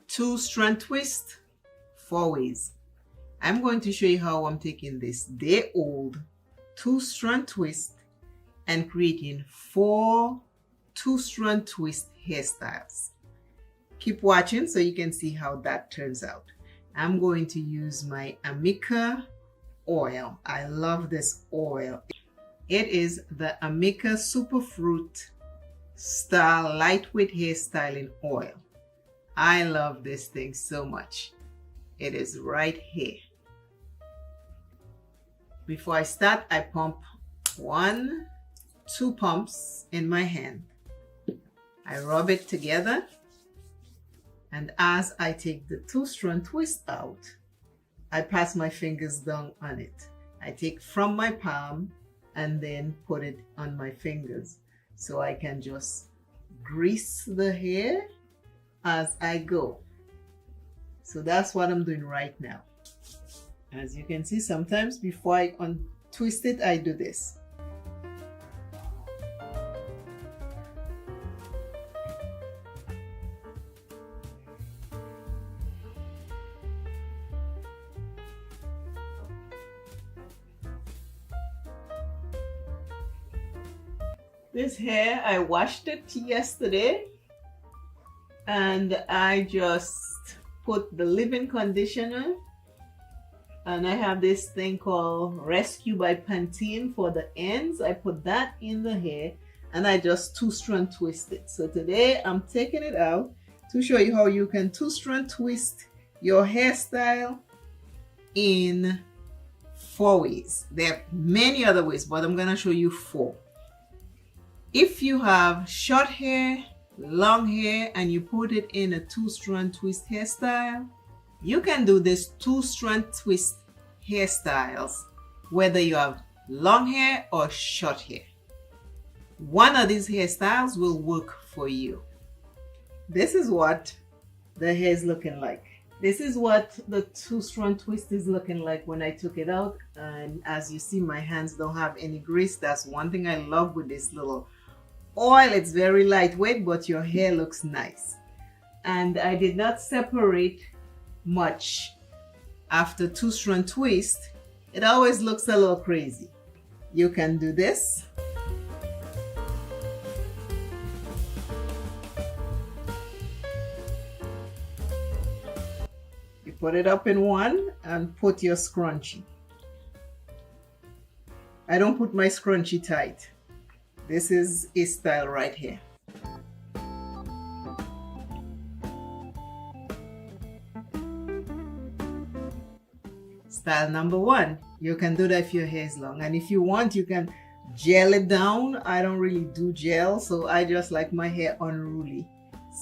Two-strand twist, 4 ways. I'm going to show you how I'm taking this day-old two-strand twist and creating 4 two-strand twist hairstyles. Keep watching so you can see how that turns out. I'm going to use my Amica oil. I love this oil. It is the Amica Superfruit Style Lightweight Hairstyling Oil. I love this thing so much. It is right here. Before I start, I pump 1, 2 pumps in my hand. I rub it together, and as I take the two-strand twist out, I pass my fingers down on it. I take from my palm and then put it on my fingers so I can just grease the hair as I go. So that's what I'm doing right now. As you can see, sometimes before I untwist it, I do this. This hair, I washed it yesterday, and I just put the leave-in conditioner, and I have this thing called Rescue by Pantene for the ends. I put that in the hair and I just two-strand twist it. So today I'm taking it out to show you how you can two-strand twist your hairstyle in 4 ways. There are many other ways, but I'm gonna show you 4. If you have short hair, long hair, and you put it in a two-strand twist hairstyle, you can do this two-strand twist hairstyles whether you have long hair or short hair. One of these hairstyles will work for you. This is what the hair is looking like. This is what the two-strand twist is looking like when I took it out, and as you see, my hands don't have any grease. That's one thing I love with this little oil. It's very lightweight, but your hair looks nice. And I did not separate much after two-strand twist. It always looks a little crazy. You can do this. You put it up in one and put your scrunchie. I don't put my scrunchie tight. This is a style right here. Style number 1. You can do that if your hair is long, and if you want, you can gel it down. I don't really do gel, so I just like my hair unruly.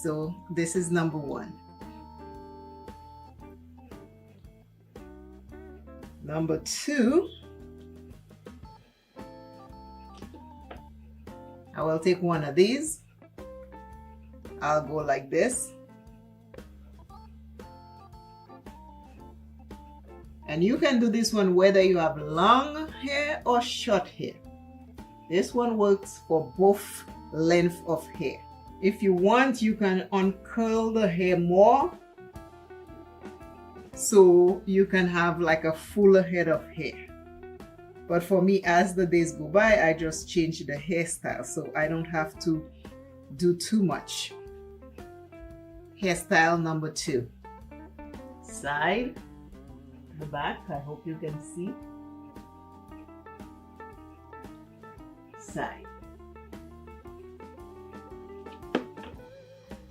So this is number 1. Number 2, I will take one of these. I'll go like this. And you can do this one whether you have long hair or short hair. This one works for both lengths of hair. If you want, you can uncurl the hair more so you can have like a fuller head of hair. But for me, as the days go by, I just change the hairstyle so I don't have to do too much. Hairstyle number 2. Side, the back, I hope you can see. Side.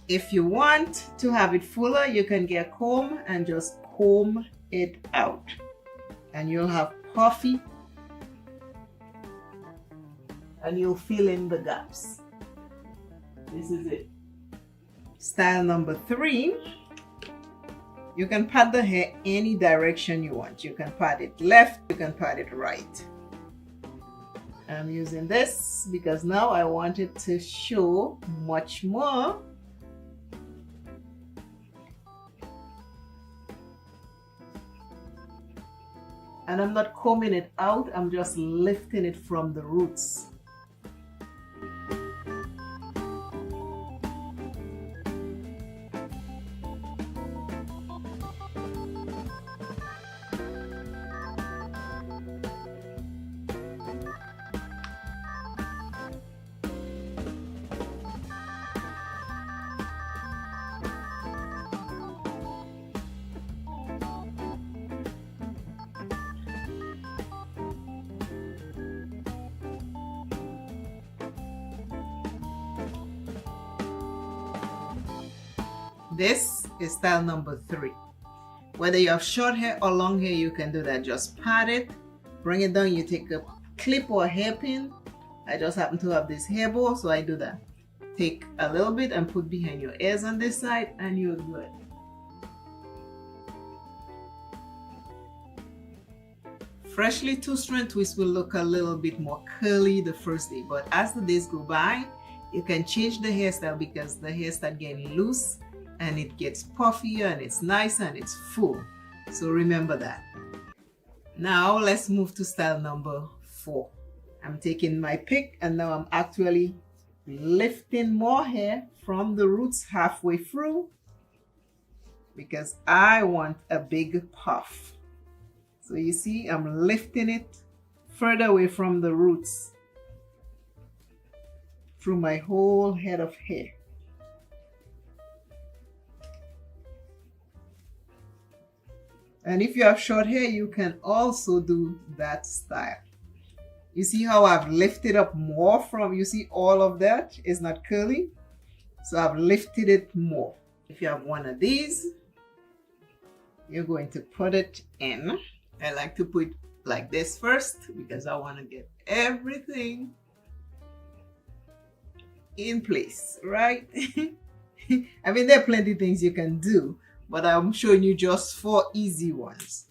If you want to have it fuller, you can get a comb and just comb it out, and you'll have puffy, and you'll fill in the gaps. This is it. Style number 3. You can pat the hair any direction you want. You can pat it left, you can pat it right. I'm using this because now I want it to show much more. And I'm not combing it out, I'm just lifting it from the roots. This is style number 3. Whether you have short hair or long hair, you can do that. Just pat it, bring it down. You take a clip or a hairpin. I just happen to have this hair bow, so I do that. Take a little bit and put behind your ears on this side, and you're good. Freshly 2-strand twist will look a little bit more curly the first day, but as the days go by, you can change the hairstyle because the hair starts getting loose and it gets puffier and it's nice and it's full. So remember that. Now let's move to style number 4. I'm taking my pick and now I'm actually lifting more hair from the roots halfway through because I want a big puff. So you see, I'm lifting it further away from the roots through my whole head of hair. And if you have short hair, you can also do that style. You see how I've lifted up more from, you see all of that is not curly? So I've lifted it more. If you have one of these, you're going to put it in. I like to put like this first because I want to get everything in place, right? I mean, there are plenty of things you can do, but I'm showing you just 4 easy ones.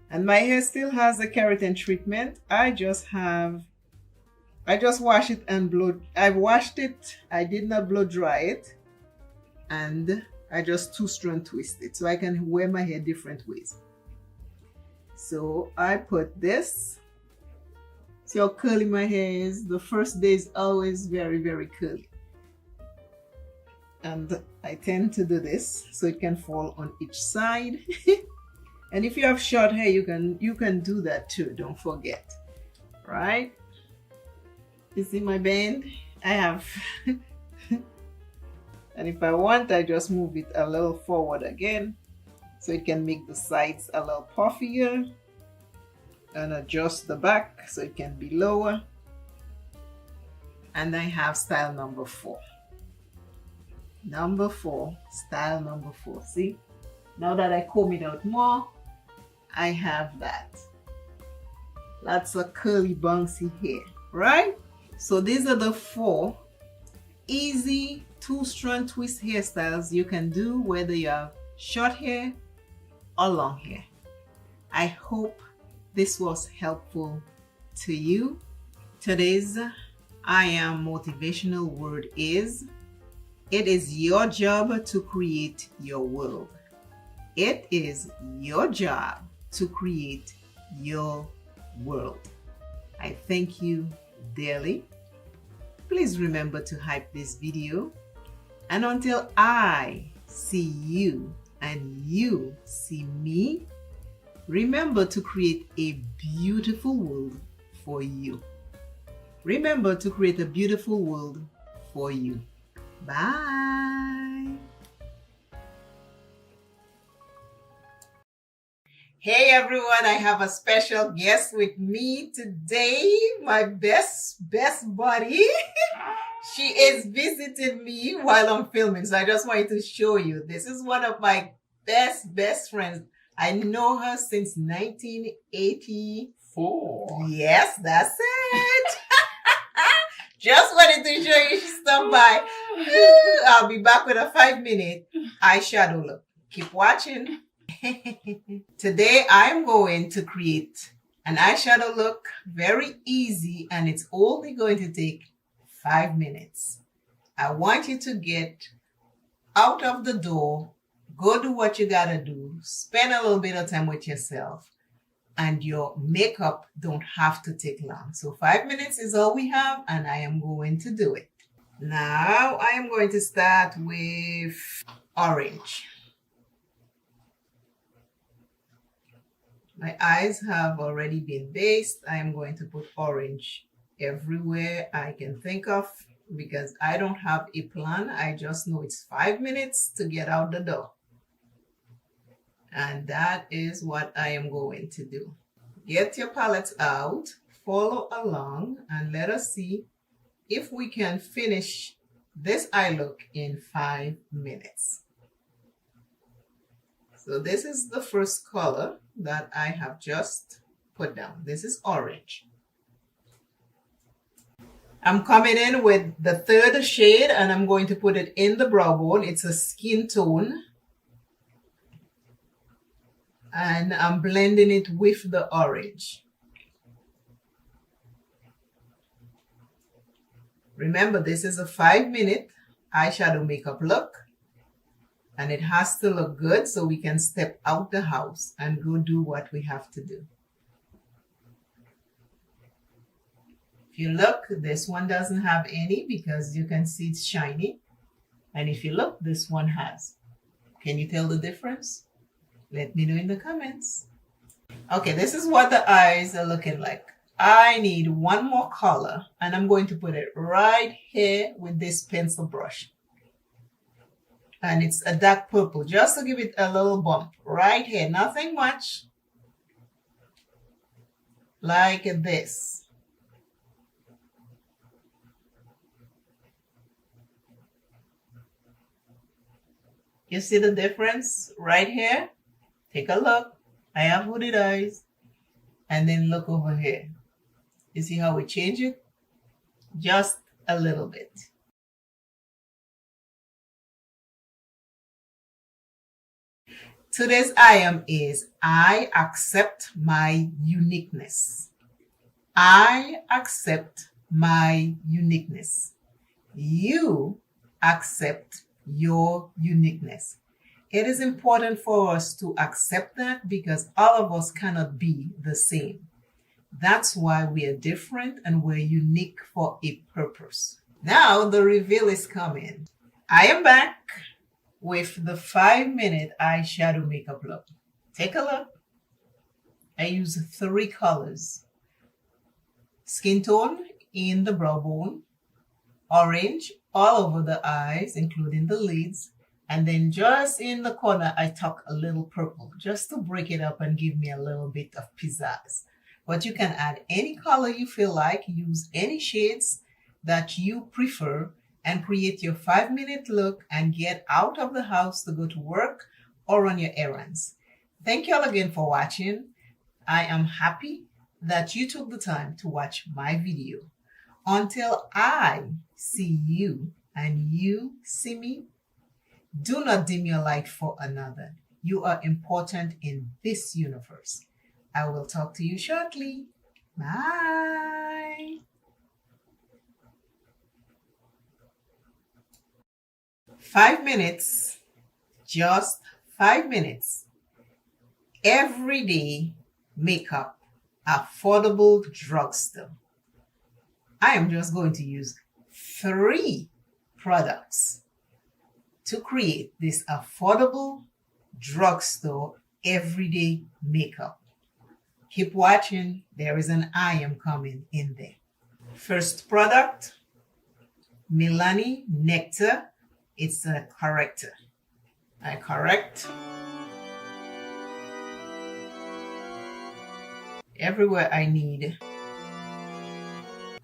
And my hair still has a keratin treatment. I just wash it and blow. I washed it. I did not blow dry it. And I just 2-strand twist it so I can wear my hair different ways. So I put this. See how curly my hair is? The first day is always very, very curly. And I tend to do this so it can fall on each side. And if you have short hair, you can do that too. Don't forget, right? You see my band? I have. And if I want, I just move it a little forward again so it can make the sides a little puffier, and adjust the back so it can be lower. And I have style number 4. Number 4, style number 4. See? Now that I comb it out more, I have that. Lots of curly, bouncy hair, right? So these are the 4 easy 2-strand twist hairstyles you can do whether you have short hair or long hair. I hope this was helpful to you. Today's I Am motivational word is: it is your job to create your world. It is your job to create your world. I thank you dearly. Please remember to hype this video. And until I see you and you see me, remember to create a beautiful world for you. Remember to create a beautiful world for you. Bye. Hey everyone, I have a special guest with me today, my best buddy. She is visiting me while I'm filming, so I just wanted to show you. This is one of my best friends. I know her since 1984. Yes, that's it. Just wanted to show you she stopped by. I'll be back with a 5-minute eyeshadow look. Keep watching. Today I'm going to create an eyeshadow look, very easy, and it's only going to take 5 minutes. I want you to get out of the door, go do what you gotta do, spend a little bit of time with yourself, and your makeup don't have to take long. So 5 minutes is all we have, and I am going to do it. Now I am going to start with orange. My eyes have already been based. I am going to put orange everywhere I can think of because I don't have a plan. I just know it's 5 minutes to get out the door. And that is what I am going to do. Get your palettes out, follow along, and let us see if we can finish this eye look in 5 minutes. So this is the first color that I have just put down. This is orange. I'm coming in with the third shade and I'm going to put it in the brow bone. It's a skin tone. And I'm blending it with the orange. Remember, this is a 5-minute eyeshadow makeup look. And it has to look good so we can step out the house and go do what we have to do. If you look, this one doesn't have any because you can see it's shiny. And if you look, this one has. Can you tell the difference? Let me know in the comments. Okay, this is what the eyes are looking like. I need one more color and I'm going to put it right here with this pencil brush. And it's a dark purple, just to give it a little bump right here. Nothing much. Like this. You see the difference right here? Take a look. I have hooded eyes. And then look over here. You see how we change it? Just a little bit. Today's item is I accept my uniqueness. I accept my uniqueness. You accept your uniqueness. It is important for us to accept that because all of us cannot be the same. That's why we are different and we're unique for a purpose. Now the reveal is coming. I am back with the 5-minute eyeshadow makeup look. Take a look. I use 3 colors. Skin tone in the brow bone, orange all over the eyes, including the lids, and then just in the corner, I tuck a little purple just to break it up and give me a little bit of pizzazz. But you can add any color you feel like, use any shades that you prefer, and create your 5-minute look and get out of the house to go to work or run your errands. Thank you all again for watching. I am happy that you took the time to watch my video. Until I see you and you see me, do not dim your light for another. You are important in this universe. I will talk to you shortly. Bye. 5 minutes, just 5 minutes. Everyday makeup, affordable drugstore. I am just going to use 3 products to create this affordable drugstore everyday makeup. Keep watching. There is an I am coming in there. First product, Milani Nectar. It's a corrector. I correct everywhere I need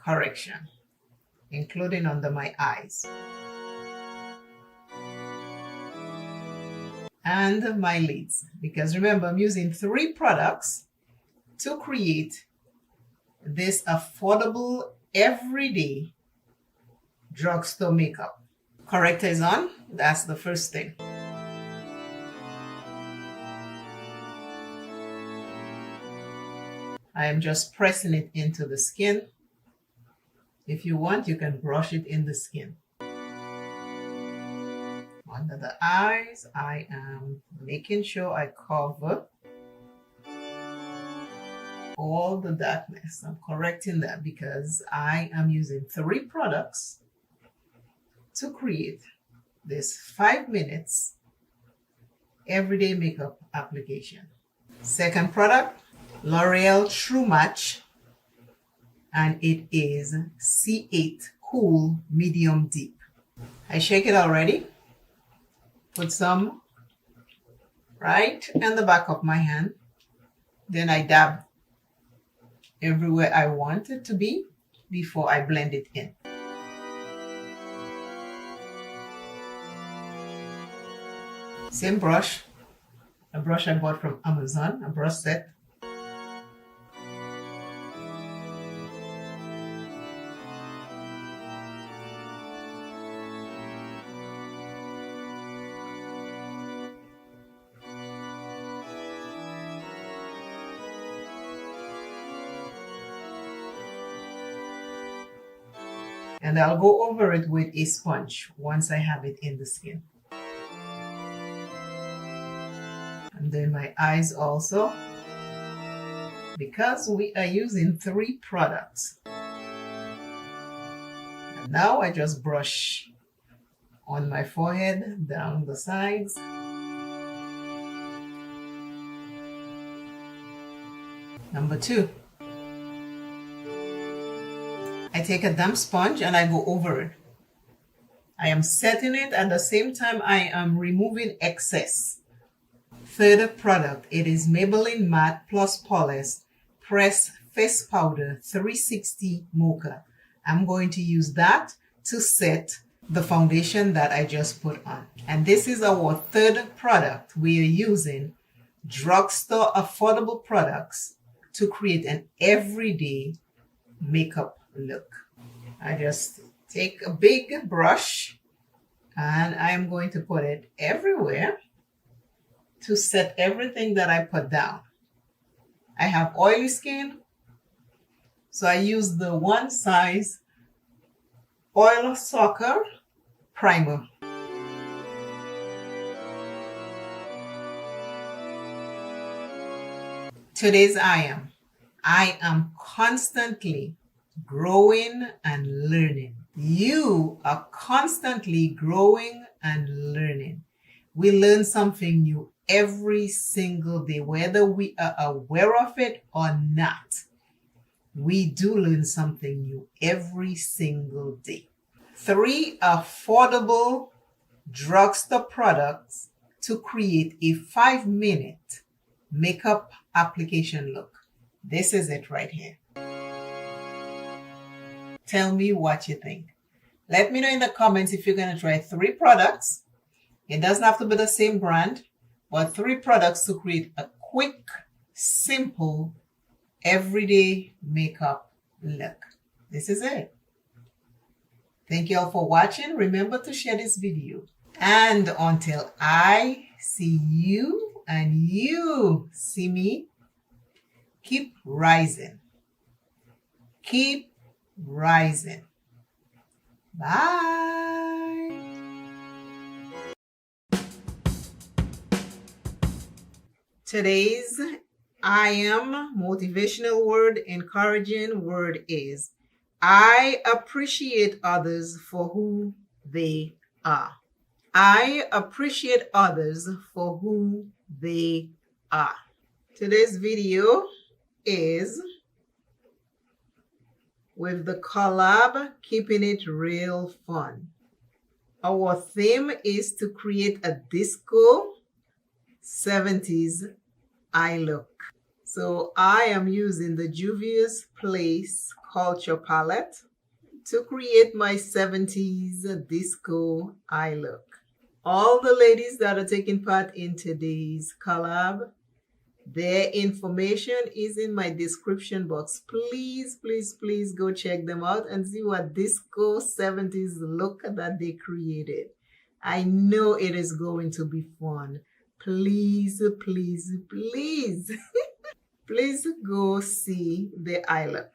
correction, including under my eyes and my lids. Because remember, I'm using 3 products to create this affordable everyday drugstore makeup. Corrector is on. That's the first thing. I am just pressing it into the skin. If you want, you can brush it in the skin. Under the eyes, I am making sure I cover all the darkness. I'm correcting that because I am using 3 products to create this 5 minutes everyday makeup application. Second product, L'Oreal True Match, and it is C8 Cool Medium Deep. I shake it already. Put some right in the back of my hand. Then I dab everywhere I want it to be before I blend it in. Same brush, a brush I bought from Amazon, a brush set. And I'll go over it with a sponge once I have it in the skin. And then my eyes also, because we are using 3 products. And now I just brush on my forehead, down the sides. Number 2. I take a damp sponge and I go over it. I am setting it at the same time I am removing excess. Third product, it is Maybelline Matte Plus Polish Press Face Powder 360 Mocha. I'm going to use that to set the foundation that I just put on. And this is our third product. We are using drugstore affordable products to create an everyday makeup look. I just take a big brush and I'm going to put it everywhere to set everything that I put down. I have oily skin, so I use the one size Oil Soccer primer. Today's I am constantly growing and learning. You are constantly growing and learning. We learn something new every single day, whether we are aware of it or not. We do learn something new every single day. 3 affordable drugstore products to create a 5-minute makeup application look. This is it right here. Tell me what you think. Let me know in the comments if you're going to try 3 products. It doesn't have to be the same brand, but 3 products to create a quick, simple, everyday makeup look. This is it. Thank you all for watching. Remember to share this video. And until I see you and you see me, keep rising. Keep rising. Bye. Today's I am motivational word, encouraging word is I appreciate others for who they are. I appreciate others for who they are. Today's video is with the collab, Keeping It Real Fun. Our theme is to create a disco 70s eye look. So I am using the Juvia's Place Culture Palette to create my 70s disco eye look. All the ladies that are taking part in today's collab, their information is in my description box. Please, please, please go check them out and see what disco 70s look that they created. I know it is going to be fun. Please, please, please, please go see the eye look.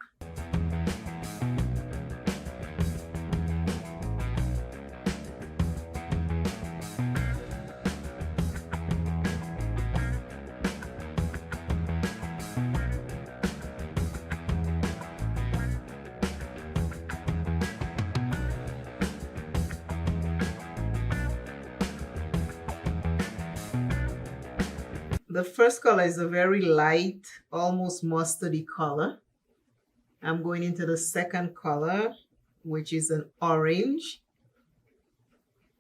The first color is a very light, almost mustardy color. I'm going into the second color, which is an orange.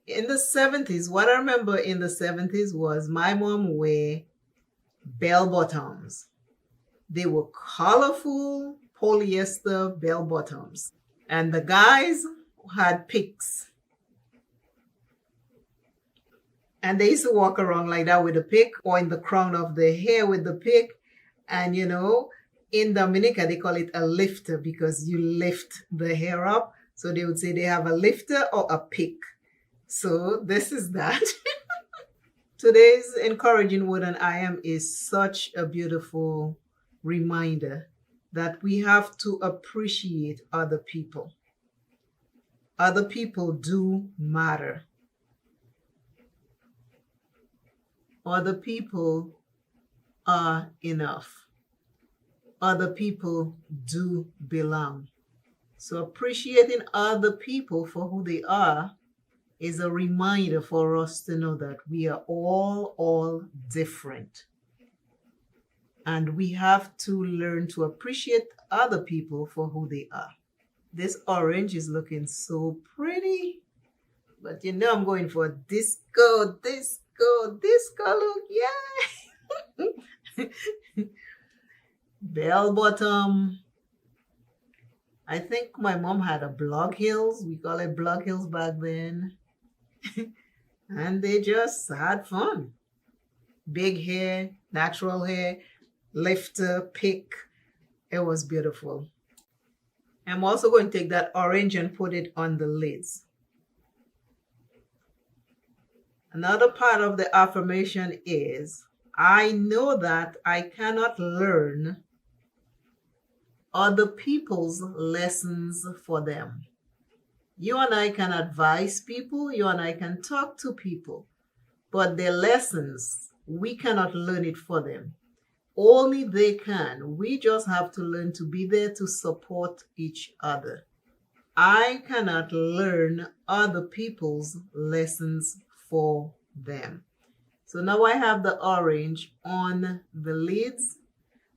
In the 70s, what I remember in the 70s was my mom wear bell bottoms. They were colorful polyester bell bottoms. And the guys had picks. And they used to walk around like that with a pick, or in the crown of the hair with the pick. And you know, in Dominica, they call it a lifter because you lift the hair up. So they would say they have a lifter or a pick. So this is that. Today's encouraging word on I am is such a beautiful reminder that we have to appreciate other people. Other people do matter. Other people are enough. Other people do belong. So appreciating other people for who they are is a reminder for us to know that we are all different. And we have to learn to appreciate other people for who they are. This orange is looking so pretty. But you know I'm going for disco look, yeah. Bell bottom. I think my mom had a blog heels. We call it blog heels back then. And they just had fun. Big hair, natural hair, lifter, pick. It was beautiful. I'm also going to take that orange and put it on the lids. Another part of the affirmation is, I know that I cannot learn other people's lessons for them. You and I can advise people, you and I can talk to people, but their lessons, we cannot learn it for them. Only they can. We just have to learn to be there to support each other. I cannot learn other people's lessons for them. So now I have the orange on the lids.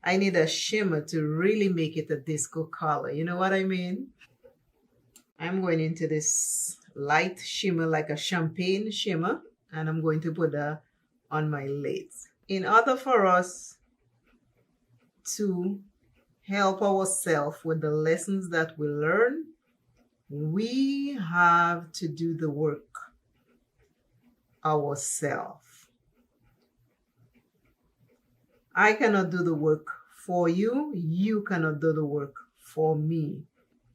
I need a shimmer to really make it a disco color. You know what I mean? I'm going into this light shimmer, like a champagne shimmer, and I'm going to put that on my lids. In order for us to help ourselves with the lessons that we learn, we have to do the work ourselves. I cannot do the work for you. You cannot do the work for me.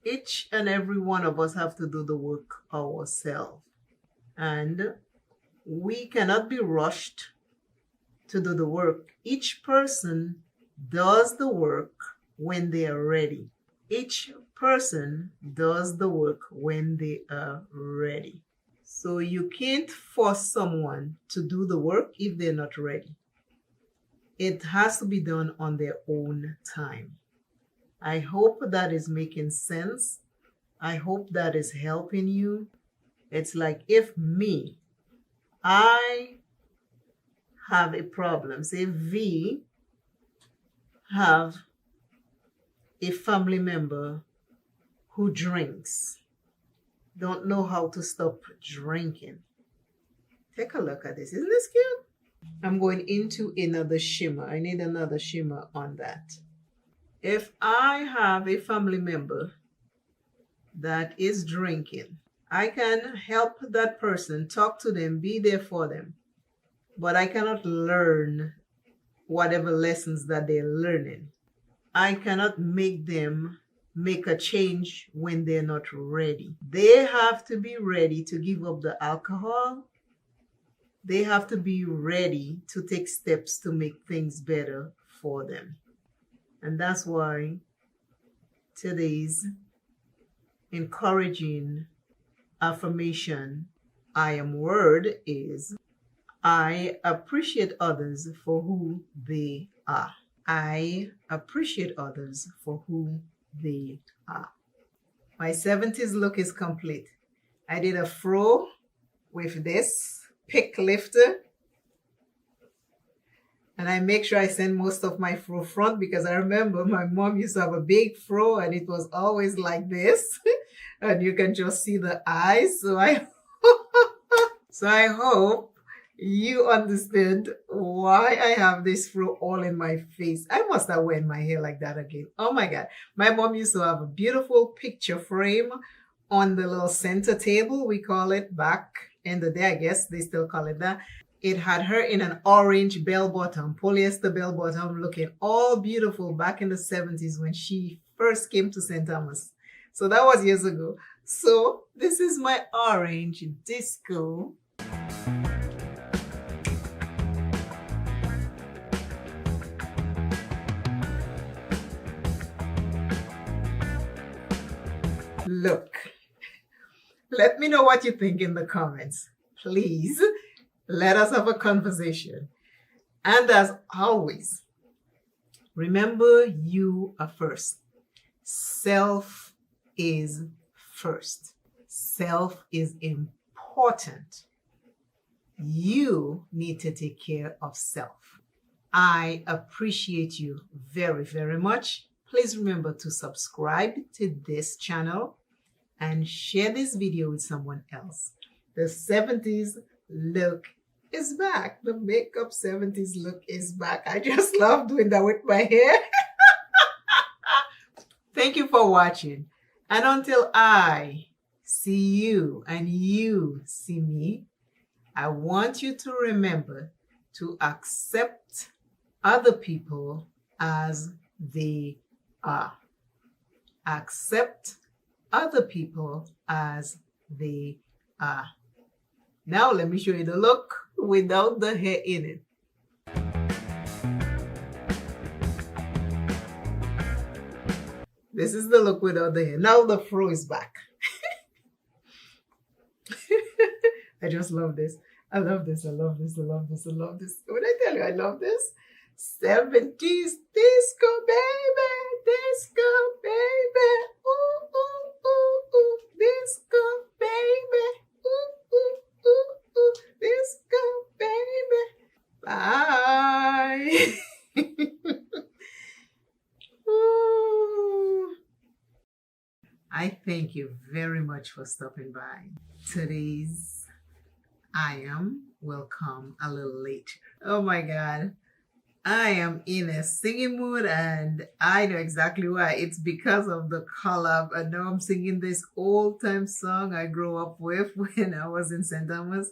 Each and every one of us have to do the work ourselves. And we cannot be rushed to do the work. Each person does the work when they are ready. Each person does the work when they are ready. So you can't force someone to do the work if they're not ready. It has to be done on their own time. I hope that is making sense. I hope that is helping you. It's like if I have a problem, say V have a family member who drinks, don't know how to stop drinking. Take a look at this. Isn't this cute? I'm going into another shimmer. I need another shimmer on that. If I have a family member that is drinking, I can help that person, talk to them, be there for them, but I cannot learn whatever lessons that they're learning. I cannot make them make a change when they're not ready. They have to be ready to give up the alcohol. They have to be ready to take steps to make things better for them. And that's why today's encouraging affirmation, I am word, is I appreciate others for who they are. I appreciate others for who they are. My 70s look is complete. I did a fro with this pick lifter. And I make sure I send most of my fro front because I remember my mom used to have a big fro and it was always like this. And you can just see the eyes. So I hope you understand why I have this fro all in my face. I must have worn my hair like that again. Oh my God. My mom used to have a beautiful picture frame on the little center table, we call it, back in the day, I guess they still call it that. It had her in an orange bell bottom, polyester bell bottom, looking all beautiful back in the 70s when she first came to St. Thomas. So that was years ago. So this is my orange disco. Look, let me know what you think in the comments. Please let us have a conversation. And as always, remember you are first. Self is first. Self is important. You need to take care of self. I appreciate you very, very much. Please remember to subscribe to this channel and share this video with someone else. The 70s look is back. The makeup 70s look is back. I just love doing that with my hair. Thank you for watching. And until I see you and you see me, I want you to remember to accept other people as they are. Accept other people as they are. Now let me show you the look without the hair in it. This is the look without the hair. Now the fro is back. I just love this. I love this. I love this. I love this. I love this. When I tell you I love this, 70s disco baby, disco baby, ooh ooh ooh ooh, disco baby, ooh ooh ooh ooh, disco baby. Bye. I thank you very much for stopping by. Today's I am will come a little later. Oh my God. I am in a singing mood and I know exactly why. It's because of the collab. I know I'm singing this old time song I grew up with when I was in St. Thomas.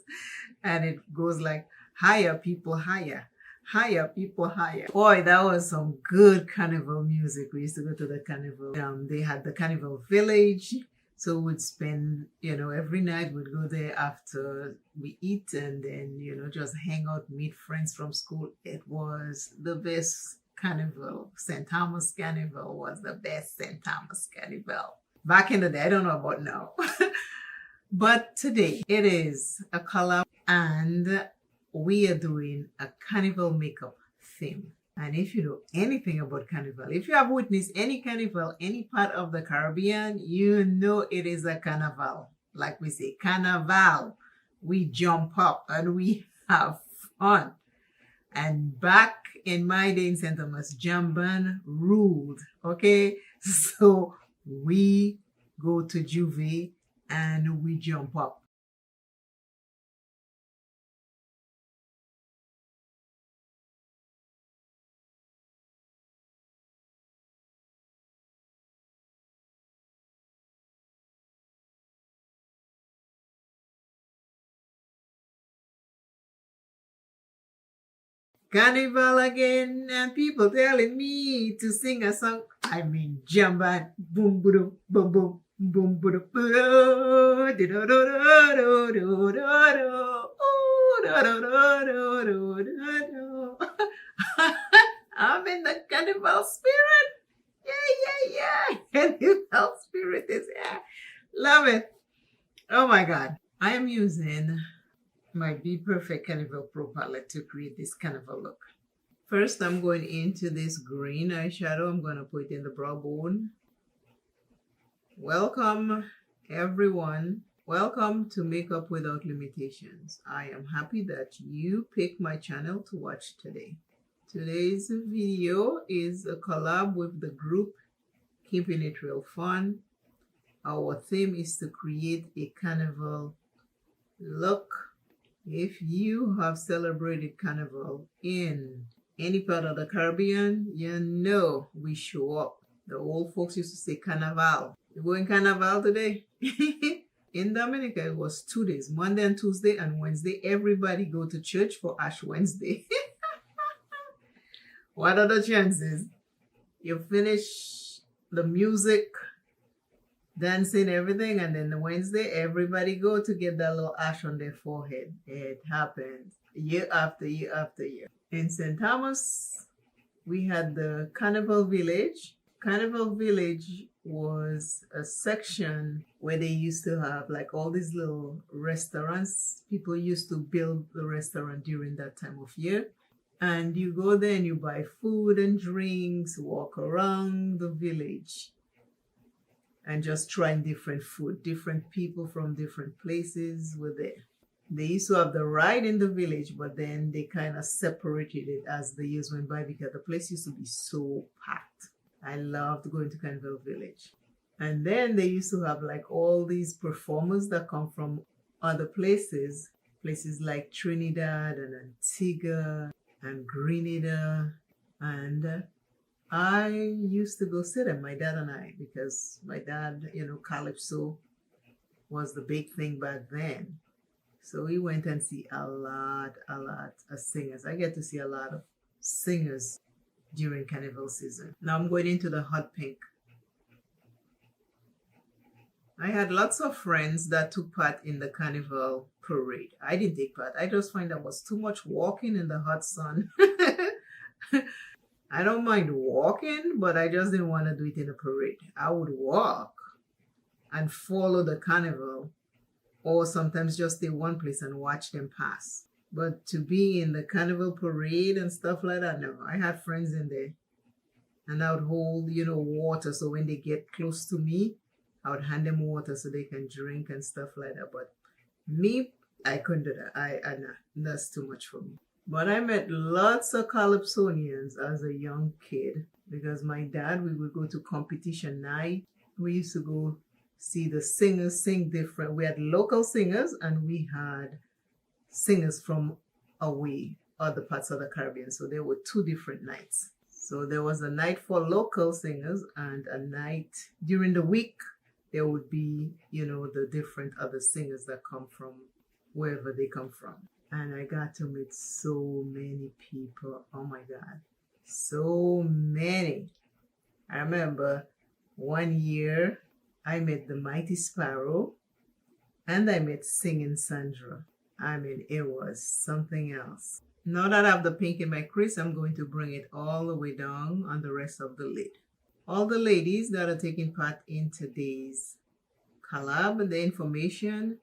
And it goes like, higher people higher. Higher people higher. Boy, that was some good carnival music. We used to go to the carnival. They had the carnival village. So we'd spend, every night we'd go there after we eat and then, just hang out, meet friends from school. It was the best carnival. St. Thomas Carnival was the best St. Thomas Carnival. Back in the day, I don't know about now. But today it is a collab and we are doing a carnival makeup theme. And if you know anything about carnival, if you have witnessed any carnival, any part of the Caribbean, you know it is a carnival. Like we say, carnival. We jump up and we have fun. And back in my day in St. Thomas, Jamban ruled, okay? So we go to Juve and we jump up. Carnival again, and people telling me to sing a song. I mean, Jamban, boom, boom, boom, boom, boom, boom, I'm in the carnival spirit. Yeah. Carnival spirit is here. Love it. Oh my God. I am using my Be Perfect Carnival Pro palette to create this carnival look. First, I'm going into this green eyeshadow. I'm going to put it in the brow bone. Welcome, everyone. Welcome to Makeup Without Limitations. I am happy that you picked my channel to watch today. Today's video is a collab with the group Keeping It Real Fun. Our theme is to create a carnival look. If you have celebrated carnival in any part of the Caribbean, you know we show up. The old folks used to say carnival. You going carnival today? In Dominica, it was 2 days, Monday and Tuesday and Wednesday. Everybody go to church for Ash Wednesday. What are the chances? You finish the music, dancing, everything, and then the Wednesday, everybody go to get that little ash on their forehead. It happens year after year after year. In St. Thomas, we had the Carnival Village. Carnival Village was a section where they used to have like all these little restaurants. People used to build the restaurant during that time of year. And you go there and you buy food and drinks, walk around the village and just trying different food. Different people from different places were there. They used to have the ride in the village, but then they kind of separated it as the years went by because the place used to be so packed. I loved going to Carnival Village. And then they used to have like all these performers that come from other places like Trinidad and Antigua and Grenada. And I used to go see them, my dad and I, because my dad, Calypso was the big thing back then. So we went and see a lot of singers. I get to see a lot of singers during Carnival season. Now I'm going into the hot pink. I had lots of friends that took part in the Carnival parade. I didn't take part. I just find that was too much walking in the hot sun. I don't mind walking, but I just didn't want to do it in a parade. I would walk and follow the carnival, or sometimes just stay one place and watch them pass. But to be in the carnival parade and stuff like that, no. I had friends in there, and I would hold, water. So when they get close to me, I would hand them water so they can drink and stuff like that. But me, I couldn't do that. Nah, that's too much for me. But I met lots of Calypsonians as a young kid because my dad, we would go to competition night. We used to go see the singers sing different. We had local singers and we had singers from away, other parts of the Caribbean. So there were 2 different nights. So there was a night for local singers and a night during the week. There would be, the different other singers that come from wherever they come from. And I got to meet so many people. Oh my God. So many. I remember one year I met the Mighty Sparrow and I met Singing Sandra. I mean, it was something else. Now that I have the pink in my crease, I'm going to bring it all the way down on the rest of the lid. All the ladies that are taking part in today's collab, the information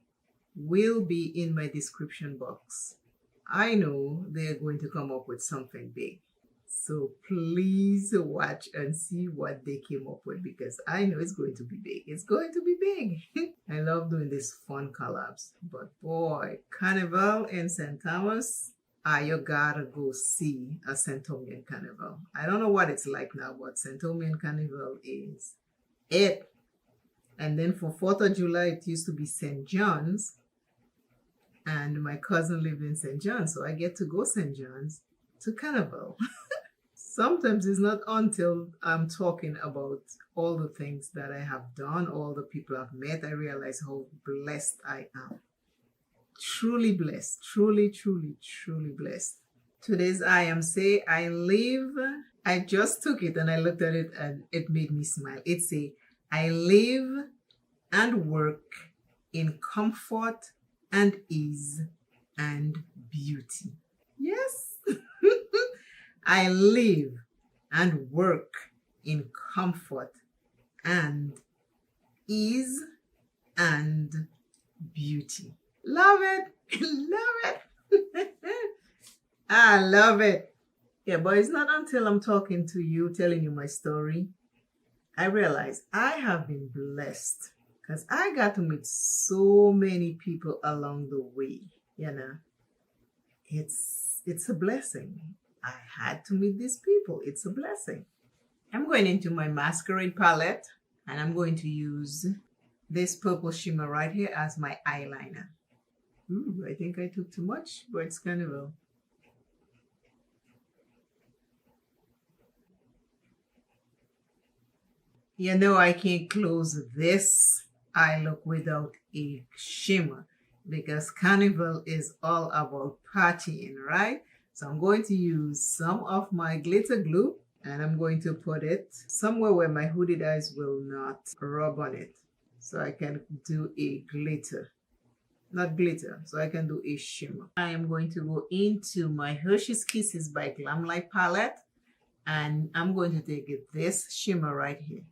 will be in my description box. I know they're going to come up with something big. So please watch and see what they came up with because I know it's going to be big. It's going to be big. I love doing these fun collabs. But boy, Carnival in St. Thomas, you gotta go see a St. Thomian Carnival. I don't know what it's like now, but St. Thomian Carnival is it. And then for 4th of July, it used to be St. John's. And my cousin lived in St. John's, so I get to go St. John's to Carnival. Sometimes it's not until I'm talking about all the things that I have done, all the people I've met, I realize how blessed I am. Truly blessed. Truly, truly, truly blessed. Today's I am say, I live. I just took it and I looked at it and it made me smile. It say, I live and work in comfort and ease and beauty. Yes. I live and work in comfort and ease and beauty. Love it. Love it. I love it. Yeah, but it's not until I'm talking to you, telling you my story, I realize I have been blessed because I got to meet so many people along the way. It's a blessing. I had to meet these people. It's a blessing. I'm going into my masquerade palette and I'm going to use this purple shimmer right here as my eyeliner. Ooh, I think I took too much, but it's Carnival. I can't close this I look without a shimmer, because Carnival is all about partying, right? So I'm going to use some of my glitter glue, and I'm going to put it somewhere where my hooded eyes will not rub on it. So I can do a glitter, not glitter, so I can do a shimmer. I am going to go into my Hershey's Kisses by Glamlight palette, and I'm going to take this shimmer right here.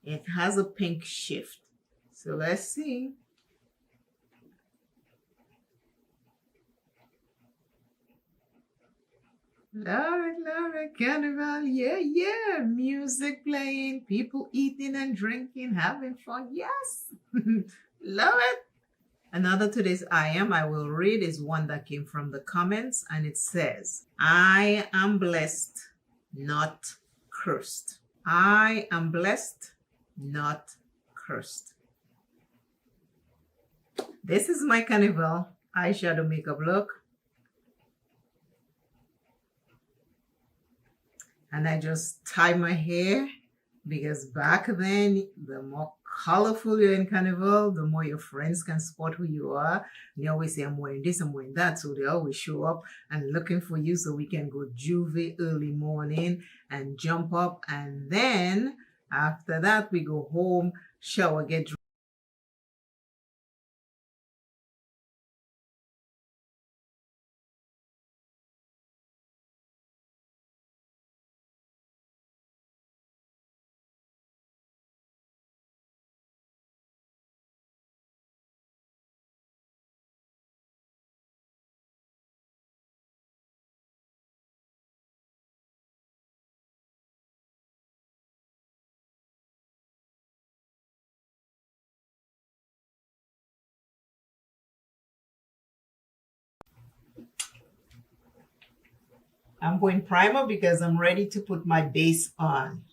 It has a pink shift. So let's see. Love it, Carnival, yeah, yeah. Music playing, people eating and drinking, having fun, yes. Love it. Another today's I will read is one that came from the comments, and it says, I am blessed, not cursed. I am blessed, not cursed. This is my Carnival eyeshadow makeup look. And I just tie my hair, because back then, the more colorful you're in Carnival, the more your friends can spot who you are. And they always say, I'm wearing this, I'm wearing that. So they always show up and looking for you, so we can go juvie early morning and jump up. And then after that, we go home, shower, get dressed. I'm going primer because I'm ready to put my base on.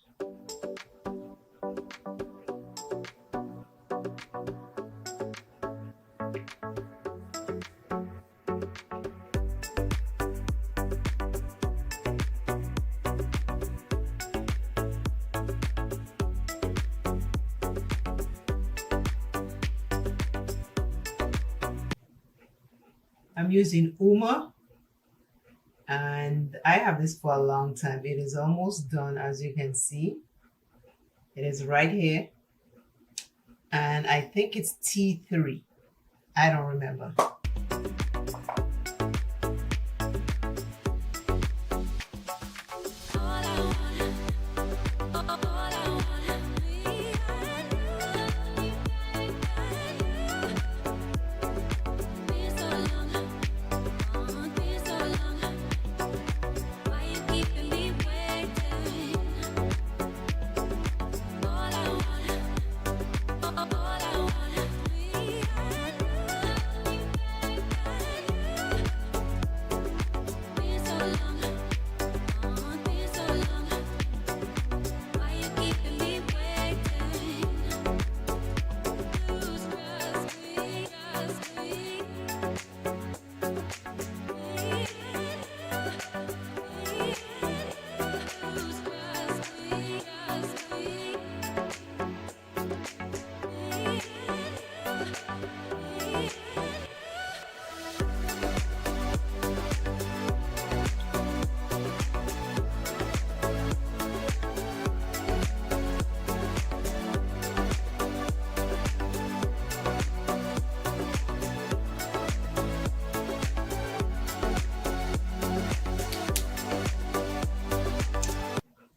I'm using Uma, and I have this for a long time. It is almost done, as you can see. It is right here, and I think it's T3. I don't remember.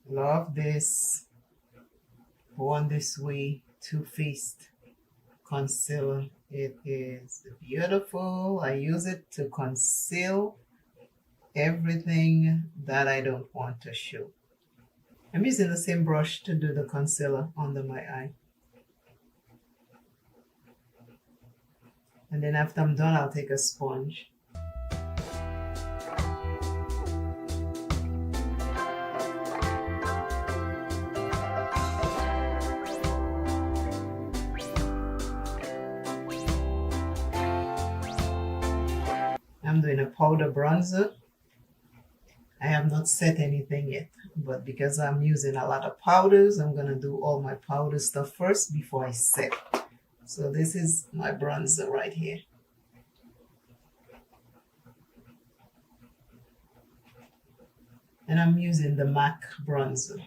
Love this Born This Way Too Faced concealer. It is beautiful. I use it to conceal everything that I don't want to show. I'm using the same brush to do the concealer under my eye. And then after I'm done, I'll take a sponge. I'm doing a powder bronzer. I have not set anything yet, but because I'm using a lot of powders, I'm gonna do all my powder stuff first before I set. So this is my bronzer right here. And I'm using the MAC bronzer.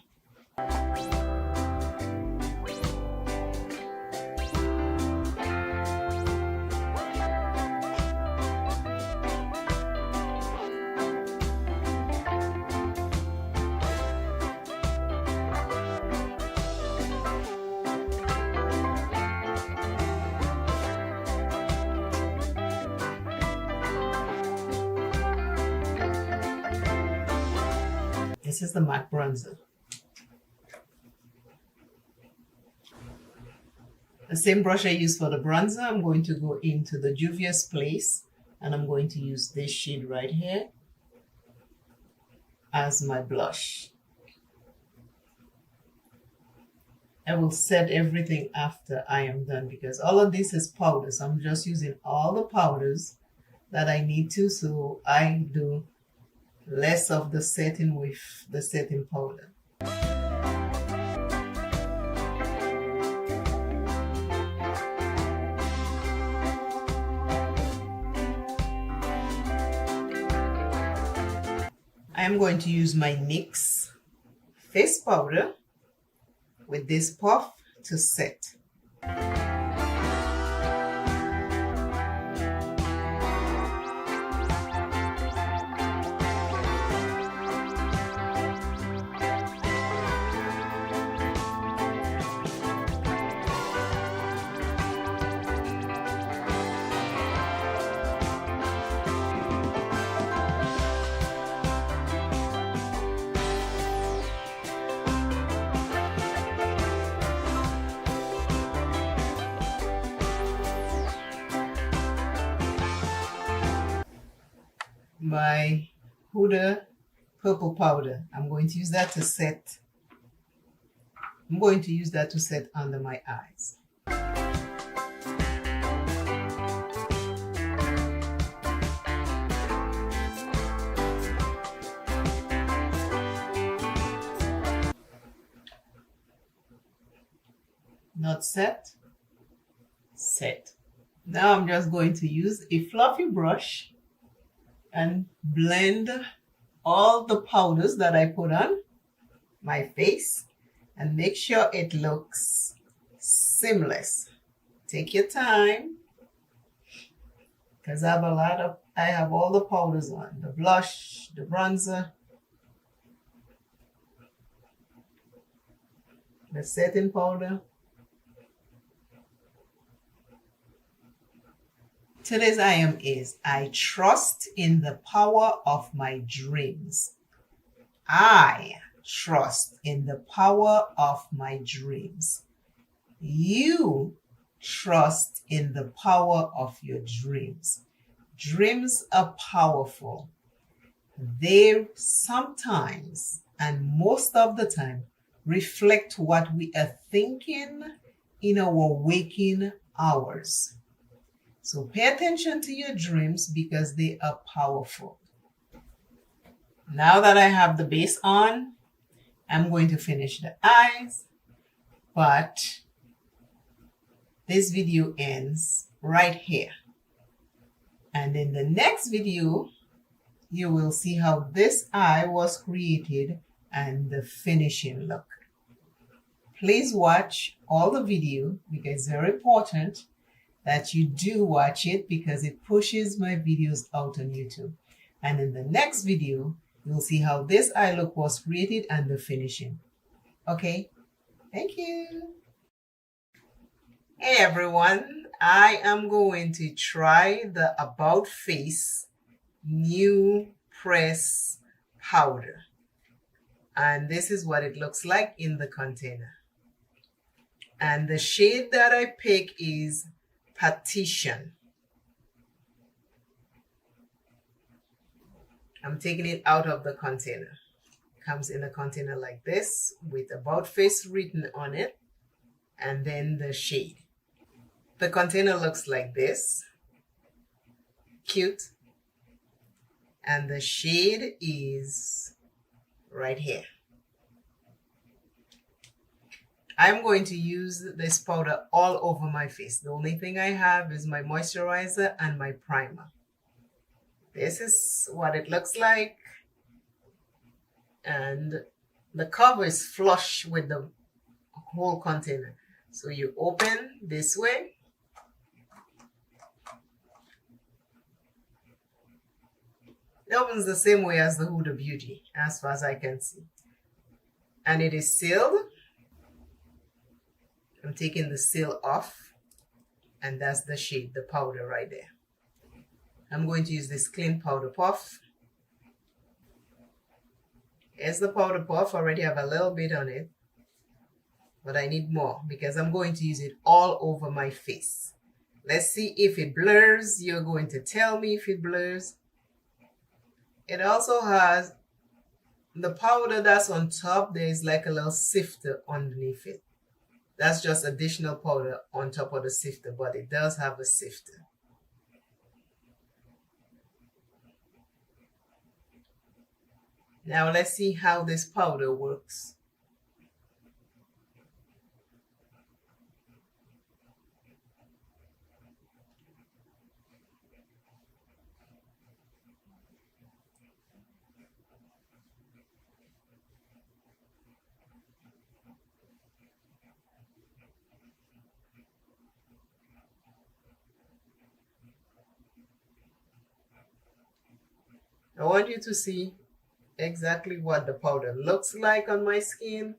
This is the MAC bronzer. The same brush I used for the bronzer, I'm going to go into the Juvia's Place and I'm going to use this shade right here as my blush. I will set everything after I am done because all of this is powder. So I'm just using all the powders that I need to, so I do less of the setting with the setting powder. I am going to use my NYX face powder with this puff to set. My Huda purple powder, I'm going to use that to set. I'm going to use that to set under my eyes. Not set, set. Now I'm just going to use a fluffy brush and blend all the powders that I put on my face and make sure it looks seamless. Take your time because I have all the powders on, the blush, the bronzer, the setting powder. Today's item is, I trust in the power of my dreams. I trust in the power of my dreams. You trust in the power of your dreams. Dreams are powerful. They sometimes, and most of the time, reflect what we are thinking in our waking hours. So pay attention to your dreams because they are powerful. Now that I have the base on, I'm going to finish the eyes, but this video ends right here. And in the next video, you will see how this eye was created and the finishing look. Please watch all the video because it's very important that you do watch it because it pushes my videos out on YouTube. And in the next video, you'll see how this eye look was created and the finishing. Okay, thank you. Hey everyone, I am going to try the About Face New Press Powder. And this is what it looks like in the container. And the shade that I pick is Partition. I'm taking it out of the container. It comes in a container like this with About Face written on it and then the shade. The container looks like this. Cute. And the shade is right here. I'm going to use this powder all over my face. The only thing I have is my moisturizer and my primer. This is what it looks like. And the cover is flush with the whole container. So you open this way. It opens the same way as the Huda Beauty, as far as I can see. And it is sealed. I'm taking the seal off, and that's the shade, the powder right there. I'm going to use this clean powder puff. Here's the powder puff. I already have a little bit on it, but I need more because I'm going to use it all over my face. Let's see if it blurs. You're going to tell me if it blurs. It also has the powder that's on top. There is like a little sifter underneath it. That's just additional powder on top of the sifter, but it does have a sifter. Now let's see how this powder works. I want you to see exactly what the powder looks like on my skin,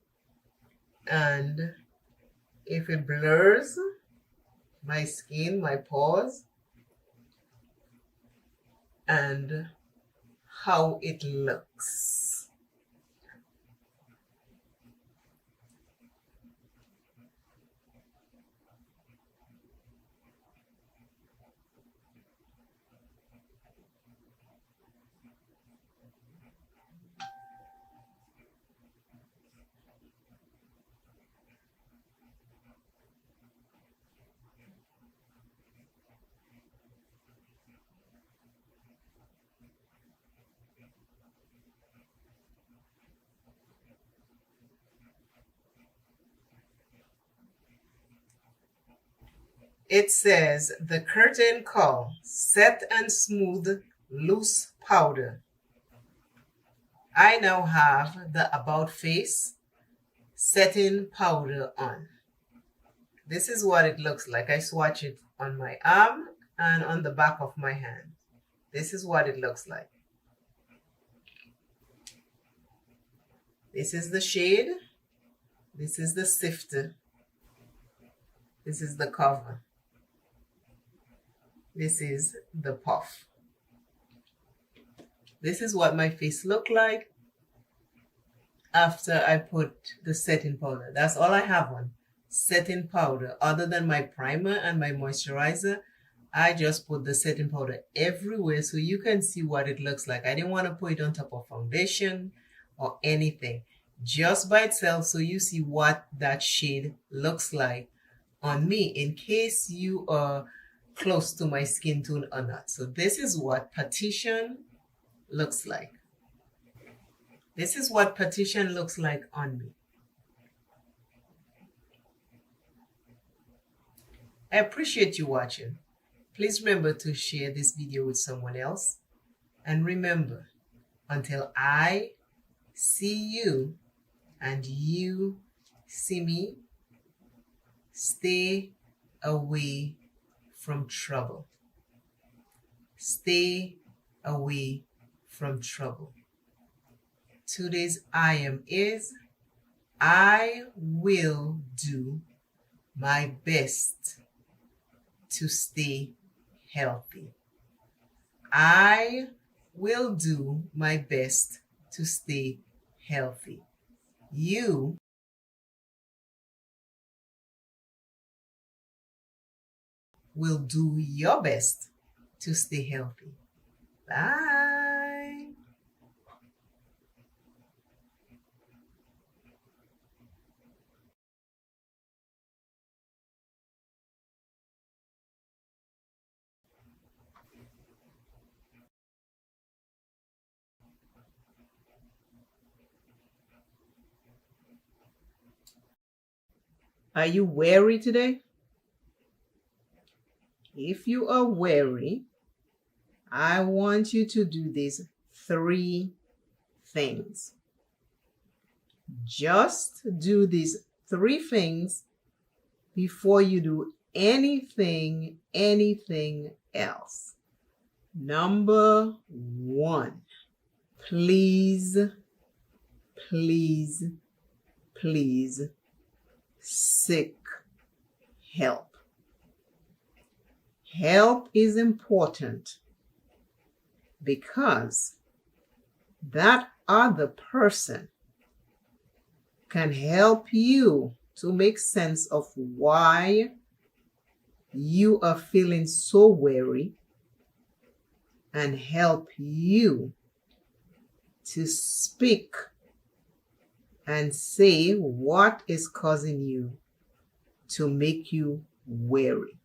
and if it blurs my skin, my pores, and how it looks. It says the curtain call, set and smooth loose powder. I now have the About Face setting powder on. This is what it looks like. I swatch it on my arm and on the back of my hand. This is what it looks like. This is the shade. This is the sifter. This is the cover. This is the puff. This is what my face looked like after I put the setting powder. That's all I have on, setting powder. Other than my primer and my moisturizer, I just put the setting powder everywhere so you can see what it looks like. I didn't want to put it on top of foundation or anything. Just by itself so you see what that shade looks like on me in case you are close to my skin tone or not. So this is what Partition looks like. This is what Partition looks like on me. I appreciate you watching. Please remember to share this video with someone else. And remember, until I see you and you see me, stay away from trouble. Stay away from trouble. Today's I am is, I will do my best to stay healthy. I will do my best to stay healthy. You will do your best to stay healthy. Bye. Are you weary today? If you are weary, I want you to do these 3 things. Just do these 3 things before you do anything else. Number 1, please seek help. Help is important because that other person can help you to make sense of why you are feeling so weary and help you to speak and say what is causing you to make you weary.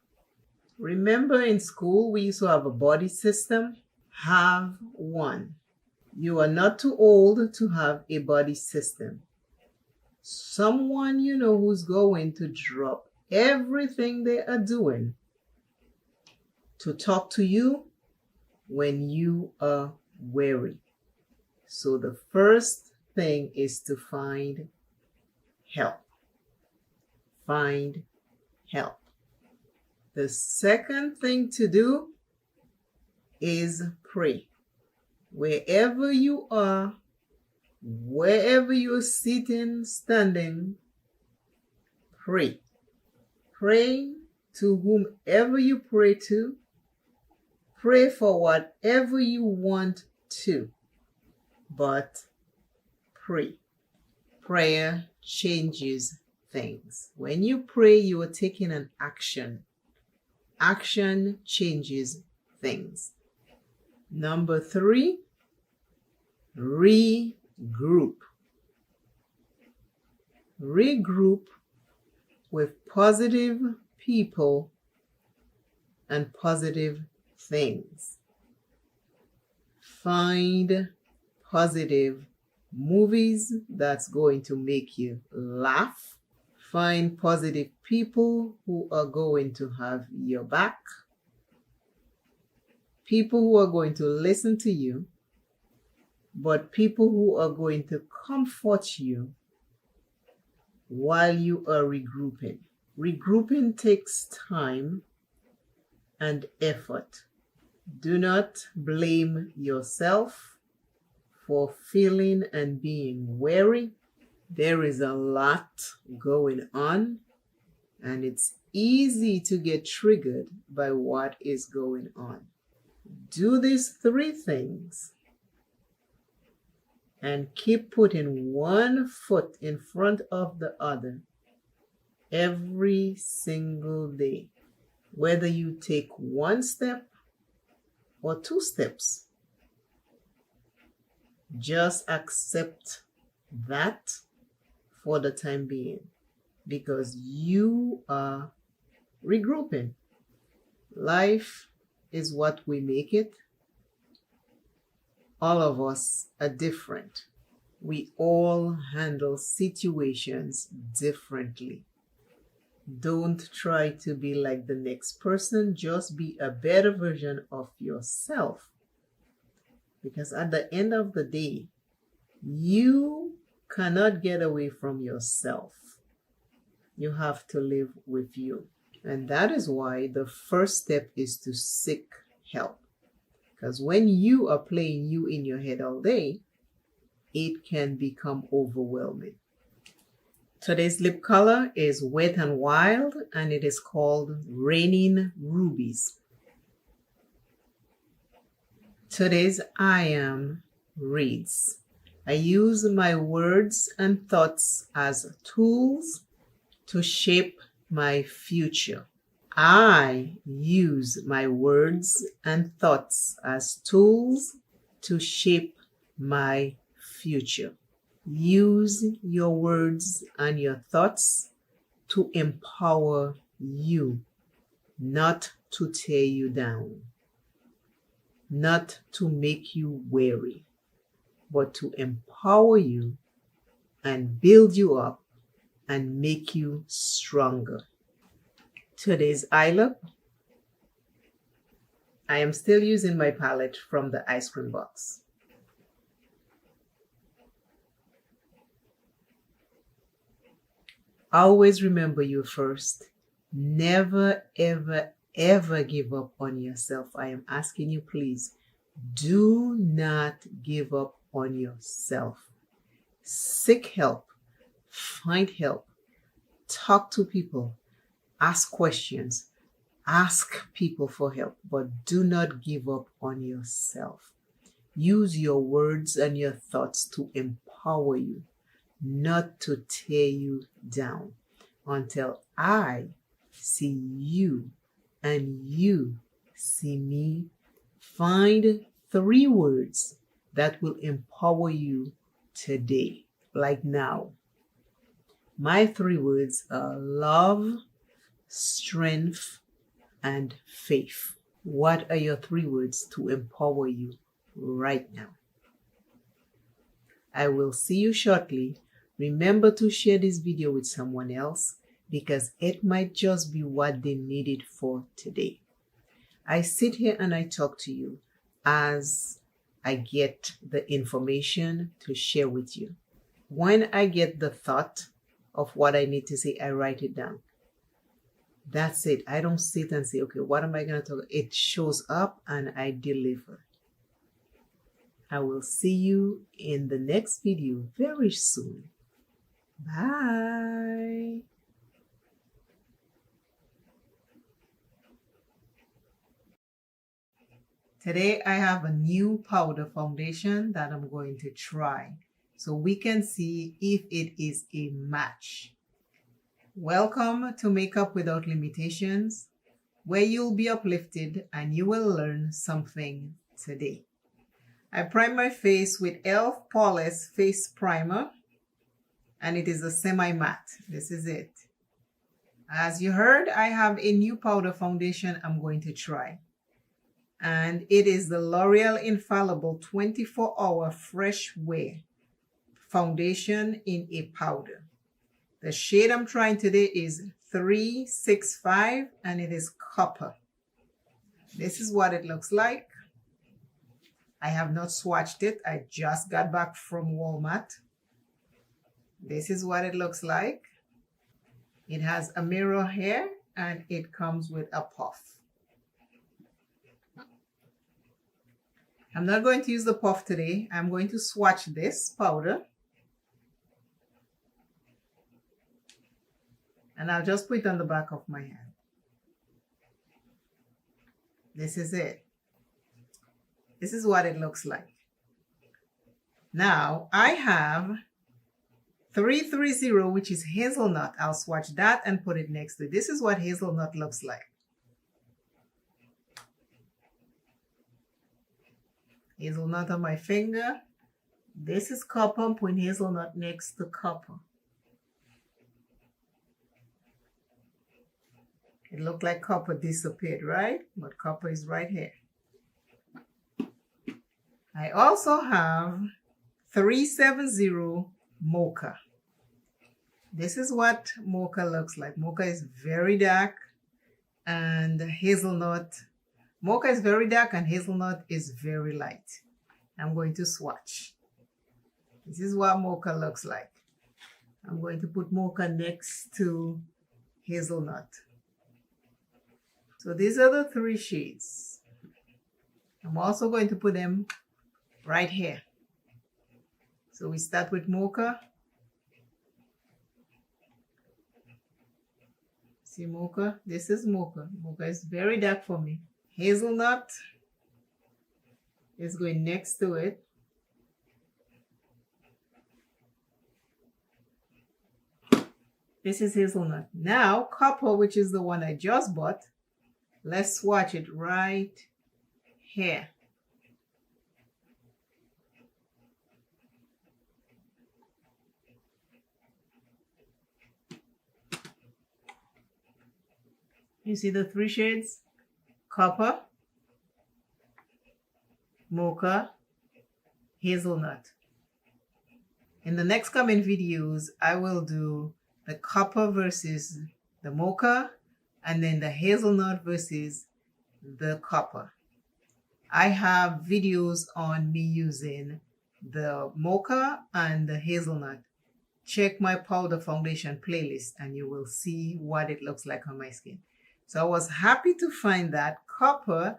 Remember in school we used to have a body system? Have one. You are not too old to have a body system. Someone you know who's going to drop everything they are doing to talk to you when you are weary. So the first thing is to find help. Find help. The second thing to do is pray. Wherever you are, wherever you're sitting, standing, pray. Pray to whomever you pray to. Pray for whatever you want to. But pray. Prayer changes things. When you pray, you are taking an action. Action changes things. Number 3, regroup. Regroup with positive people and positive things. Find positive movies that's going to make you laugh. Find positive people who are going to have your back. People who are going to listen to you, but people who are going to comfort you while you are regrouping. Regrouping takes time and effort. Do not blame yourself for feeling and being weary. There is a lot going on, and it's easy to get triggered by what is going on. Do these 3 things and keep putting one foot in front of the other every single day. Whether you take 1 step or 2 steps, just accept that for the time being, because you are regrouping. Life is what we make it. All of us are different. We all handle situations differently. Don't try to be like the next person. Just be a better version of yourself. Because at the end of the day, you cannot get away from yourself. You have to live with you. And that is why the first step is to seek help. Because when you are playing you in your head all day, it can become overwhelming. Today's lip color is Wet and Wild, and it is called Raining Rubies. Today's I Am reads, I use my words and thoughts as tools to shape my future. I use my words and thoughts as tools to shape my future. Use your words and your thoughts to empower you, not to tear you down, not to make you weary, but to empower you and build you up and make you stronger. Today's eye look, I am still using my palette from the ice cream box. Always remember you first. Never, ever, ever give up on yourself. I am asking you, please, do not give up on yourself. Seek help. Find help. Talk to people. Ask questions. Ask people for help, but do not give up on yourself. Use your words and your thoughts to empower you, not to tear you down. Until I see you and you see me, find 3 words that will empower you today, like now. My 3 words are love, strength, and faith. What are your 3 words to empower you right now? I will see you shortly. Remember to share this video with someone else because it might just be what they needed for today. I sit here and I talk to you as I get the information to share with you. When I get the thought of what I need to say, I write it down. That's it. I don't sit and say, okay, what am I going to talk? It shows up and I deliver. I will see you in the next video very soon. Bye. Today I have a new powder foundation that I'm going to try so we can see if it is a match. Welcome to Makeup Without Limitations, where you'll be uplifted and you will learn something today. I prime my face with e.l.f. Poreless Face Primer, and it is a semi-matte. This is it. As you heard, I have a new powder foundation I'm going to try. And it is the L'Oreal Infallible 24-Hour Fresh Wear Foundation in a powder. The shade I'm trying today is 365 and it is copper. This is what it looks like. I have not swatched it. I just got back from Walmart. This is what it looks like. It has a mirror here and it comes with a puff. I'm not going to use the puff today. I'm going to swatch this powder. And I'll just put it on the back of my hand. This is it. This is what it looks like. Now, I have 330, which is hazelnut. I'll swatch that and put it next to it. This is what hazelnut looks like. Hazelnut on my finger. This is copper. I'm putting hazelnut next to copper. It looked like copper disappeared, right? But copper is right here. I also have 370 mocha. This is what mocha looks like. Mocha is very dark and hazelnut. Mocha is very dark and hazelnut is very light. I'm going to swatch. This is what mocha looks like. I'm going to put mocha next to hazelnut. So these are the 3 shades. I'm also going to put them right here. So we start with mocha. See mocha? This is mocha. Mocha is very dark for me. Hazelnut is going next to it. This is hazelnut. Now copper, which is the one I just bought. Let's swatch it right here. You see the 3 shades? Copper, mocha, hazelnut. In the next coming videos, I will do the copper versus the mocha, and then the hazelnut versus the copper. I have videos on me using the mocha and the hazelnut. Check my powder foundation playlist and you will see what it looks like on my skin. So I was happy to find that copper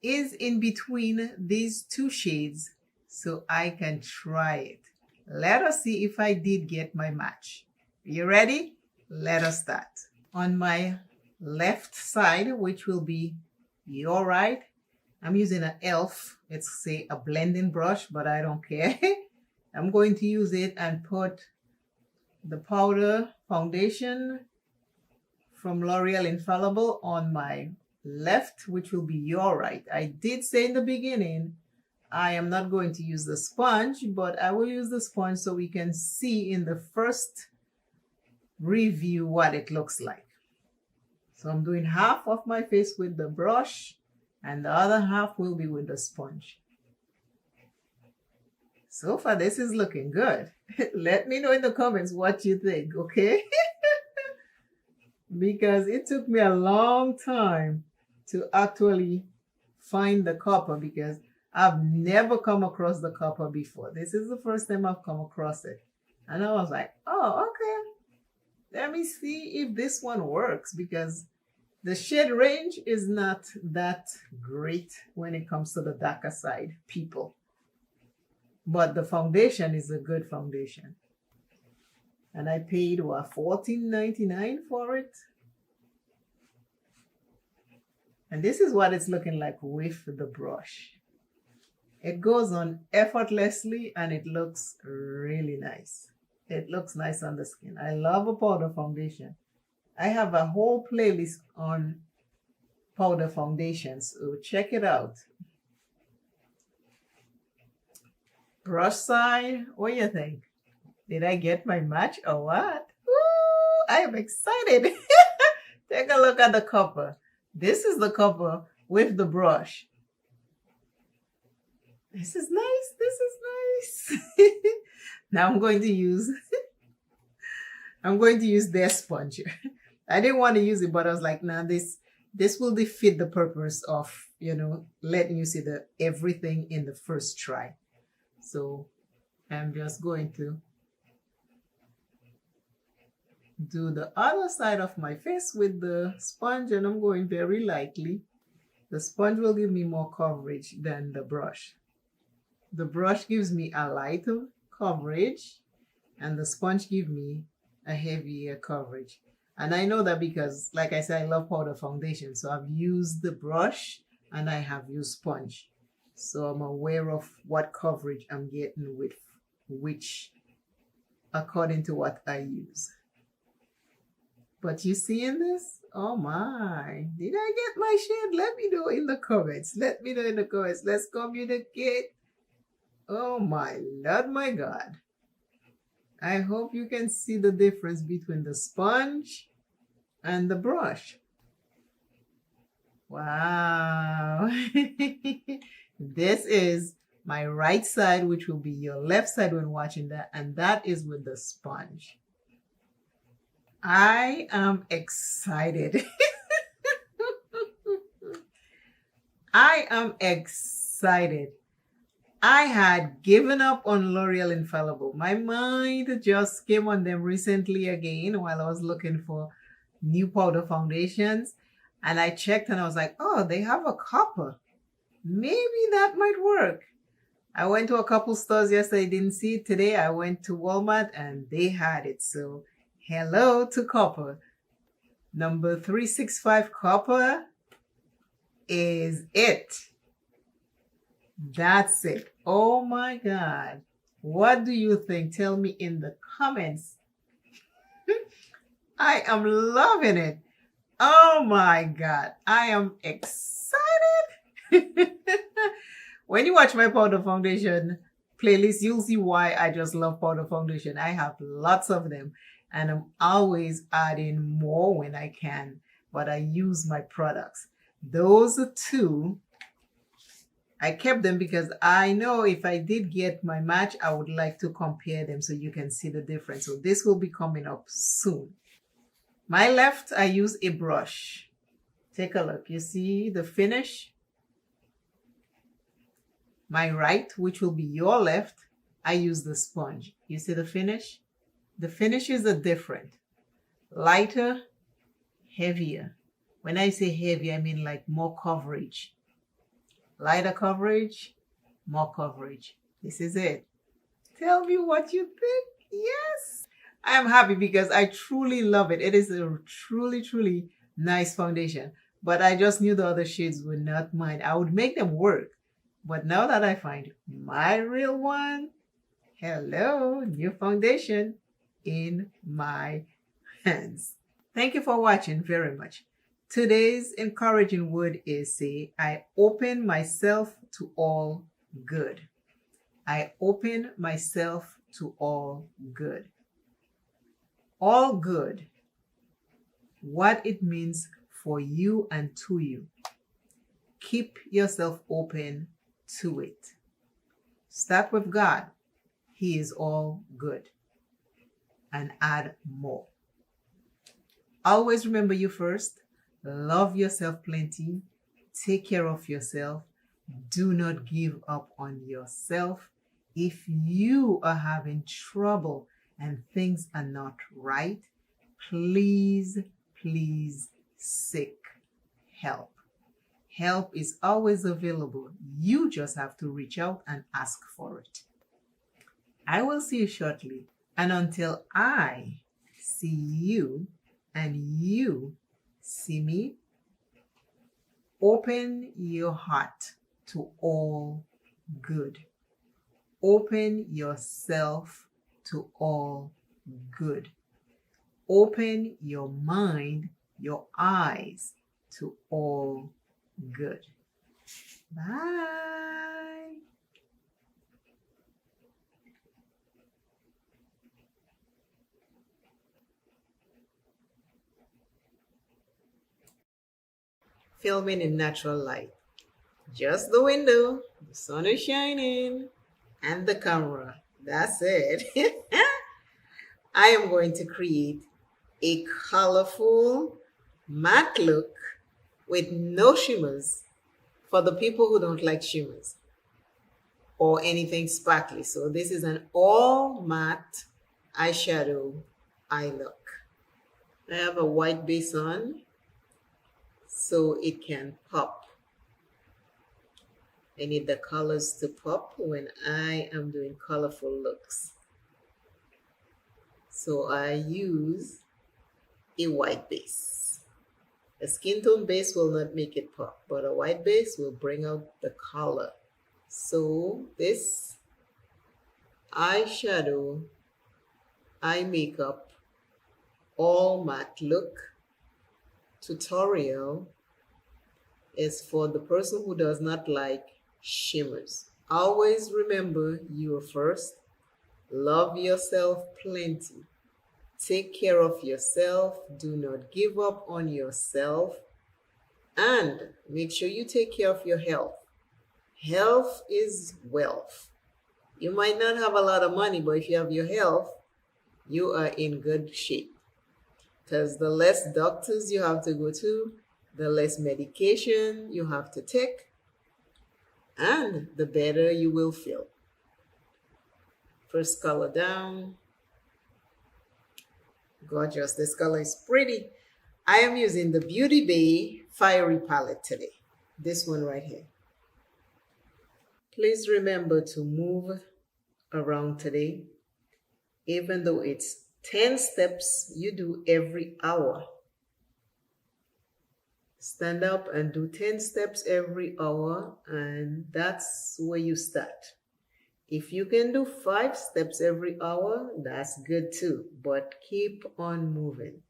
is in between these two shades so I can try it. Let us see if I did get my match. You ready? Let us start. On my left side, which will be your right, I'm using an e.l.f. It's say a blending brush, but I don't care. I'm going to use it and put the powder foundation from L'Oreal Infallible on my left, which will be your right. I did say in the beginning, I am not going to use the sponge, but I will use the sponge so we can see in the first review what it looks like. So I'm doing half of my face with the brush and the other half will be with the sponge. So far, this is looking good. Let me know in the comments what you think, okay? Because it took me a long time to actually find the copper because I've never come across the copper before. This is the first time I've come across it. And I was like, oh, okay. Let me see if this one works because the shade range is not that great when it comes to the darker side people. But the foundation is a good foundation. And I paid, what, $14.99 for it? And this is what it's looking like with the brush. It goes on effortlessly and it looks really nice. It looks nice on the skin. I love a powder foundation. I have a whole playlist on powder foundations, so check it out. Brush side, what do you think? Did I get my match or what? Woo, I am excited. Take a look at the copper. This is the copper with the brush. This is nice. This is nice. Now I'm going to use their sponge. I didn't want to use it, but I was like, nah, this will defeat the purpose of, letting you see everything in the first try. So I'm just going to do the other side of my face with the sponge and I'm going very lightly. The sponge will give me more coverage than the brush. The brush gives me a lighter coverage and the sponge gives me a heavier coverage. And I know that because, like I said, I love powder foundation. So I've used the brush and I have used sponge. So I'm aware of what coverage I'm getting with which according to what I use. But you seeing this? Oh my, did I get my shade? Let me know in the comments. Let me know in the comments. Let's communicate. Oh my Lord, my God. I hope you can see the difference between the sponge and the brush. Wow. This is my right side, which will be your left side when watching that. And that is with the sponge. I am excited. I am excited. I had given up on L'Oreal Infallible. My mind just came on them recently again while I was looking for new powder foundations. And I checked and I was like, oh, they have a copper. Maybe that might work. I went to a couple stores yesterday, didn't see it. Today I went to Walmart and they had it. So hello to copper. Number 365 copper is it. That's it. Oh my God. What do you think? Tell me in the comments. I am loving it. Oh my God. I am excited. When you watch my powder foundation playlist, you'll see why I just love powder foundation. I have lots of them and I'm always adding more when I can, but I use my products. Those two I kept them because I know if I did get my match, I would like to compare them so you can see the difference. So this will be coming up soon. My left, I use a brush. Take a look. You see the finish? My right, which will be your left, I use the sponge. You see the finish? The finishes are different. Lighter, heavier. When I say heavy, I mean like more coverage. Lighter coverage, more coverage. This is it. Tell me what you think. Yes. I am happy because I truly love it. It is a truly, truly nice foundation. But I just knew the other shades would not mind. I would make them work. But now that I find my real one, hello, new foundation in my hands. Thank you for watching very much. Today's encouraging word is say, I open myself to all good. I open myself to all good. All good. What it means for you and to you. Keep yourself open to it. Start with God. He is all good. And add more. Always remember you first. Love yourself plenty. Take care of yourself. Do not give up on yourself. If you are having trouble and things are not right, please, please seek help. Help is always available. You just have to reach out and ask for it. I will see you shortly. And until I see you and you see me, open your heart to all good. Open yourself to all good. Open your mind, your eyes to all good. Bye. Filming in natural light. Just the window, the sun is shining, and the camera. That's it. I am going to create a colorful matte look with no shimmers for the people who don't like shimmers or anything sparkly. So this is an all matte eyeshadow eye look. I have a white base on so it can pop. I need the colors to pop when I am doing colorful looks. So I use a white base. A skin tone base will not make it pop, but a white base will bring out the color. So this eyeshadow, eye makeup, all matte look tutorial is for the person who does not like shimmers. Always remember you are first. Love yourself plenty. Take care of yourself. Do not give up on yourself. And make sure you take care of your health. Health is wealth. You might not have a lot of money, but if you have your health, you are in good shape. Because the less doctors you have to go to, the less medication you have to take, and the better you will feel. First color down. Gorgeous. This color is pretty. I am using the Beauty Bay Fiery palette today. This one right here. Please remember to move around today. Even though it's 10 steps you do every hour. Stand up and do 10 steps every hour, and that's where you start. If you can do 5 steps every hour, that's good too, but keep on moving.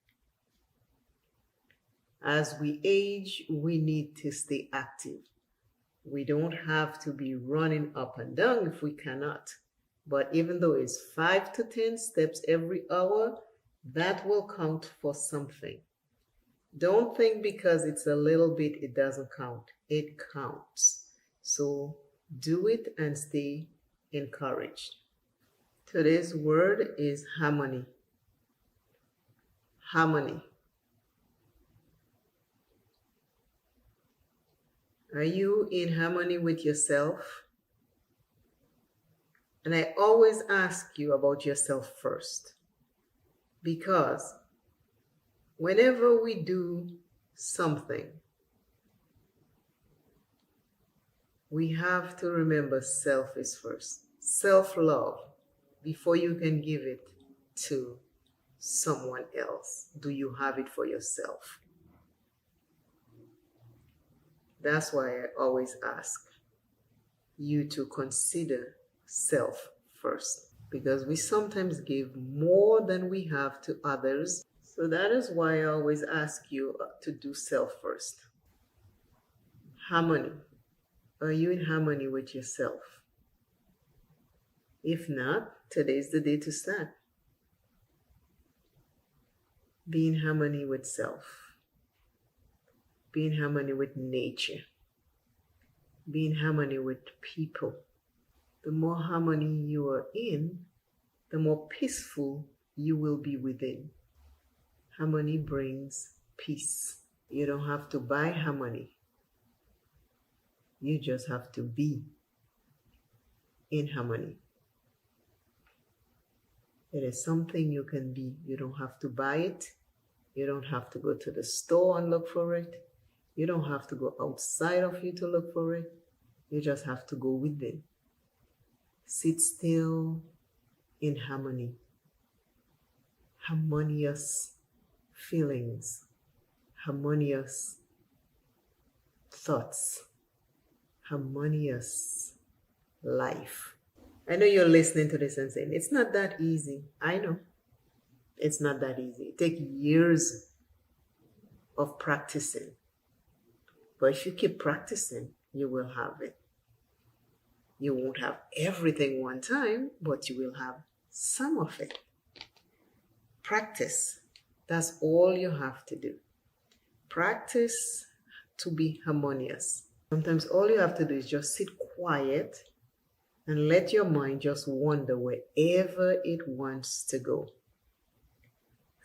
As we age, we need to stay active. We don't have to be running up and down if we cannot. But even though it's 5 to 10 steps every hour, that will count for something. Don't think because it's a little bit, it doesn't count. It counts. So do it and stay encouraged. Today's word is harmony. Harmony. Are you in harmony with yourself? And I always ask you about yourself first, because whenever we do something, we have to remember self is first. Self-love before you can give it to someone else. Do you have it for yourself? That's why I always ask you to consider self first, because we sometimes give more than we have to others. So that is why I always ask you to do self first. Harmony. Are you in harmony with yourself? If not, today's the day to start. Be in harmony with self. Be in harmony with nature. Be in harmony with people. The more harmony you are in, the more peaceful you will be within. Harmony brings peace. You don't have to buy harmony. You just have to be in harmony. It is something you can be. You don't have to buy it. You don't have to go to the store and look for it. You don't have to go outside of you to look for it. You just have to go within. Sit still in harmony. Harmonious feelings. Harmonious thoughts. Harmonious life. I know you're listening to this and saying, it's not that easy. I know. It's not that easy. It takes years of practicing. But if you keep practicing, you will have it. You won't have everything one time, but you will have some of it. Practice. That's all you have to do. Practice to be harmonious. Sometimes all you have to do is just sit quiet and let your mind just wander wherever it wants to go.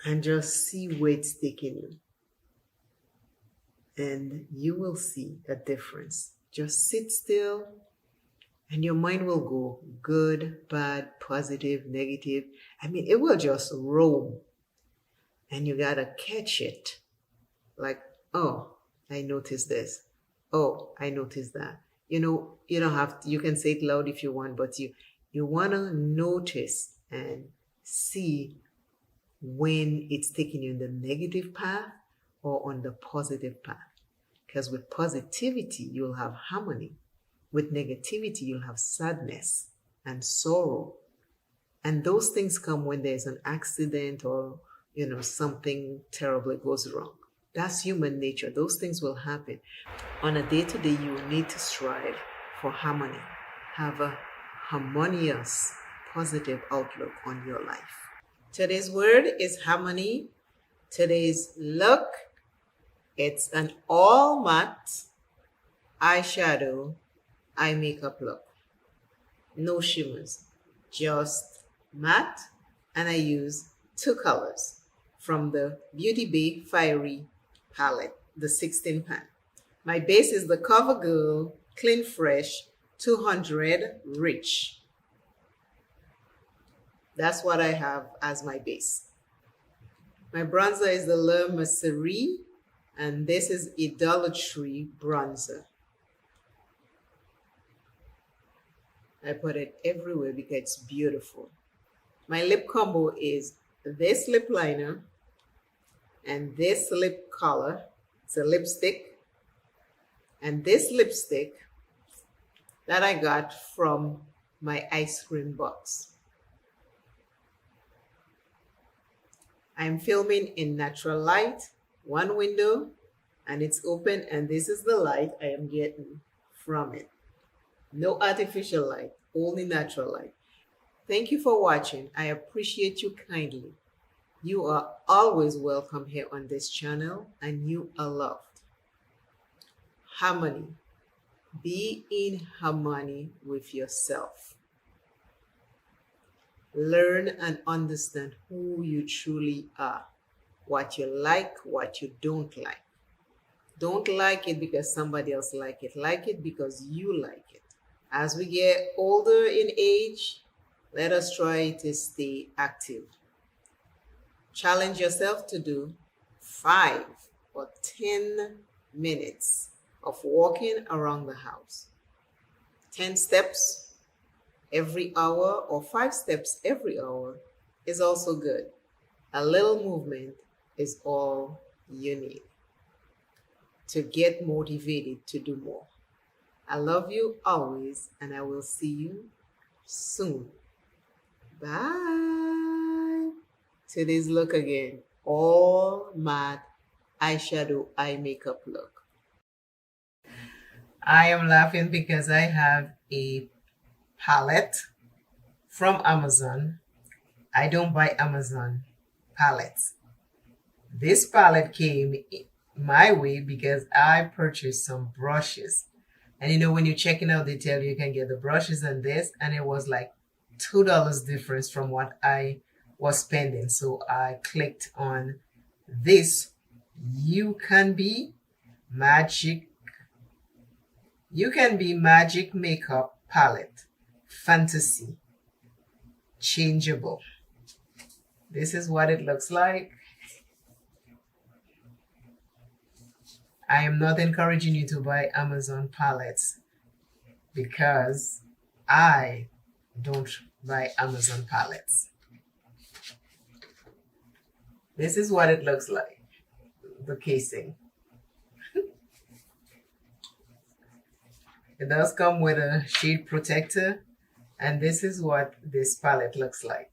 And just see where it's taking you. And you will see a difference. Just sit still and your mind will go good, bad, positive, negative. I mean, it will just roam. And you gotta catch it. Like, oh, I noticed this. Oh, I noticed that. You know, you don't have to, you can say it loud if you want, but you want to notice and see when it's taking you in the negative path or on the positive path. Because with positivity, you'll have harmony. With negativity, you'll have sadness and sorrow. And those things come when there's an accident or, you know, something terribly goes wrong. That's human nature. Those things will happen. On a day-to-day, you need to strive for harmony. Have a harmonious, positive outlook on your life. Today's word is harmony. Today's look, it's an all matte eyeshadow eye makeup look. No shimmers, just matte. And I use 2 colors from the Beauty Bay Fiery palette, the 16 pan. My base is the CoverGirl Clean Fresh 200 Rich. That's what I have as my base. My bronzer is the Le Mercerie, and this is Idolatry bronzer. I put it everywhere because it's beautiful. My lip combo is this lip liner and this lip color. It's a lipstick. And this lipstick that I got from my ice cream box. I'm filming in natural light, one window, and it's open, and this is the light I am getting from it. No artificial light, only natural light. Thank you for watching. I appreciate you kindly. You are always welcome here on this channel, and you are loved. Harmony. Be in harmony with yourself. Learn and understand who you truly are, what you like, what you don't like. Don't like it because somebody else like it. Like it because you like it. As we get older in age, let us try to stay active. Challenge yourself to do 5 or 10 minutes of walking around the house. 10 steps every hour or 5 steps every hour is also good. A little movement is all you need to get motivated to do more. I love you always, and I will see you soon. Bye. Today's look again. All matte eyeshadow eye makeup look. I am laughing because I have a palette from Amazon. I don't buy Amazon palettes. This palette came my way because I purchased some brushes. And you know, when you're checking out, they tell you can get the brushes and this, and it was like $2 difference from what I was spending. So I clicked on this You Can Be Magic Makeup Palette Fantasy Changeable. This is what it looks like. I am not encouraging you to buy Amazon palettes because I don't buy Amazon palettes. This is what it looks like, the casing. It does come with a shade protector, and this is what this palette looks like.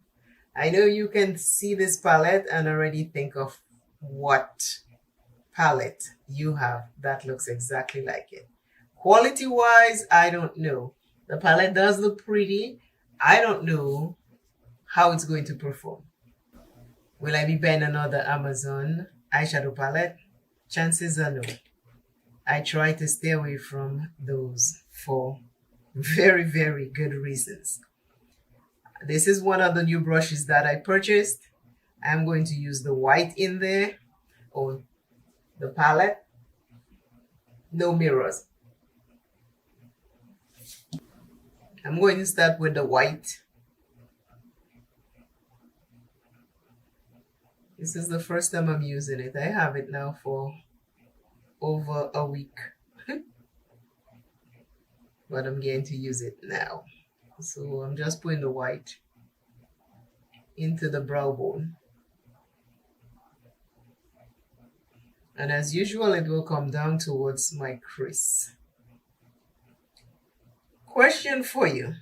I know you can see this palette and already think of what palette you have that looks exactly like it. Quality wise, I don't know. The palette does look pretty. I don't know how it's going to perform. Will I be buying another Amazon eyeshadow palette? Chances are no. I try to stay away from those for very, very good reasons. This is one of the new brushes that I purchased. I'm going to use the white in there, or the palette. No mirrors. I'm going to start with the white. This is the first time I'm using it. I have it now for over a week. But I'm getting to use it now. So I'm just putting the white into the brow bone. And as usual, it will come down towards my crease. Question for you.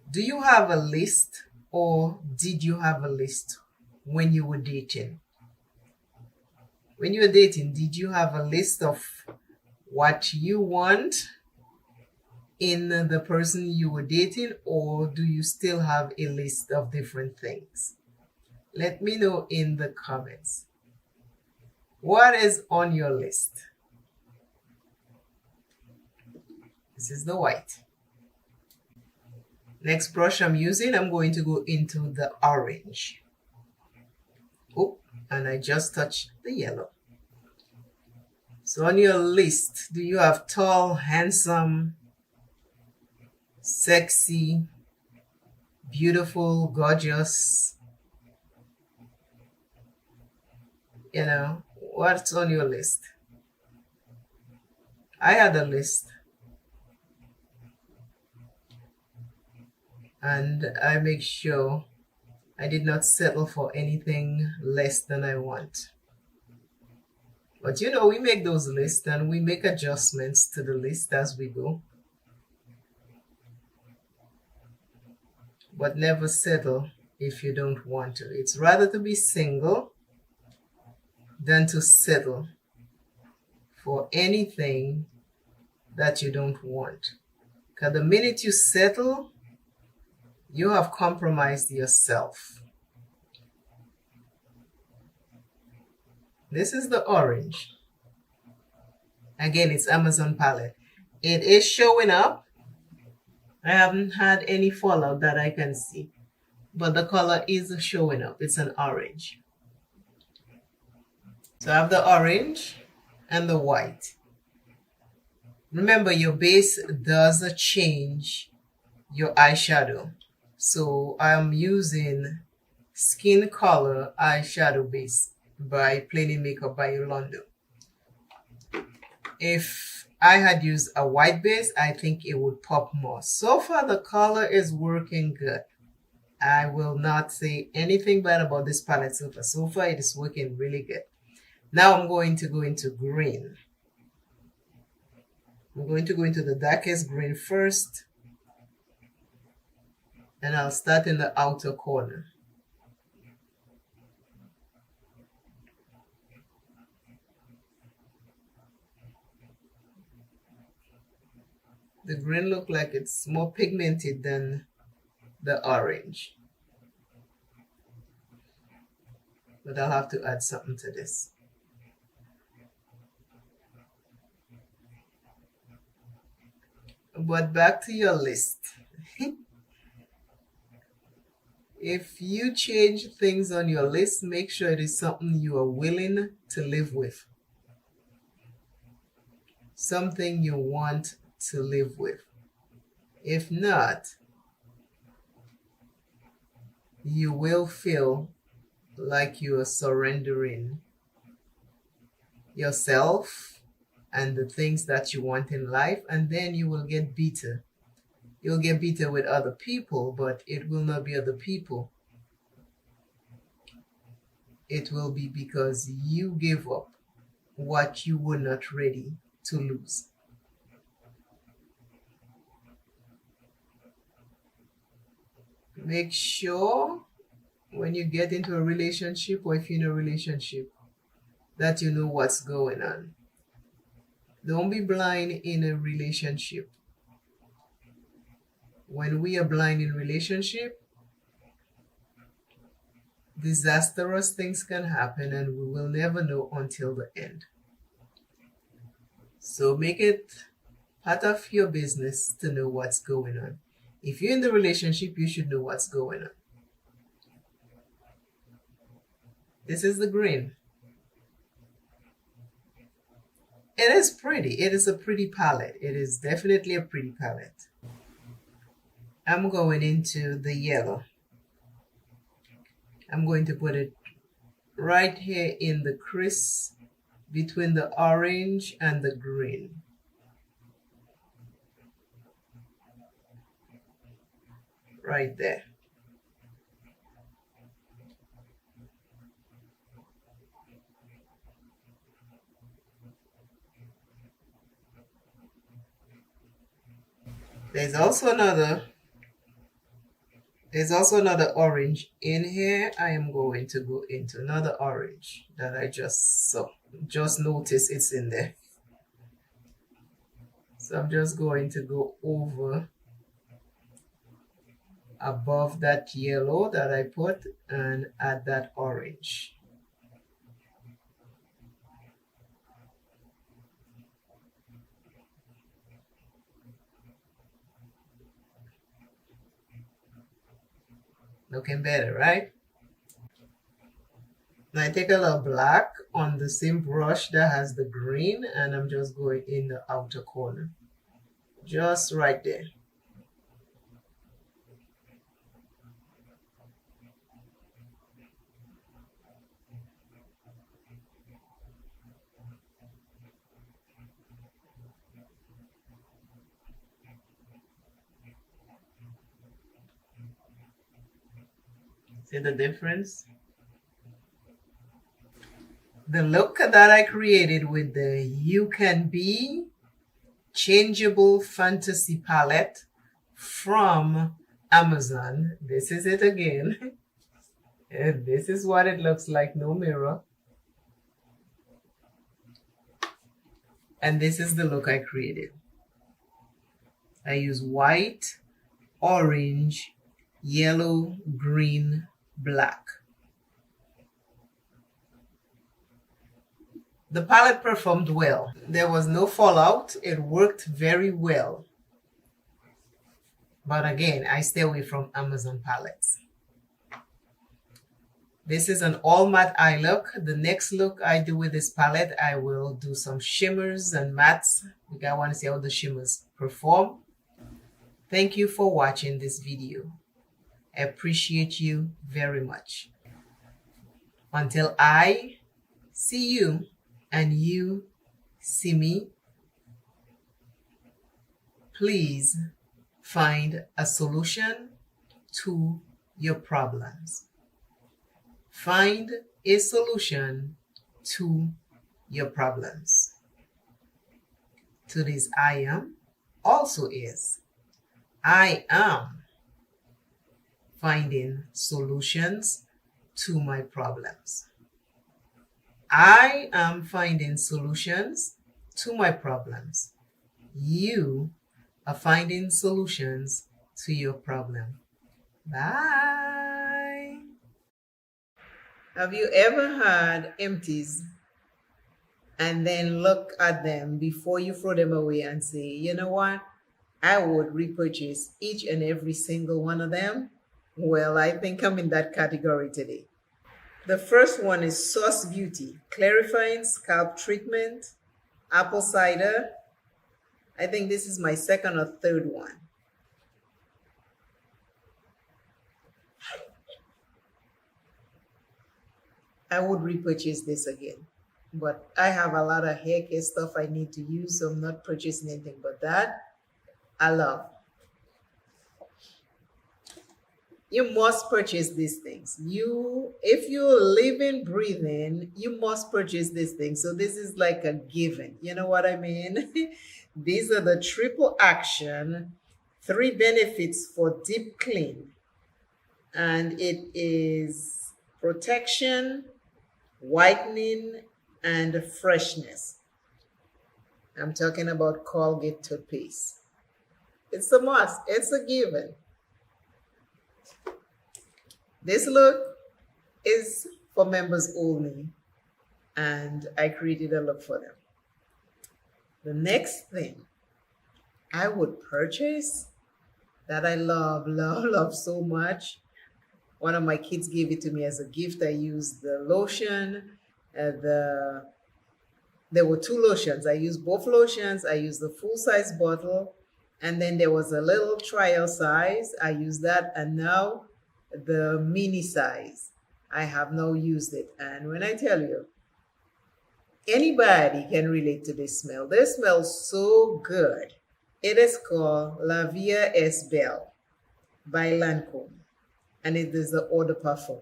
Do you have a list, or did you have a list when you were dating? When you were dating, did you have a list of what you want in the person you were dating, or do you still have a list of different things? Let me know in the comments. What is on your list? This is the white. Next brush I'm using, I'm going to go into the orange. Oh, and I just touched the yellow. So on your list, do you have tall, handsome, sexy, beautiful, gorgeous? You know, what's on your list? I had a list, and I make sure I did not settle for anything less than I want. But you know, we make those lists and we make adjustments to the list as we go. But never settle if you don't want to. It's rather to be single than to settle for anything that you don't want. Because the minute you settle, you have compromised yourself. This is the orange. Again, it's Amazon palette. It is showing up. I haven't had any fallout that I can see, but the color is showing up. It's an orange. So I have the orange and the white. Remember, your base does change your eyeshadow. So I'm using Skin Color Eyeshadow Base by Plain in Makeup by Yolanda. If I had used a white base, I think it would pop more. So far, the color is working good. I will not say anything bad about this palette so far. So far, it is working really good. Now I'm going to go into green. I'm going to go into the darkest green first. And I'll start in the outer corner. The green looks like it's more pigmented than the orange. But I'll have to add something to this. But back to your list. If you change things on your list, make sure it is something you are willing to live with. Something you want to live with. If not, you will feel like you are surrendering yourself and the things that you want in life, and then you will get bitter. You'll get bitter with other people, but it will not be other people. It will be because you gave up what you were not ready to lose. Make sure when you get into a relationship, or if you're in a relationship, that you know what's going on. Don't be blind in a relationship. When we are blind in relationship, disastrous things can happen and we will never know until the end. So make it part of your business to know what's going on. If you're in the relationship, you should know what's going on. This is the green. It is pretty. It is a pretty palette. It is definitely a pretty palette. I'm going into the yellow. I'm going to put it right here in the crease between the orange and the green. Right there. There's also another orange in here. I am going to go into another orange that I just saw. Just notice it's in there. So I'm just going to go over above that yellow that I put and add that orange. Looking better, right? Now I take a little black on the same brush that has the green, and I'm just going in the outer corner. Just right there. See the difference? The look that I created with the You Can Be Changeable Fantasy Palette from Amazon. This is it again. This is what it looks like, no mirror. And this is the look I created. I use white, orange, yellow, green, black. The palette performed well. There was no fallout. It worked very well. But again, I stay away from Amazon palettes. This is an all matte eye look. The next look I do with this palette, I will do some shimmers and mattes. I want to see how the shimmers perform. Thank you for watching this video. I appreciate you very much. Until I see you and you see me, please find a solution to your problems. Find a solution to your problems. Today's I am also is I am finding solutions to my problems. I am finding solutions to my problems. You are finding solutions to your problem. Bye. Have you ever had empties and then look at them before you throw them away and say, you know what? I would repurchase each and every single one of them? Well, I think I'm in that category today. The first one is Sauce Beauty, Clarifying Scalp Treatment, Apple Cider. I think this is my second or third one. I would repurchase this again, but I have a lot of hair care stuff I need to use, so I'm not purchasing anything but that. I love. You must purchase these things. If you're living, breathing, you must purchase these things. So this is like a given. You know what I mean? These are the triple action, 3 benefits for deep clean. And it is protection, whitening, and freshness. I'm talking about Colgate toothpaste. It's a must. It's a given. This look is for members only, and I created a look for them. The next thing I would purchase that I love, love, love so much. One of my kids gave it to me as a gift. I used the lotion, there were 2 lotions. I used both lotions. I used the full-size bottle, and then there was a little trial size. I used that, and now the mini size. I have now used it, and when I tell you, anybody can relate to this smell. This smells so good. It is called La Vie est Belle by Lancôme, and it is the eau de parfum.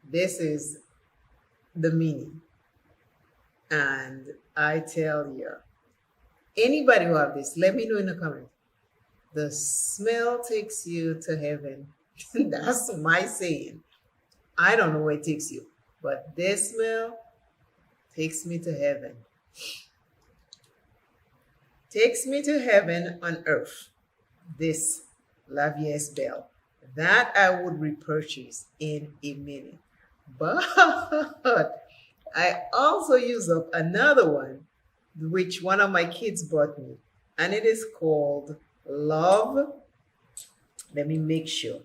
This is the mini, and I tell you, anybody who have this, let me know in the comments. The smell takes you to heaven. That's my saying. I don't know where it takes you, but this smell takes me to heaven. Takes me to heaven on earth. This La Vie est Belle. That I would repurchase in a minute. But I also use up another one, which one of my kids bought me, and it is called Love. Let me make sure,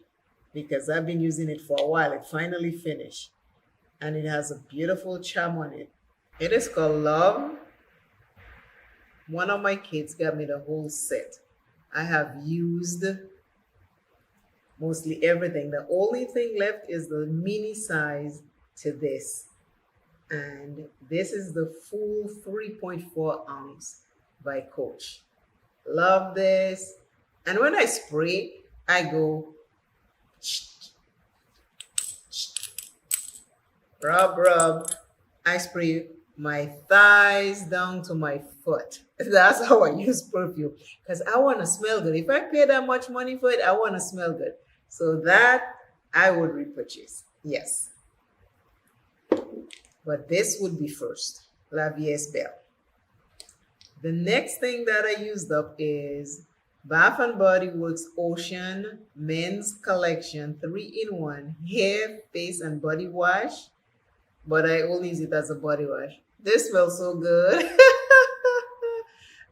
because I've been using it for a while. It finally finished, and it has a beautiful charm on it. It is called Love. One of my kids got me the whole set. I have used mostly everything. The only thing left is the mini size to this, and this is the full 3.4 ounce by Coach. Love this. And when I spray, I go rub, rub. I spray my thighs down to my foot. That's how I use perfume, because I want to smell good. If I pay that much money for it, I want to smell good. So that I would repurchase. Yes. But this would be first. La Vie est Belle. The next thing that I used up is Bath & Body Works Ocean Men's Collection 3-in-1 Hair, Face, and Body Wash. but I only use it as a body wash. This smells so good.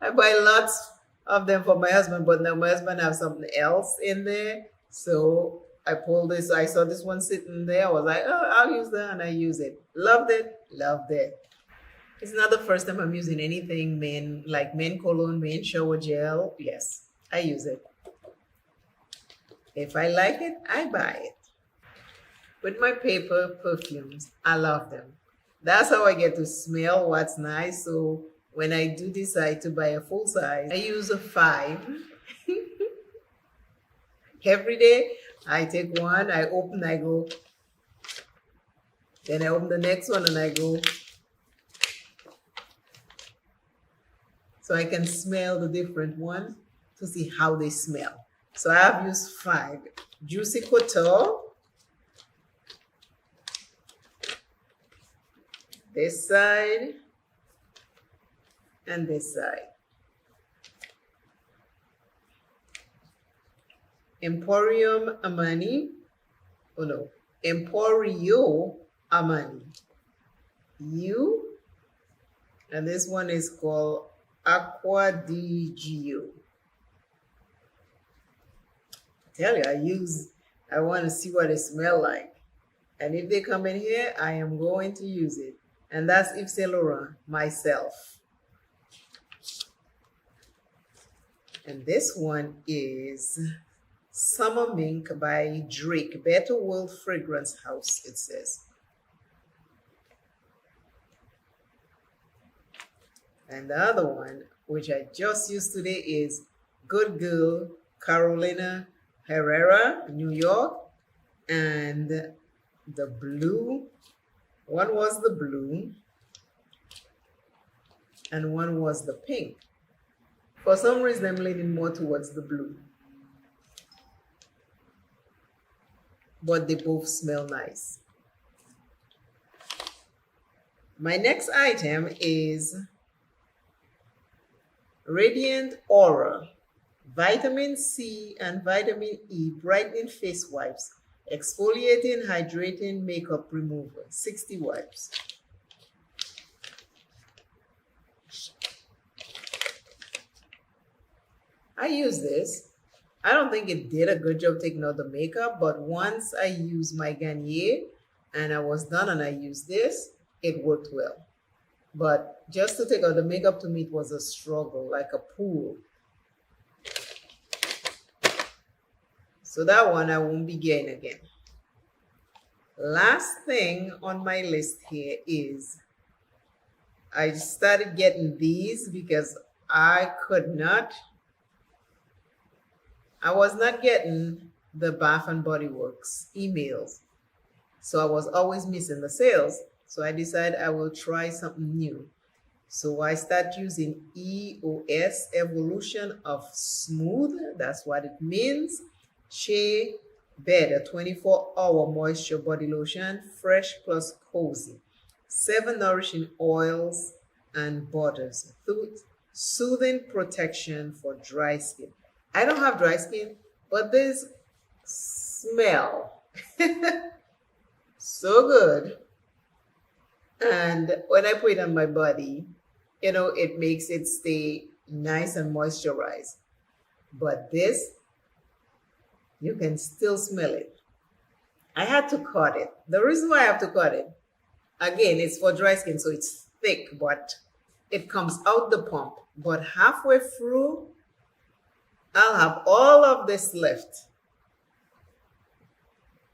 I buy lots of them for my husband, but now my husband has something else in there. So I pulled this. I saw this one sitting there. I was like, oh, I'll use that, and I use it. Loved it. Loved it. It's not the first time I'm using anything men cologne, men shower gel. Yes, I use it. If I like it, I buy it. With my paper perfumes, I love them. That's how I get to smell what's nice. So when I do decide to buy a full size, I use a 5. Every day, I take one, I open, I go. Then I open the next one and I go. So I can smell the different ones to see how they smell. So I have used 5. Juicy Couture. This side and this side. Emporium Amani. Oh no, Emporio Amani. And this one is called Aqua di Gio. Tell you, I want to see what it smells like. And if they come in here, I am going to use it. And that's Yves Saint Laurent, myself. And this one is Summer Mink by Drake. Better World Fragrance House, it says. And the other one, which I just used today, is Good Girl Carolina Herrera, New York. And the blue, one was the blue and one was the pink. For some reason, I'm leaning more towards the blue. But they both smell nice. My next item is Radiant Aura Vitamin C and Vitamin E Brightening Face Wipes. Exfoliating, hydrating, makeup remover. 60 wipes. I use this. I don't think it did a good job taking out the makeup, but once I used my Garnier and I was done and I used this, it worked well. But just to take out the makeup, to me, it was a struggle, like a pool. So that one I won't be getting again. Last thing on my list here is I started getting these because I was not getting the Bath and Body Works emails. So I was always missing the sales. So I decided I will try something new. So I start using EOS Evolution of Smooth. That's what it means. Shea Better 24-hour moisture body lotion, fresh plus cozy. 7 nourishing oils and butters. Soothing protection for dry skin. I don't have dry skin, but this smell so good. And when I put it on my body, it makes it stay nice and moisturized. But this, you can still smell it. I had to cut it. The reason why I have to cut it, again, it's for dry skin, so it's thick, but it comes out the pump. But halfway through, I'll have all of this left.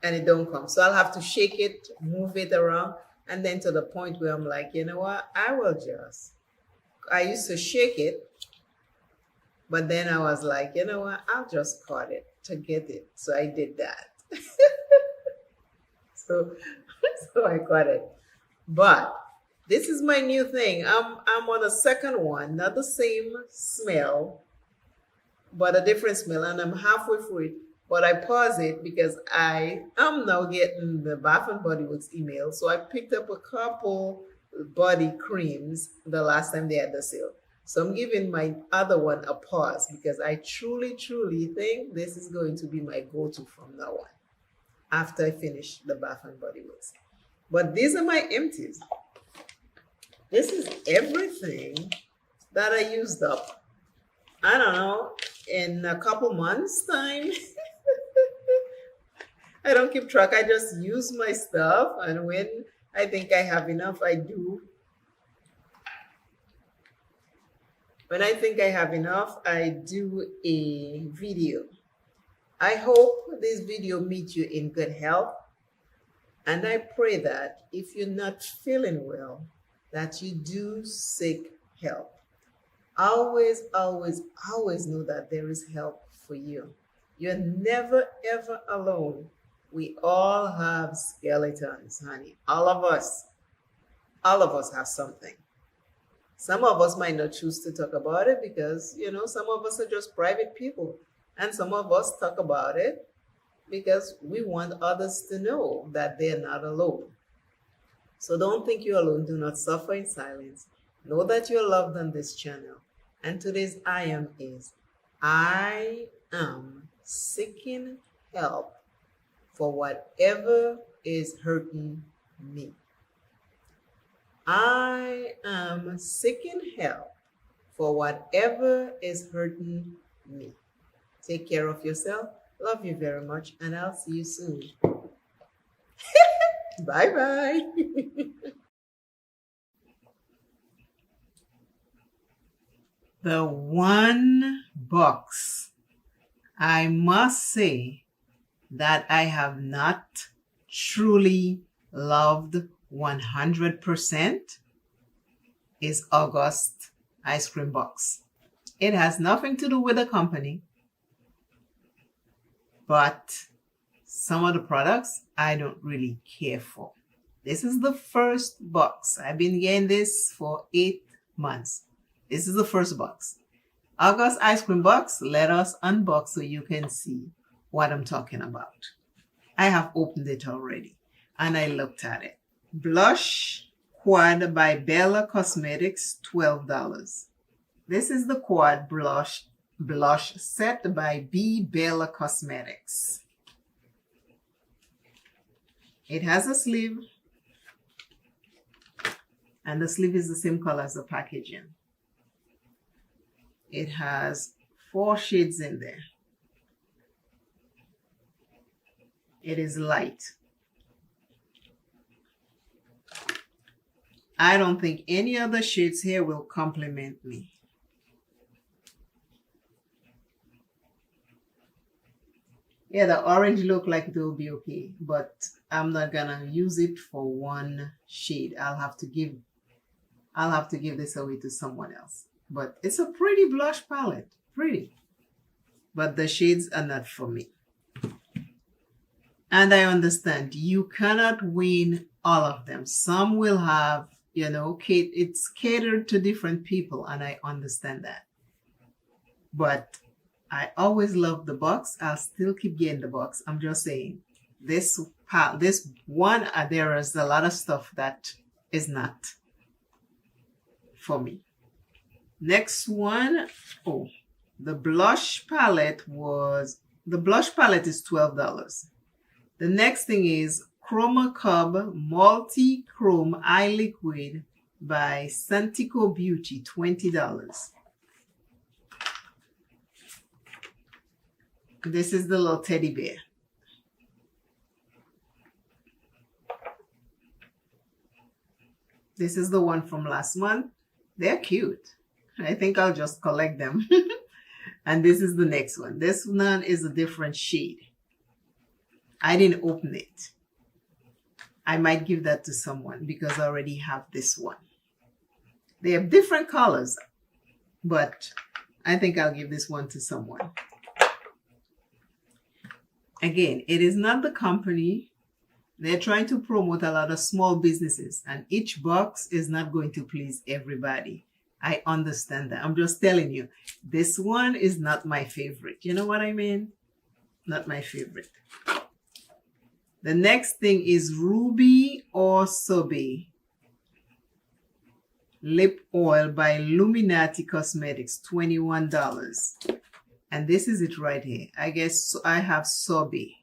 And it don't come. So I'll have to shake it, move it around, and then to the point where I'm like, you know what? I used to shake it, but then I was like, you know what? I'll just cut it to get it. So I did that. so I cut it. But this is my new thing. I'm on a second one, not the same smell, but a different smell, and I'm halfway through it. But I pause it because I am now getting the Bath and Body Works email. So I picked up a couple body creams the last time they had the sale. So I'm giving my other one a pause because I truly, truly think this is going to be my go-to from now on after I finish the Bath and Body Works. But these are my empties. This is everything that I used up. I don't know, in a couple months' time. I don't keep track. I just use my stuff, and when I think I have enough, I do. When I think I have enough, I do a video. I hope this video meets you in good health. And I pray that if you're not feeling well, that you do seek help. Always, always, always know that there is help for you. You're never, ever alone. We all have skeletons, honey. All of us have something. Some of us might not choose to talk about it because, some of us are just private people. And some of us talk about it because we want others to know that they're not alone. So don't think you're alone. Do not suffer in silence. Know that you're loved on this channel. And today's I am is, I am seeking help for whatever is hurting me. I am seeking help for whatever is hurting me. Take care of yourself. Love you very much, and I'll see you soon. Bye-bye. The one box I must say that I have not truly loved 100% is August ice cream box. It has nothing to do with the company, but some of the products I don't really care for. This is the first box. I've been getting this for 8 months. This is the first box. August ice cream box. Let us unbox so you can see what I'm talking about. I have opened it already and I looked at it. Blush Quad by Bella Cosmetics, $12. This is the Quad blush set by Bella Cosmetics. It has a sleeve, and the sleeve is the same color as the packaging. It has 4 shades in there. It is light. I don't think any other shades here will complement me. Yeah, the orange look like it will be okay, but I'm not gonna use it for one shade. I'll have to give this away to someone else. But it's a pretty blush palette, pretty. But the shades are not for me. And I understand you cannot win all of them. Some will have, it's catered to different people, and I understand that. But I always love the box. I'll still keep getting the box. I'm just saying, this one, there is a lot of stuff that is not for me. Next one, the blush palette is $12. The next thing is Chroma Cub Multi Chrome Eye Liquid by Santico Beauty, $20. This is the little teddy bear. This is the one from last month. They're cute. I think I'll just collect them. And this is the next one. This one is a different shade. I didn't open it. I might give that to someone because I already have this one. They have different colors, but I think I'll give this one to someone. Again, it is not the company. They're trying to promote a lot of small businesses, and each box is not going to please everybody. I understand that. I'm just telling you, this one is not my favorite. You know what I mean? Not my favorite. The next thing is Ruby or Sobe Lip Oil by Illuminati Cosmetics, $21. And this is it right here. I guess I have Sobe.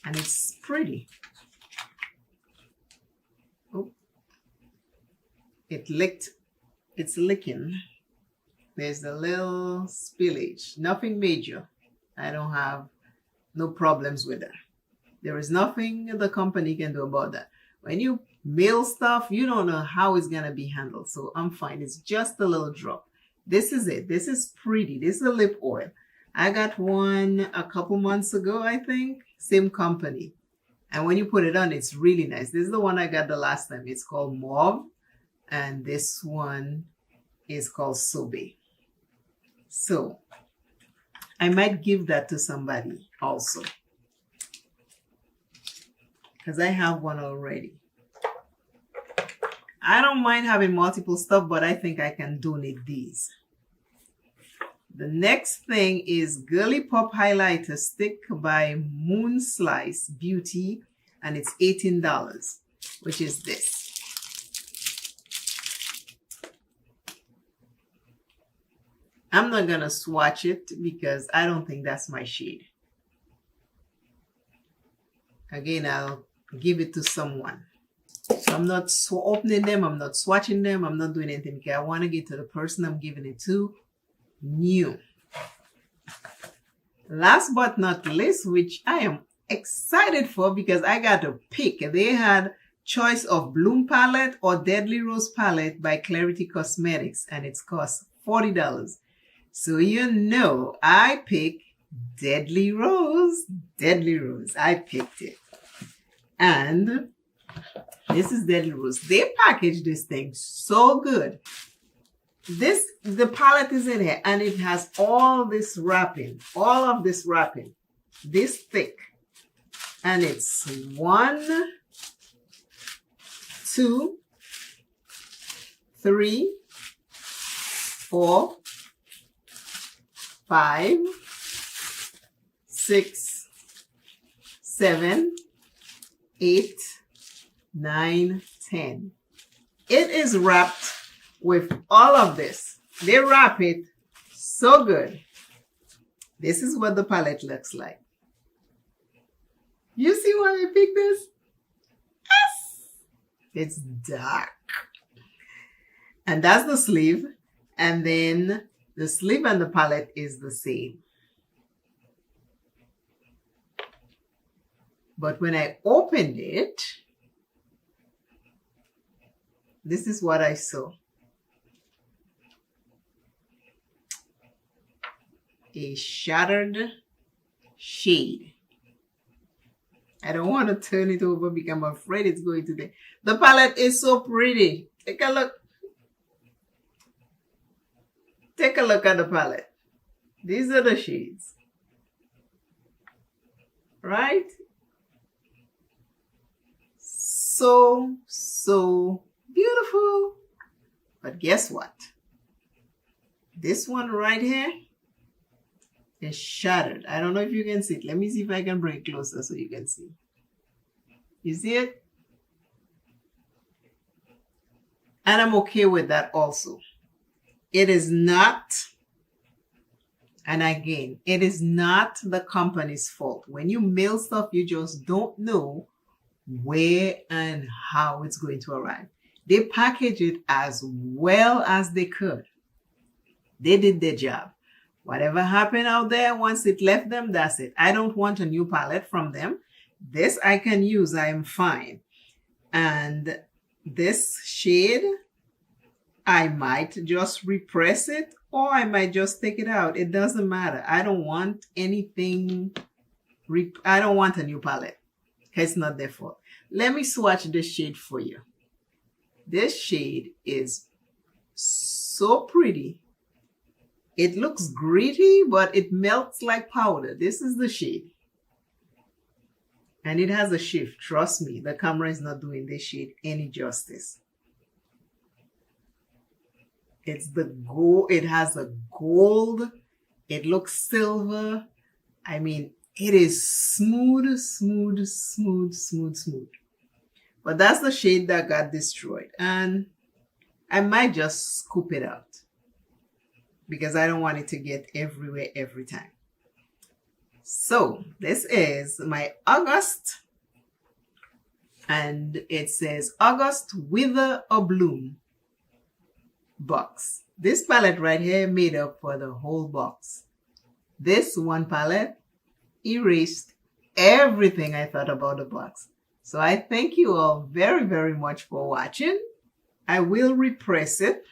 And it's pretty. it's licking. There's a little spillage, nothing major. I don't have no problems with that. There is nothing the company can do about that. When you mail stuff, you don't know how it's gonna be handled. So I'm fine. It's just a little drop. This is it. This is pretty. This is a lip oil. I got one a couple months ago, I think. Same company. And when you put it on, it's really nice. This is the one I got the last time. It's called Mauve. And this one is called Sobe. So I might give that to somebody also, because I have one already. I don't mind having multiple stuff, but I think I can donate these. The next thing is Girly Pop Highlighter Stick by Moon Slice Beauty, and it's $18, which is this. I'm not gonna swatch it because I don't think that's my shade. Again, I'll give it to someone. So I'm not opening them, I'm not swatching them, I'm not doing anything because I want to get to the person I'm giving it to new. Last but not least, which I am excited for because I got a pick. They had choice of Bloom palette or Deadly Rose palette by Clarity Cosmetics, and it's cost $40. So you know I picked Deadly Rose. Deadly Rose. I picked it. And this is Deadly Rose. They packaged this thing so good. The palette is in here and it has all this wrapping. All of this wrapping. This thick. And it's 1, 2, 3, 4, 5, 6, 7, 8, 9, 10. It is wrapped with all of this. They wrap it so good. This is what the palette looks like. You see why I picked this? Yes! It's dark. And that's the sleeve. And then the sleeve and the palette is the same. But when I opened it, this is what I saw. A shattered shade. I don't want to turn it over because I'm afraid it's going to be. The palette is so pretty. Take a look. Take a look at the palette. These are the shades. Right? So beautiful. But guess what? This one right here is shattered. I don't know if you can see it. Let me see if I can bring it closer so you can see. You see it? And I'm okay with that also. It is not, and again, it is not the company's fault. When you mail stuff, you just don't know where and how it's going to arrive. They package it as well as they could. They did their job. Whatever happened out there, once it left them, that's it. I don't want a new palette from them. This I can use. I am fine. And this shade, I might just repress it or I might just take it out. It doesn't matter. I don't want anything. I don't want a new palette. It's not their fault. Let me swatch this shade for you. This shade is so pretty. It looks gritty, but it melts like powder. This is the shade. And it has a shift. Trust me, the camera is not doing this shade any justice. It's the gold. It has a gold. It looks silver. I mean, it is smooth, smooth, smooth, smooth, smooth. But that's the shade that got destroyed. And I might just scoop it out because I don't want it to get everywhere every time. So this is my August. And it says August Wither or Bloom box. This palette right here made up for the whole box. This one palette erased everything I thought about the box. So I thank you all very, very much for watching. I will repress it.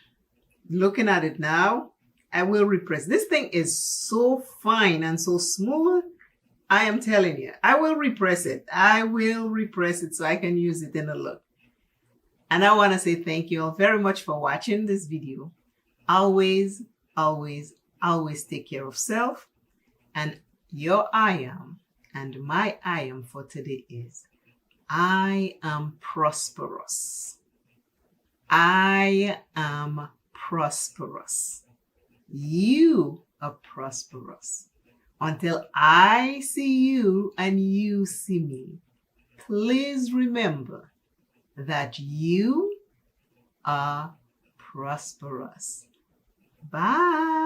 Looking at it now, I will repress. This thing is so fine and so smooth. I am telling you, I will repress it. I will repress it so I can use it in a look. And I want to say thank you all very much for watching this video. Always, always, always take care of self. And your I am and my I am for today is, I am prosperous. I am prosperous. You are prosperous. Until I see you and you see me, please remember that you are prosperous. Bye.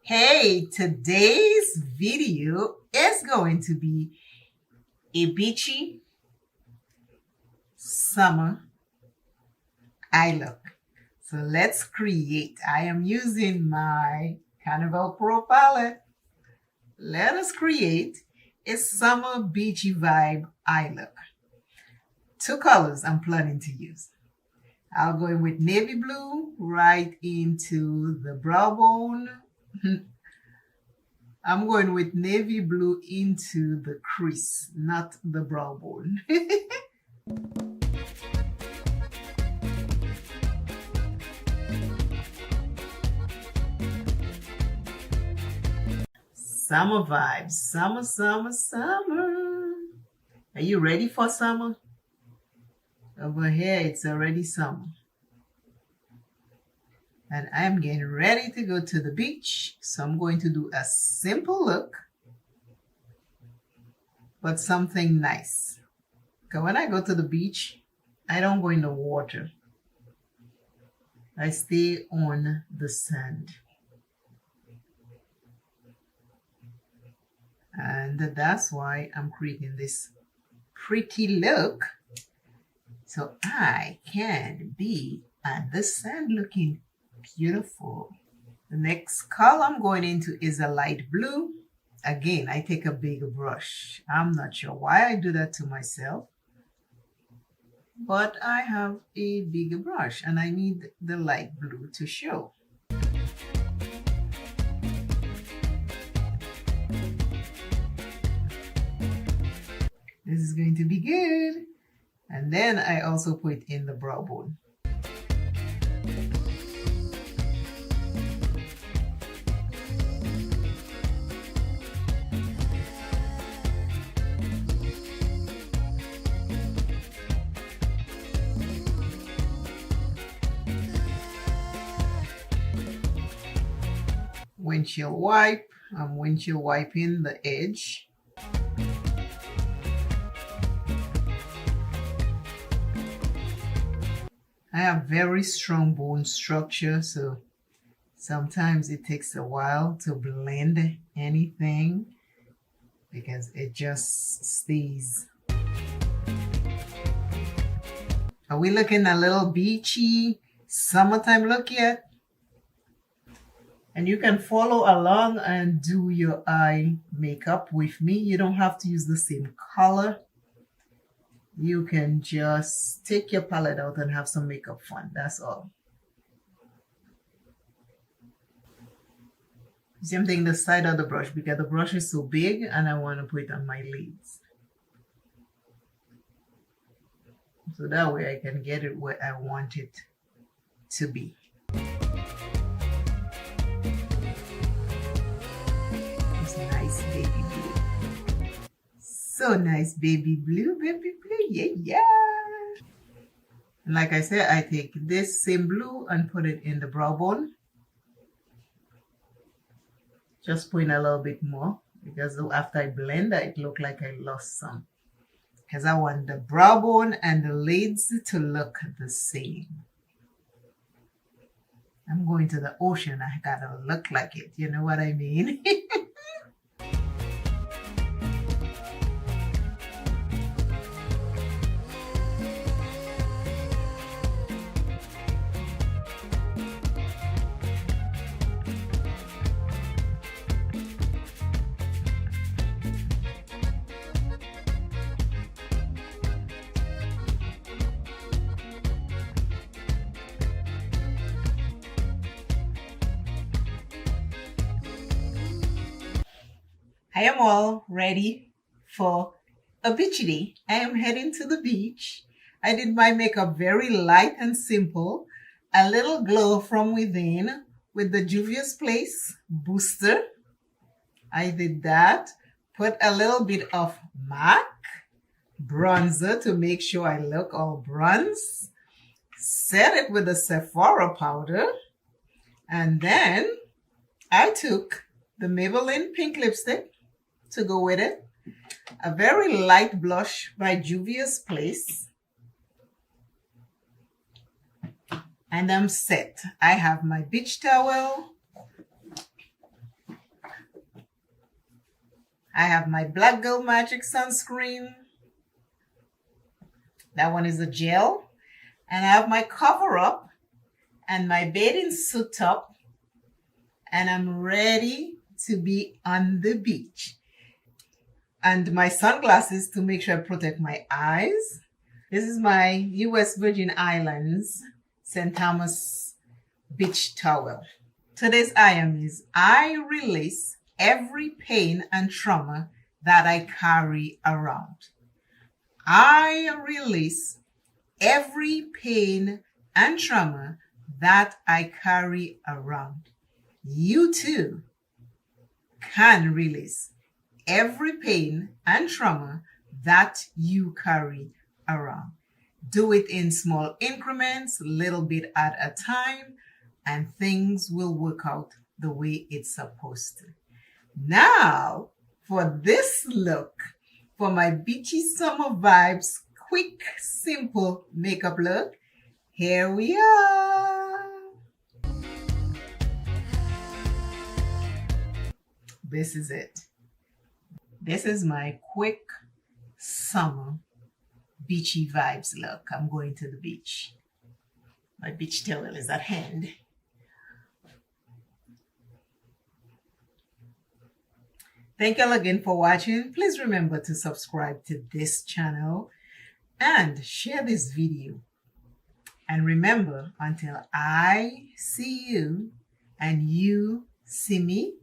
Hey, today's video is going to be a beachy summer eye look. So let's create. I am using my Carnival Pro palette. Let us create a summer beachy vibe eye look. Two colors I'm planning to use. I'll go in with navy blue right into the brow bone. I'm going with navy blue into the crease, not the brow bone. Summer vibes. Summer, summer, summer. Are you ready for summer? Over here, it's already summer. And I'm getting ready to go to the beach. So I'm going to do a simple look, but something nice. Because when I go to the beach, I don't go in the water. I stay on the sand. And that's why I'm creating this pretty look. So I can be at the sand looking beautiful. The next color I'm going into is a light blue. Again, I take a bigger brush. I'm not sure why I do that to myself, but I have a bigger brush and I need the light blue to show. This is going to be good. And then I also put in the brow bone. Windshield wipe. I'm windshield wiping the edge. I have very strong bone structure, so sometimes it takes a while to blend anything because it just stays. Are we looking a little beachy summertime look yet? And you can follow along and do your eye makeup with me. You don't have to use the same color. You can just take your palette out and have some makeup fun. That's all. See, I'm taking the side of the brush because the brush is so big and I want to put it on my lids. So that way I can get it where I want it to be. It's nice baby blue. So nice, baby blue, yeah. And like I said, I take this same blue and put it in the brow bone. Just put in a little bit more because after I blend it looked like I lost some. Because I want the brow bone and the lids to look the same. I'm going to the ocean, I gotta look like it, you know what I mean? I am all ready for a beach day. I am heading to the beach. I did my makeup very light and simple. A little glow from within with the Juvia's Place booster. I did that. Put a little bit of MAC bronzer to make sure I look all bronze. Set it with the Sephora powder. And then I took the Maybelline pink lipstick to go with it. A very light blush by Juvia's Place. And I'm set. I have my beach towel. I have my Black Girl Magic sunscreen. That one is a gel. And I have my cover up and my bathing suit top. And I'm ready to be on the beach. And my sunglasses to make sure I protect my eyes. This is my US Virgin Islands St. Thomas beach towel. Today's item is I release every pain and trauma that I carry around. I release every pain and trauma that I carry around. You too can release every pain and trauma that you carry around. Do it in small increments, little bit at a time, and things will work out the way it's supposed to. Now, for this look, for my beachy summer vibes, quick, simple makeup look, here we are. This is it. This is my quick summer beachy vibes look. I'm going to the beach. My beach towel is at hand. Thank you all again for watching. Please remember to subscribe to this channel and share this video. And remember, until I see you and you see me,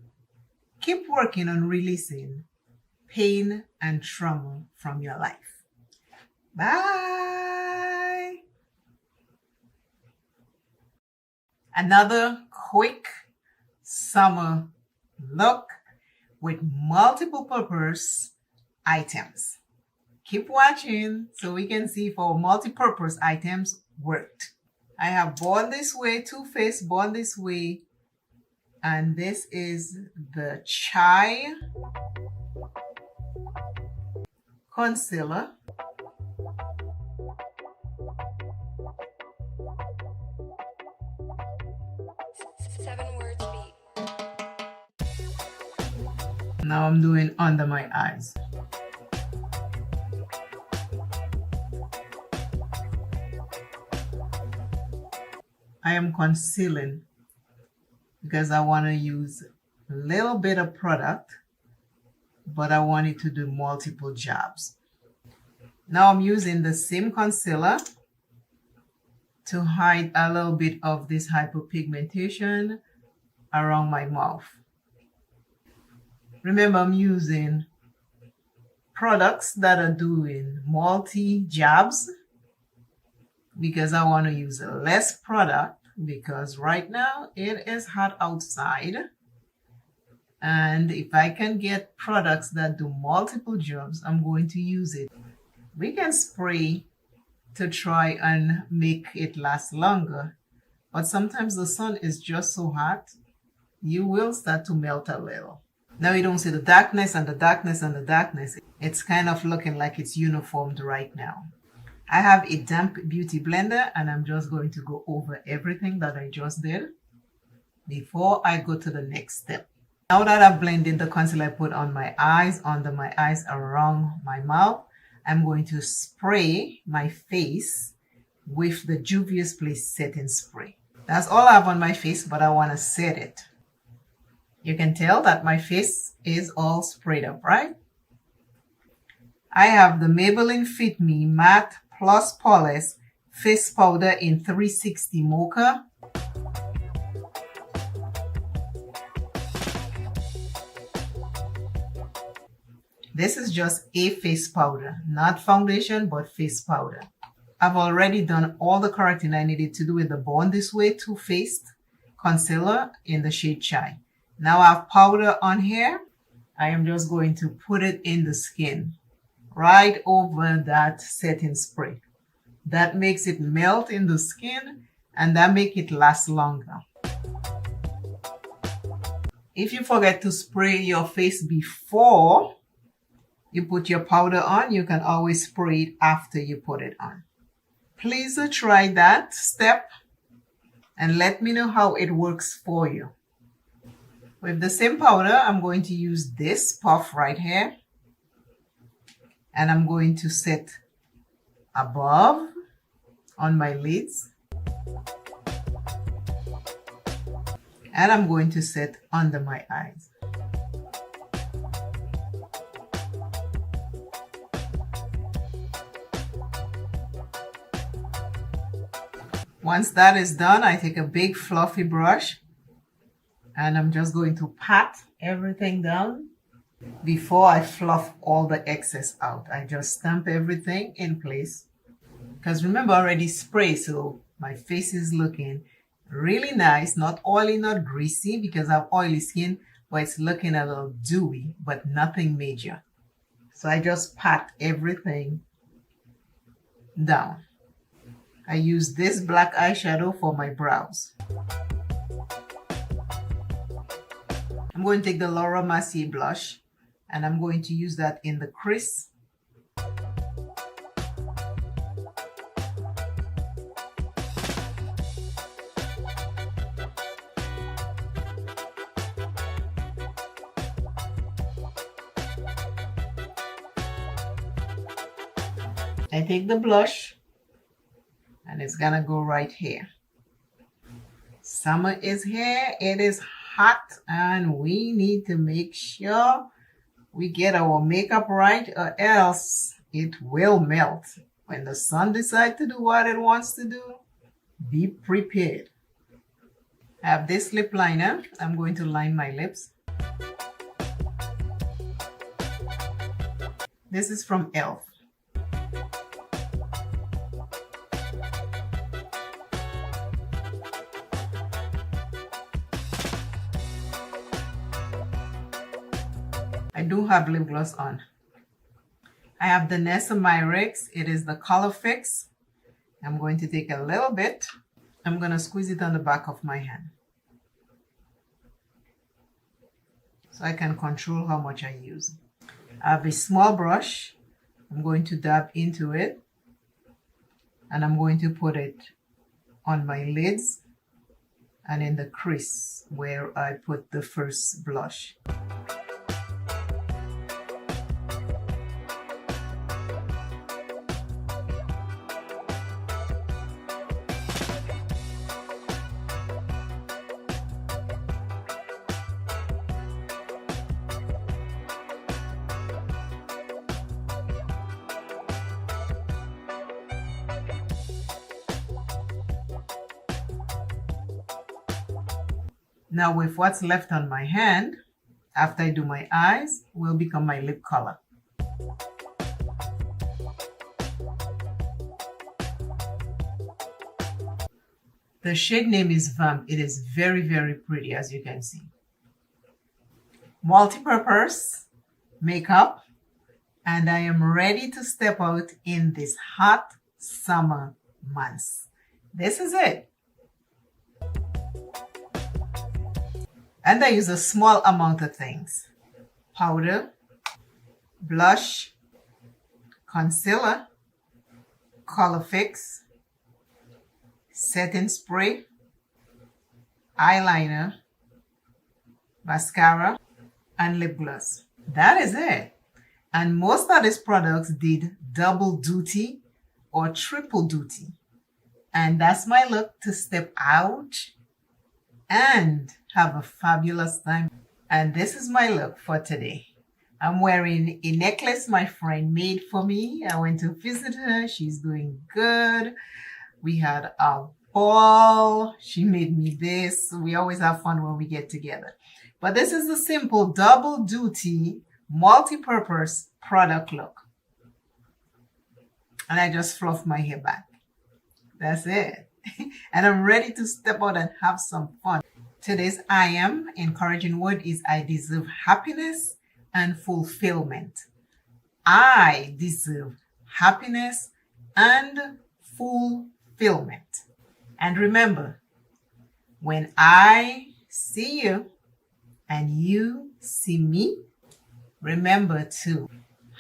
keep working on releasing pain and trauma from your life. Bye. Another quick summer look with multiple purpose items. Keep watching so we can see if our multi-purpose items worked. I have Born This Way, Too Faced Born This Way, and this is the Chai concealer. Now I'm doing under my eyes. I am concealing because I want to use a little bit of product, but I want it to do multiple jobs. Now I'm using the same concealer to hide a little bit of this hyperpigmentation around my mouth. Remember, I'm using products that are doing multi-jobs because I want to use less product because right now it is hot outside. And if I can get products that do multiple jobs, I'm going to use it. We can spray to try and make it last longer. But sometimes the sun is just so hot, you will start to melt a little. Now you don't see the darkness and the darkness and the darkness. It's kind of looking like it's uniformed right now. I have a damp beauty blender and I'm just going to go over everything that I just did before I go to the next step. Now that I've blended the concealer I put on my eyes, under my eyes, around my mouth, I'm going to spray my face with the Juvia's Place setting spray. That's all I have on my face, but I want to set it. You can tell that my face is all sprayed up, right? I have the Maybelline Fit Me Matte Plus Polish Face Powder in 360 Mocha. This is just a face powder, not foundation, but face powder. I've already done all the correcting I needed to do with the Born This Way Too Faced concealer in the shade Chai. Now I have powder on here. I am just going to put it in the skin, right over that setting spray. That makes it melt in the skin and that makes it last longer. If you forget to spray your face before you put your powder on, you can always spray it after you put it on. Please try that step and let me know how it works for you. With the same powder, I'm going to use this puff right here. And I'm going to set above on my lids. And I'm going to set under my eyes. Once that is done, I take a big fluffy brush and I'm just going to pat everything down before I fluff all the excess out. I just stamp everything in place. Because remember, I already sprayed, so my face is looking really nice. Not oily, not greasy, because I have oily skin, but it's looking a little dewy, but nothing major. So I just pat everything down. I use this black eyeshadow for my brows. I'm going to take the Laura Mercier blush and I'm going to use that in the crease. I take the blush and it's gonna go right here. Summer is here, it is hot, and we need to make sure we get our makeup right, or else it will melt. When the sun decides to do what it wants to do, be prepared. I have this lip liner. I'm going to line my lips. This is from e.l.f. I do have lip gloss on. I have the Nessa Myrix. It is the Color Fix. I'm going to take a little bit. I'm going to squeeze it on the back of my hand, so I can control how much I use. I have a small brush. I'm going to dab into it, and I'm going to put it on my lids and in the crease where I put the first blush. Now with what's left on my hand, after I do my eyes, will become my lip color. The shade name is Vamp. It is very, very pretty, as you can see. Multi-purpose makeup, and I am ready to step out in this hot summer months. This is it. And I use a small amount of things: powder, blush, concealer, color fix, setting spray, eyeliner, mascara, and lip gloss. That is it. And most of these products did double duty or triple duty. And that's my look to step out and have a fabulous time. And this is my look for today. I'm wearing a necklace my friend made for me. I went to visit her. She's doing good. We had a ball. She made me this. We always have fun when we get together. But this is the simple double duty multi-purpose product look. And I just fluff my hair back. That's it. And I'm ready to step out and have some fun. Today's I am encouraging word is I deserve happiness and fulfillment. I deserve happiness and fulfillment. And remember, when I see you and you see me, remember to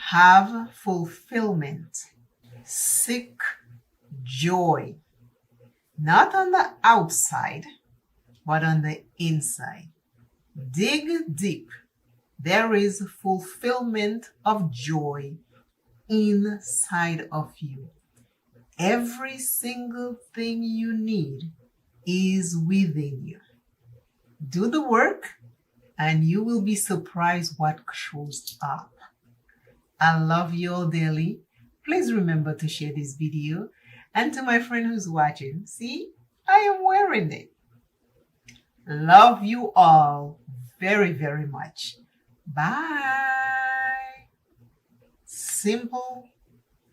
have fulfillment, seek joy, not on the outside, but on the inside. Dig deep. There is fulfillment of joy inside of you. Every single thing you need is within you. Do the work and you will be surprised what shows up. I love you all dearly. Please remember to share this video. And to my friend who's watching, see, I am wearing it. Love you all very, very much. Bye. Simple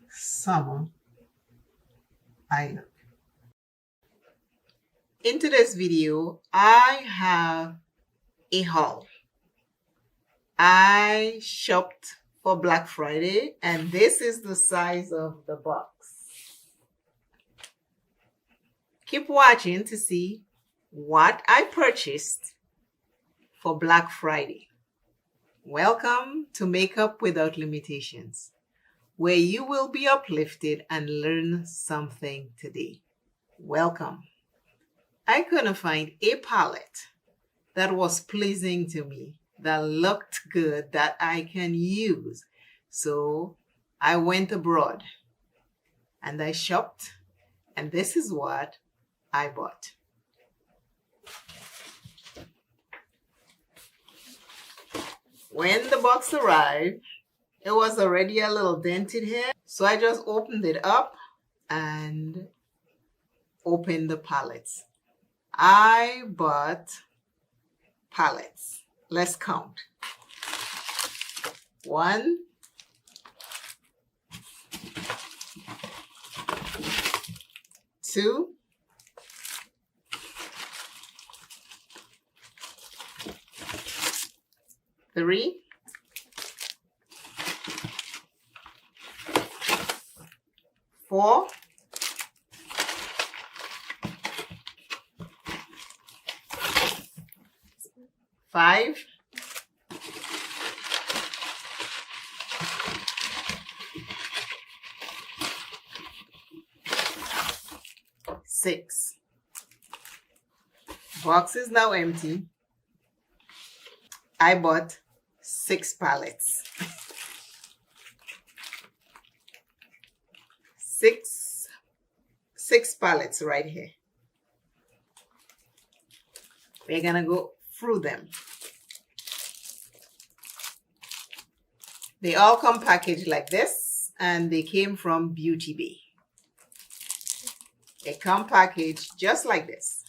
summer I look. In today's video, I have a haul. I shopped for Black Friday and this is the size of the box. Keep watching to see what I purchased for Black Friday. Welcome to Makeup Without Limitations, where you will be uplifted and learn something today. Welcome. I couldn't find a palette that was pleasing to me, that looked good, that I can use. So I went abroad and I shopped, and this is what I bought. When the box arrived, it was already a little dented here. So I just opened it up and opened the palettes. I bought palettes. Let's count. 1, 2, 3, 4, 5, 6. Box is now empty. I bought 6 palettes. 6 palettes right here. We're gonna go through them. They all come packaged like this, and they came from Beauty Bay. They come packaged just like this.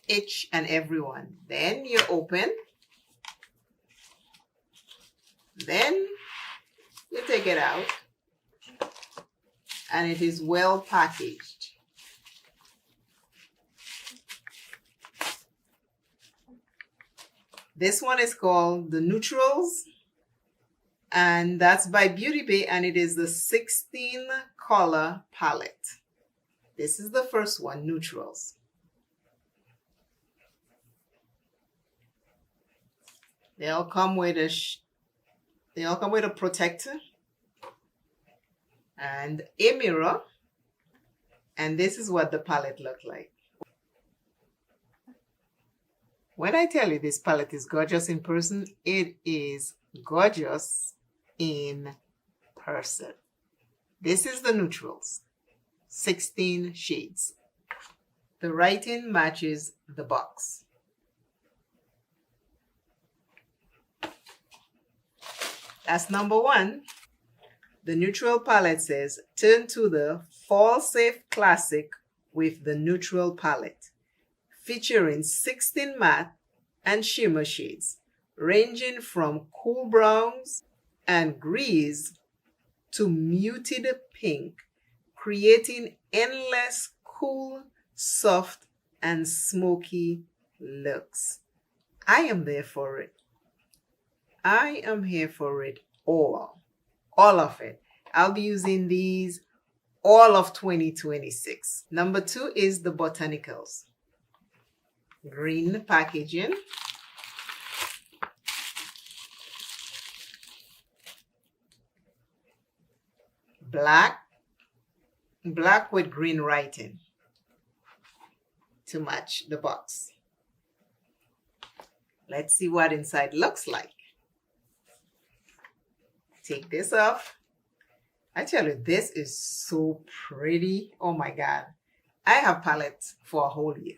Each and every one. Then you open. Then you take it out. And it is well packaged. This one is called the Neutrals, and that's by Beauty Bay, and it is the 16 color palette. This is the first one, Neutrals. They all come with a protector and a mirror, and this is what the palette looked like. When I tell you this palette is gorgeous in person, it is gorgeous in person. This is the Neutrals, 16 shades. The writing matches the box. That's number 1. The Neutral palette says, turn to the Fall Safe Classic with the Neutral palette, featuring 16 matte and shimmer shades, ranging from cool browns and greys to muted pink, creating endless cool, soft, and smoky looks. I am there for it. I am here for it all of it. I'll be using these all of 2026. Number 2 is the Botanicals. Green packaging. Black with green writing. to match the box. Let's see what inside looks like. Take this off. I tell you, this is so pretty. Oh my God. I have palettes for a whole year.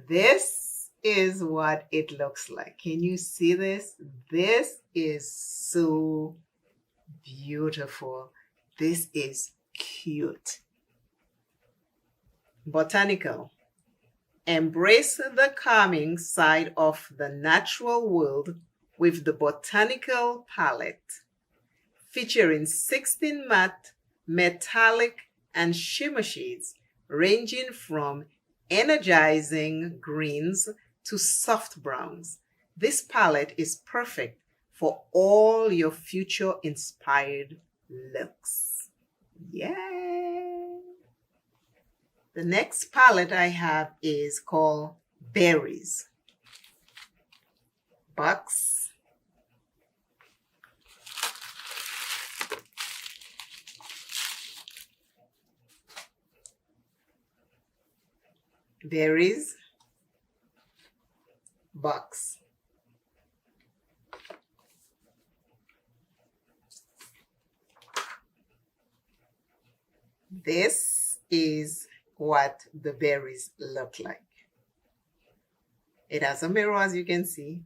This is what it looks like. Can you see this? This is so beautiful. This is cute. Botanical. Embrace the calming side of the natural world with the Botanical palette, featuring 16 matte, metallic, and shimmer shades ranging from energizing greens to soft browns. This palette is perfect for all your future inspired looks. Yay! The next palette I have is called Berries. Box. Berries. Box. This is what the berries look like. It has a mirror, as you can see,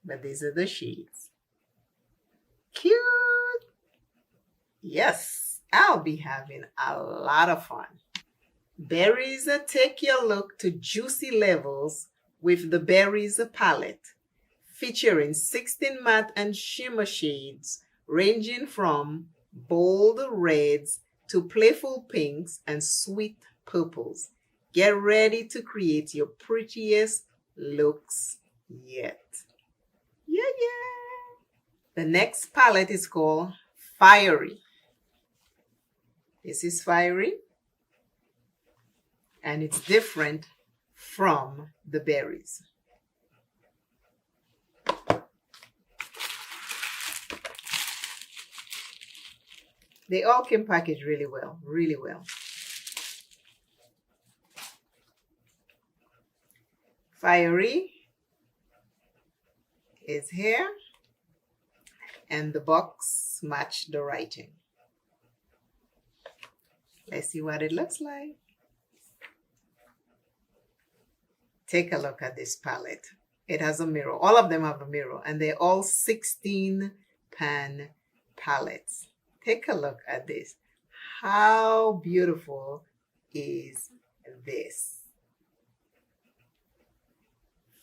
but these are the shades. Cute! Yes, I'll be having a lot of fun. Berries take your look to juicy levels with the Berries palette, featuring 16 matte and shimmer shades ranging from bold reds to playful pinks and sweet purples. Get ready to create your prettiest looks yet. Yeah. The next palette is called Fiery. This is Fiery, and it's different from the berries. They all came packaged really well, really well. Fiery is here, and the box matched the writing. Let's see what it looks like. Take a look at this palette. It has a mirror. All of them have a mirror, and they're all 16 pan palettes. Take a look at this. How beautiful is this?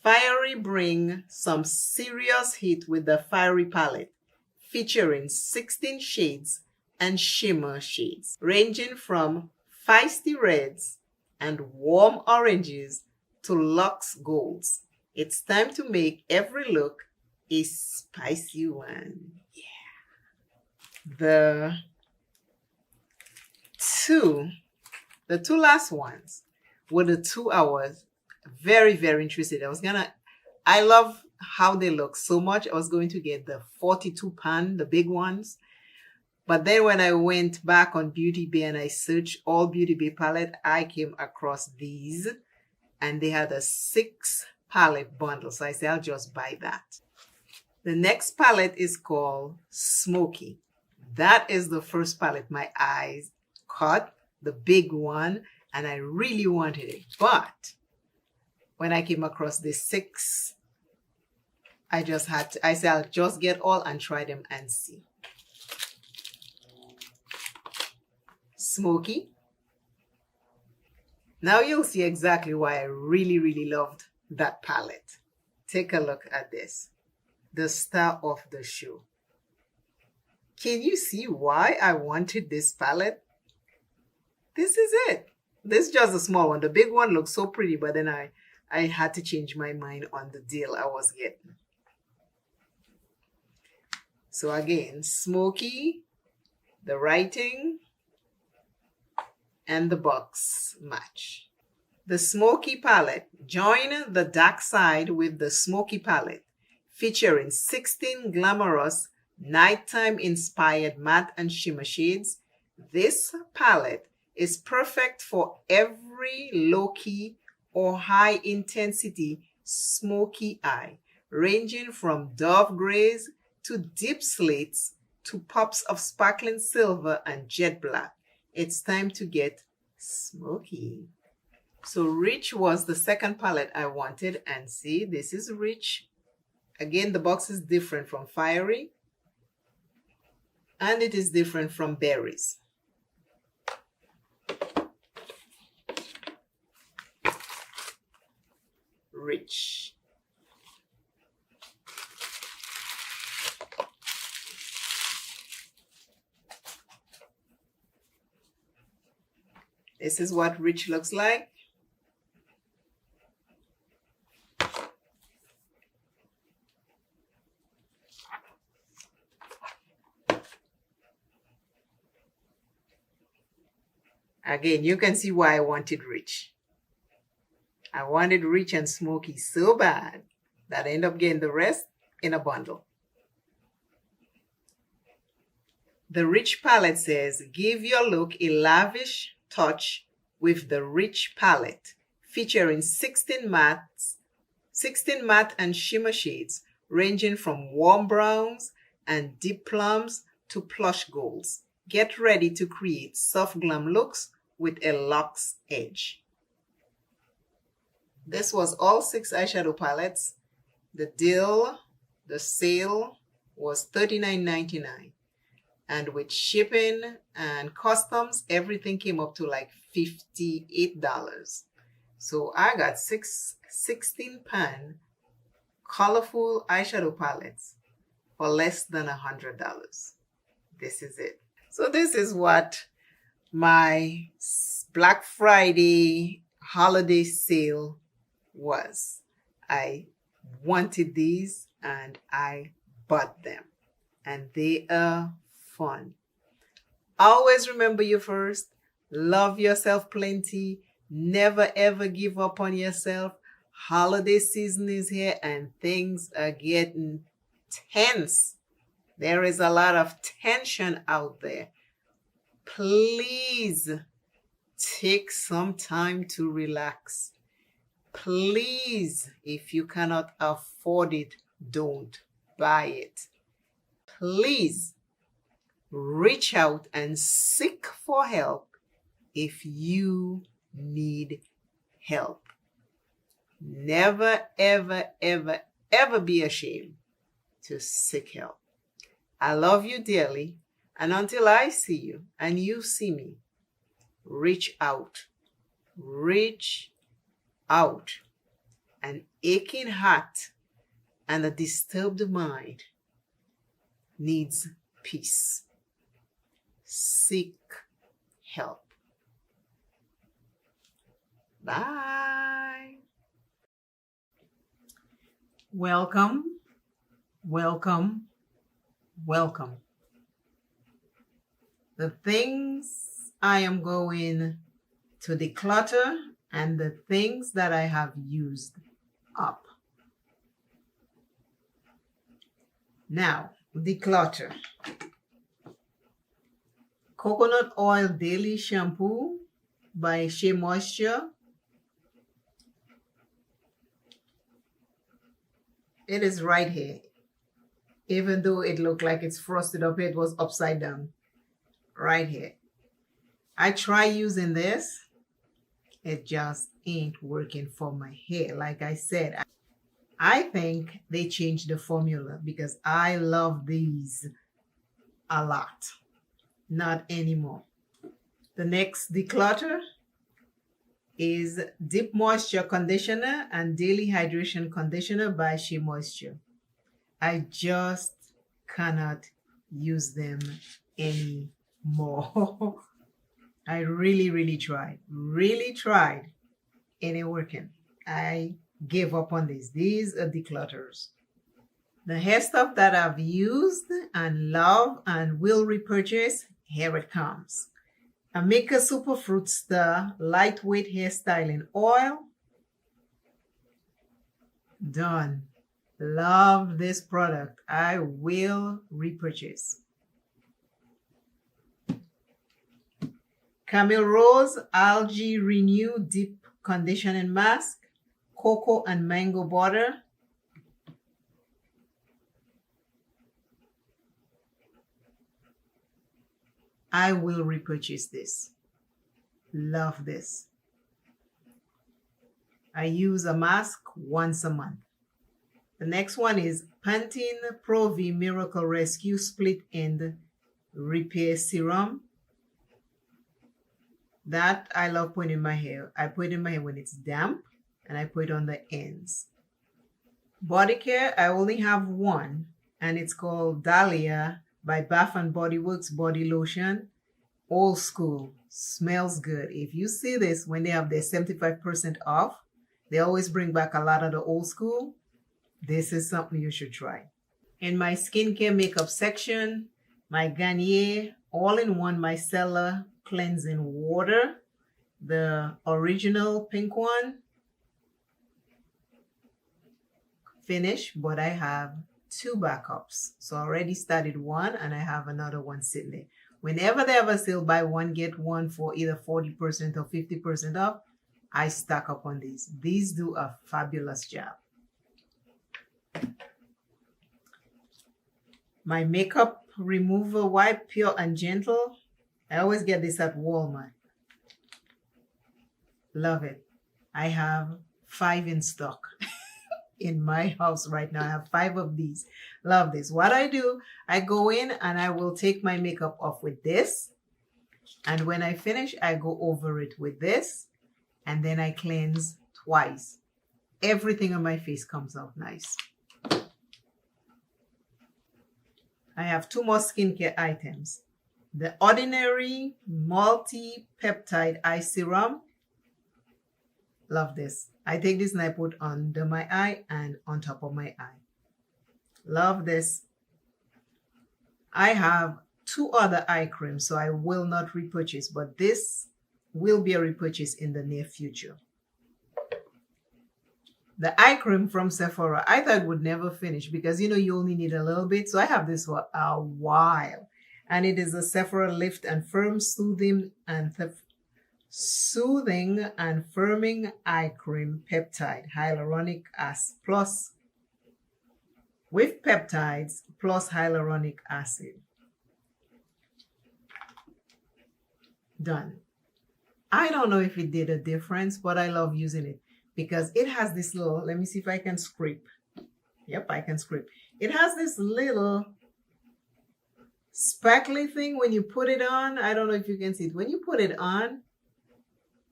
Fiery bring some serious heat with the Fiery palette, featuring 16 shades and shimmer shades, ranging from feisty reds and warm oranges to luxe golds. It's time to make every look a spicy one. Yeah. The two last ones were the two I was very, very interested. I love how they look so much. I was going to get the 42 pan, the big ones. But then when I went back on Beauty Bay and I searched all Beauty Bay palette, I came across these, and they had a 6 palette bundle. So I said, I'll just buy that. The next palette is called Smoky. That is the first palette my eyes caught, the big one, and I really wanted it. But when I came across the 6, I said, I'll just get all and try them and see. Smoky. Now you'll see exactly why I really, really loved that palette. Take a look at this. The star of the show. Can you see why I wanted this palette? This is it. This is just a small one. The big one looks so pretty, but then I had to change my mind on the deal I was getting. So again, Smoky, the writing, and the box match. The Smoky palette. Join the dark side with the Smoky palette, featuring 16 glamorous nighttime inspired matte and shimmer shades. This palette is perfect for every low-key or high intensity smoky eye, ranging from dove grays to deep slates to pops of sparkling silver and jet black. It's time to get smoky. So Rich was the second palette I wanted, and see, this is Rich. Again, the box is different from Fiery, and it is different from Berries. Rich. This is what Rich looks like. Again, you can see why I wanted Rich. I wanted Rich and Smoky so bad that I end up getting the rest in a bundle. The Rich palette says, give your look a lavish touch with the Rich palette, featuring 16 matte and shimmer shades, ranging from warm browns and deep plums to plush golds. Get ready to create soft glam looks with a luxe edge. This was all 6 eyeshadow palettes. The deal, the sale was $39.99. And with shipping and customs, everything came up to like $58. So I got 16-pan colorful eyeshadow palettes for less than $100. This is it. So this is what my Black Friday holiday sale was. I wanted these and I bought them, and they are fun. Always remember you first. Love yourself plenty. Never ever give up on yourself. Holiday season is here and things are getting tense. There is a lot of tension out there. Please take some time to relax. Please, if you cannot afford it, don't buy it. Please reach out and seek for help if you need help. Never, ever, ever, ever be ashamed to seek help. I love you dearly, and until I see you and you see me, reach out. Reach out. An aching heart and a disturbed mind needs peace. Seek help. Bye. Welcome, welcome, welcome. The things I am going to declutter and the things that I have used up. Now, declutter. Coconut Oil Daily Shampoo by Shea Moisture. It is right here. Even though it looked like it's frosted up, it was upside down. Right here. I try using this. It just ain't working for my hair. Like I said, I think they changed the formula because I love these a lot. Not anymore. The next declutter is Deep Moisture Conditioner and Daily Hydration Conditioner by Shea Moisture. I just cannot use them anymore. I really tried. Really tried. It ain't working. I gave up on this. These are declutters. The hair stuff that I've used and love and will repurchase, here it comes. Amika Superfruit Star Lightweight Hairstyling Oil. Done. Love this product. I will repurchase. Camille Rose Algae Renew Deep conditioning mask, cocoa and mango butter. I will repurchase this. Love this. I use a mask once a month. The next one is Pantene Pro V Miracle Rescue Split End Repair Serum. That I love putting in my hair. I put it in my hair when it's damp and I put it on the ends. Body care, I only have one, and it's called Dahlia by Bath and Body Works Body Lotion. Old school. Smells good. If you see this when they have their 75% off, they always bring back a lot of the old school. This is something you should try. In my skincare makeup section, my Garnier all-in-one micellar cleansing water, the original pink one. Finished, but I have 2 backups. So I already started one and I have another one sitting there. Whenever they have a sale, buy one, get one for either 40% or 50% off, I stack up on these. These do a fabulous job. My makeup remover wipe, pure and gentle. I always get this at Walmart. Love it. I have 5 in stock in my house right now. I have 5 of these. Love this. What I do, I go in and I will take my makeup off with this. And when I finish, I go over it with this. And then I cleanse twice. Everything on my face comes out nice. I have 2 more skincare items. The Ordinary Multi-Peptide Eye Serum. Love this. I take this and I put under my eye and on top of my eye. Love this. I have 2 other eye creams, so I will not repurchase, but this will be a repurchase in the near future. The eye cream from Sephora, I thought it would never finish because, you only need a little bit. So I have this for a while. And it is a Sephora Lift and Firm Soothing and Firming Eye Cream Peptide Hyaluronic Acid Plus with peptides plus hyaluronic acid. Done. I don't know if it did a difference, but I love using it because it has this little, let me see if I can scrape. Yep, I can scrape. It has this little sparkly thing when you put it on. I don't know if you can see it. When you put it on,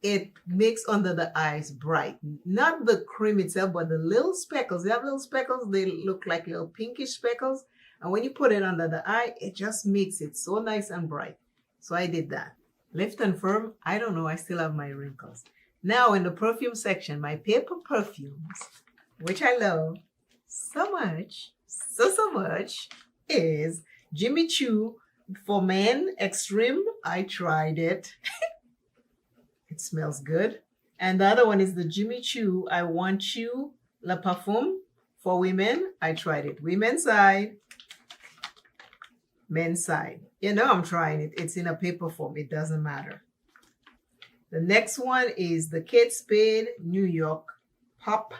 it makes under the eyes bright. Not the cream itself, but the little speckles. They have little speckles. They look like little pinkish speckles. And when you put it under the eye, it just makes it so nice and bright. So I did that. Lift and Firm, I don't know. I still have my wrinkles. Now in the perfume section, my paper perfumes, which I love so much, so much, is Jimmy Choo for Men Extreme. I tried it. It smells good. And the other one is the Jimmy Choo I Want You La Parfum for women. I tried it. Women's side, men's side. I'm trying it. It's in a paper form. It doesn't matter. The next one is the Kate Spade New York Pop.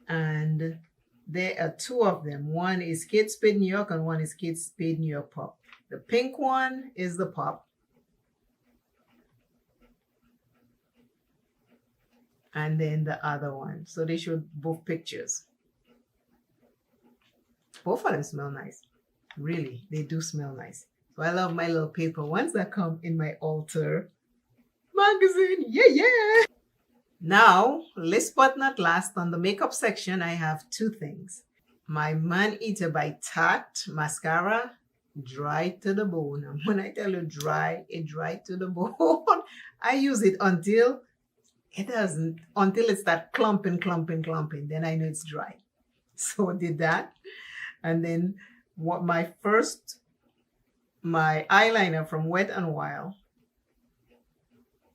And there are 2 of them. One is Kate Spade New York and one is Kate Spade New York Pop. The pink one is the Pop. And then the other one. So they showed both pictures. Both of them smell nice. Really, they do smell nice. So I love my little paper ones that come in my Alter magazine. Yeah. Now, last but not last, on the makeup section, I have 2 things. My Man Eater by Tarte mascara, dry to the bone. And when I tell you dry, it dry to the bone. I use it until it starts clumping. Then I know it's dry. So I did that. And then my eyeliner from Wet n Wild.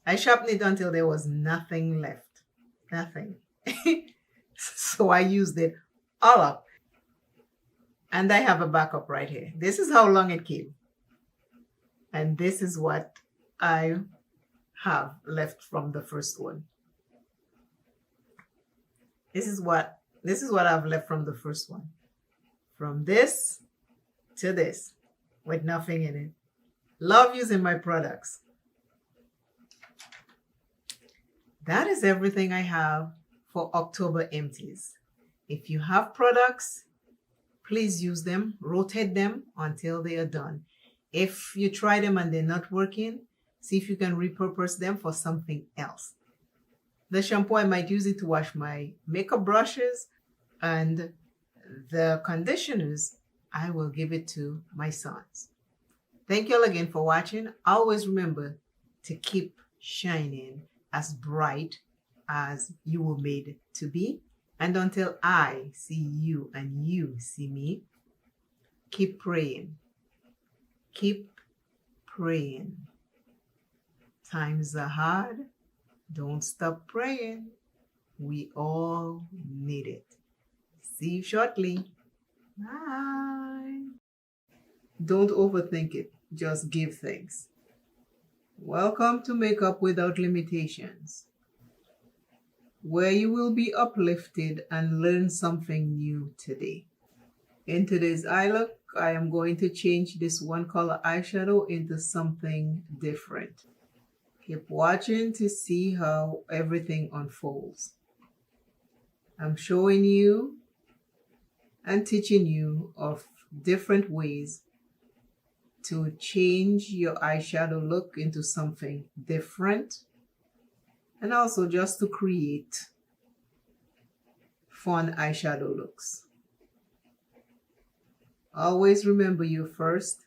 I sharpened it until there was nothing left. Nothing. So I used it all up. And I have a backup right here. This is how long it came. And this is what I have left from the first one. This is what I've left from the first one. From this to this with nothing in it. Love using my products. That is everything I have for October empties. If you have products, please use them, rotate them until they are done. If you try them and they're not working, see if you can repurpose them for something else. The shampoo, I might use it to wash my makeup brushes, and the conditioners, I will give it to my sons. Thank you all again for watching. Always remember to keep shining as bright as you were made to be. And until I see you and you see me, keep praying. Keep praying. Times are hard. Don't stop praying. We all need it. See you shortly. Bye. Don't overthink it. Just give thanks. Welcome to Makeup Without Limitations, where you will be uplifted and learn something new today. In today's eye look, I am going to change this one color eyeshadow into something different. Keep watching to see how everything unfolds. I'm showing you and teaching you of different ways to change your eyeshadow look into something different, and also just to create fun eyeshadow looks. Always remember you first.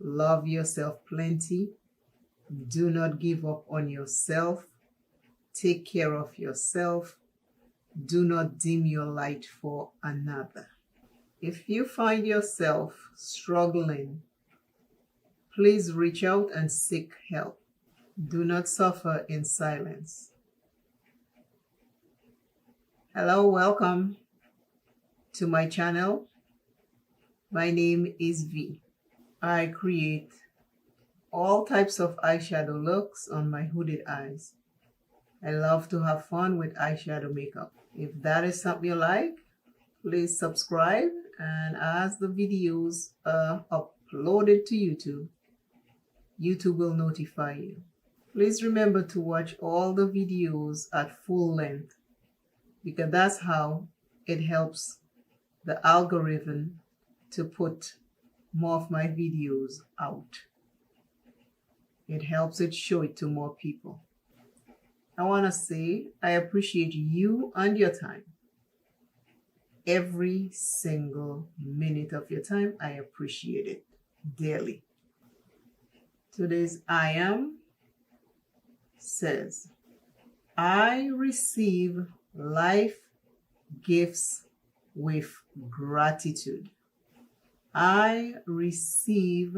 Love yourself plenty. Do not give up on yourself. Take care of yourself. Do not dim your light for another. If you find yourself struggling, please reach out and seek help. Do not suffer in silence. Hello, welcome to my channel. My name is V. I create all types of eyeshadow looks on my hooded eyes. I love to have fun with eyeshadow makeup. If that is something you like, please subscribe, and as the videos are uploaded to YouTube, YouTube will notify you. Please remember to watch all the videos at full length, because that's how it helps the algorithm to put more of my videos out. It helps it show it to more people. I want to say I appreciate you and your time. Every single minute of your time, I appreciate it daily. Today's I am says, I receive life gifts with gratitude. I receive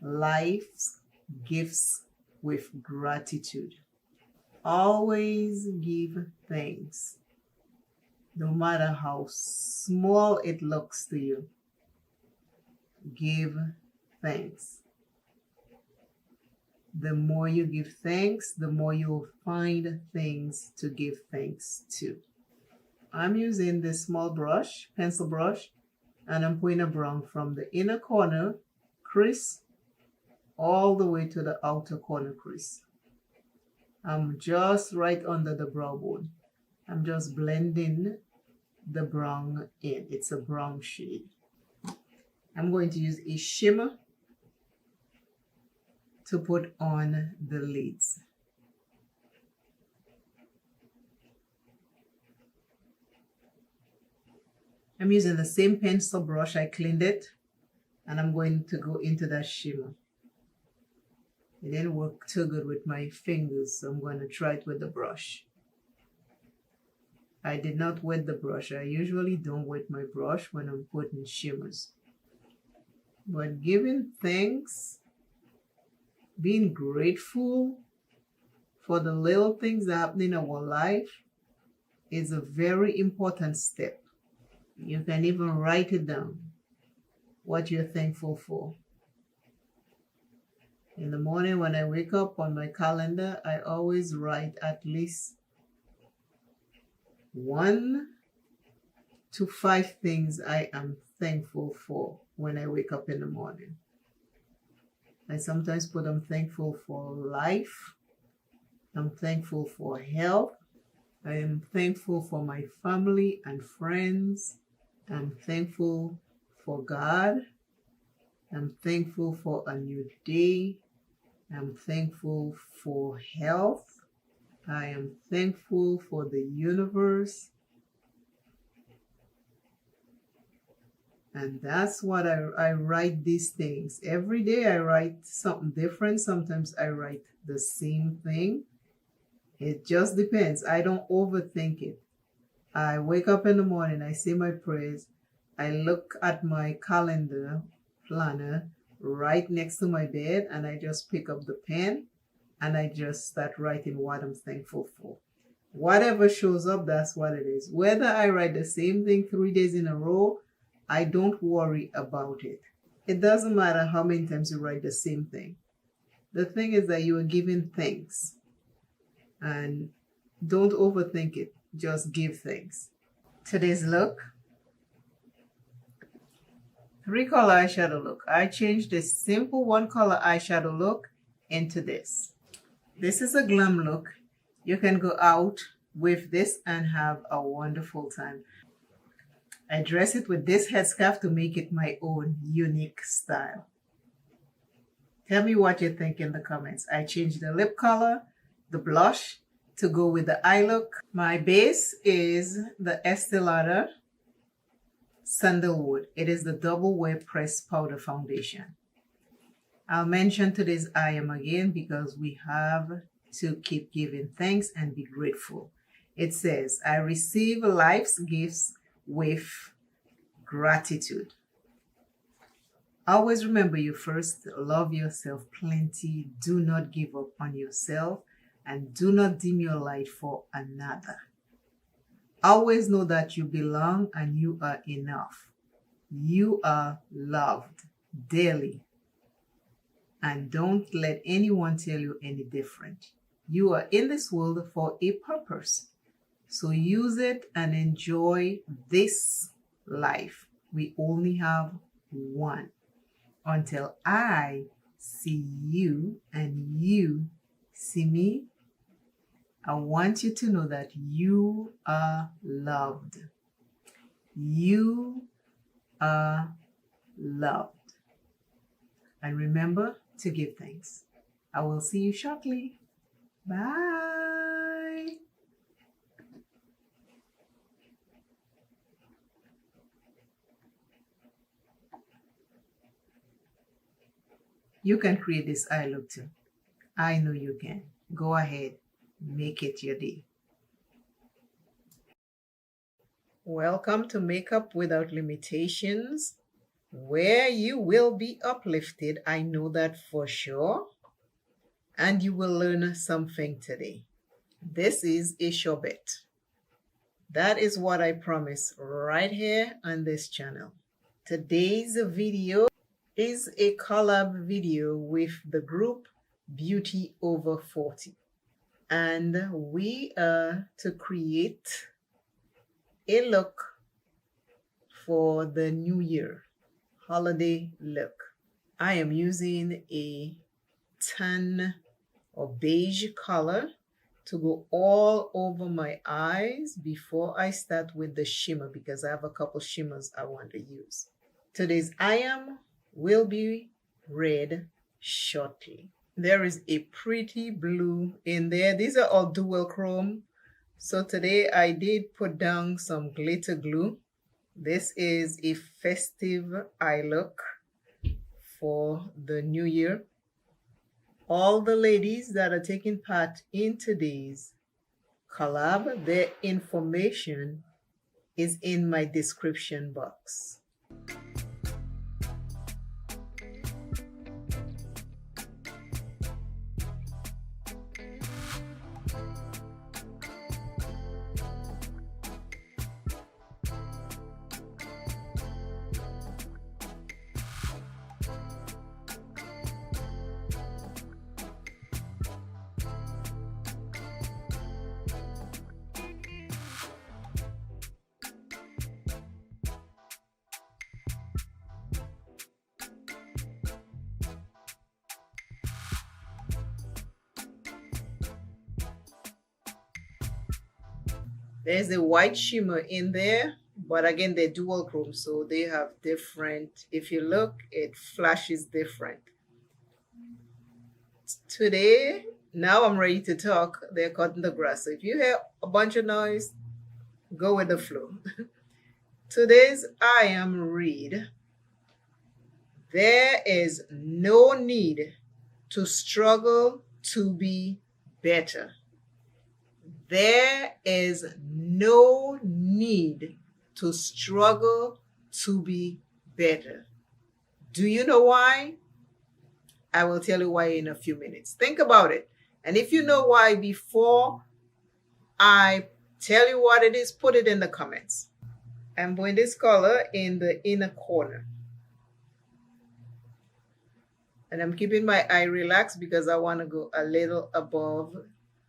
life's gifts with gratitude. Always give thanks, no matter how small it looks to you. Give thanks. The more you give thanks, the more you'll find things to give thanks to. I'm using this small brush, pencil brush, and I'm putting a brown from the inner corner crease all the way to the outer corner crease. I'm just right under the brow bone. I'm just blending the brown in. It's a brown shade. I'm going to use a shimmer to put on the lids. I'm using the same pencil brush. I cleaned it, and I'm going to go into that shimmer. It didn't work too good with my fingers, so I'm going to try it with the brush. I did not wet the brush. I usually don't wet my brush when I'm putting shimmers. But giving thanks, being grateful for the little things that happen in our life is a very important step. You can even write it down, what you're thankful for. In the morning when I wake up, on my calendar, I always write at least 1 to 5 things I am thankful for when I wake up in the morning. I sometimes put I'm thankful for life. I'm thankful for health. I am thankful for my family and friends. I'm thankful for God. I'm thankful for a new day. I'm thankful for health. I am thankful for the universe. And that's what I write these things. Every day I write something different. Sometimes I write the same thing. It just depends. I don't overthink it. I wake up in the morning, I say my prayers. I look at my calendar planner right next to my bed, and I just pick up the pen and I just start writing what I'm thankful for. Whatever shows up, that's what it is. Whether I write the same thing 3 days in a row, I don't worry about it. It doesn't matter how many times you write the same thing. The thing is that you are giving thanks. And don't overthink it. Just give thanks. Today's look. 3-color eyeshadow look. I changed this simple 1-color eyeshadow look into this. This is a glam look. You can go out with this and have a wonderful time. I dress it with this headscarf to make it my own unique style. Tell me what you think in the comments. I changed the lip color, the blush to go with the eye look. My base is the Estee Lauder Sandalwood. It is the Double Wear Pressed Powder Foundation. I'll mention today's I am again because we have to keep giving thanks and be grateful. It says, I receive life's gifts with gratitude. Always remember you first. Love yourself plenty. Do not give up on yourself and do not dim your light for another. Always know that you belong and you are enough. You are loved daily. And don't let anyone tell you any different. You are in this world for a purpose. So use it and enjoy this life. We only have one. Until I see you and you see me, I want you to know that you are loved. You are loved. And remember to give thanks. I will see you shortly. Bye. You can create this eye look too. I know you can. Go ahead. Make it your day. Welcome to Makeup Without Limitations, where you will be uplifted. I know that for sure. And you will learn something today. This is a sure bet. That is what I promise right here on this channel. Today's video is a collab video with the group Beauty Over 40. And we are to create a look for the new year, holiday look. I am using a tan or beige color to go all over my eyes before I start with the shimmer because I have a couple shimmers I want to use. Today's I am will be red shortly. There is a pretty blue in there. These are all dual chrome. So today I did put down some glitter glue. This is a festive eye look for the new year. All the ladies that are taking part in today's collab, their information is in my description box. There's a white shimmer in there, but again, they're dual chrome, so they have different, if you look, it flashes different. Today, now I'm ready to talk. They're cutting the grass. So if you hear a bunch of noise, go with the flow. Today's I am read. There is no need to struggle to be better. There is no need to struggle to be better. Do you know why? I will tell you why in a few minutes. Think about it. And if you know why before I tell you what it is, put it in the comments. I'm putting this color in the inner corner. And I'm keeping my eye relaxed because I want to go a little above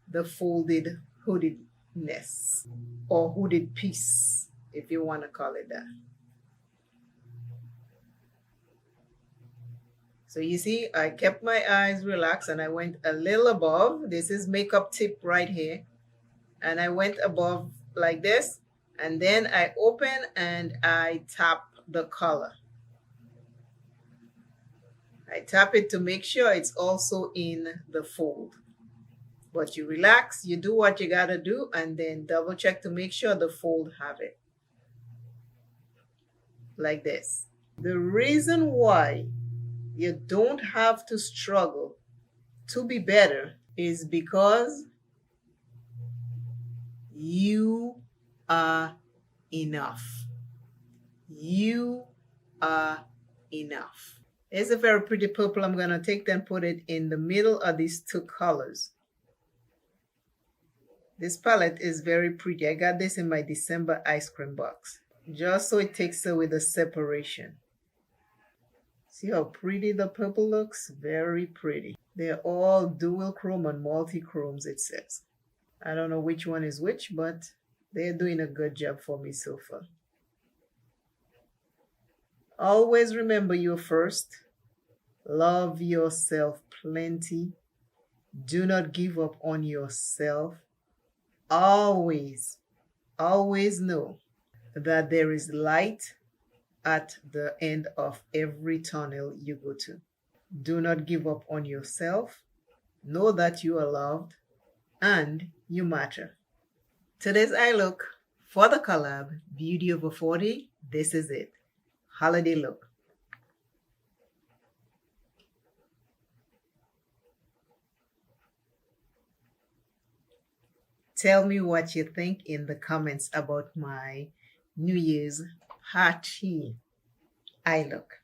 the folded hoodedness or hooded piece, if you want to call it that. So you see, I kept my eyes relaxed and I went a little above. This is makeup tip right here. And I went above like this. And then I open and I tap the color. I tap it to make sure it's also in the fold. But you relax, you do what you gotta do, and then double check to make sure the fold have it. Like this. The reason why you don't have to struggle to be better is because you are enough. You are enough. It's a very pretty purple. I'm going to take and put it in the middle of these two colors. This palette is very pretty. I got this in my December ice cream box, just so it takes away the separation. See how pretty the purple looks? Very pretty. They're all dual chrome and multi-chromes, it says. I don't know which one is which, but they're doing a good job for me so far. Always remember you're first. Love yourself plenty. Do not give up on yourself. Always, always know that there is light at the end of every tunnel you go to. Do not give up on yourself. Know that you are loved and you matter. Today's eye look for the collab, Beauty Over 40. This is it. Holiday look. Tell me what you think in the comments about my New Year's party eye look.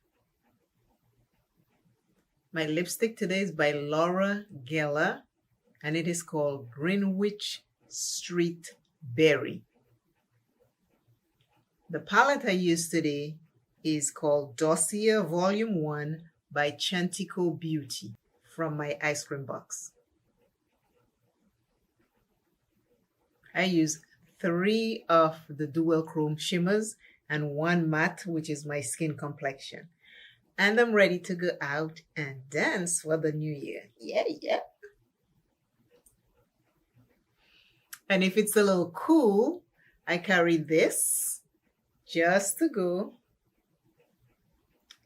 My lipstick today is by Laura Geller, and it is called Greenwich Street Berry. The palette I used today is called Dossier Volume 1 by Chantico Beauty from my ice cream box. I use 3 of the dual chrome shimmers and 1 matte, which is my skin complexion. And I'm ready to go out and dance for the new year. Yeah. And if it's a little cool, I carry this just to go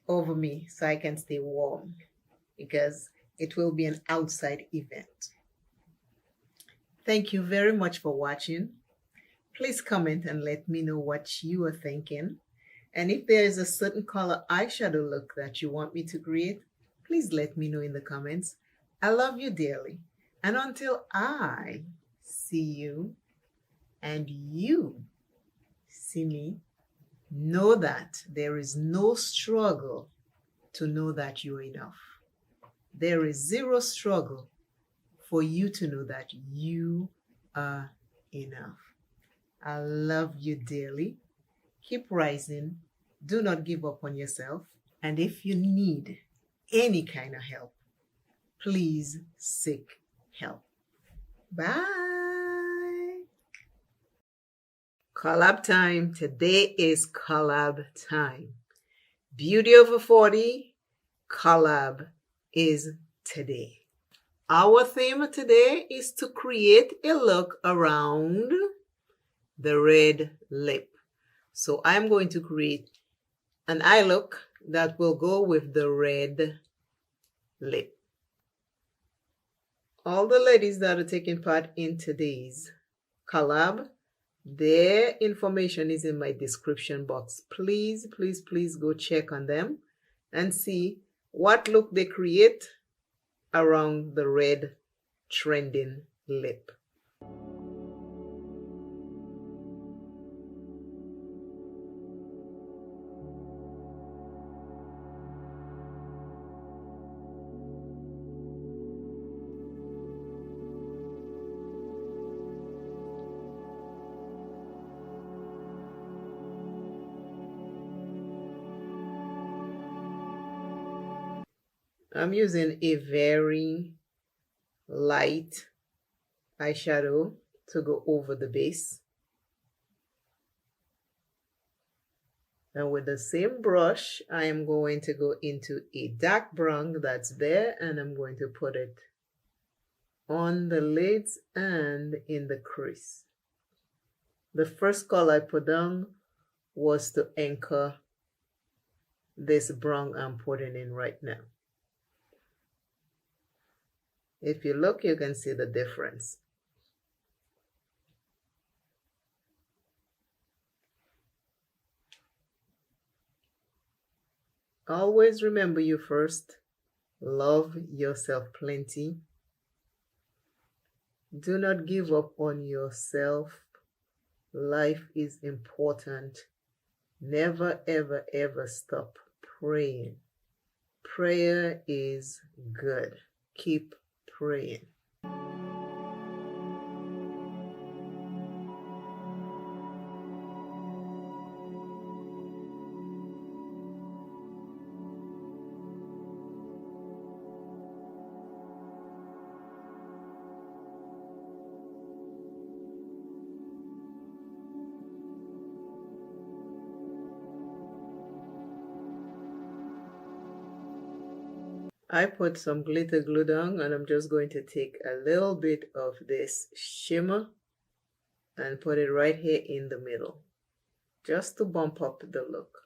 over me so I can stay warm because it will be an outside event. Thank you very much for watching. Please comment and let me know what you are thinking. And if there is a certain color eyeshadow look that you want me to create, please let me know in the comments. I love you dearly. And until I see you and you see me, know that there is no struggle to know that you're enough. There is zero struggle for you to know that you are enough. I love you dearly. Keep rising. Do not give up on yourself. And if you need any kind of help, please seek help. Bye. Collab time. Today is collab time. Beauty Over 40 collab is today. Our theme today is to create a look around the red lip. So I'm going to create an eye look that will go with the red lip. All the ladies that are taking part in today's collab, their information is in my description box. Please, please, please go check on them and see what look they create around the red trending lip. I'm using a very light eyeshadow to go over the base. And with the same brush, I am going to go into a dark brown that's there, and I'm going to put it on the lids and in the crease. The first color I put down was to anchor this brown I'm putting in right now. If you look, you can see the difference. Always remember you first. Love yourself plenty. Do not give up on yourself. Life is important. Never, ever, ever stop praying. Prayer is good. Keep praying. I put some glitter glue down, and I'm just going to take a little bit of this shimmer and put it right here in the middle, just to bump up the look.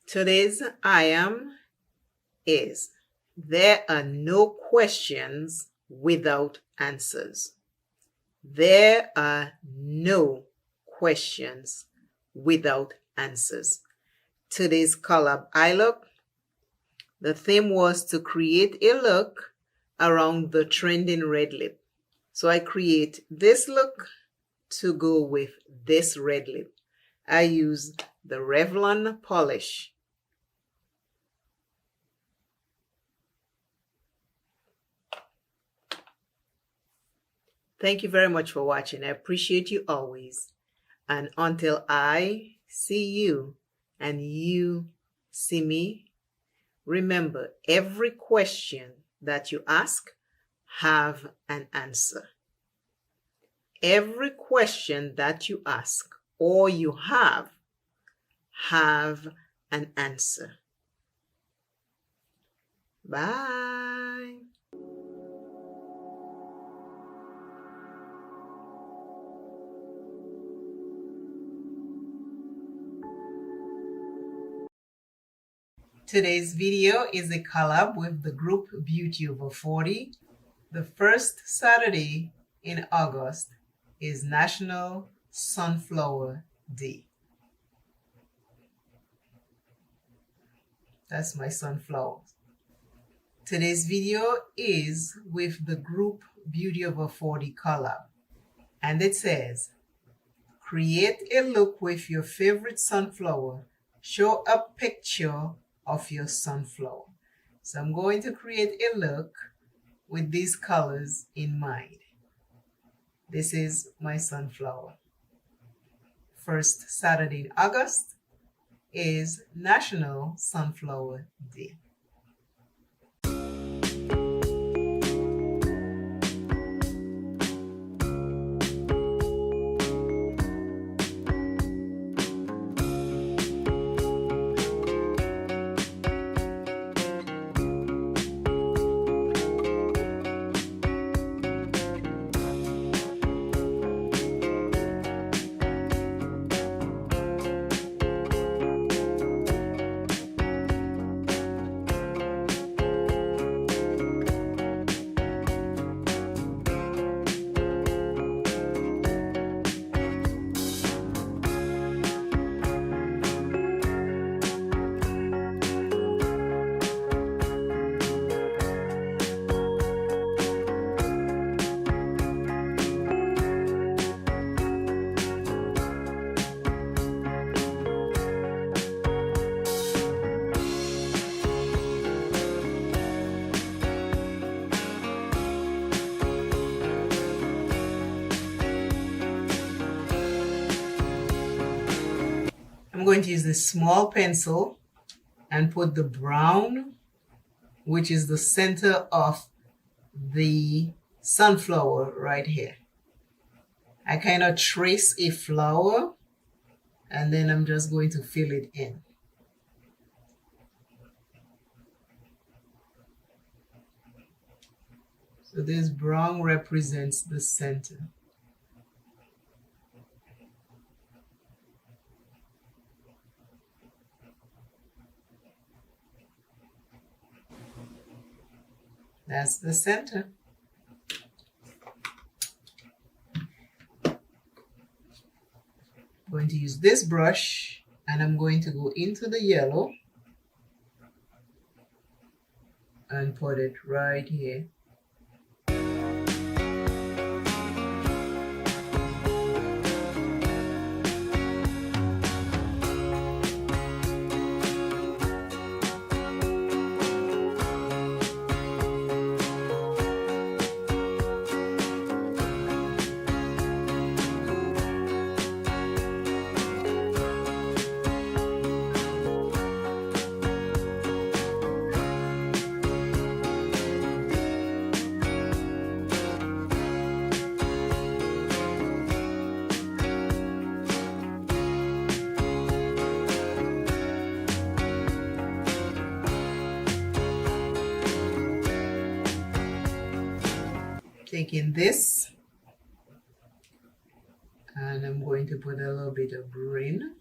Today's I am is there are no questions without answers. There are no questions without answers. Today's collab eye look, the theme was to create a look around the trending red lip. So I create this look to go with this red lip. I use the Revlon polish. Thank you very much for watching. I appreciate you always. And until I see you and you see me, remember, every question that you ask, have an answer. Every question that you ask or you have an answer. Bye. Today's video is a collab with the group Beauty Over 40. The first Saturday in August is National Sunflower Day. That's my sunflower. Today's video is with the group Beauty Over 40 collab. And it says, create a look with your favorite sunflower. Show a picture of your sunflower. So I'm going to create a look with these colors in mind. This is my sunflower. First Saturday in August is National Sunflower Day. I'm going to use this small pencil and put the brown, which is the center of the sunflower, right here. I kind of trace a flower and then I'm just going to fill it in. So this brown represents the center. That's the center. I'm going to use this brush and I'm going to go into the yellow and put it right here. Taking this and I'm going to put a little bit of green.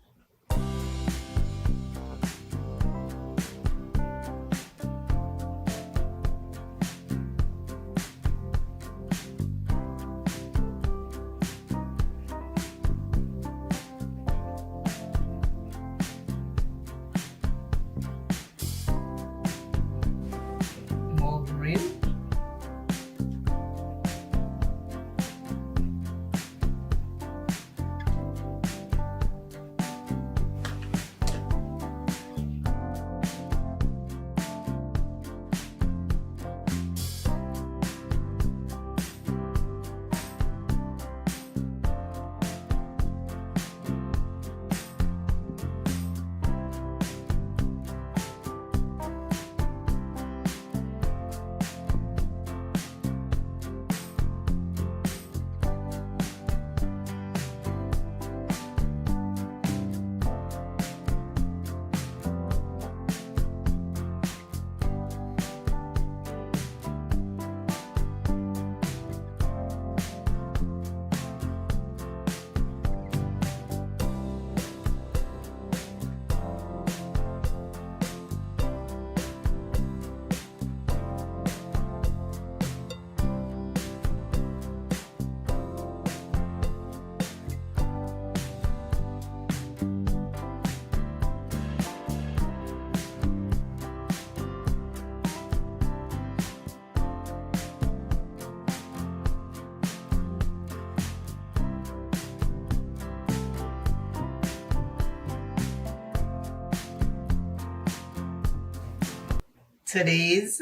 Today's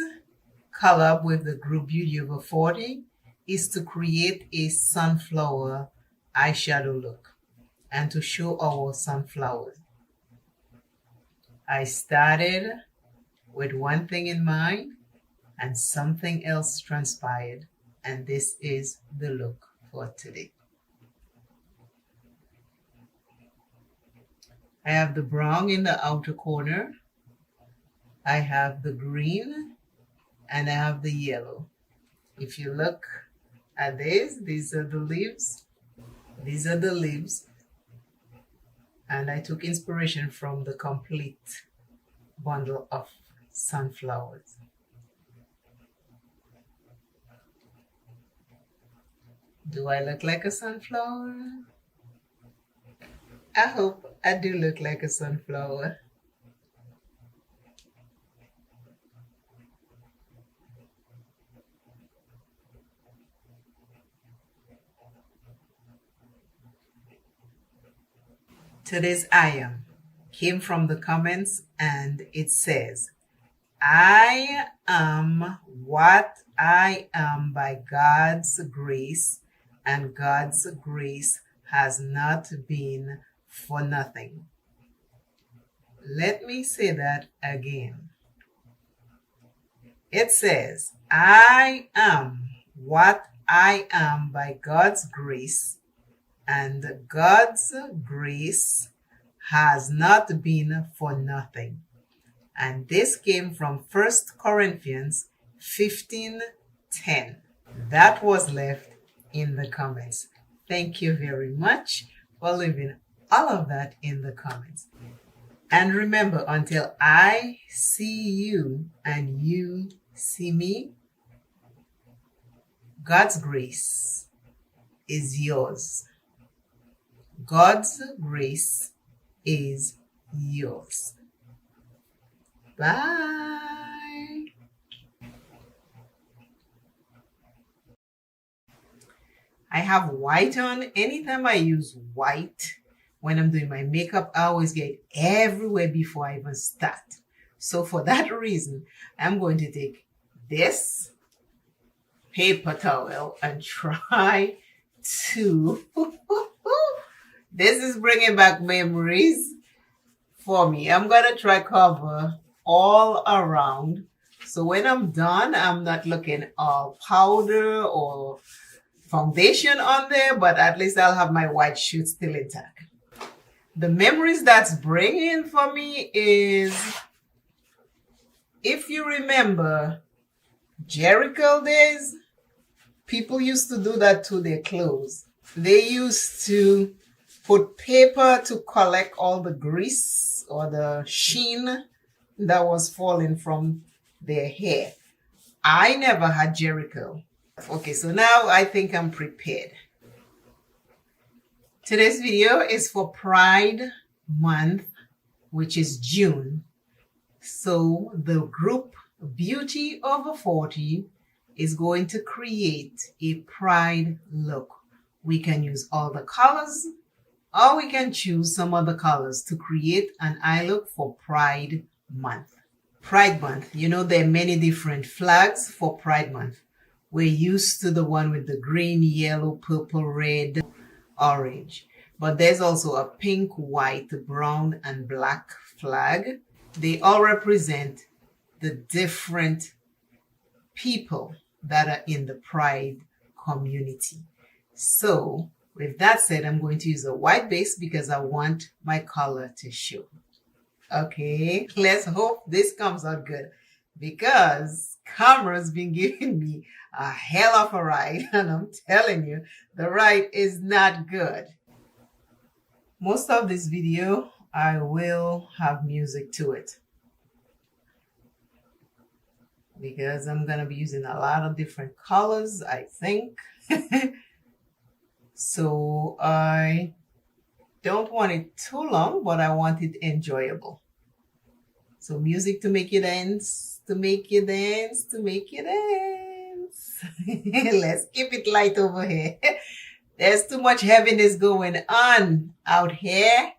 collab with the group Beauty Over 40 is to create a sunflower eyeshadow look and to show our sunflowers. I started with one thing in mind and something else transpired, and this is the look for today. I have the brown in the outer corner, I have the green, and I have the yellow. If you look at this, these are the leaves. These are the leaves. And I took inspiration from the complete bundle of sunflowers. Do I look like a sunflower? I hope I do look like a sunflower. Today's I am came from the comments, and it says, I am what I am by God's grace, and God's grace has not been for nothing. Let me say that again. It says, I am what I am by God's grace, and God's grace has not been for nothing. And this came from 1 Corinthians 15:10. That was left in the comments. Thank you very much for leaving all of that in the comments. And remember, until I see you and you see me, God's grace is yours. God's grace is yours. Bye. I have white on. Anytime I use white when I'm doing my makeup, I always get everywhere before I even start. So for that reason, I'm going to take this paper towel and try to this is bringing back memories for me. I'm going to try cover all around. So when I'm done, I'm not looking all powder or foundation on there, but at least I'll have my white shoot still intact. The memories that's bringing for me is, if you remember Jericho days, people used to do that to their clothes. They used to put paper to collect all the grease or the sheen that was falling from their hair. I never had Jericho. Okay, so now I think I'm prepared. Today's video is for Pride Month, which is June. So the group Beauty Over 40 is going to create a Pride look. We can use all the colors, or we can choose some other colors to create an eye look for Pride Month. Pride Month, you know, there are many different flags for Pride Month. We're used to the one with the green, yellow, purple, red, orange. But there's also a pink, white, brown, and black flag. They all represent the different people that are in the Pride community. So with that said, I'm going to use a white base because I want my color to show. Okay, let's hope this comes out good, because camera's been giving me a hell of a ride, and I'm telling you, the ride is not good. Most of this video, I will have music to it, because I'm going to be using a lot of different colors, I think. So I don't want it too long, but I want it enjoyable. So music to make you dance, to make you dance, to make you dance. Let's keep it light over here. There's too much heaviness going on out here.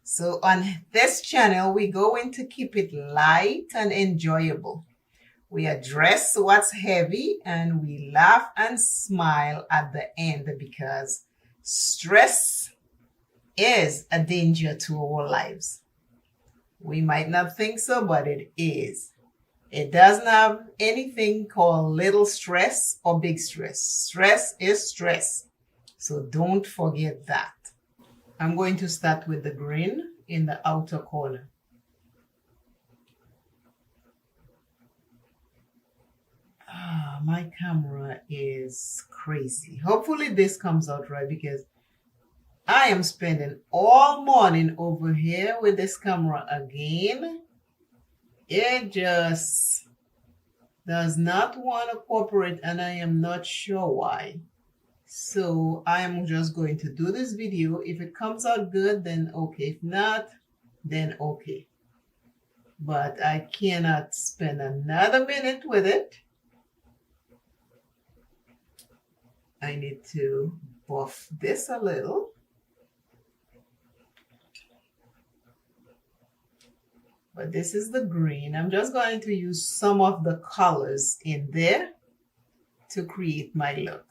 So on this channel, we're going to keep it light and enjoyable. We address what's heavy and we laugh and smile at the end because stress is a danger to our lives. We might not think so, but it is. It doesn't have anything called little stress or big stress. Stress is stress. So don't forget that. I'm going to start with the green in the outer corner. My camera is crazy. Hopefully this comes out right because I am spending all morning over here with this camera again. It just does not want to cooperate and I am not sure why. So I am just going to do this video. If it comes out good, then okay. If not, then okay. But I cannot spend another minute with it. I need to buff this a little. But this is the green. I'm just going to use some of the colors in there to create my look.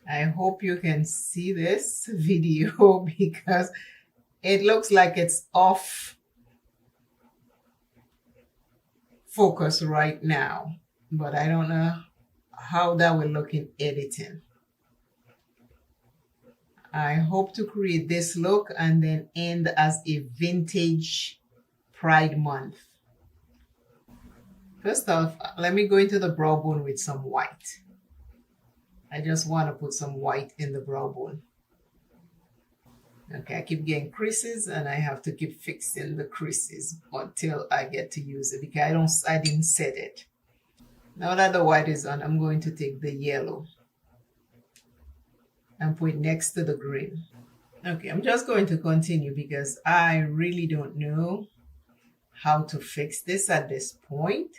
I hope you can see this video because it looks like it's off focus right now, but I don't know how that will look in editing. I hope to create this look and then end as a vintage Pride Month. First off, let me go into the brow bone with some white. I just want to put some white in the brow bone. Okay, I keep getting creases and I have to keep fixing the creases until I get to use it because I didn't set it. Now that the white is on, I'm going to take the yellow and put it next to the green. Okay, I'm just going to continue because I really don't know how to fix this at this point.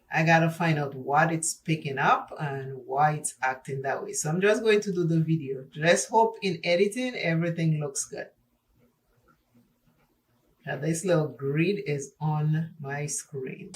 I gotta find out what it's picking up and why it's acting that way. So I'm just going to do the video. Let's hope in editing everything looks good. Now this little grid is on my screen.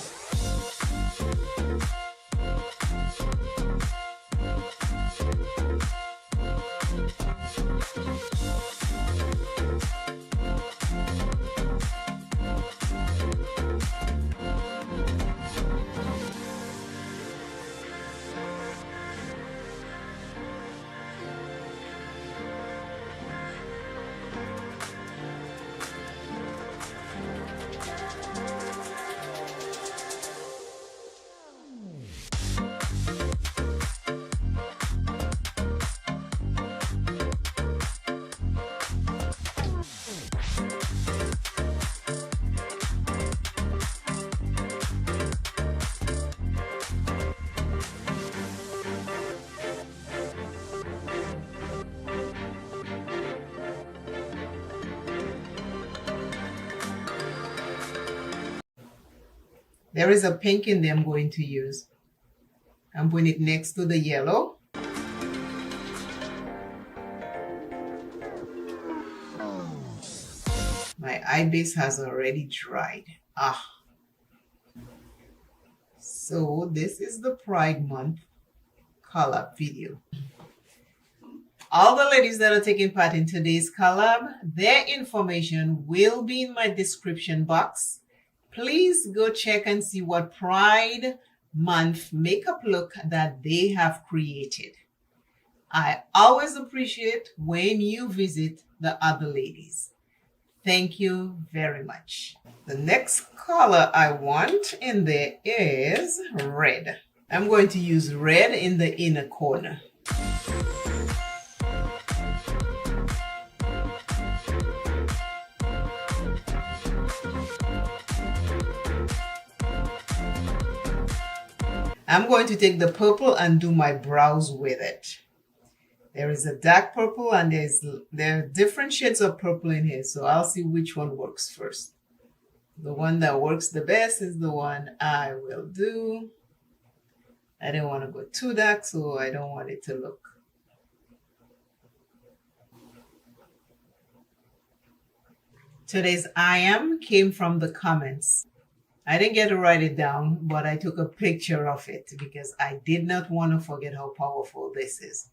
There is a pink in there I'm going to use. I'm putting it next to the yellow. My eye base has already dried. So this is the Pride Month collab video. All the ladies that are taking part in today's collab, their information will be in my description box. Please go check and see what Pride Month makeup look that they have created. I always appreciate when you visit the other ladies. Thank you very much. The next color I want in there is red. I'm going to use red in the inner corner. I'm going to take the purple and do my brows with it. There is a dark purple and there are different shades of purple in here. So I'll see which one works first. The one that works the best is the one I will do. I didn't want to go too dark, so I don't want it to look Today's I am came from the comments. I didn't get to write it down, but I took a picture of it because I did not want to forget how powerful this is.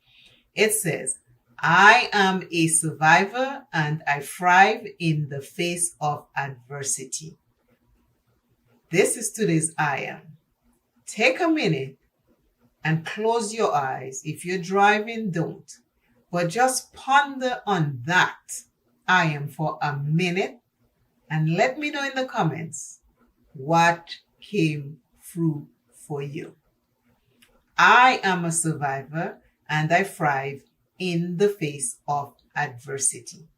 It says, I am a survivor and I thrive in the face of adversity. This is today's I am. Take a minute and close your eyes. If you're driving, don't. But just ponder on that I am for a minute and let me know in the comments what came through for you. I am a survivor and I thrive in the face of adversity.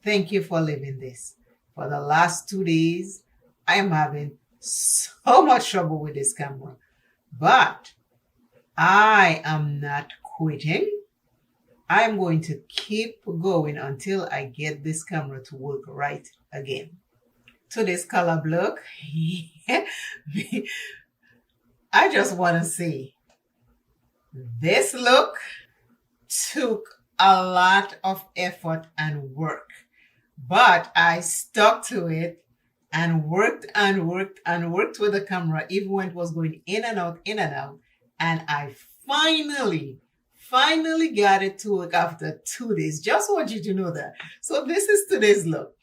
Thank you for living this. For the last 2 days, I am having so much trouble with this camera, but I am not quitting. I'm going to keep going until I get this camera to work right again. Today's color look, I just want to say, this look took a lot of effort and work, but I stuck to it and worked and worked and worked with the camera even when it was going in and out, and I finally got it to work after 2 days. Just want you to know that. So this is today's look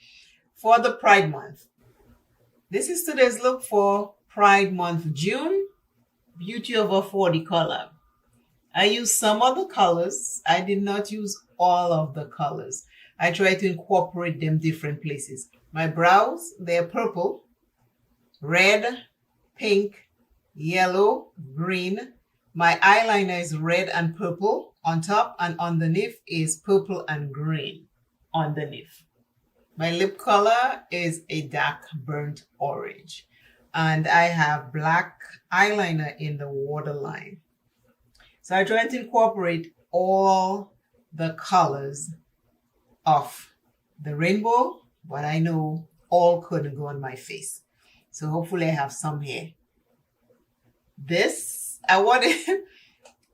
for the Pride Month. This is today's look for Pride Month, June, Beauty Over 40 collab. I used some of the colors. I did not use all of the colors. I tried to incorporate them different places. My brows, they're purple, red, pink, yellow, green. My eyeliner is red and purple on top, and underneath is purple and green underneath. My lip color is a dark burnt orange, and I have black eyeliner in the waterline. So I tried to incorporate all the colors of the rainbow, but I know all couldn't go on my face. So hopefully I have some here. This, I wanted,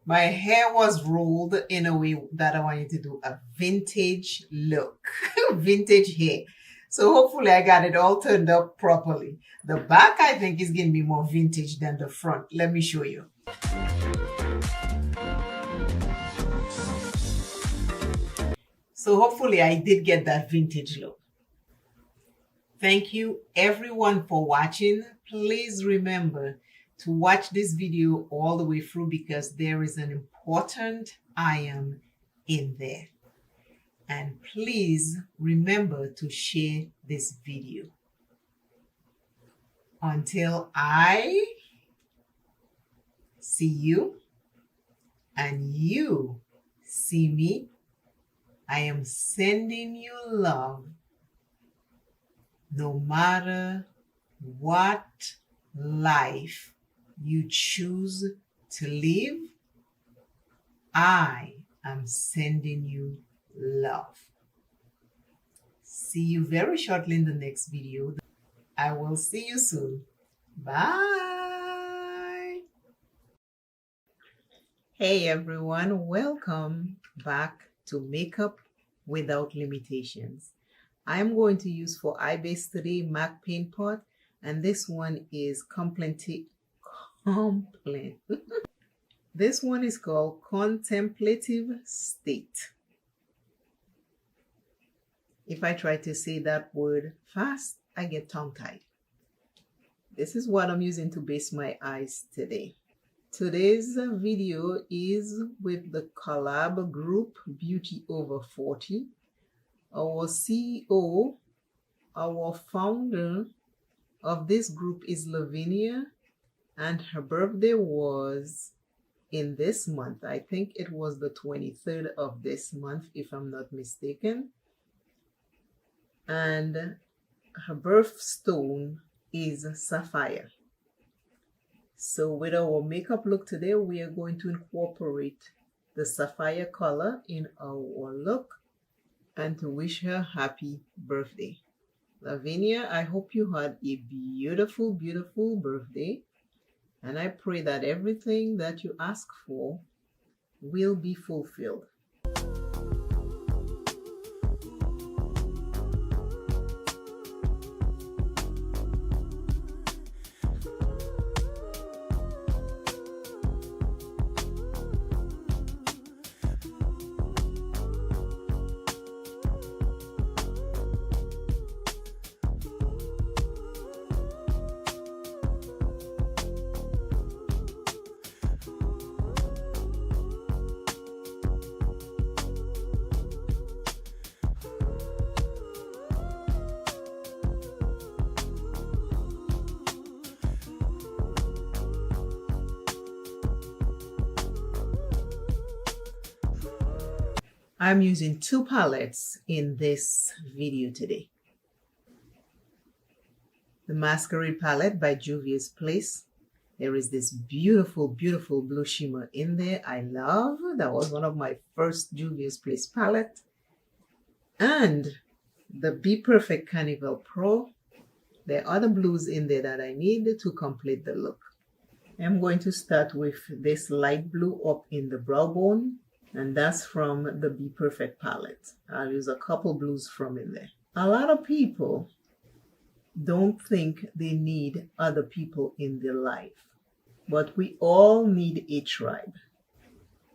my hair was rolled in a way that I wanted to do a vintage look, vintage hair. So hopefully I got it all turned up properly. The back, I think, is going to be more vintage than the front. Let me show you. So hopefully I did get that vintage look. Thank you everyone for watching. Please remember to watch this video all the way through because there is an important I am in there. And please remember to share this video. Until I see you and you see me, I am sending you love no matter what life you choose to live. I am sending you love. See you very shortly in the next video. I will see you soon. Bye. Hey everyone, welcome back to Makeup Without Limitations. I'm going to use for eye base today MAC Paint Pot, and this one is This one is called Contemplative State. If I try to say that word fast, I get tongue-tied. This is what I'm using to base my eyes today. Today's video is with the collab group Beauty Over 40. Our CEO, our founder of this group is Lavinia, and her birthday was in this month. I think it was the 23rd of this month, if I'm not mistaken. And her birthstone is Sapphire. So with our makeup look today, we are going to incorporate the Sapphire color in our look and to wish her happy birthday. Lavinia, I hope you had a beautiful, beautiful birthday. And I pray that everything that you ask for will be fulfilled. I'm using 2 palettes in this video today. The Masquerade palette by Juvia's Place. There is this beautiful, beautiful blue shimmer in there. I love. That was one of my first Juvia's Place palette. And the Be Perfect Carnival Pro. There are other blues in there that I need to complete the look. I'm going to start with this light blue up in the brow bone. And that's from the Be Perfect palette. I'll use a couple blues from in there. A lot of people don't think they need other people in their life, but we all need a tribe.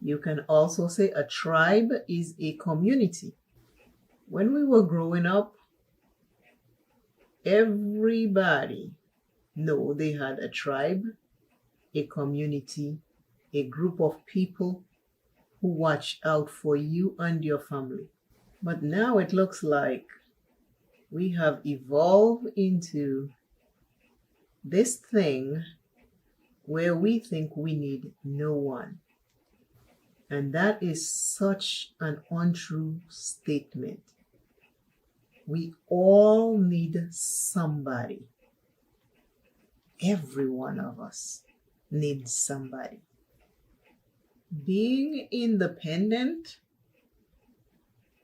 You can also say a tribe is a community. When we were growing up, everybody knew they had a tribe, a community, a group of people who watch out for you and your family. But now it looks like we have evolved into this thing where we think we need no one. And that is such an untrue statement. We all need somebody. Every one of us needs somebody. Being independent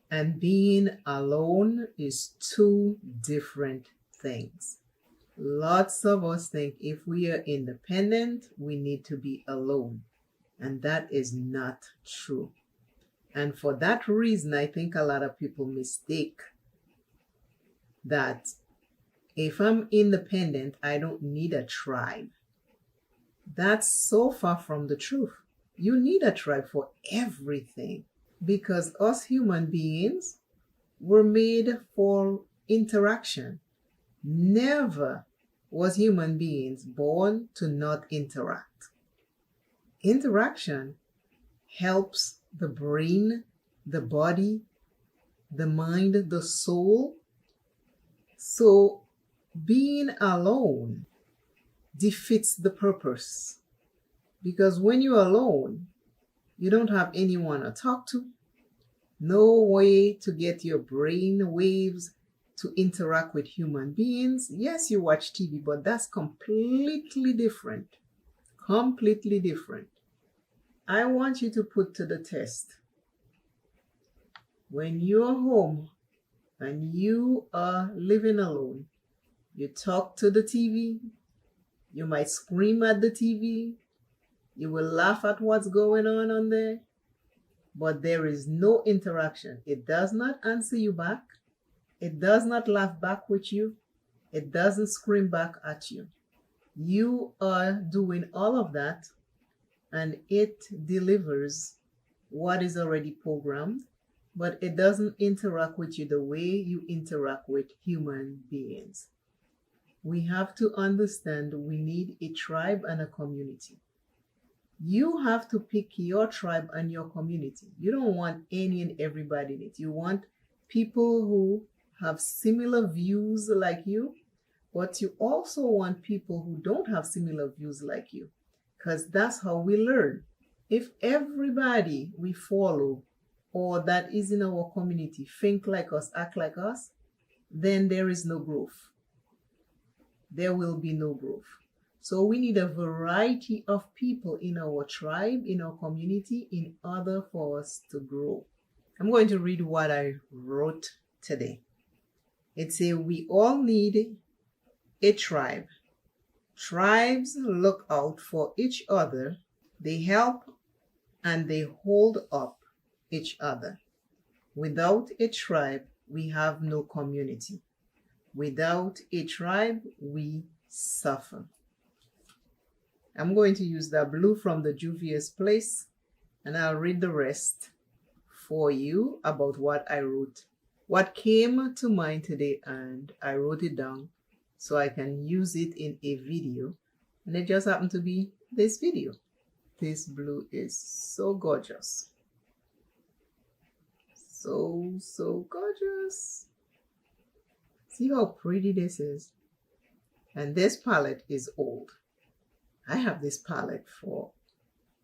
and being alone is 2 different things. Lots of us think if we are independent, we need to be alone. And that is not true. And for that reason, I think a lot of people mistake that if I'm independent, I don't need a tribe. That's so far from the truth. You need a tribe for everything, because us human beings were made for interaction. Never was human beings born to not interact. Interaction helps the brain, the body, the mind, the soul. So being alone defeats the purpose. Because when you're alone, you don't have anyone to talk to, no way to get your brain waves to interact with human beings. Yes, you watch TV, but that's completely different. Completely different. I want you to put to the test. When you're home and you are living alone, you talk to the TV, you might scream at the TV, you will laugh at what's going on there, but there is no interaction. It does not answer you back. It does not laugh back with you. It doesn't scream back at you. You are doing all of that, and it delivers what is already programmed, but it doesn't interact with you the way you interact with human beings. We have to understand we need a tribe and a community. You have to pick your tribe and your community. You don't want any and everybody in it. You want people who have similar views like you, but you also want people who don't have similar views like you, because that's how we learn. If everybody we follow or that is in our community think like us, act like us, then there is no growth. There will be no growth. So we need a variety of people in our tribe, in our community, in order for us to grow. I'm going to read what I wrote today. It says, we all need a tribe. Tribes look out for each other. They help and they hold up each other. Without a tribe, we have no community. Without a tribe, we suffer. I'm going to use that blue from the Juvia's Place, and I'll read the rest for you about what I wrote. What came to mind today, and I wrote it down so I can use it in a video, and it just happened to be this video. This blue is so gorgeous. So gorgeous. See how pretty this is? And this palette is old. I have this palette for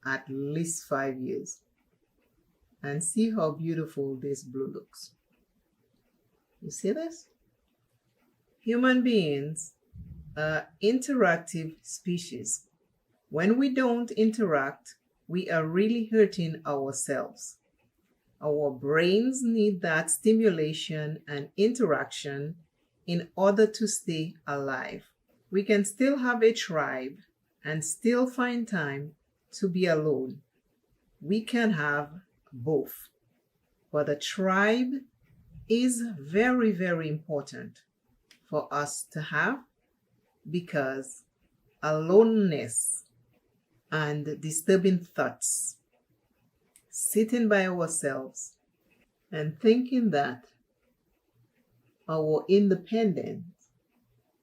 at least 5 years. and see how beautiful this blue looks. You see this? Human beings are interactive species. When we don't interact, we are really hurting ourselves. Our brains need that stimulation and interaction in order to stay alive. We can still have a tribe and still find time to be alone. We can have both. But a tribe is very, very important for us to have, because aloneness and disturbing thoughts, sitting by ourselves and thinking that our independence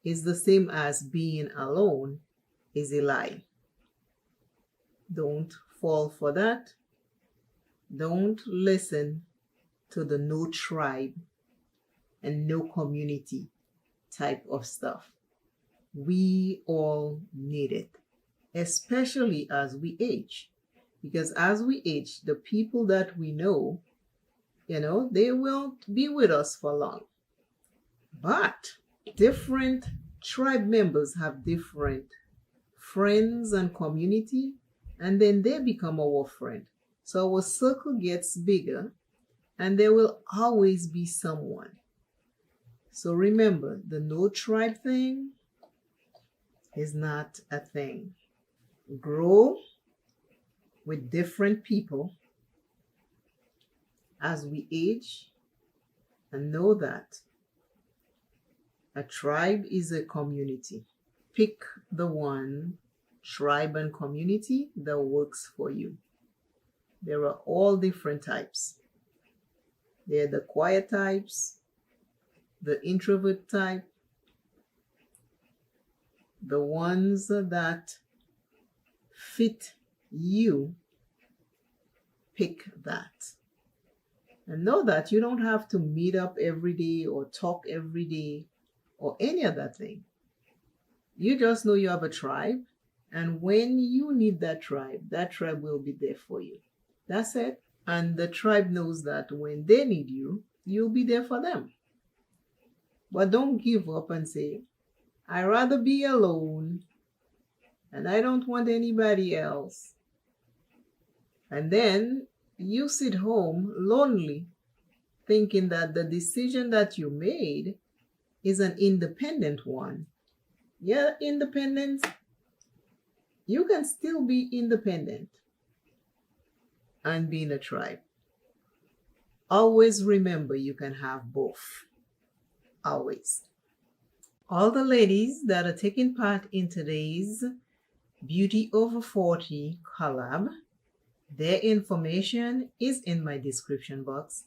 is the same as being alone, is a lie. Don't fall for that. Don't listen to the no tribe and no community type of stuff. We all need it, especially as we age. Because as we age, the people that we know, they won't be with us for long. But different tribe members have different friends and community, and then they become our friend. So our circle gets bigger, and there will always be someone. So remember, the no tribe thing is not a thing. Grow with different people as we age, and know that a tribe is a community. Pick the one tribe and community that works for you. There are all different types. There are the quiet types, the introvert type, the ones that fit you. Pick that. And know that you don't have to meet up every day or talk every day or any other thing. You just know you have a tribe, and when you need that tribe will be there for you. That's it. And the tribe knows that when they need you, you'll be there for them. But don't give up and say, I'd rather be alone and I don't want anybody else. And then you sit home lonely, thinking that the decision that you made is an independent one. Yeah, independence. You can still be independent and be in a tribe. Always remember, you can have both. Always. All the ladies that are taking part in today's Beauty Over 40 collab, their information is in my description box.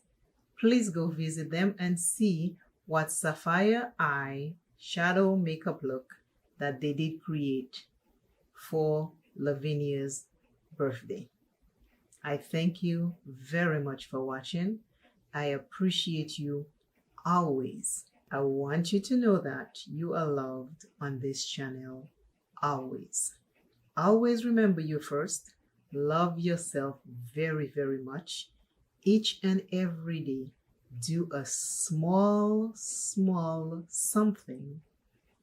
Please go visit them and see what sapphire eye shadow makeup look that they did create for Lavinia's birthday. I thank you very much for watching. I appreciate you always. I want you to know that you are loved on this channel always. Always remember you first. Love yourself very, very much. Each and every day, do a small something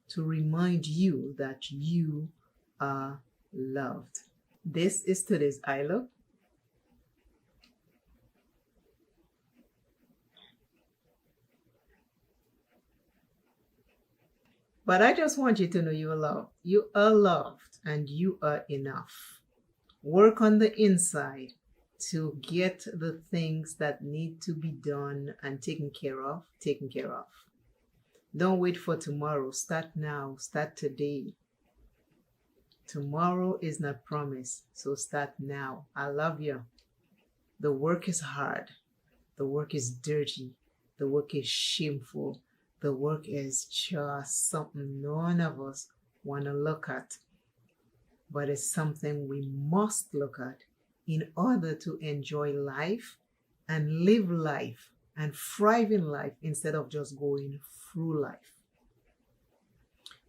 to remind you that you are loved. This is today's eye look. But I just want you to know you are loved. You are loved and you are enough. Work on the inside to get the things that need to be done and taken care of. Don't wait for tomorrow. Start now. Start today. Tomorrow is not promised, so start now. I love you. The work is hard. The work is dirty. The work is shameful. The work is just something none of us want to look at. But it's something we must look at in order to enjoy life and live life and thrive in life instead of just going through life.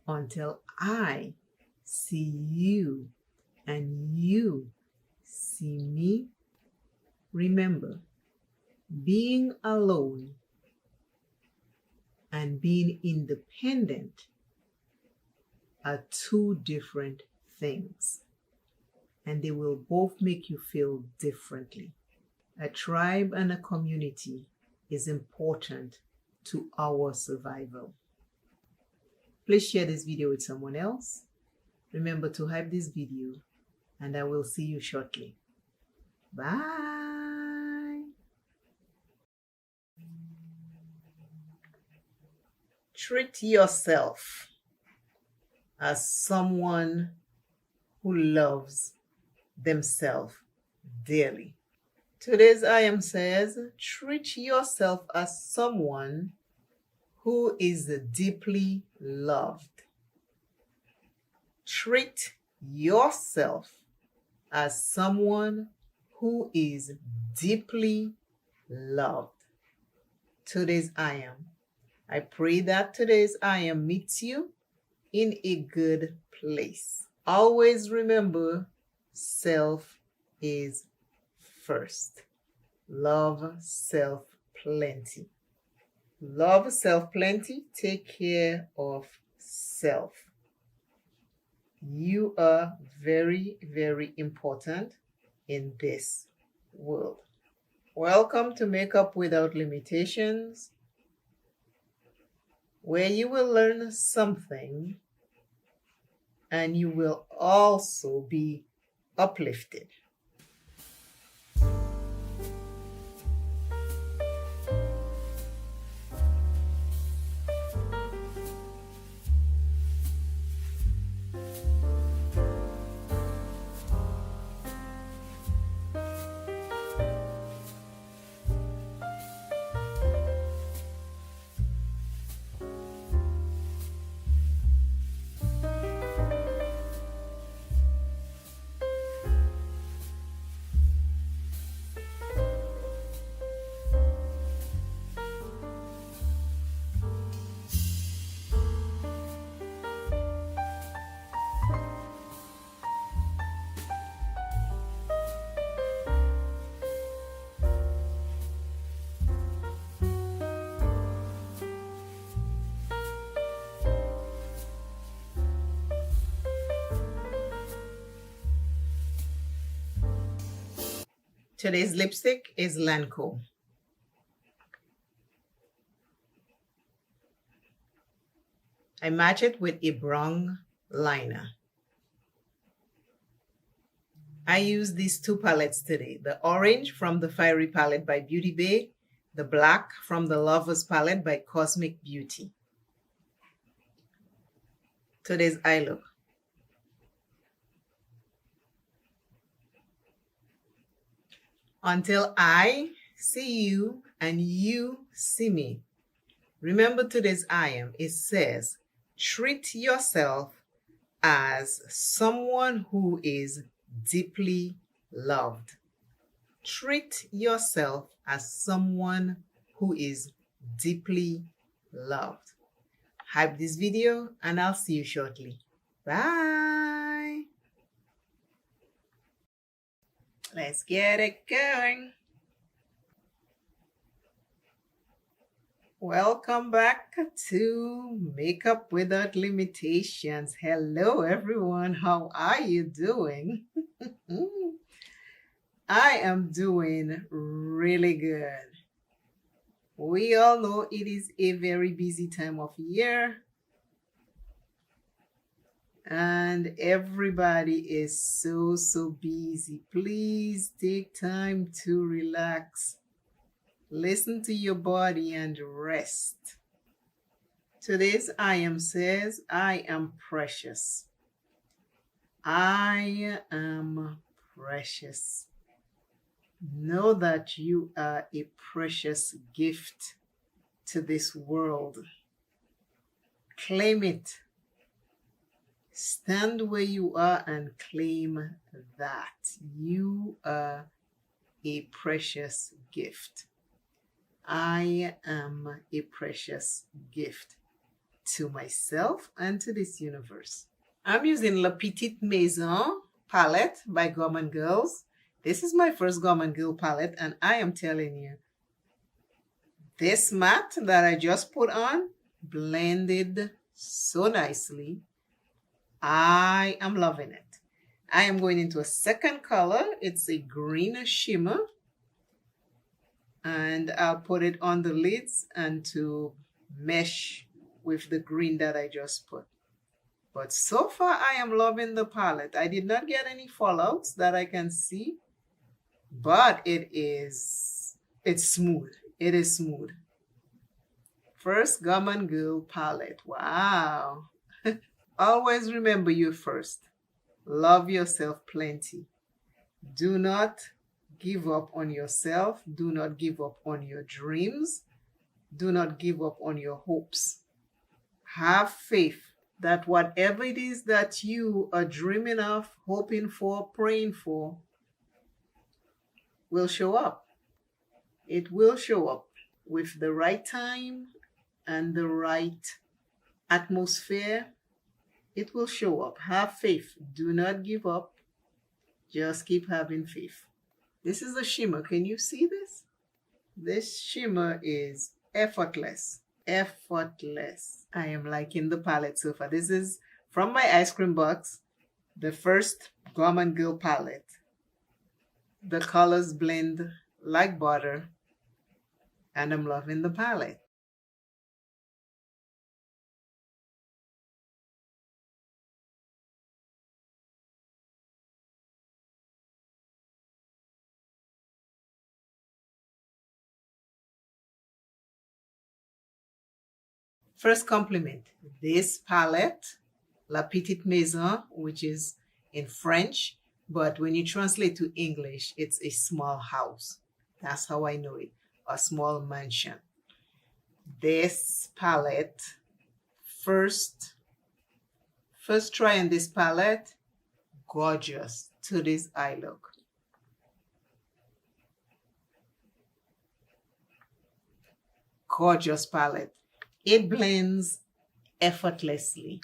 Until I see you and you see me, remember, being alone and being independent are two different things, and they will both make you feel differently. A tribe and a community is important to our survival. Please share this video with someone else. Remember to hype this video, and I will see you shortly. Bye. Treat yourself as someone who loves themselves dearly. Today's I am says, treat yourself as someone who is deeply loved. Treat yourself as someone who is deeply loved. Today's I am. I pray that today's I am meets you in a good place. Always remember, self is first. Love self plenty. Love self plenty. Take care of self. You are very, very important in this world. Welcome to Makeup Without Limitations, where you will learn something and you will also be uplifted. Today's lipstick is Lancome. I match it with a brown liner. I use these two palettes today. The orange from the Fiery palette by Beauty Bay, the black from the Lovers palette by Cosmic Beauty. Today's eye look. Until I see you and you see me. Remember today's I am. It says, treat yourself as someone who is deeply loved. Treat yourself as someone who is deeply loved. Hype this video and I'll see you shortly. Bye. Let's get it going. Welcome back to Makeup Without Limitations. Hello everyone, how are you doing? I am doing really good. We all know it is a very busy time of year and everybody is so busy. Please take time to relax. Listen to your body and rest. Today's I am says, I am precious. I am precious. Know that you are a precious gift to this world. Claim it. Stand where you are and claim that you are a precious gift. I am a precious gift to myself and to this universe. I'm using La Petite Maison palette by Gourmand Girls. This is my first Gourmand Girl palette and I am telling you, This matte that I just put on blended so nicely. I am loving it. I am going into a second color. It's a green shimmer. And I'll put it on the lids and to mesh with the green that I just put. But so far, I am loving the palette. I did not get any fallouts that I can see, but it's smooth. It is smooth. First Gum & Girl palette. Wow. Always remember you first. Love yourself plenty. Do not give up on yourself. Do not give up on your dreams. Do not give up on your hopes. Have faith that whatever it is that you are dreaming of, hoping for, praying for, will show up. It will show up with the right time and the right atmosphere. It will show up. Have faith. Do not give up. Just keep having faith. This is a shimmer. Can you see this? This shimmer is effortless. Effortless. I am liking the palette so far. This is from my ice cream box, the first Gum & Girl palette. The colors blend like butter, and I'm loving the palette. First compliment, this palette, La Petite Maison, which is in French, but when you translate to English, it's a small house. That's how I know it, a small mansion. This palette, first trying this palette, gorgeous to this eye look. Gorgeous palette. It blends effortlessly.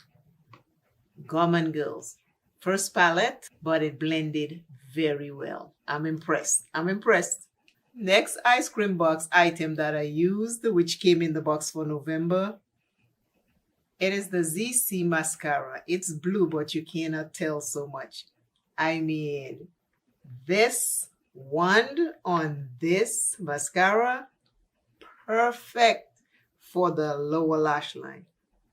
Gum & Girls. First palette, but it blended very well. I'm impressed. I'm impressed. Next ice cream box item that I used, which came in the box for November, it is the ZC mascara. It's blue, but you cannot tell so much. I mean, this wand on this mascara, perfect for the lower lash line.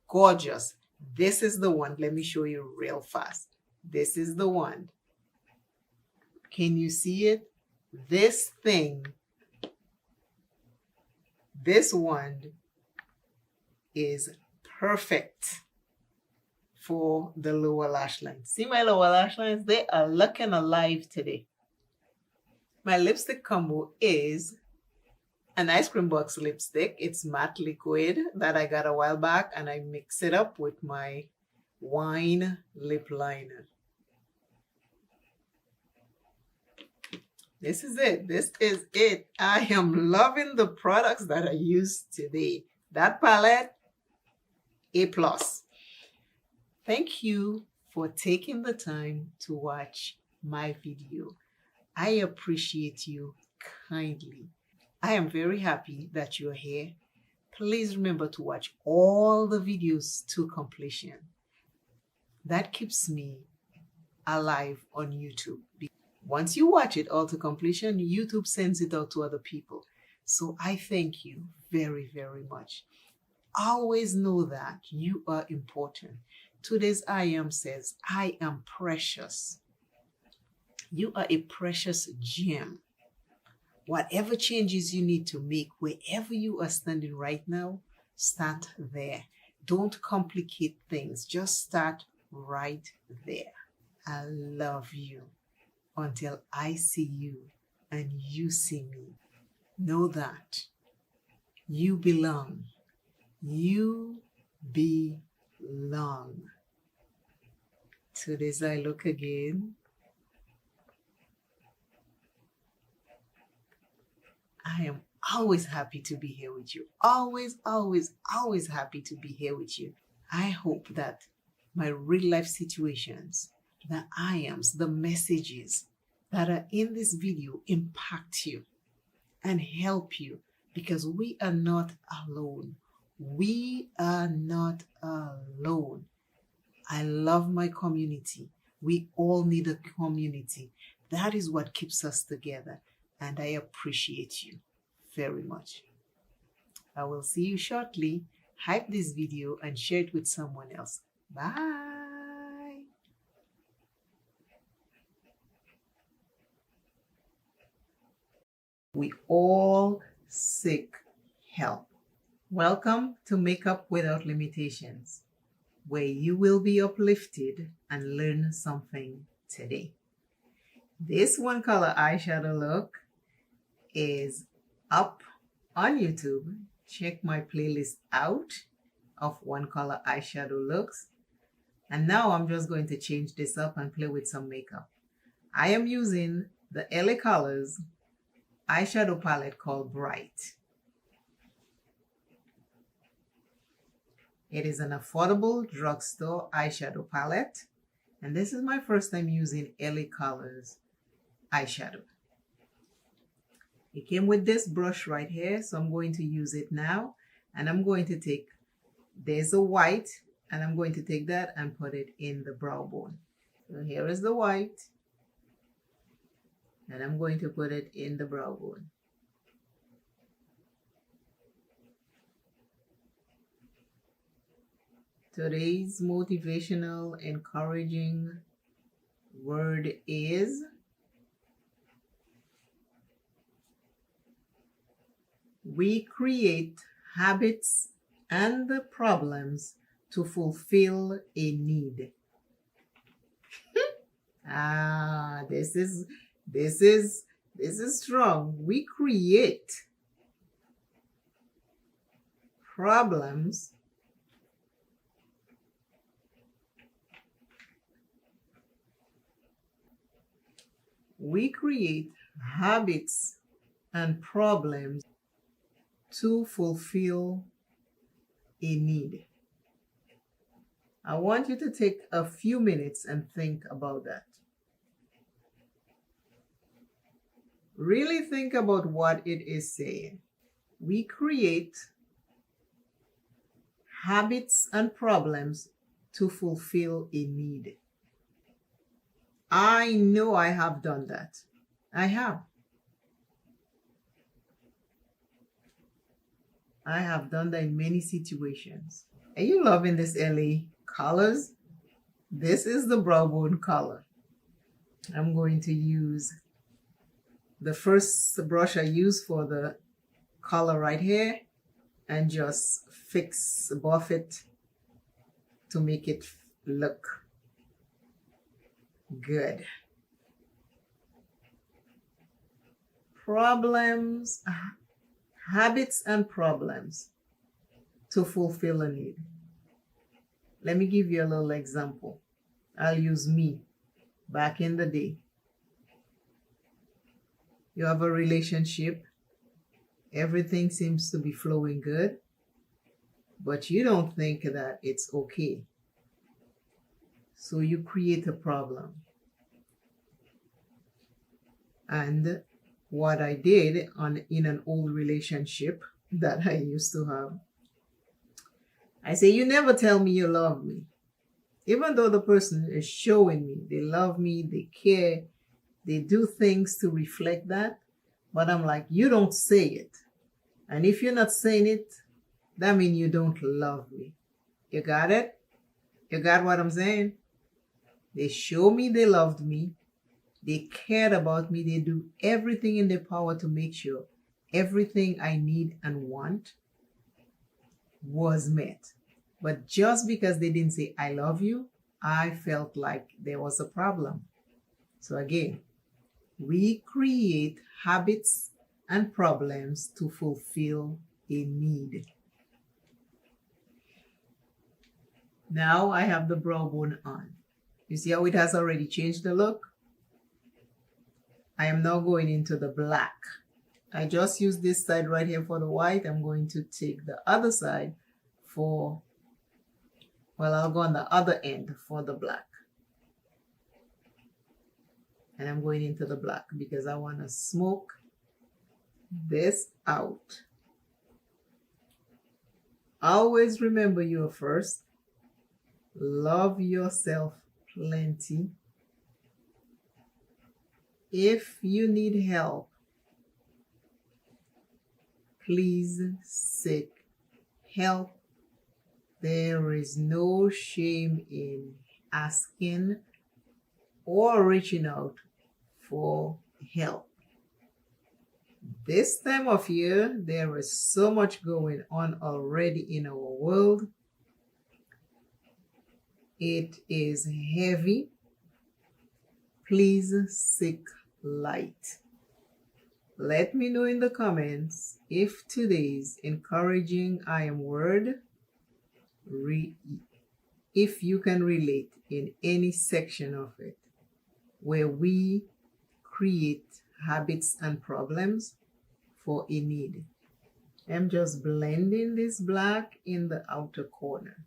Gorgeous. This is the one. Let me show you real fast. This is the one. Can you see it? This thing, this wand is perfect for the lower lash line. See my lower lash lines? They are looking alive today. My lipstick combo is an ice cream box lipstick. It's matte liquid that I got a while back, and I mix it up with my wine lip liner. This is it. This is it. I am loving the products that I used today. That palette, A+. Thank you for taking the time to watch my video. I appreciate you kindly. I am very happy that you're here. Please remember to watch all the videos to completion. That keeps me alive on YouTube. Once you watch it all to completion, YouTube sends it out to other people. So I thank you very, very much. Always know that you are important. Today's I Am says, I am precious. You are a precious gem. Whatever changes you need to make, wherever you are standing right now, start there. Don't complicate things. Just start right there. I love you until I see you and you see me. Know that you belong. You belong. To this I look again. I am always happy to be here with you. Always, always, always happy to be here with you. I hope that my real life situations, the I ams, the messages that are in this video impact you and help you because we are not alone. We are not alone. I love my community. We all need a community. That is what keeps us together. And I appreciate you very much. I will see you shortly. Hype this video and share it with someone else. Bye. We all seek help. Welcome to Makeup Without Limitations, where you will be uplifted and learn something today. This one color eyeshadow look is up on YouTube. Check my playlist out of one color eyeshadow looks. And now I'm just going to change this up and play with some makeup. I am using the LA Colors eyeshadow palette called Bright. It is an affordable drugstore eyeshadow palette, and this is my first time using LA Colors eyeshadow. It came with this brush right here, so I'm going to use it now, and I'm going to take, there's a white, and I'm going to take that and put it in the brow bone. So here is the white, and I'm going to put it in the brow bone. Today's motivational, encouraging word is we create habits and problems to fulfill a need. This is strong. We create problems habits and problems to fulfill a need. I want you to take a few minutes and think about that. Really think about what it is saying. We create habits and problems to fulfill a need. I know I have done that. I have. I have done that in many situations. Are you loving this LA colors? This is the brow bone color. I'm going to use the first brush I use for the color right here and just buff it to make it look good. Problems, habits and problems to fulfill a need. Let me give you a little example. I'll use me back in the day. You have a relationship, everything seems to be flowing good, but you don't think that it's okay. So you create a problem. And what I did in an old relationship that I used to have, I say, you never tell me you love me. Even though the person is showing me they love me, they care, they do things to reflect that. But I'm like, you don't say it. And if you're not saying it, that means you don't love me. You got it? You got what I'm saying? They show me they loved me. They cared about me. They do everything in their power to make sure everything I need and want was met. But just because they didn't say, I love you, I felt like there was a problem. So again, we create habits and problems to fulfill a need. Now I have the brow bone on. You see how it has already changed the look? I am now going into the black. I just used this side right here for the white. I'm going to take the other side for, well, I'll go on the other end for the black. And I'm going into the black because I want to smoke this out. Always remember you're first. Love yourself plenty. If you need help, please seek help. There is no shame in asking or reaching out for help. This time of year, there is so much going on already in our world. It is heavy. Please seek light. Let me know in the comments if today's encouraging I am word, if you can relate in any section of it where we create habits and problems for a need. I'm just blending this black in the outer corner.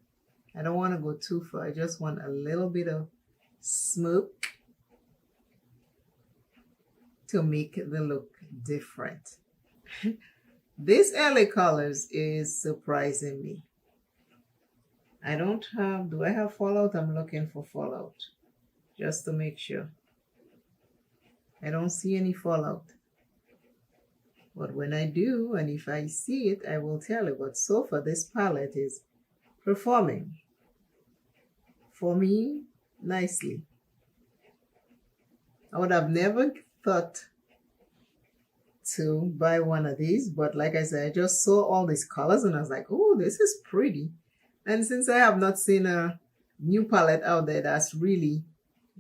I don't want to go too far. I just want a little bit of smoke to make the look different. This LA colors is surprising me. I don't have, do I have fallout? I'm looking for fallout just to make sure. I don't see any fallout. But when I do, and if I see it, I will tell you. But so far, this palette is performing for me nicely. I would have never thought to buy one of these, but like I said, I just saw all these colors and I was like, oh, this is pretty. And since I have not seen a new palette out there that's really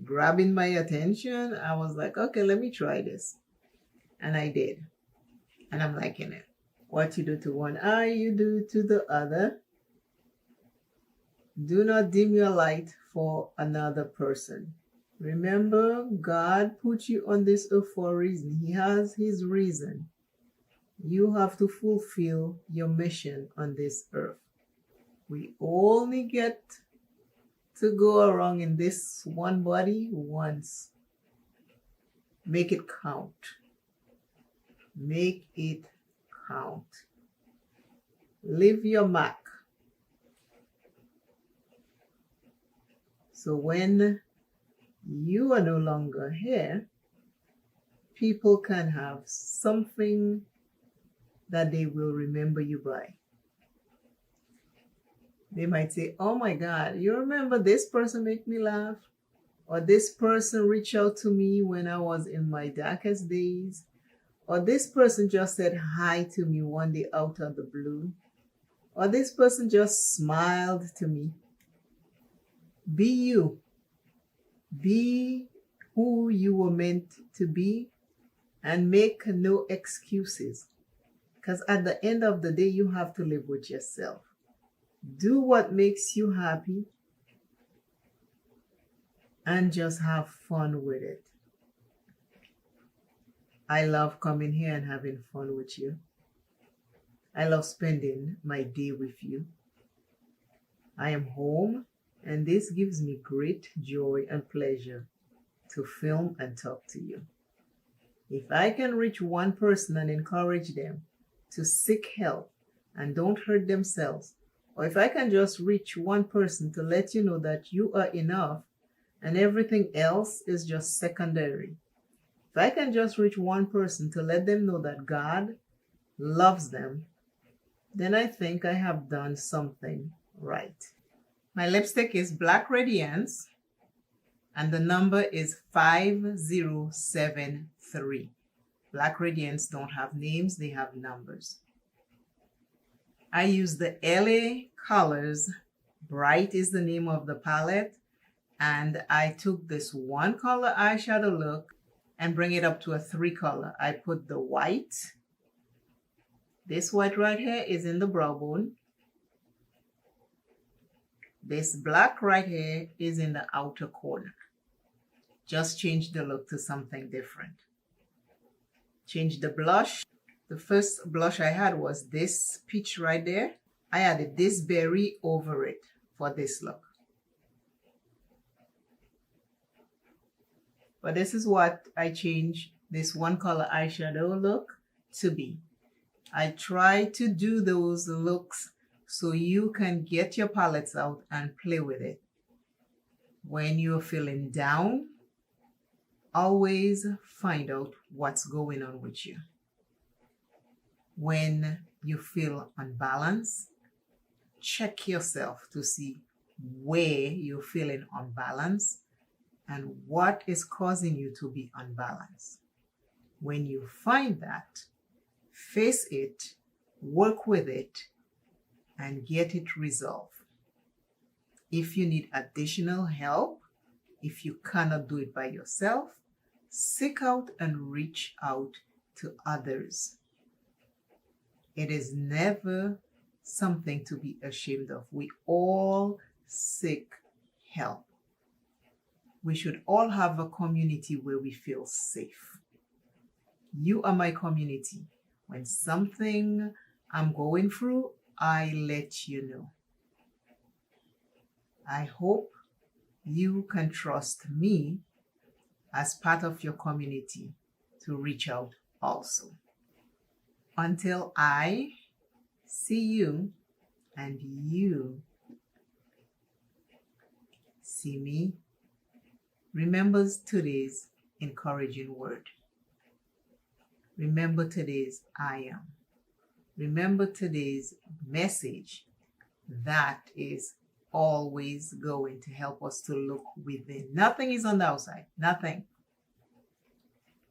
grabbing my attention, I was like, okay, let me try this. And I did. And I'm liking it. What you do to one eye, you do to the other. Do not dim your light for another person. Remember, God put you on this earth for a reason. He has his reason. You have to fulfill your mission on this earth. We only get to go around in this one body once. Make it count. Make it count. Leave your mark. So when you are no longer here, people can have something that they will remember you by. They might say, oh my God, you remember this person make me laugh? Or this person reached out to me when I was in my darkest days? Or this person just said hi to me one day out of the blue? Or this person just smiled to me? Be you. Be who you were meant to be and make no excuses. Because at the end of the day, you have to live with yourself. Do what makes you happy and just have fun with it. I love coming here and having fun with you. I love spending my day with you. I am home, and this gives me great joy and pleasure to film and talk to you. If I can reach one person and encourage them to seek help and don't hurt themselves, or if I can just reach one person to let you know that you are enough and everything else is just secondary. If I can just reach one person to let them know that God loves them, then I think I have done something right. My lipstick is Black Radiance, and the number is 5073. Black Radiance don't have names, they have numbers. I use the LA Colors. Bright is the name of the palette. And I took this one color eyeshadow look and bring it up to a 3 color. I put the white. This white right here is in the brow bone. This black right here is in the outer corner. Just change the look to something different. Change the blush. The first blush I had was this peach right there. I added this berry over it for this look. But this is what I changed this one color eyeshadow look to be. I try to do those looks so you can get your palettes out and play with it. When you're feeling down, always find out what's going on with you. When you feel unbalanced, check yourself to see where you're feeling unbalanced and what is causing you to be unbalanced. When you find that, face it, work with it, and get it resolved. If you need additional help, if you cannot do it by yourself, seek out and reach out to others. It is never something to be ashamed of. We all seek help. We should all have a community where we feel safe. You are my community. When something I'm going through, I let you know. I hope you can trust me as part of your community to reach out also. Until I see you and you see me, remember today's encouraging word. Remember today's I am. Remember today's message that is always going to help us to look within. Nothing is on the outside. Nothing.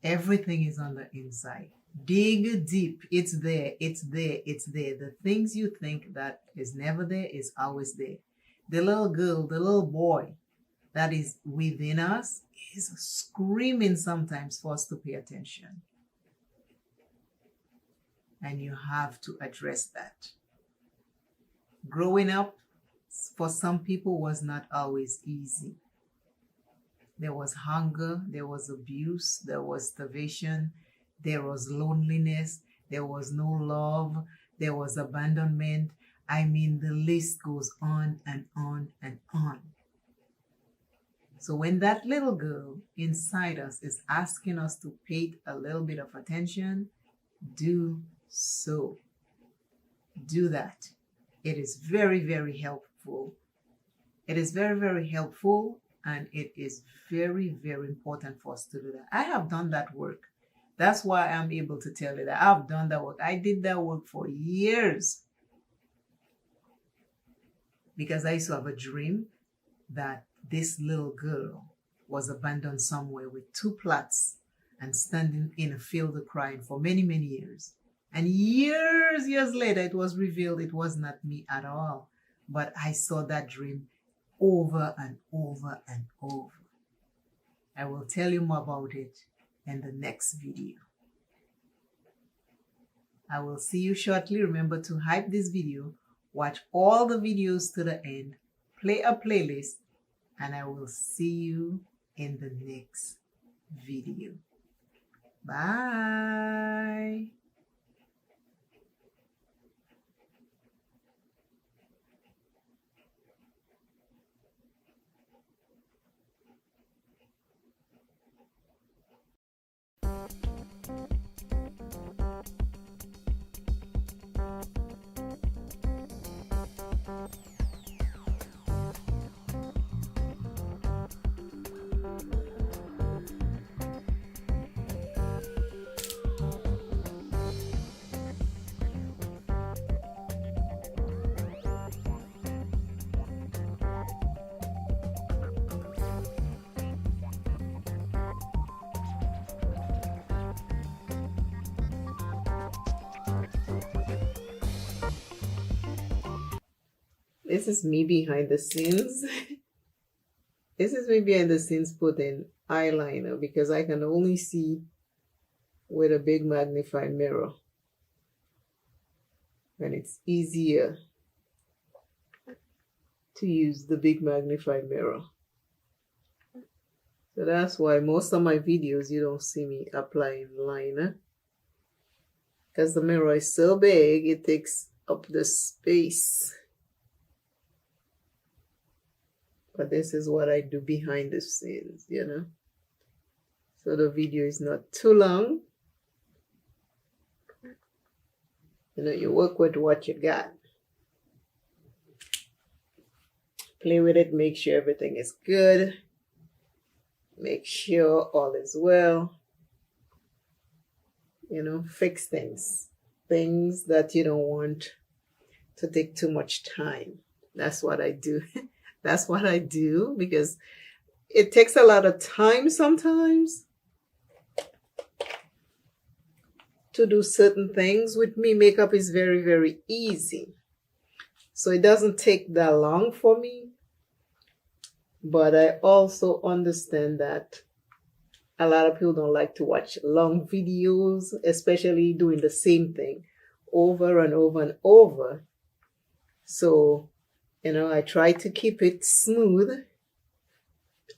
Everything is on the inside. Dig deep. It's there. It's there. It's there. The things you think that is never there is always there. The little girl, the little boy that is within us is screaming sometimes for us to pay attention. And you have to address that. Growing up, for some people, was not always easy. There was hunger, there was abuse, there was starvation, there was loneliness, there was no love, there was abandonment. I mean, the list goes on and on and on. So when that little girl inside us is asking us to pay a little bit of attention, do so. Do that. It is very, very helpful. It is very, very helpful, and it is very, very important for us to do that. I have done that work. That's why I'm able to tell you that I've done that work. I did that work for years because I used to have a dream that this little girl was abandoned somewhere with two plats and standing in a field crying for many, many years. And years later, it was revealed it was not me at all. But I saw that dream over and over and over. I will tell you more about it in the next video. I will see you shortly. Remember to hype this video, watch all the videos to the end, play a playlist, and I will see you in the next video. Bye. This is me behind the scenes. This is me behind the scenes putting eyeliner because I can only see with a big magnifying mirror. And it's easier to use the big magnifying mirror. So that's why most of my videos you don't see me applying liner. Because the mirror is so big, it takes up the space. But this is what I do behind the scenes, you know. So the video is not too long. You know, you work with what you got. Play with it, make sure everything is good. Make sure all is well. You know, fix things. Things that you don't want to take too much time. That's what I do. That's what I do because it takes a lot of time sometimes to do certain things. With me, makeup is very, very easy. So it doesn't take that long for me. But I also understand that a lot of people don't like to watch long videos, especially doing the same thing over and over and over. So, you know, I try to keep it smooth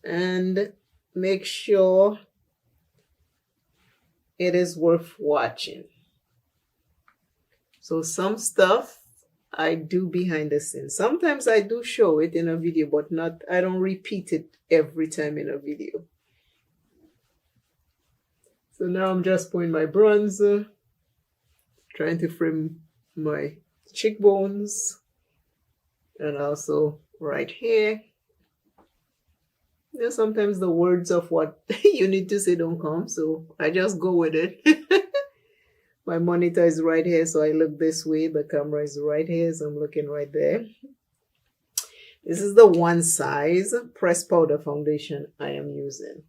and make sure it is worth watching. So some stuff I do behind the scenes. Sometimes I do show it in a video, but I don't repeat it every time in a video. So now I'm just putting my bronzer, trying to frame my cheekbones, and also right here. You know, sometimes the words of what you need to say don't come, so I just go with it. My monitor is right here, so I look this way. The camera is right here, so I'm looking right there. This is the One Size pressed powder foundation I am using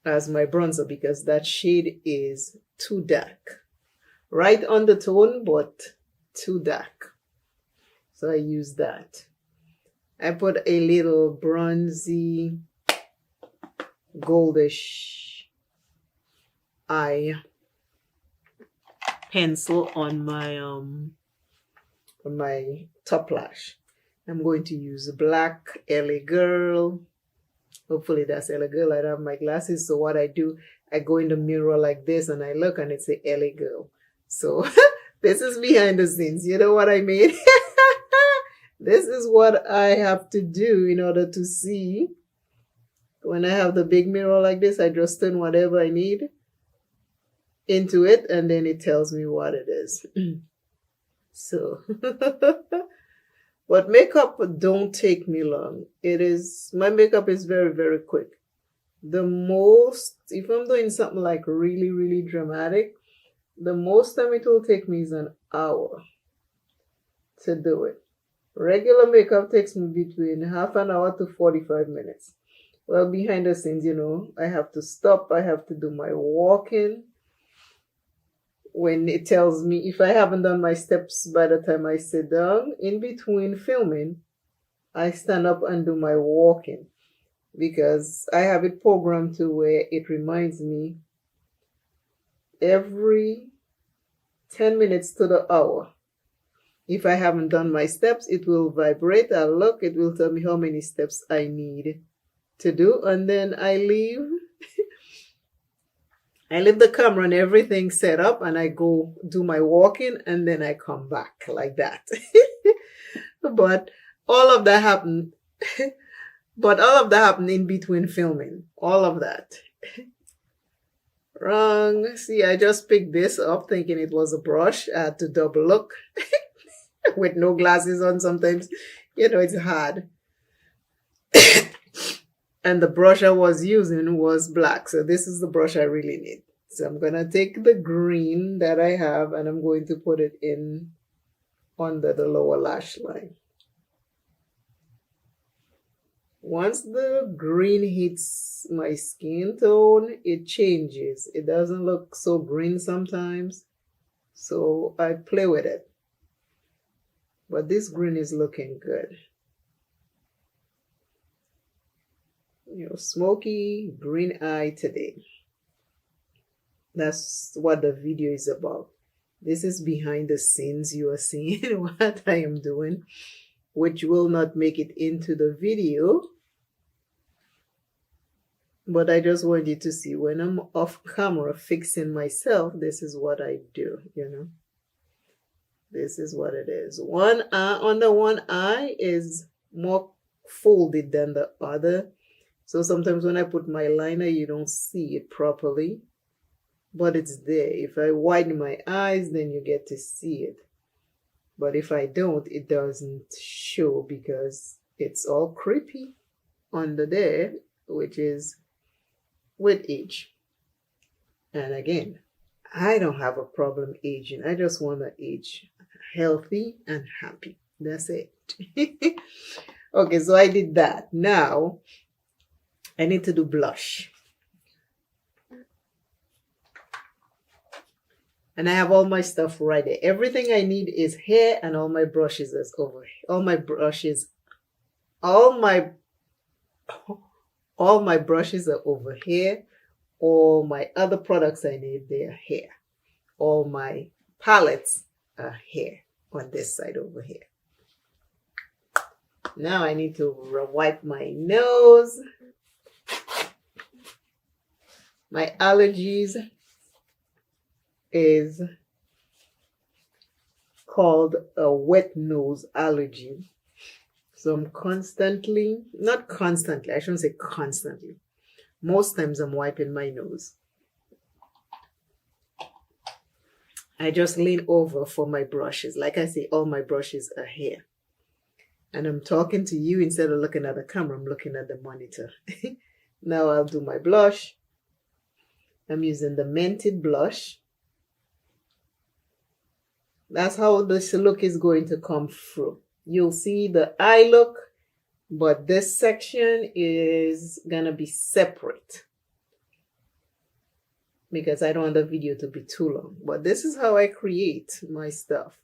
as my bronzer because that shade is too dark. Right undertone, but too dark. So I use that. I put a little bronzy, goldish eye pencil on my top lash. I'm going to use black LA Girl. Hopefully that's LA Girl. I don't have my glasses, so what I do, I go in the mirror like this and I look and it's a LA Girl. So this is behind the scenes. You know what I mean? This is what I have to do in order to see. When I have the big mirror like this, I just turn whatever I need into it and then it tells me what it is. So, but makeup don't take me long. My makeup is very, very quick. The most, if I'm doing something like really, really dramatic, the most time it will take me is an hour to do it. Regular makeup takes me between half an hour to 45 minutes. Well, behind the scenes, you know, I have to stop. I have to do my walking. When it tells me, if I haven't done my steps by the time I sit down, in between filming, I stand up and do my walking. Because I have it programmed to where it reminds me every 10 minutes to the hour. If I haven't done my steps, it will vibrate. I'll look, it will tell me how many steps I need to do. And then I leave. I leave the camera and everything set up and I go do my walking and then I come back like that. But all of that happened. But all of that happened in between filming. All of that. Wrong. See, I just picked this up thinking it was a brush. I had to double look. With no glasses on sometimes, you know, it's hard. And the brush I was using was black. So this is the brush I really need. So I'm going to take the green that I have and I'm going to put it in under the lower lash line. Once the green hits my skin tone, it changes. It doesn't look so green sometimes. So I play with it. But this green is looking good. You know, smoky green eye today. That's what the video is about. This is behind the scenes. You are seeing what I am doing, which will not make it into the video. But I just want you to see when I'm off camera fixing myself, this is what I do, you know. This is what it is. One eye, under one eye is more folded than the other. So sometimes when I put my liner, you don't see it properly. But it's there. If I widen my eyes, then you get to see it. But if I don't, it doesn't show because it's all creepy under there, which is with age. And again, I don't have a problem aging. I just want to age healthy and happy. That's it. Okay, so I did that. Now, I need to do blush. And I have all my stuff right there. Everything I need is here, and all my brushes is over here. All my brushes are over here. All my other products I need, they are here. All my palettes are here on this side over here. Now I need to wipe my nose. My allergies is called a wet nose allergy. So I'm not constantly, I shouldn't say constantly. Most times I'm wiping my nose. I just lean over for my brushes. Like I say, all my brushes are here. And I'm talking to you instead of looking at the camera, I'm looking at the monitor. Now I'll do my blush. I'm using the Mented blush. That's how this look is going to come through. You'll see the eye look, but this section is gonna be separate because I don't want the video to be too long. But this is how I create my stuff.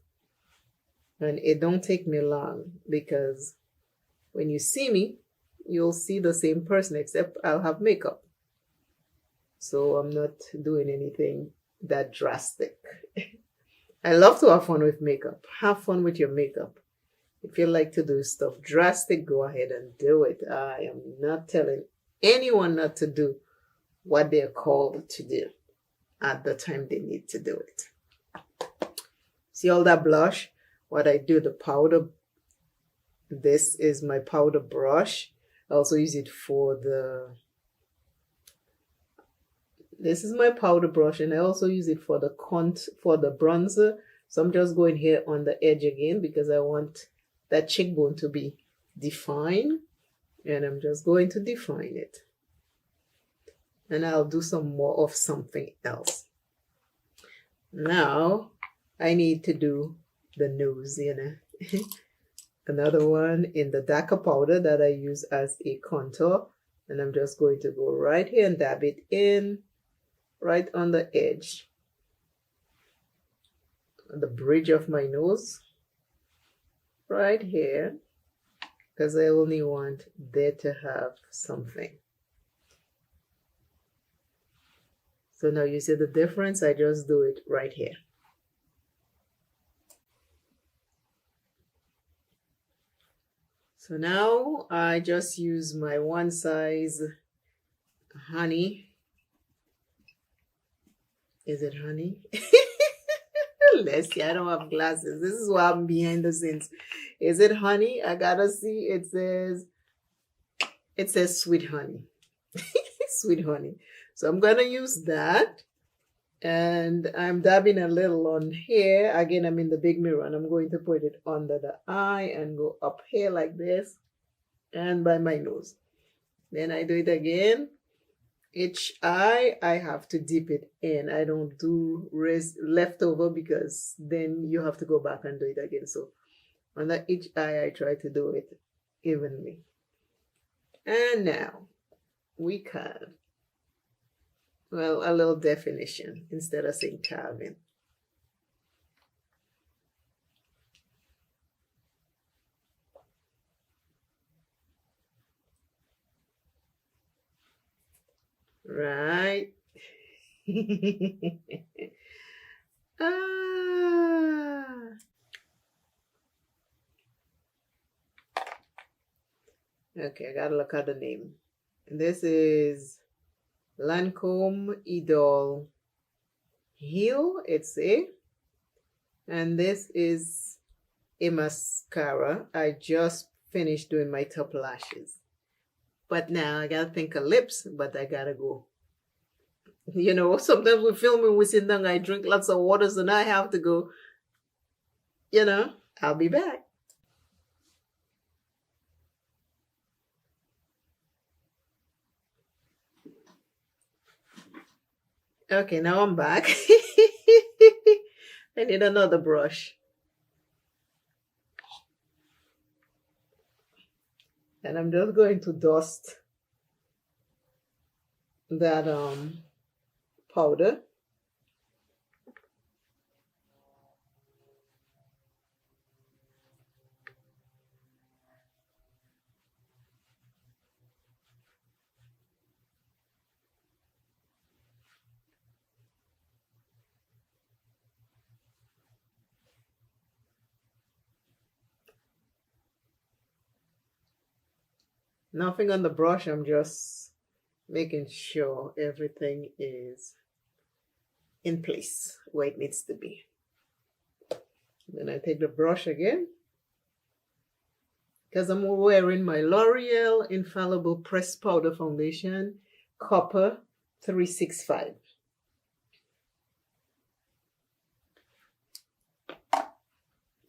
And it don't take me long because when you see me, you'll see the same person except I'll have makeup. So I'm not doing anything that drastic. I love to have fun with makeup. Have fun with your makeup. If you like to do stuff drastic, go ahead and do it. I am not telling anyone not to do what they're called to do at the time they need to do it. See all that blush? What I do, the powder, this is my powder brush. I also use it for this is my powder brush, and I also use it for the bronzer. So I'm just going here on the edge again because I want that cheekbone to be defined, and I'm just going to define it. And I'll do some more of something else. Now I need to do the nose, another one in the darker powder that I use as a contour, and I'm just going to go right here and dab it in right on the edge, on the bridge of my nose, right here, because I only want there to have something. So now you see the difference? I just do it right here. So now I just use my one size honey. Is it honey? Let's see, I don't have glasses. This is why I'm behind the scenes. Is it honey? I gotta see. It says sweet honey. Sweet honey. So I'm gonna use that. And I'm dabbing a little on here. Again, I'm in the big mirror and I'm going to put it under the eye and go up here like this and by my nose. Then I do it again. Each eye, I have to dip it in. I don't do leftover because then you have to go back and do it again. So under each eye, I try to do it evenly. And now we can, well, a little definition instead of saying carving. Right. Okay, I gotta look at the name. This is Lancome Idol Heel, it's a. And this is a mascara. I just finished doing my top lashes. But now I gotta think of lips, but I gotta go. You know, sometimes we're filming, we sit down, I drink lots of waters, and I have to go, you know. I'll be back. Okay, now I'm back. I need another brush. And I'm just going to dust that powder. Nothing on the brush, I'm just making sure everything is in place where it needs to be. Then I take the brush again, because I'm wearing my L'Oreal Infallible Pressed Powder Foundation, Copper 365.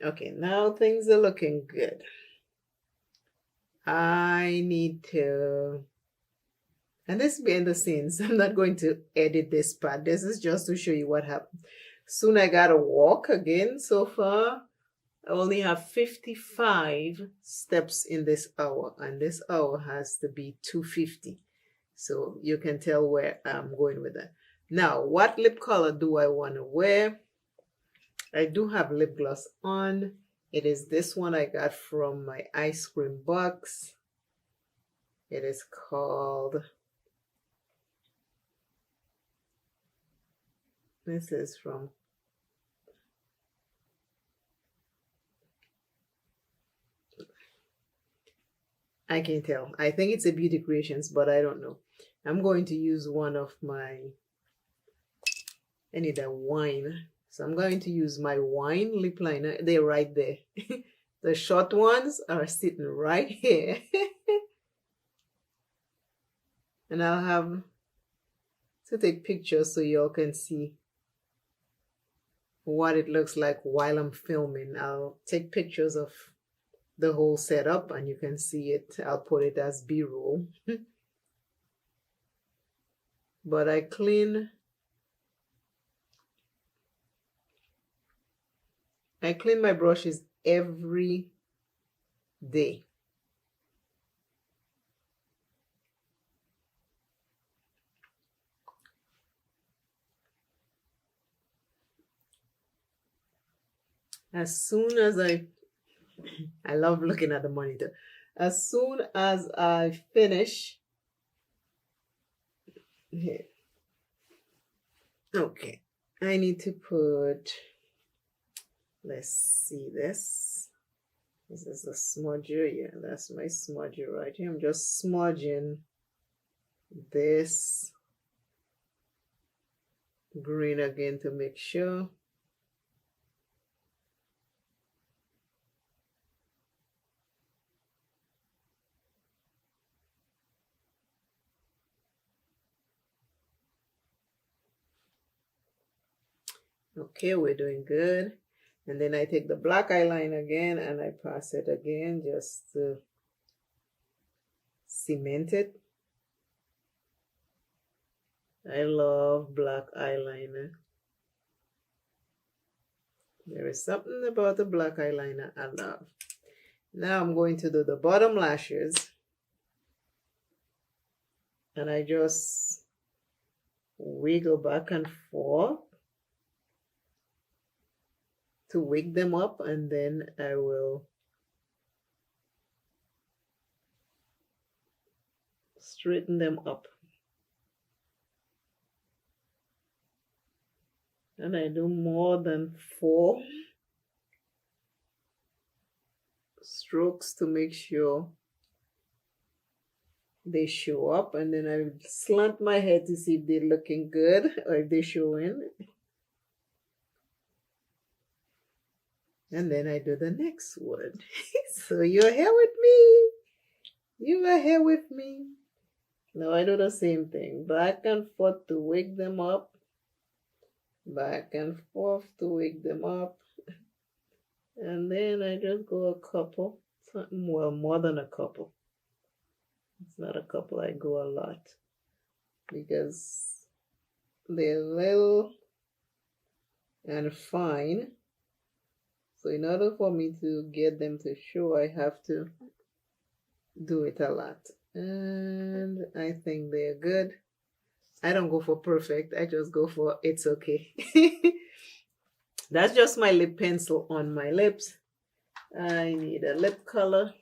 Okay, now things are looking good. I need to, and this behind the scenes, I'm not going to edit this part. This is just to show you what happened. Soon I gotta walk again. So far, I only have 55 steps in this hour, and this hour has to be 250. So you can tell where I'm going with that. Now, what lip color do I want to wear? I do have lip gloss on. It is this one I got from my ice cream box. It is called, this is from, I can't tell. I think it's a Beauty Creations, but I don't know. I'm going to use one of my, I need a wine. So I'm going to use my wine lip liner. They're right there. The short ones are sitting right here. And I'll have to take pictures so y'all can see what it looks like while I'm filming. I'll take pictures of the whole setup and you can see it. I'll put it as B-roll. But I clean my brushes every day. As soon as I love looking at the monitor. As soon as I finish, here. Okay, I need to put, let's see this. This is a smudger. Yeah, that's my smudger right here. I'm just smudging this green again to make sure. Okay, we're doing good. And then I take the black eyeliner again and I pass it again just to cement it. I love black eyeliner. There is something about the black eyeliner I love. Now I'm going to do the bottom lashes. And I just wiggle back and forth to wig them up, and then I will straighten them up. And I do more than 4 strokes to make sure they show up, and then I slant my head to see if they're looking good or if they're showing. And then I do the next one. So you're here with me. You are here with me. Now I do the same thing. Back and forth to wig them up. Back and forth to wig them up. And then I just go a couple, something, well, more than a couple. It's not a couple, I go a lot because they're little and fine. So in order for me to get them to show, I have to do it a lot. And I think they're good. I don't go for perfect, I just go for it's okay. That's just my lip pencil on my lips. I need a lip color.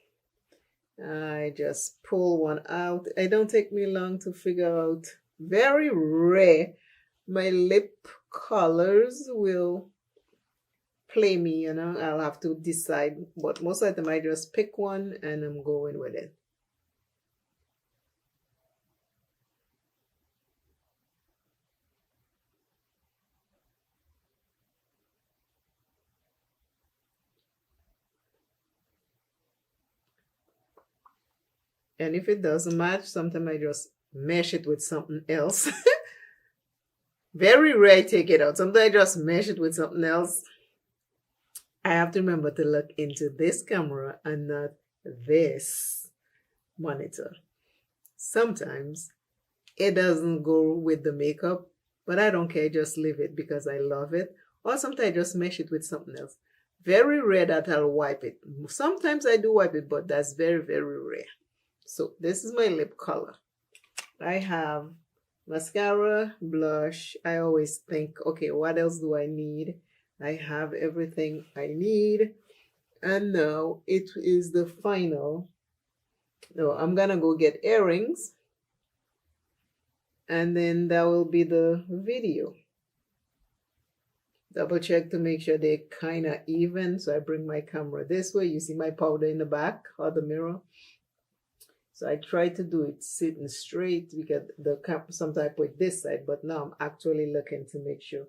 I just pull one out. It don't take me long to figure out. Very rare. My lip colors will play me, you know. I'll have to decide. But most of the time I just pick one and I'm going with it. And if it doesn't match, sometimes I just mesh it with something else. Very rare I take it out. Sometimes I just mesh it with something else. I have to remember to look into this camera and not this monitor. Sometimes it doesn't go with the makeup, but I don't care, just leave it because I love it. Or sometimes I just mesh it with something else. Very rare that I'll wipe it. Sometimes I do wipe it, but that's very, very rare. So this is my lip color. I have mascara, blush. I always think, okay, what else do I need? I have everything I need. And now it is the final. No, I'm gonna go get earrings. And then that will be the video. Double check to make sure they're kind of even. So I bring my camera this way. You see my powder in the back or the mirror. So I try to do it sitting straight because the camera sometimes I put this side, but now I'm actually looking to make sure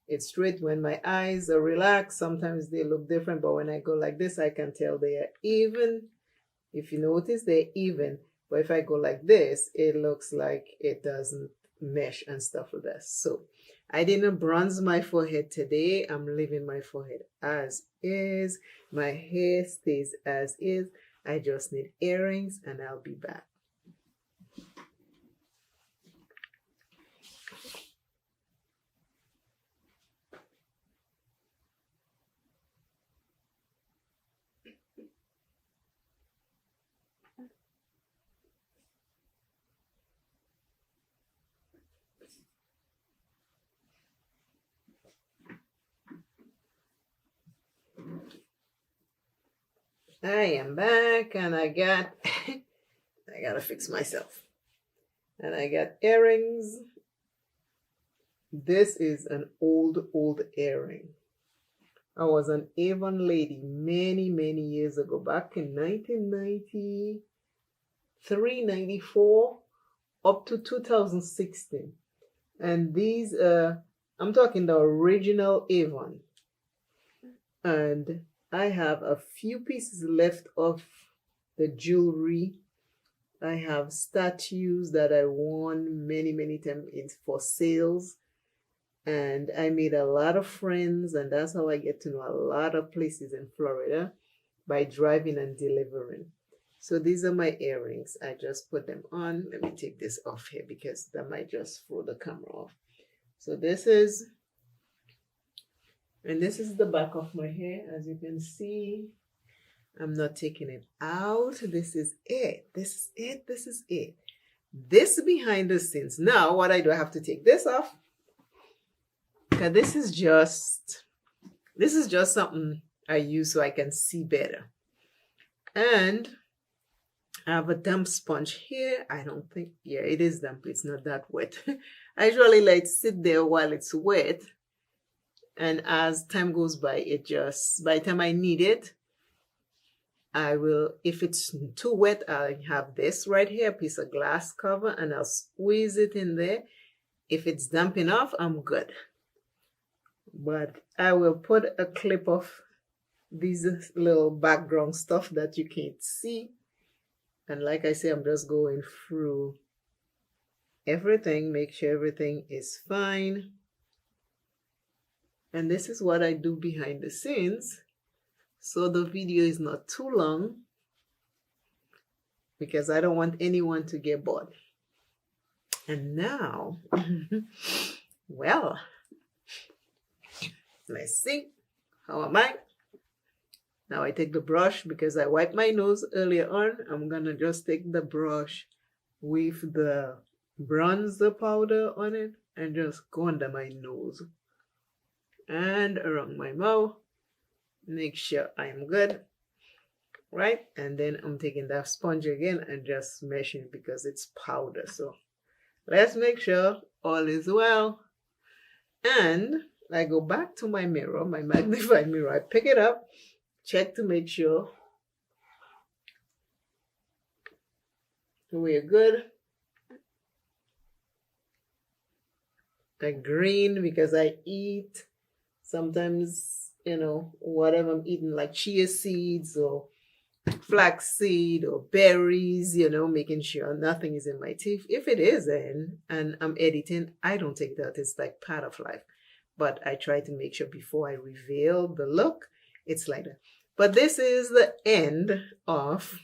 it's straight. When my eyes are relaxed, sometimes they look different, but when I go like this, I can tell they are even. If you notice, they're even. But if I go like this, it looks like it doesn't mesh and stuff like that. So I didn't bronze my forehead today. I'm leaving my forehead as is. My hair stays as is. I just need earrings and I'll be back. I am back and I gotta fix myself. And I got earrings. This is an old earring. I was an Avon lady many years ago, back in 1993, 94, up to 2016. And these, I'm talking the original Avon. And I have a few pieces left of the jewelry. I have statues that I won many times for sales. And I made a lot of friends, and that's how I get to know a lot of places in Florida, by driving and delivering. So these are my earrings. I just put them on. Let me take this off here because that might just throw the camera off. So this is the back of my hair. As you can see, I'm not taking it out. This is it. This is it. This is it. This behind the scenes. Now, what I do, I have to take this off. Because this is just something I use so I can see better. And I have a damp sponge here. I don't think, yeah, it is damp. It's not that wet. I usually let it sit there while it's wet. And as time goes by, by the time I need it, I will, if it's too wet, I have this right here, a piece of glass cover, and I'll squeeze it in there. If it's damp enough, I'm good. But I will put a clip of these little background stuff that you can't see. And like I say, I'm just going through everything, make sure everything is fine. And this is what I do behind the scenes. so the video is not too long, because I don't want anyone to get bored. And now, well, let's see. How am I? Now I take the brush, because I wiped my nose earlier on. I'm gonna just take the brush with the bronzer powder on it and just go under my nose and around my mouth. Make sure I'm good, right? And then I'm taking that sponge again and just smashing it, because it's powder. So let's make sure all is well. And I go back to my mirror, my magnified mirror. I pick it up, check to make sure we're good. I green because I eat sometimes, you know, whatever I'm eating, like chia seeds or flaxseed or berries, you know, making sure nothing is in my teeth. If it is in and I'm editing, I don't take that. It's like part of life. But I try to make sure before I reveal the look, it's like that. But this is the end of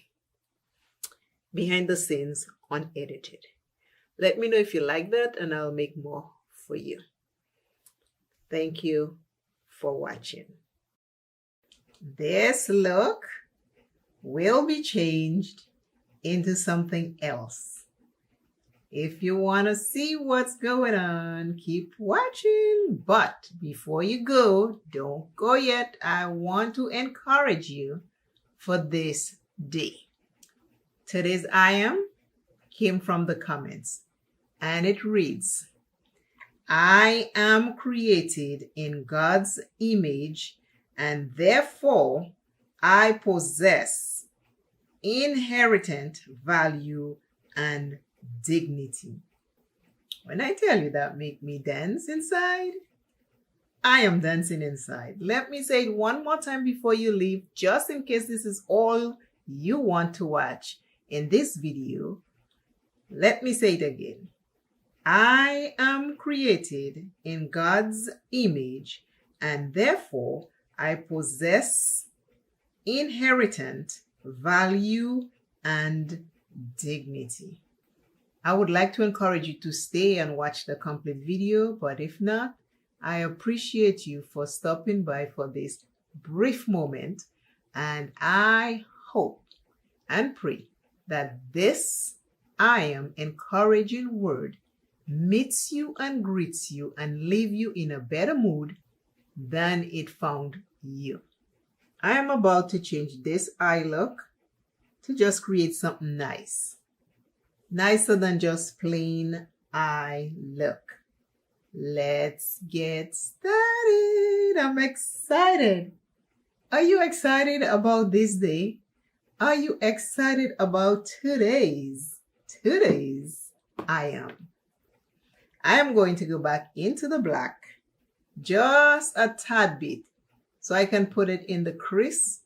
behind the scenes unedited. Let me know if you like that, and I'll make more for you. Thank you for watching. This look will be changed into something else. If you want to see what's going on, keep watching. But before you go, don't go yet. I want to encourage you for this day. Today's I am came from the comments, and it reads, I am created in God's image, and therefore I possess inherent value and dignity. When I tell you that make me dance inside, I am dancing inside. Let me say it one more time before you leave, just in case this is all you want to watch in this video. Let me say it again. I am created in God's image, and therefore I possess inherent value and dignity. I would like to encourage you to stay and watch the complete video, but if not, I appreciate you for stopping by for this brief moment, and I hope and pray that this I am encouraging word meets you and greets you and leave you in a better mood than it found you. I am about to change this eye look to just create something nice. Nicer than just plain eye look. Let's get started. I'm excited. Are you excited about this day? Are you excited about today's I am? I am going to go back into the black just a tad bit so I can put it in the crease,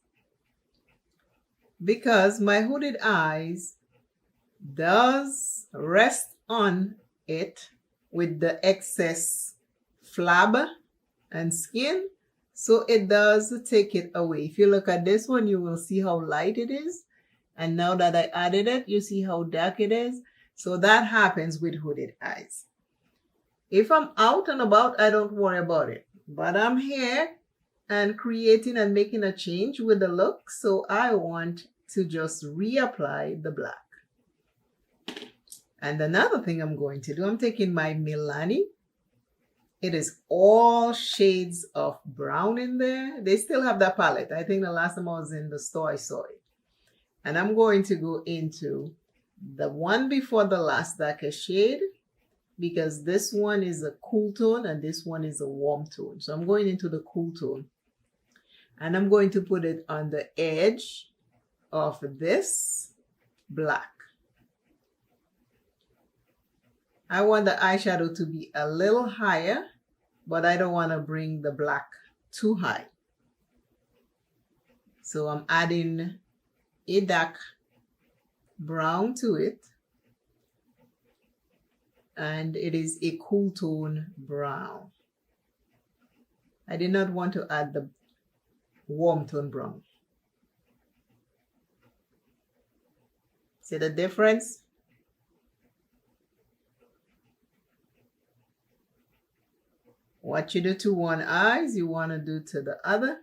because my hooded eyes does rest on it with the excess flab and skin, so it does take it away. If you look at this one, you will see how light it is, and now that I added it, you see how dark it is. So that happens with hooded eyes. If I'm out and about, I don't worry about it, but I'm here and creating and making a change with the look, so I want to just reapply the black. And another thing I'm going to do, I'm taking my Milani. It is all shades of brown in there. They still have that palette. I think the last time I was in the store, I saw it. And I'm going to go into the one before the last darkest shade, because this one is a cool tone and this one is a warm tone. So I'm going into the cool tone, and I'm going to put it on the edge of this black. I want the eyeshadow to be a little higher, but I don't want to bring the black too high. So I'm adding a dark brown to it, and it is a cool tone brown. I did not want to add the warm tone brown. See the difference? What you do to one eye, you want to do to the other.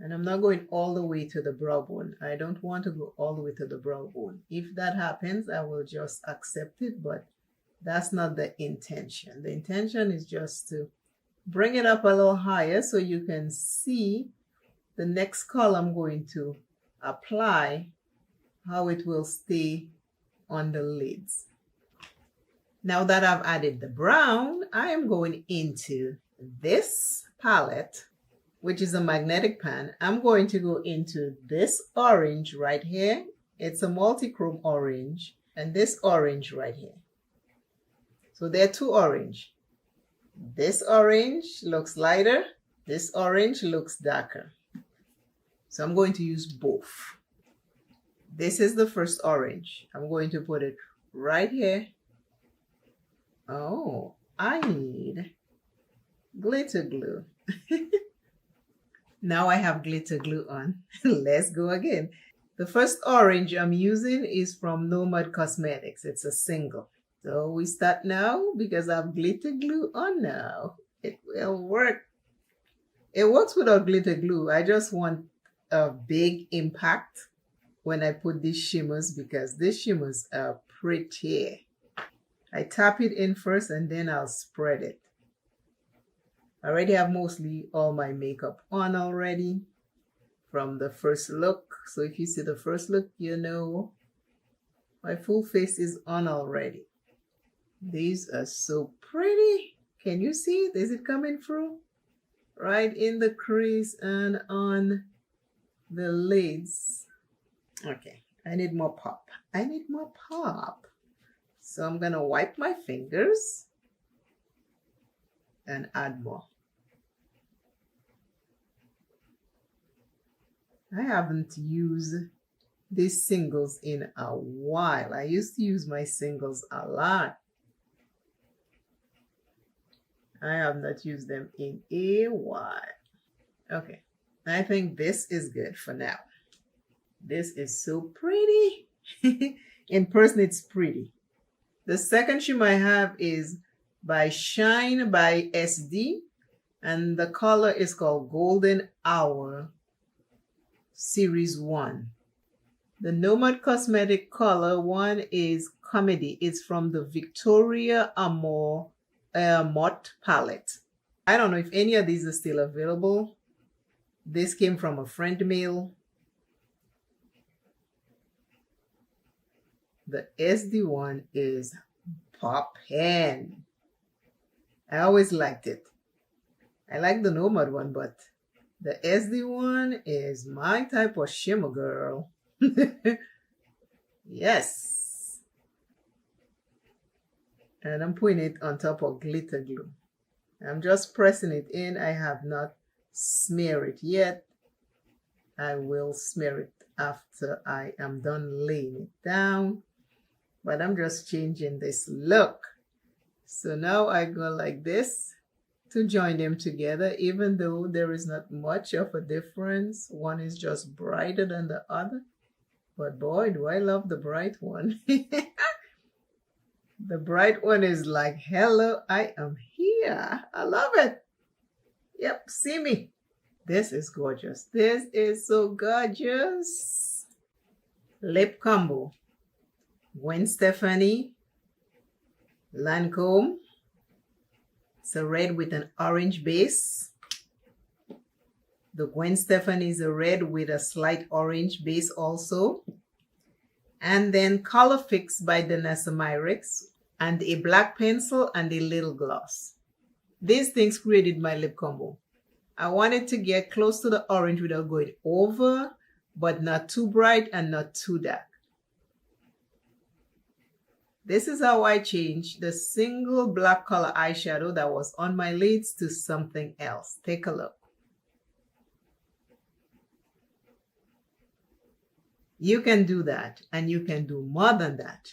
And I'm not going all the way to the brow bone. I don't want to go all the way to the brow bone. If that happens, I will just accept it, but that's not the intention. The intention is just to bring it up a little higher so you can see the next color I'm going to apply, how it will stay on the lids. Now that I've added the brown, I am going into this palette, which is a magnetic pan. I'm going to go into this orange right here. It's a multi-chrome orange, and this orange right here. So there are two orange. This orange looks lighter. This orange looks darker. So I'm going to use both. This is the first orange. I'm going to put it right here. Oh, I need glitter glue. Now I have glitter glue on. Let's go again. The first orange I'm using is from Nomad Cosmetics. It's a single. So we start now because I have glitter glue on now. It will work. It works without glitter glue. I just want a big impact when I put these shimmers because these shimmers are pretty. I tap it in first and then I'll spread it. I already have mostly all my makeup on already from the first look. So if you see the first look, you know my full face is on already. These are so pretty. Can you see it? Is it coming through? Right in the crease and on the lids. Okay, I need more pop. I need more pop. So I'm gonna wipe my fingers and add more. I haven't used these singles in a while. I used to use my singles a lot. I have not used them in a while. Okay, I think this is good for now. This is so pretty. In person, it's pretty. The second shimmer I have is by Shine by SD, and the color is called Golden Hour Series 1. The Nomad Cosmetic color one is Comedy. It's from the Victoria Amore Mott palette. I don't know if any of these are still available. This came from a friend mail. The SD one is poppin'. I always liked it. I like the Nomad one, but the SD one is my type of shimmer, girl. Yes. And I'm putting it on top of glitter glue. I'm just pressing it in. I have not smeared it yet. I will smear it after I am done laying it down. But I'm just changing this look. So now I go like this to join them together, even though there is not much of a difference. One is just brighter than the other. But boy, do I love the bright one. The bright one is like, hello, I am here. I love it. Yep, see me. This is gorgeous. This is so gorgeous. Lip combo. Gwen Stefani Lancome. It's a red with an orange base. The Gwen Stefani is a red with a slight orange base also. And then Color Fix by Danessa Myricks, and a black pencil and a little gloss. These things created my lip combo. I wanted to get close to the orange without going over, but not too bright and not too dark. This is how I changed the single black color eyeshadow that was on my lids to something else. Take a look. You can do that, and you can do more than that.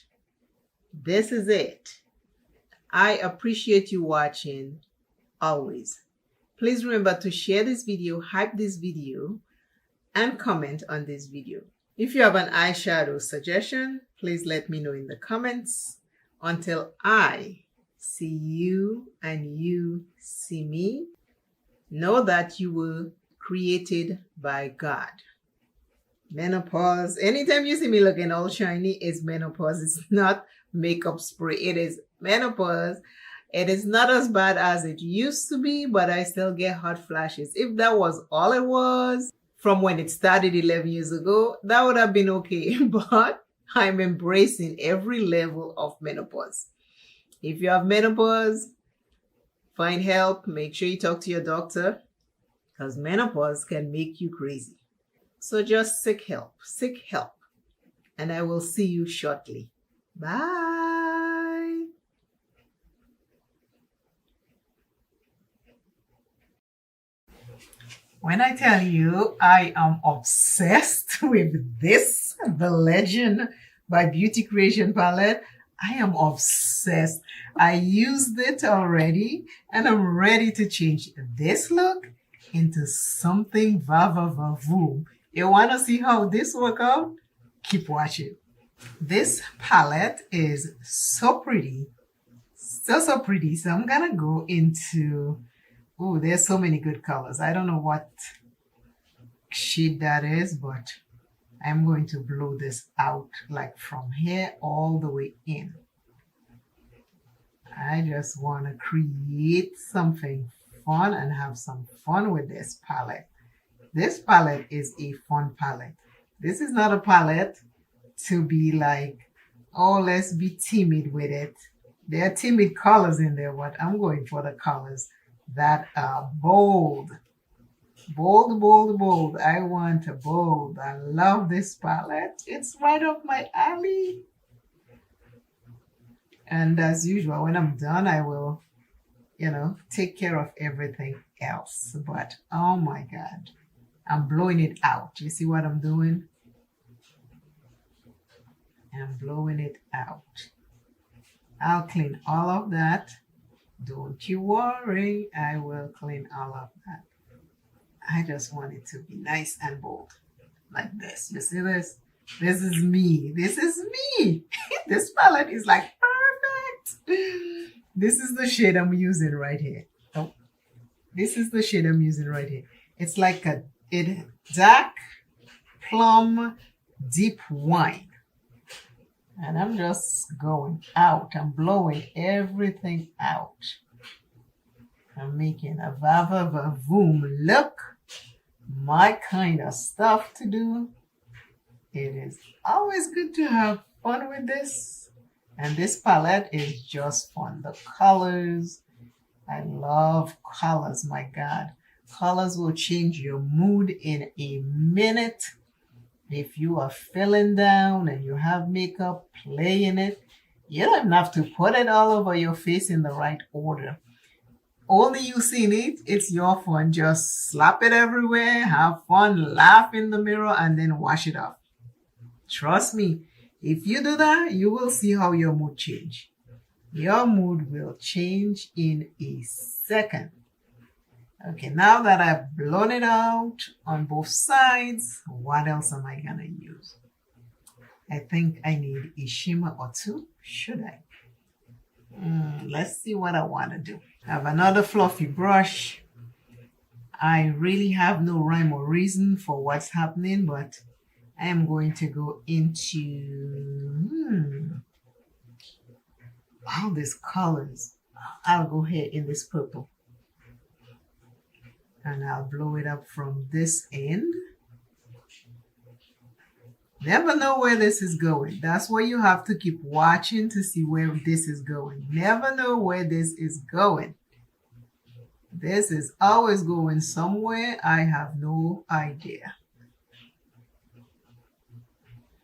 This is it. I appreciate you watching always. Please remember to share this video, hype this video, and comment on this video. If you have an eyeshadow suggestion, please let me know in the comments. Until I see you and you see me, know that you were created by God. Menopause. Anytime you see me looking all shiny, it's menopause. It's not makeup spray. It is menopause. It is not as bad as it used to be, but I still get hot flashes. If that was all it was from when it started 11 years ago, that would have been okay. But I'm embracing every level of menopause. If you have menopause, find help. Make sure you talk to your doctor, because menopause can make you crazy. So just seek help. Seek help. And I will see you shortly. Bye. When I tell you I am obsessed with this, The Legend by Beauty Creation palette, I am obsessed. I used it already and I'm ready to change this look into something va-va-va-voom. You want to see how this works out? Keep watching. This palette is so pretty. So pretty. So I'm going to go into... Oh, there's so many good colors. I don't know what shade that is, but I'm going to blow this out like from here all the way in. I just want to create something fun and have some fun with this palette. This palette is a fun palette. This is not a palette to be like, oh, let's be timid with it. There are timid colors in there, but I'm going for the colors that are bold. Bold. I want a bold. I love this palette. It's right up my alley. And as usual, when I'm done, I will, take care of everything else. But oh my God, I'm blowing it out. You see what I'm doing? I'm blowing it out. I'll clean all of that. Don't you worry, I will clean all of that. I just want it to be nice and bold, like this. You see this? This is me. This is me. This palette is like perfect. This is the shade I'm using right here. Oh, this is the shade I'm using right here. It's like a dark plum deep wine. And I'm just going out. I'm blowing everything out. I'm making a va-va-va-voom look. My kind of stuff to do. It is always good to have fun with this. And this palette is just fun. The colors. I love colors, my God. Colors will change your mood in a minute. If you are feeling down and you have makeup, play in it. You don't have to put it all over your face in the right order. Only you seen it, it's your fun. Just slap it everywhere, have fun, laugh in the mirror, and then wash it off. Trust me, if you do that, you will see how your mood change. Your mood will change in a second. Okay, now that I've blown it out on both sides, what else am I going to use? I think I need a shimmer or two. Should I? Let's see what I want to do. I have another fluffy brush. I really have no rhyme or reason for what's happening, but I am going to go into all these colors. I'll go here in this purple. And I'll blow it up from this end. Never know where this is going. That's why you have to keep watching to see where this is going. Never know where this is going. This is always going somewhere. I have no idea.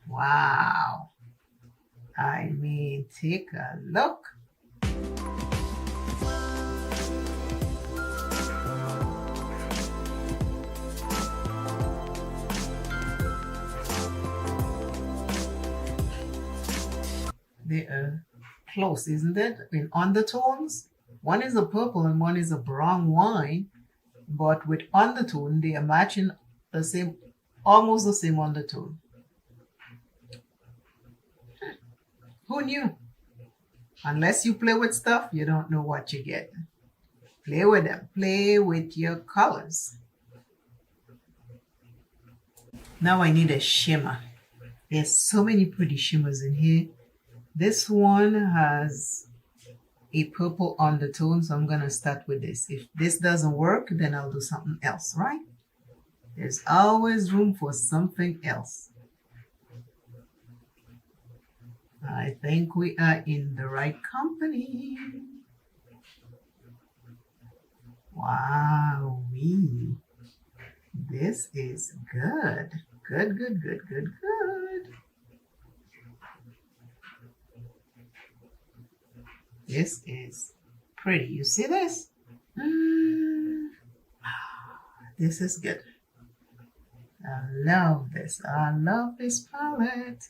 Wow. I mean, take a look. They are close, isn't it? In undertones. One is a purple and one is a brown wine, but with undertone, they are matching the same, almost the same undertone. Who knew? Unless you play with stuff, you don't know what you get. Play with them. Play with your colors. Now I need a shimmer. There's so many pretty shimmers in here. This one has a purple undertone, so I'm gonna start with this. If this doesn't work, then I'll do something else, right? There's always room for something else. I think we are in the right company. Wow, this is good. Good, good, good, good, good. This is pretty. You see this? This is good. I love this. I love this palette.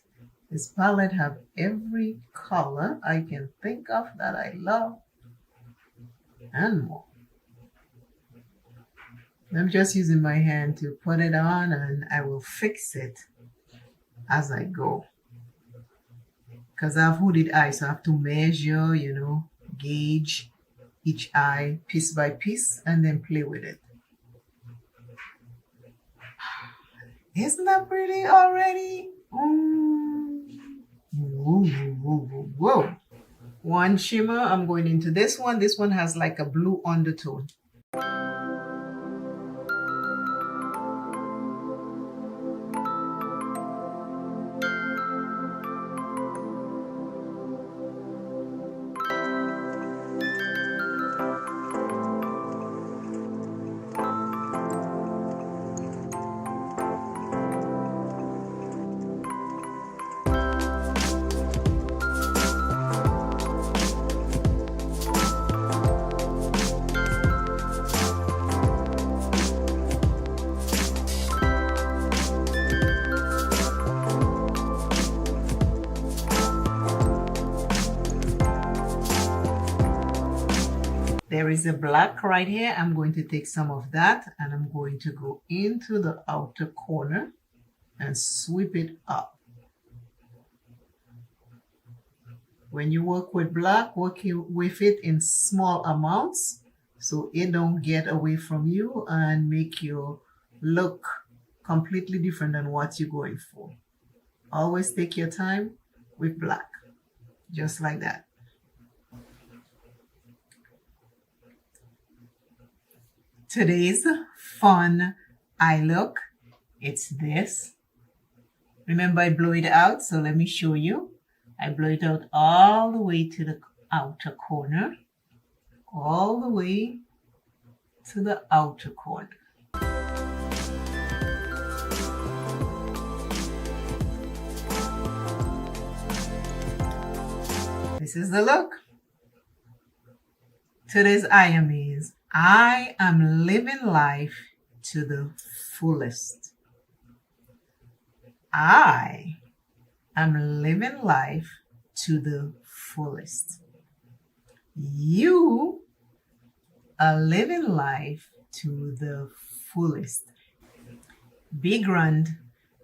This palette have every color I can think of that I love and more. I'm just using my hand to put it on, and I will fix it as I go. Because I have hooded eyes, so I have to measure, gauge each eye piece by piece and then play with it. Isn't that pretty already? Whoa, whoa, whoa, whoa. One shimmer, I'm going into this one. This one has like a blue undertone. There is a black right here. I'm going to take some of that and I'm going to go into the outer corner and sweep it up. When you work with black, work with it in small amounts so it don't get away from you and make you look completely different than what you're going for. Always take your time with black, just like that. Today's fun eye look, it's this. Remember, I blow it out, so let me show you. I blow it out all the way to the outer corner, all the way to the outer corner. This is the look. Today's I am is, I am living life to the fullest. I am living life to the fullest. You are living life to the fullest. Be grand,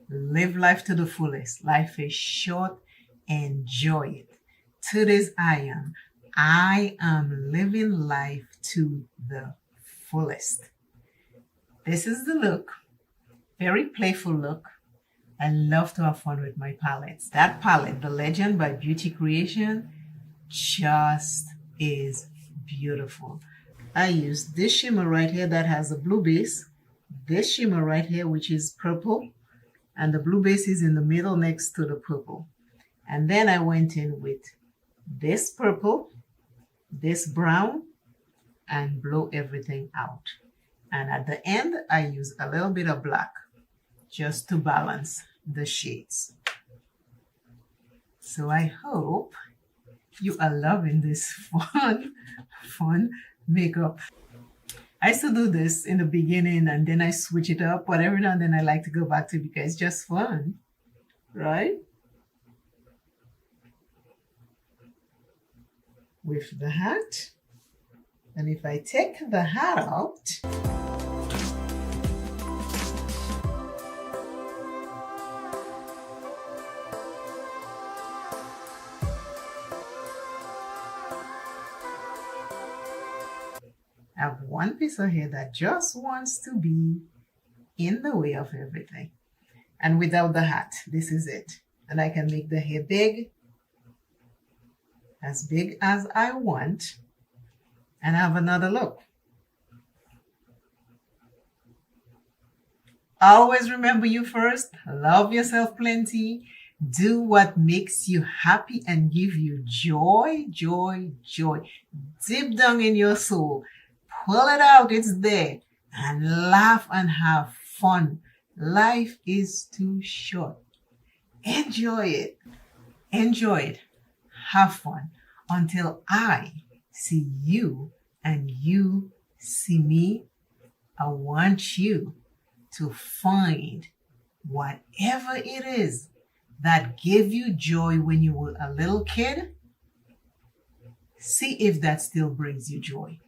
live life to the fullest. Life is short, enjoy it. Today's I am living life to the fullest. This is the look, very playful look. I love to have fun with my palettes. That palette, The Legend by Beauty Creation, just is beautiful. I use this shimmer right here that has a blue base, this shimmer right here which is purple, and the blue base is in the middle next to the purple. And then I went in with this purple, this brown, and blow everything out. And at the end, I use a little bit of black just to balance the shades. So I hope you are loving this fun makeup. I used to do this in the beginning and then I switch it up, but every now and then I like to go back to it because it's just fun, right? with the hat. And if I take the hat out, I have one piece of hair that just wants to be in the way of everything. And without the hat, this is it. And I can make the hair big as I want, and have another look. Always remember you first. Love yourself plenty. Do what makes you happy and give you joy, joy, joy. Deep down in your soul. Pull it out. It's there. And laugh and have fun. Life is too short. Enjoy it. Enjoy it. Have fun until I see you and you see me. I want you to find whatever it is that gave you joy when you were a little kid. See if that still brings you joy.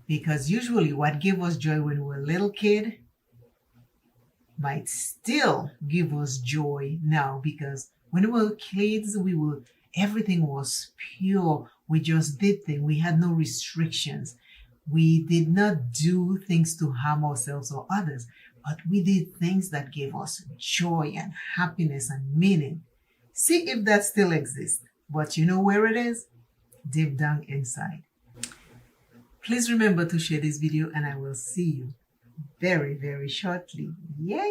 Because usually what gave us joy when we were a little kid might still give us joy now, because when we were kids, everything was pure. We just did things. We had no restrictions. We did not do things to harm ourselves or others, but we did things that gave us joy and happiness and meaning. See if that still exists. But you know where it is? Deep down inside. Please remember to share this video, and I will see you very, very shortly. Yeah.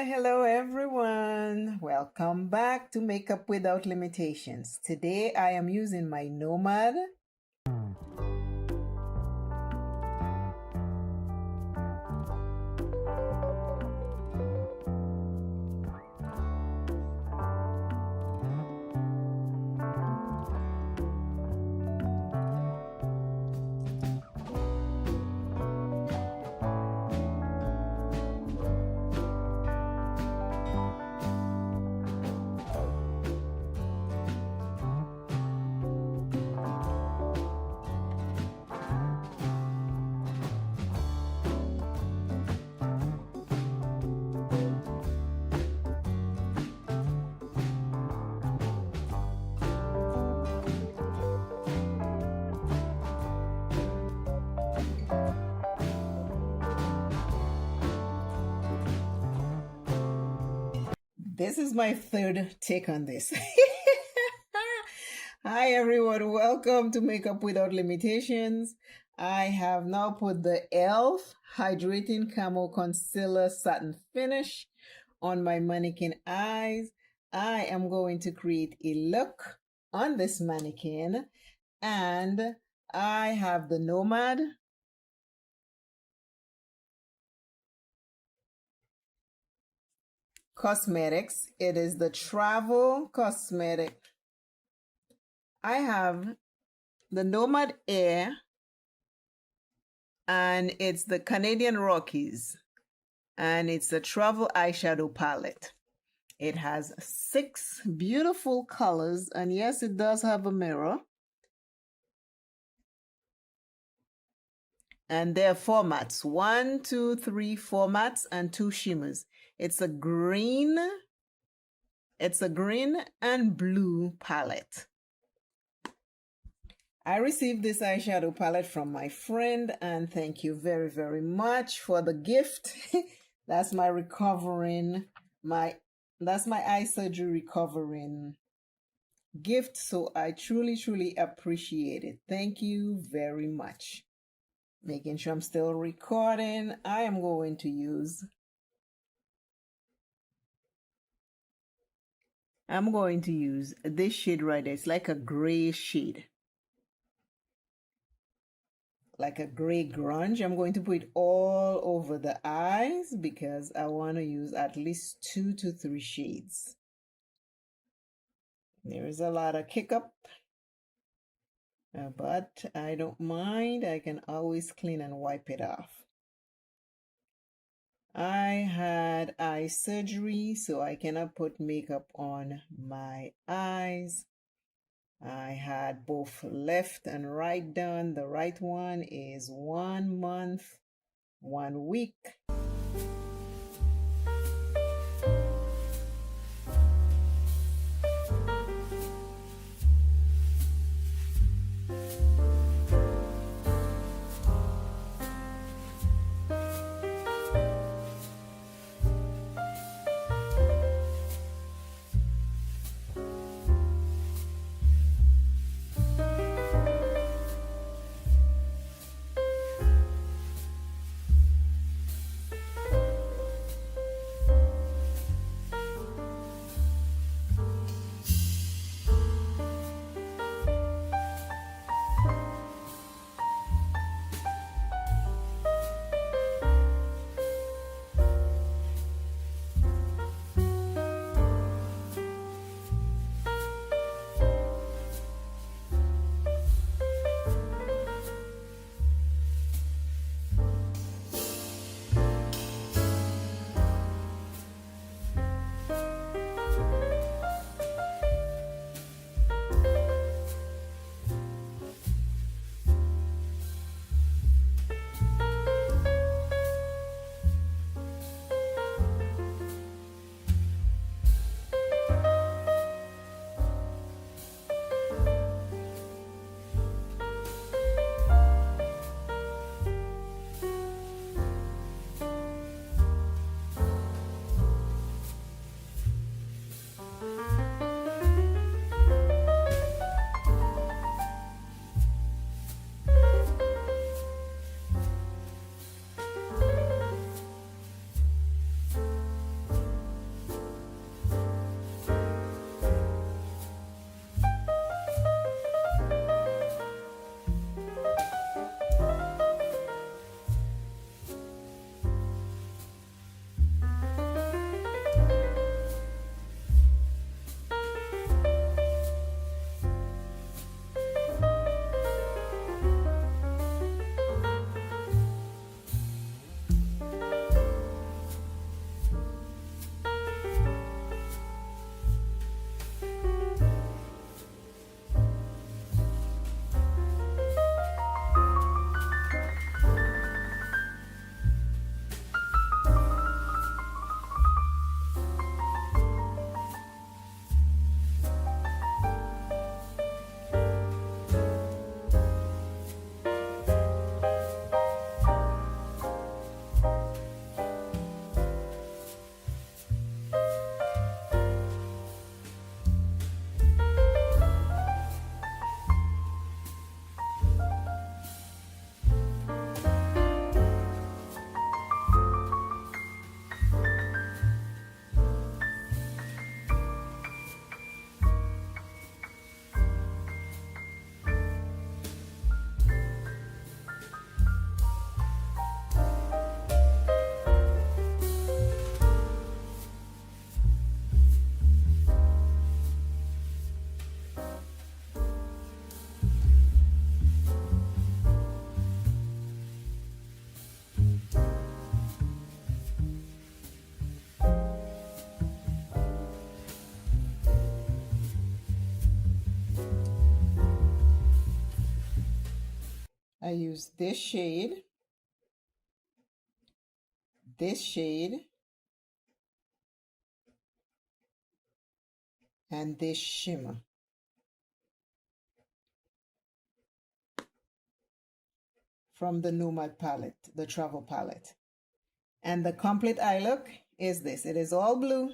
Hello, everyone. Welcome back to Makeup Without Limitations. Today I am using my Nomad. This is my third take on this. Hi everyone, welcome to Makeup Without Limitations. I have now put the e.l.f. Hydrating Camo Concealer Satin Finish on my mannequin eyes. I am going to create a look on this mannequin, and I have the Nomad Cosmetics. It is the Travel Cosmetic. I have the Nomad Air, and it's the Canadian Rockies, and it's a travel eyeshadow palette. It has 6 beautiful colors, and yes, it does have a mirror. And there are formats, 1, 2, 3 formats, and 2 shimmers. It's a green and blue palette. I received this eyeshadow palette from my friend, and thank you very, very much for the gift. That's my eye surgery recovering gift, so I truly, truly appreciate it. Thank you very much. Making sure I'm still recording. I am going to use I'm going to use this shade right there. It's like a gray shade, like a gray grunge. I'm going to put it all over the eyes because I want to use at least 2 to 3 shades. There is a lot of kick up, but I don't mind. I can always clean and wipe it off. I had eye surgery, so I cannot put makeup on my eyes. I had both left and right done. The right one is 1 month, 1 week. I use this shade, and this shimmer. From the Nomad palette, the travel palette. And the complete eye look is this. It is all blue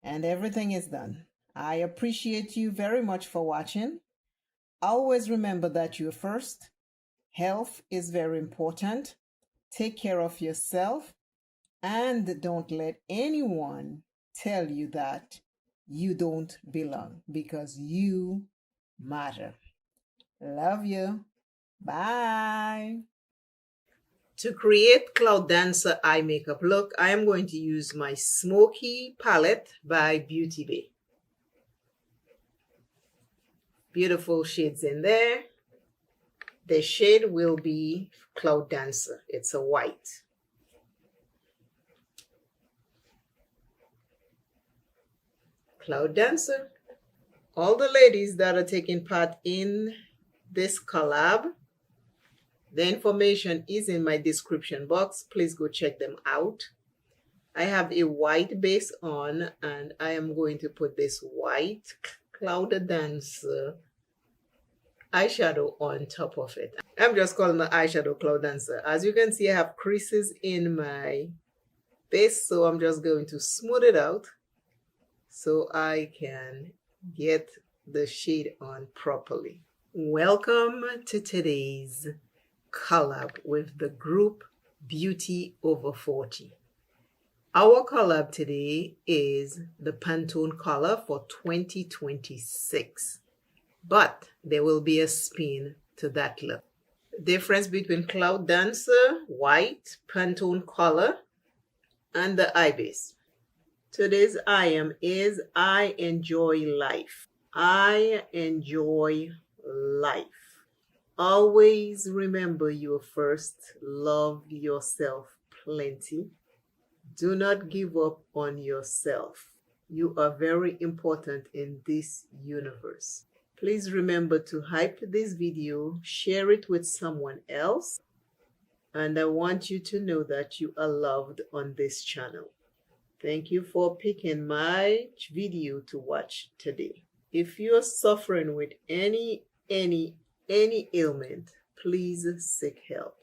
and everything is done. I appreciate you very much for watching. Always remember that you're first. Health is very important. Take care of yourself and don't let anyone tell you that you don't belong, because you matter. Love you. Bye. To create Cloud Dancer eye makeup look, I am going to use my Smoky palette by Beauty Bay. Beautiful shades in there. The shade will be Cloud Dancer. It's a white. Cloud Dancer. All the ladies that are taking part in this collab, the information is in my description box. Please go check them out. I have a white base on, and I am going to put this white Cloud Dancer eyeshadow on top of it. I'm just calling the eyeshadow Cloud Dancer. As you can see, I have creases in my base, so I'm just going to smooth it out so I can get the shade on properly. Welcome to today's collab with the group Beauty Over 40. Our collab today is the Pantone color for 2026, but there will be a spin to that look. The difference between Cloud Dancer, white, Pantone color, and the eye base. Today's item is I enjoy life. I enjoy life. Always remember you first. Love yourself plenty. Do not give up on yourself. You are very important in this universe. Please remember to hype this video, share it with someone else, and I want you to know that you are loved on this channel. Thank you for picking my video to watch today. If you are suffering with any ailment, please seek help.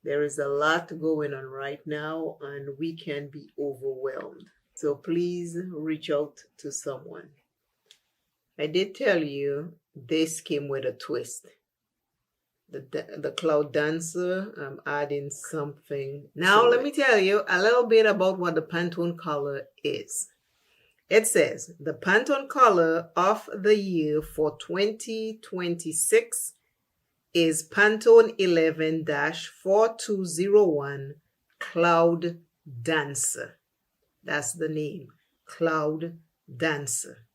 There is a lot going on right now and we can be overwhelmed. So please reach out to someone. I did tell you this came with a twist. The Cloud Dancer, I'm adding something. Now let me tell you a little bit about what the Pantone color is. It says the Pantone color of the year for 2026 is Pantone 11-4201 Cloud Dancer. That's the name, Cloud Dancer.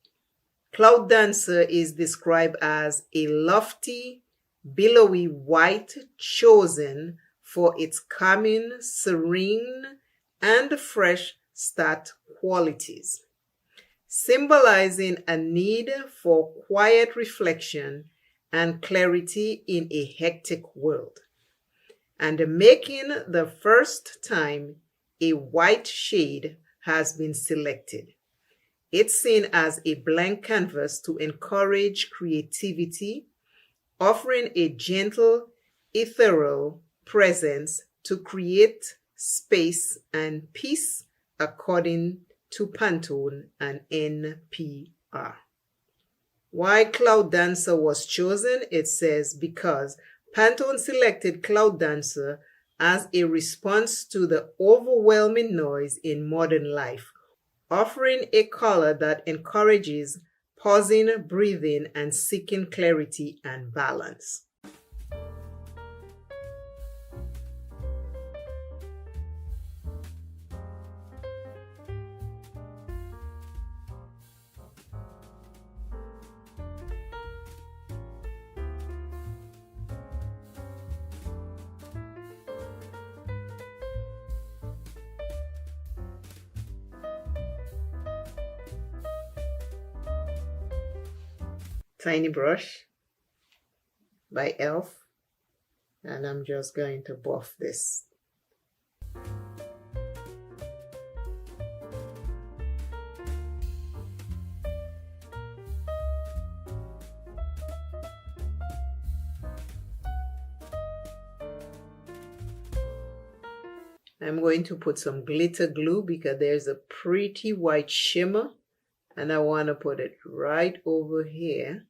Cloud Dancer is described as a lofty, billowy white chosen for its calming, serene, and fresh start qualities, symbolizing a need for quiet reflection and clarity in a hectic world, and making the first time a white shade has been selected. It's seen as a blank canvas to encourage creativity, offering a gentle, ethereal presence to create space and peace, according to Pantone and NPR. Why Cloud Dancer was chosen? It says because Pantone selected Cloud Dancer as a response to the overwhelming noise in modern life, offering a color that encourages pausing, breathing, and seeking clarity and balance. Tiny brush by e.l.f. and I'm just going to buff this. I'm going to put some glitter glue because there's a pretty white shimmer and I want to put it right over here.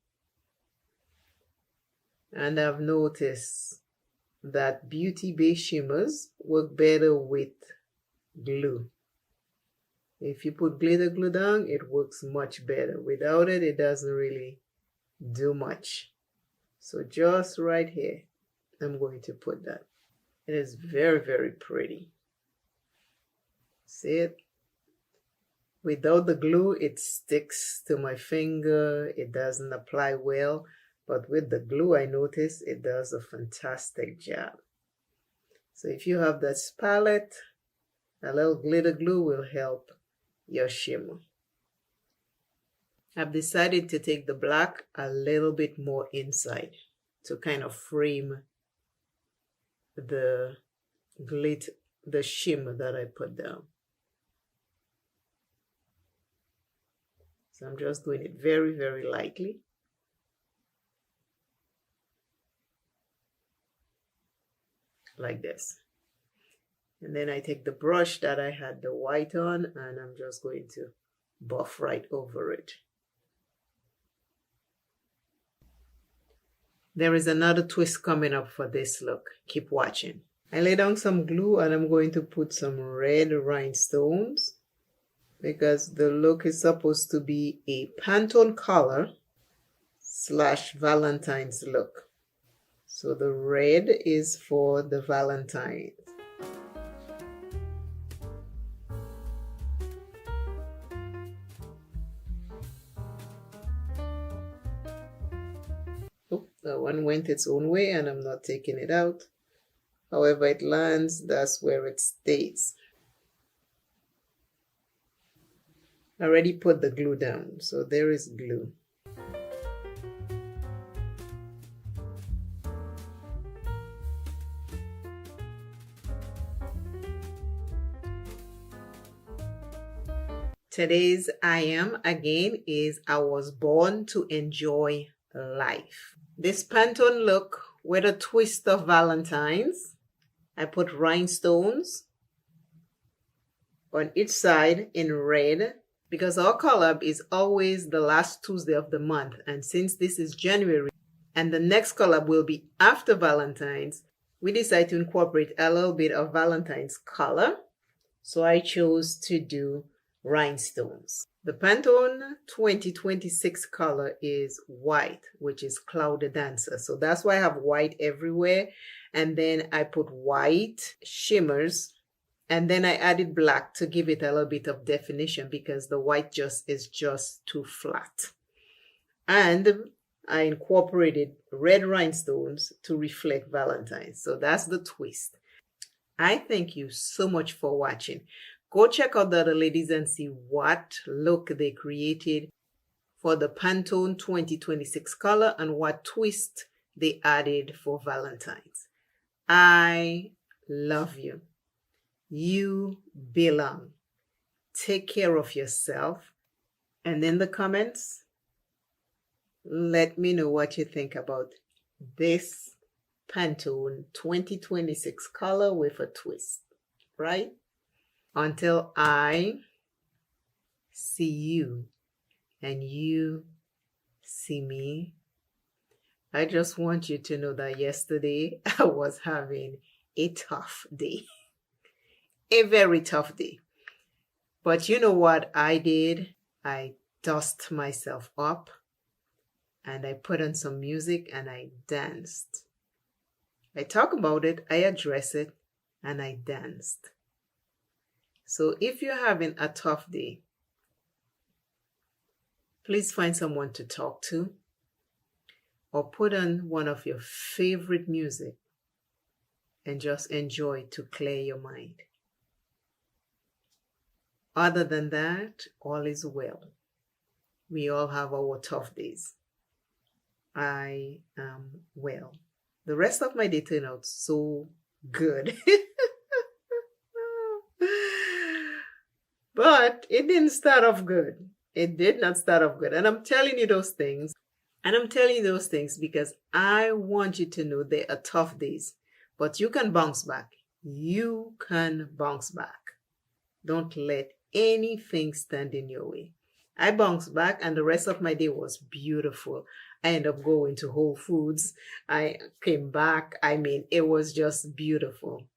And I've noticed that Beauty Bay shimmers work better with glue. If you put glitter glue down, it works much better. Without it, it doesn't really do much. So just right here, I'm going to put that. It is very, very pretty. See it? Without the glue, it sticks to my finger. It doesn't apply well. But with the glue, I notice it does a fantastic job. So if you have that palette, a little glitter glue will help your shimmer. I've decided to take the black a little bit more inside to kind of frame the glitter, the shimmer that I put down. So I'm just doing it very, very lightly. Like this. And then I take the brush that I had the white on and I'm just going to buff right over it. There is another twist coming up for this look. Keep watching. I lay down some glue and I'm going to put some red rhinestones because the look is supposed to be a Pantone color / Valentine's look. So the red is for the Valentine. Oh, that one went its own way and I'm not taking it out. However it lands, that's where it stays. I already put the glue down, so there is glue. Today's I am again is I was born to enjoy life. This Pantone look with a twist of Valentine's. I put rhinestones on each side in red because our collab is always the last Tuesday of the month. And since this is January and the next collab will be after Valentine's, we decided to incorporate a little bit of Valentine's color. So I chose to do rhinestones. The Pantone 2026 color is white, which is Cloud Dancer. So that's why I have white everywhere. And then I put white shimmers and then I added black to give it a little bit of definition because the white is just too flat. And I incorporated red rhinestones to reflect Valentine's. So that's the twist. I thank you so much for watching. Go check out the other ladies and see what look they created for the Pantone 2026 color and what twist they added for Valentine's. I love you. You belong. Take care of yourself. And in the comments, let me know what you think about this Pantone 2026 color with a twist, right? Until I see you and you see me, I just want you to know that yesterday I was having a tough day. A very tough day. But you know what I did? I dusted myself up and I put on some music and I danced. I talk about it, I address it, and I danced. So if you're having a tough day, please find someone to talk to or put on one of your favorite music and just enjoy to clear your mind. Other than that, all is well. We all have our tough days. I am well. The rest of my day turned out so good. But it didn't start off good. It did not start off good. And I'm telling you those things. And I'm telling you those things because I want you to know there are tough days. But you can bounce back. You can bounce back. Don't let anything stand in your way. I bounced back and the rest of my day was beautiful. I ended up going to Whole Foods. I came back. I mean, it was just beautiful.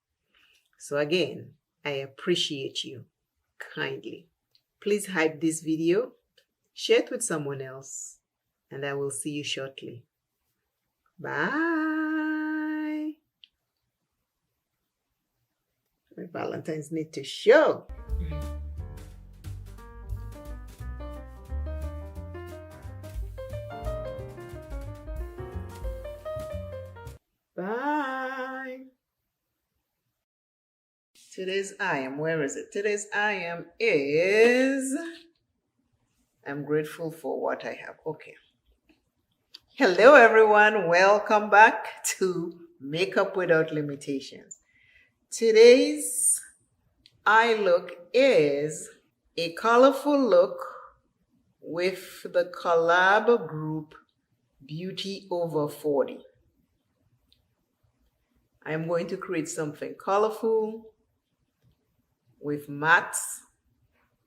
So again, I appreciate you kindly. Please hype this video, share it with someone else, and I will see you shortly. Bye. Valentine's need to show. Bye. Today's I am, where is it? Today's I am is, I'm grateful for what I have. Okay. Hello everyone, welcome back to Makeup Without Limitations. Today's eye look is a colorful look with the collab group Beauty Over 40. I'm going to create something colorful with mattes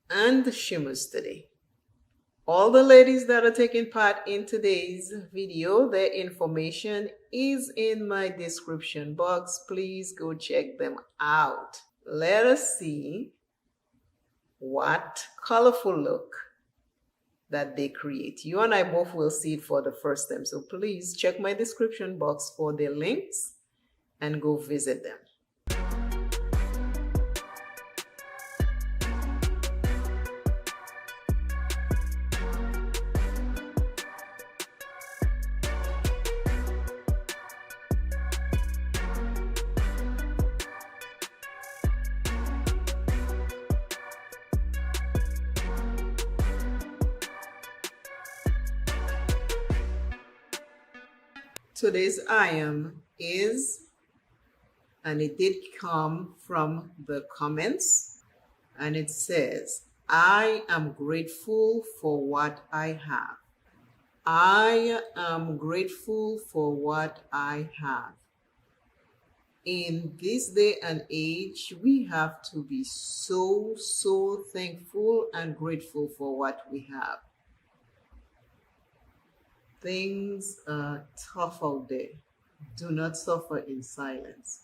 and shimmers today. All the ladies that are taking part in today's video, their information is in my description box. Please go check them out. Let us see what colorful look that they create. You and I both will see it for the first time. So please check my description box for their links and go visit them. Today's I am is, and it did come from the comments, and it says, I am grateful for what I have. I am grateful for what I have. In this day and age, we have to be so thankful and grateful for what we have. Things are tough out there. Do not suffer in silence.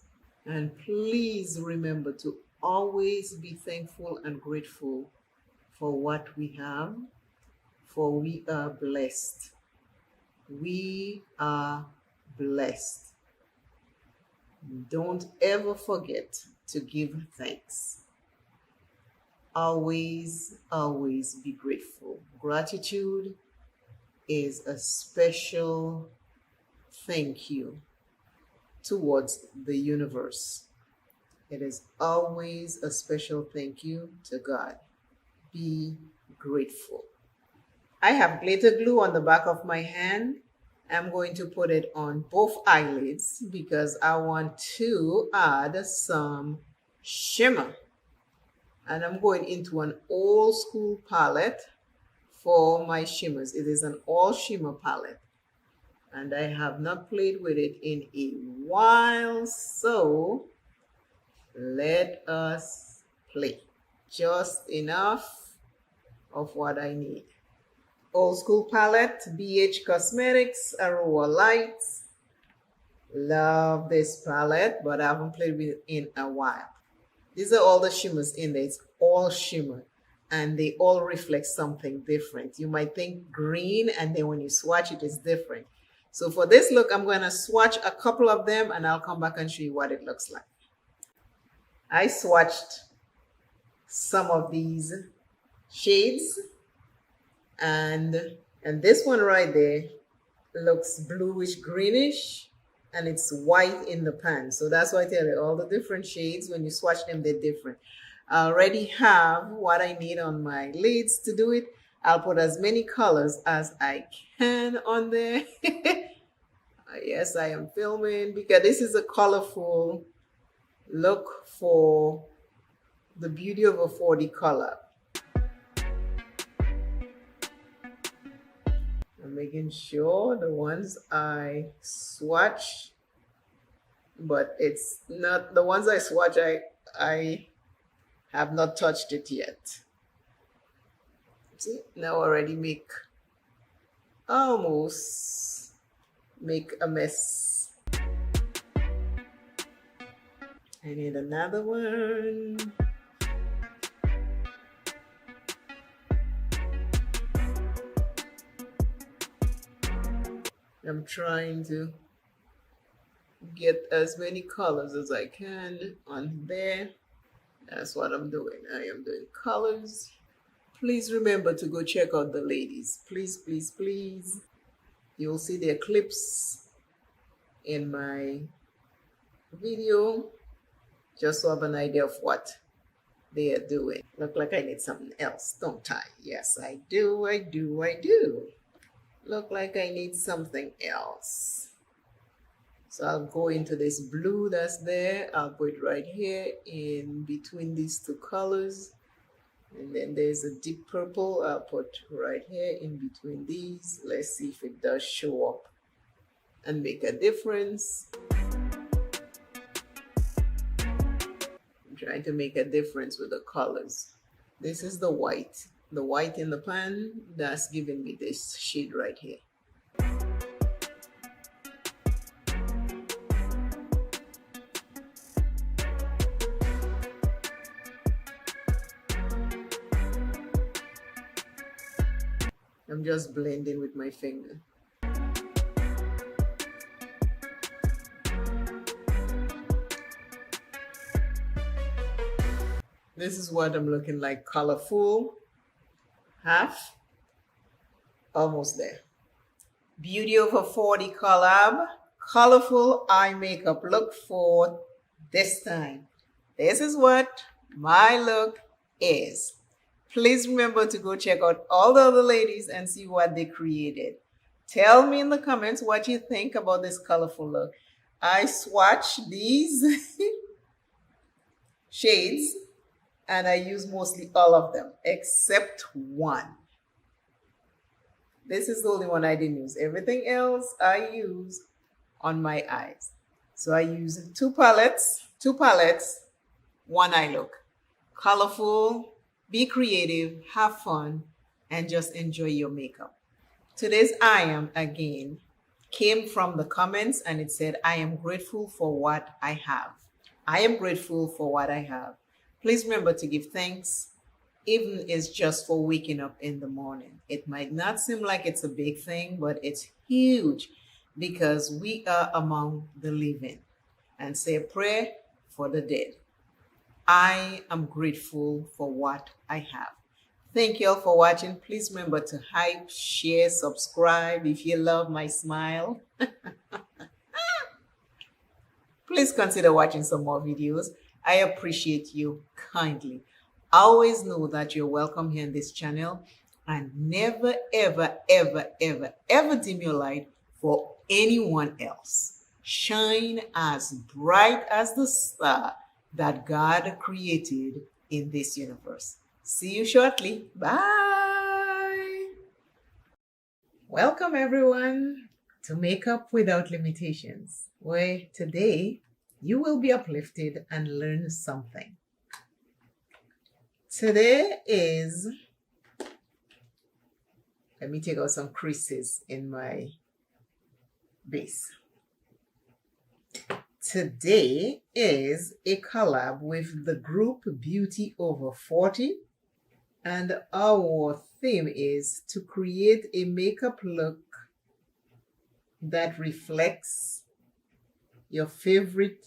And please remember to always be thankful and grateful for what we have, for we are blessed. We are blessed. Don't ever forget to give thanks. Always be grateful. Gratitude is a special thank you towards the universe. It is always a special thank you to God. Be grateful. I have glitter glue on the back of my hand. I'm going to put it on both eyelids because I want to add some shimmer. And I'm going into an old school palette for my shimmers. It is an all shimmer palette. And I have not played with it in a while, so let us play. Just enough of what I need. Old school palette, BH Cosmetics, Aurora Lights. Love this palette, but I haven't played with it in a while. These are all the shimmers in there. It's all shimmer, and they all reflect something different. You might think green, and then when you swatch it, it's different. So for this look, I'm going to swatch a couple of them, and I'll come back and show you what it looks like. I swatched some of these shades, and this one right there looks bluish greenish, and it's white in the pan. So that's why I tell you, all the different shades, when you swatch them, they're different. I already have what I need on my lids to do it. I'll put as many colors as I can on there. Yes, I am filming because this is a colorful look for the Beauty Over 40 color. I'm making sure the ones I swatch, but it's not the ones I swatch, I have not touched it yet. See, now already almost make a mess. I need another one. I'm trying to get as many colors as I can on there. That's what I'm doing. I am doing colors. Please remember to go check out the ladies. Please, please, please. You'll see their clips in my video just to have an idea of what they are doing. Look like I need something else, don't I? Yes, I do. Look like I need something else. So I'll go into this blue that's there. I'll put it right here in between these two colors. And then there's a deep purple I'll put right here in between these. Let's see if it does show up and make a difference. I'm trying to make a difference with the colors. This is the white. The white in the pan, that's giving me this shade right here. I'm just blending with my finger. This is what I'm looking like. Colorful. Half. Almost there. Beauty Over 40 collab. Colorful eye makeup look for this time. This is what my look is. Please remember to go check out all the other ladies and see what they created. Tell me in the comments what you think about this colorful look. I swatched these shades and I use mostly all of them except one. This is the only one I didn't use. Everything else I use on my eyes. So I use two palettes, one eye look. Colorful, be creative, have fun, and just enjoy your makeup. Today's I am, again, came from the comments and it said, I am grateful for what I have. I am grateful for what I have. Please remember to give thanks, even if it's just for waking up in the morning. It might not seem like it's a big thing, but it's huge because we are among the living. And say a prayer for the dead. I am grateful for what I have. Thank you all for watching. Please remember to hype, share, subscribe if you love my smile. Please consider watching some more videos. I appreciate you kindly. Always know that you're welcome here in this channel and never, ever, ever, ever, ever dim your light for anyone else. Shine as bright as the star that God created in this universe. See you shortly. Bye. Welcome everyone to Makeup Without Limitations, where today you will be uplifted and learn something. Today is, let me take out some creases in my base. Today is a collab with the group Beauty Over 40, and our theme is to create a makeup look that reflects your favorite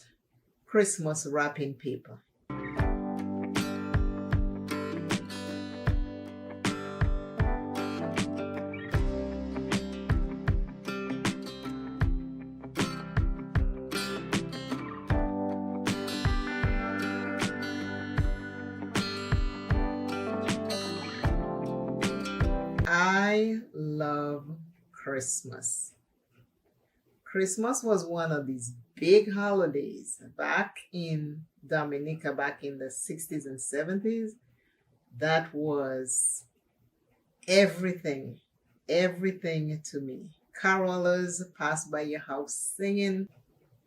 Christmas wrapping paper. I love Christmas. Christmas was one of these big holidays back in Dominica, back in the 60s and 70s. That was everything to me. Carolers passed by your house singing,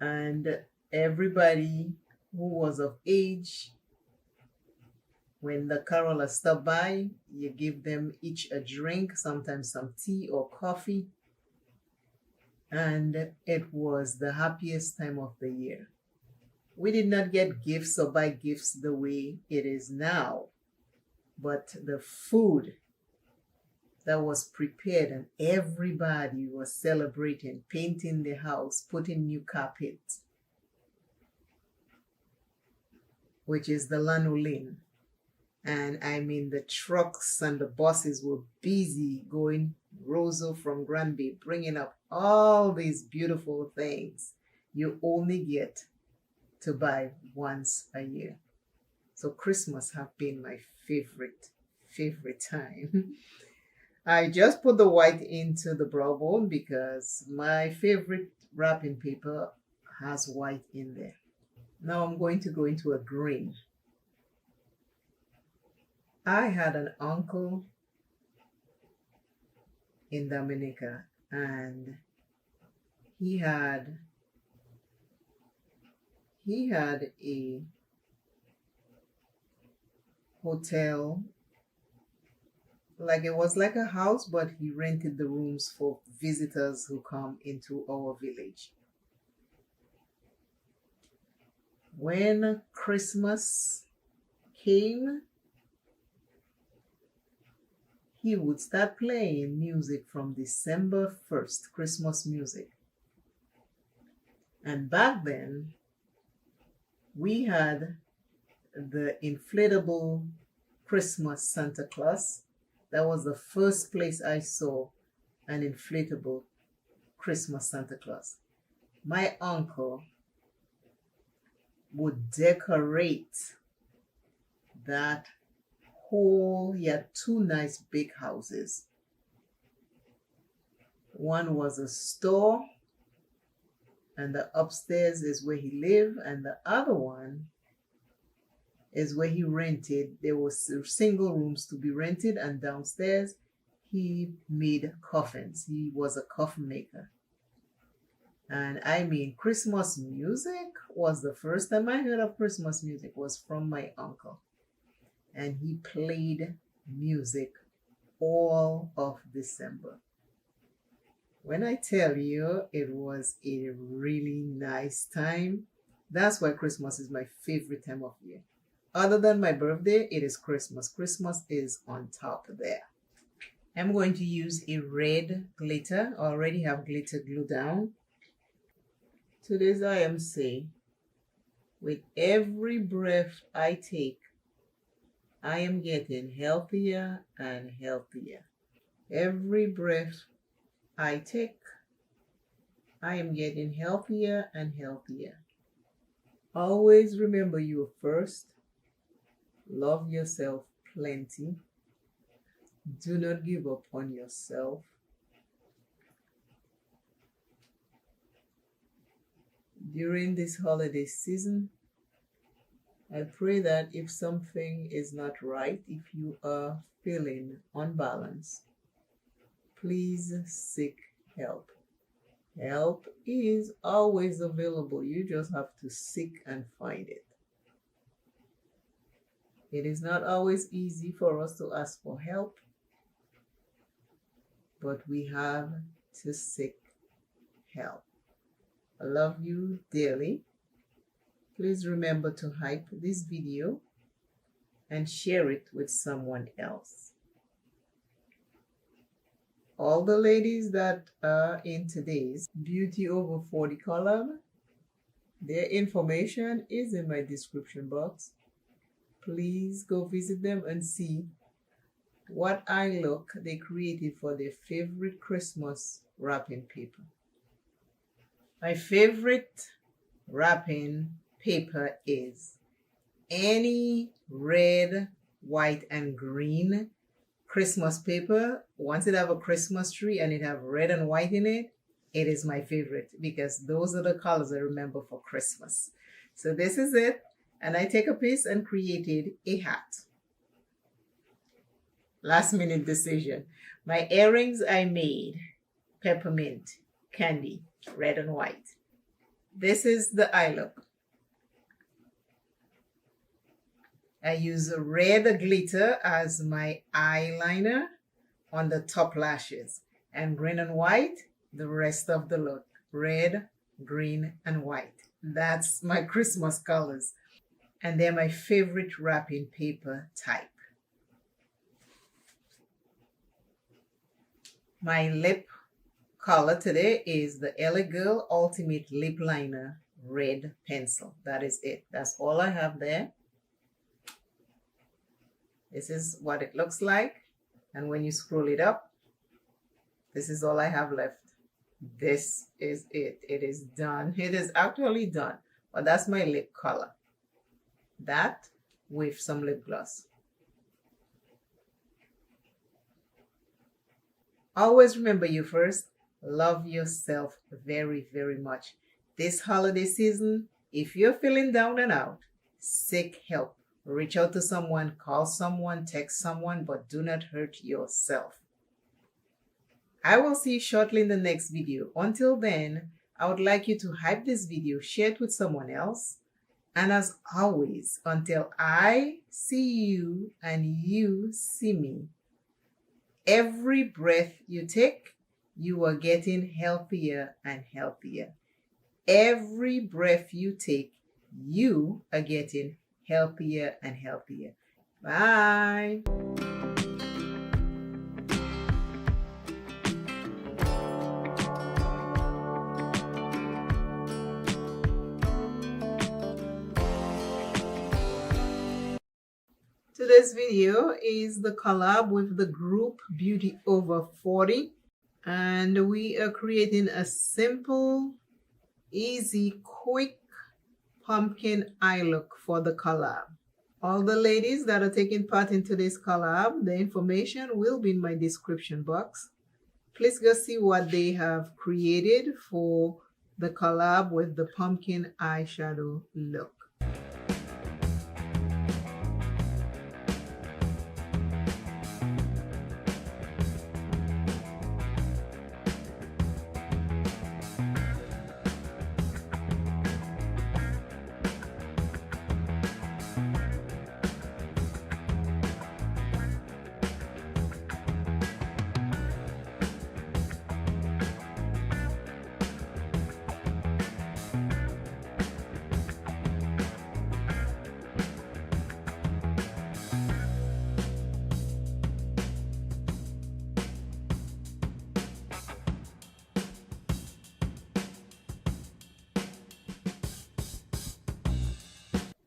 and everybody who was of age, when the carolers stop by, you give them each a drink, sometimes some tea or coffee. And it was the happiest time of the year. We did not get gifts or buy gifts the way it is now, but the food that was prepared, and everybody was celebrating, painting the house, putting new carpet, which is the lanolin. And I mean, the trucks and the buses were busy going Roseau from Granby, bringing up all these beautiful things you only get to buy once a year. So Christmas have been my favorite time. I just put the white into the brow bone because my favorite wrapping paper has white in there. Now I'm going to go into a green. I had an uncle in Dominica, and he had a hotel, like it was like a house, but he rented the rooms for visitors who come into our village. When Christmas came, he would start playing music from December 1st, Christmas music. And back then, we had the inflatable Christmas Santa Claus. That was the first place I saw an inflatable Christmas Santa Claus. My uncle would decorate that whole, he had two nice big houses. One was a store, and the upstairs is where he lived, and the other one is where he rented. There was single rooms to be rented, and downstairs he made coffins. He was a coffin maker. And I mean, Christmas music was the first time I heard of Christmas music was from my uncle. And he played music all of December. When I tell you it was a really nice time, that's why Christmas is my favorite time of year. Other than my birthday, it is Christmas. Christmas is on top there. I'm going to use a red glitter. I already have glitter glue down. To this I am saying, with every breath I take, I am getting healthier and healthier. Every breath I take, I am getting healthier and healthier. Always remember you are first. Love yourself plenty. Do not give up on yourself. During this holiday season, I pray that if something is not right, if you are feeling unbalanced, please seek help. Help is always available. You just have to seek and find it. It is not always easy for us to ask for help, but we have to seek help. I love you dearly. Please remember to hype this video and share it with someone else. All the ladies that are in today's Beauty Over 40 column, their information is in my description box. Please go visit them and see what eye look they created for their favorite Christmas wrapping paper. My favorite wrapping paper is any red, white, and green Christmas paper. Once it have a Christmas tree and it have red and white in it, it is my favorite because those are the colors I remember for Christmas. So this is it. And I take a piece and created a hat. Last minute decision. My earrings I made peppermint candy, red and white. This is the eye look. I use red glitter as my eyeliner on the top lashes, and green and white the rest of the look. Red, green, and white. That's my Christmas colors. And they're my favorite wrapping paper type. My lip color today is the LA Girl Ultimate Lip Liner Red Pencil. That is it. That's all I have there. This is what it looks like. And when you scroll it up, this is all I have left. This is it. It is done. It is actually done. But that's my lip color. That with some lip gloss. Always remember you first. Love yourself very, very much. This holiday season, if you're feeling down and out, seek help. Reach out to someone, call someone, text someone, but do not hurt yourself. I will see you shortly in the next video. Until then, I would like you to hype this video, share it with someone else. And as always, until I see you and you see me, every breath you take, you are getting healthier and healthier. Every breath you take, you are getting healthier and healthier. Bye. Today's video is the collab with the group Beauty Over 40, and we are creating a simple, easy, quick pumpkin eye look for the collab. All the ladies that are taking part in today's collab, the information will be in my description box. Please go see what they have created for the collab with the pumpkin eyeshadow look.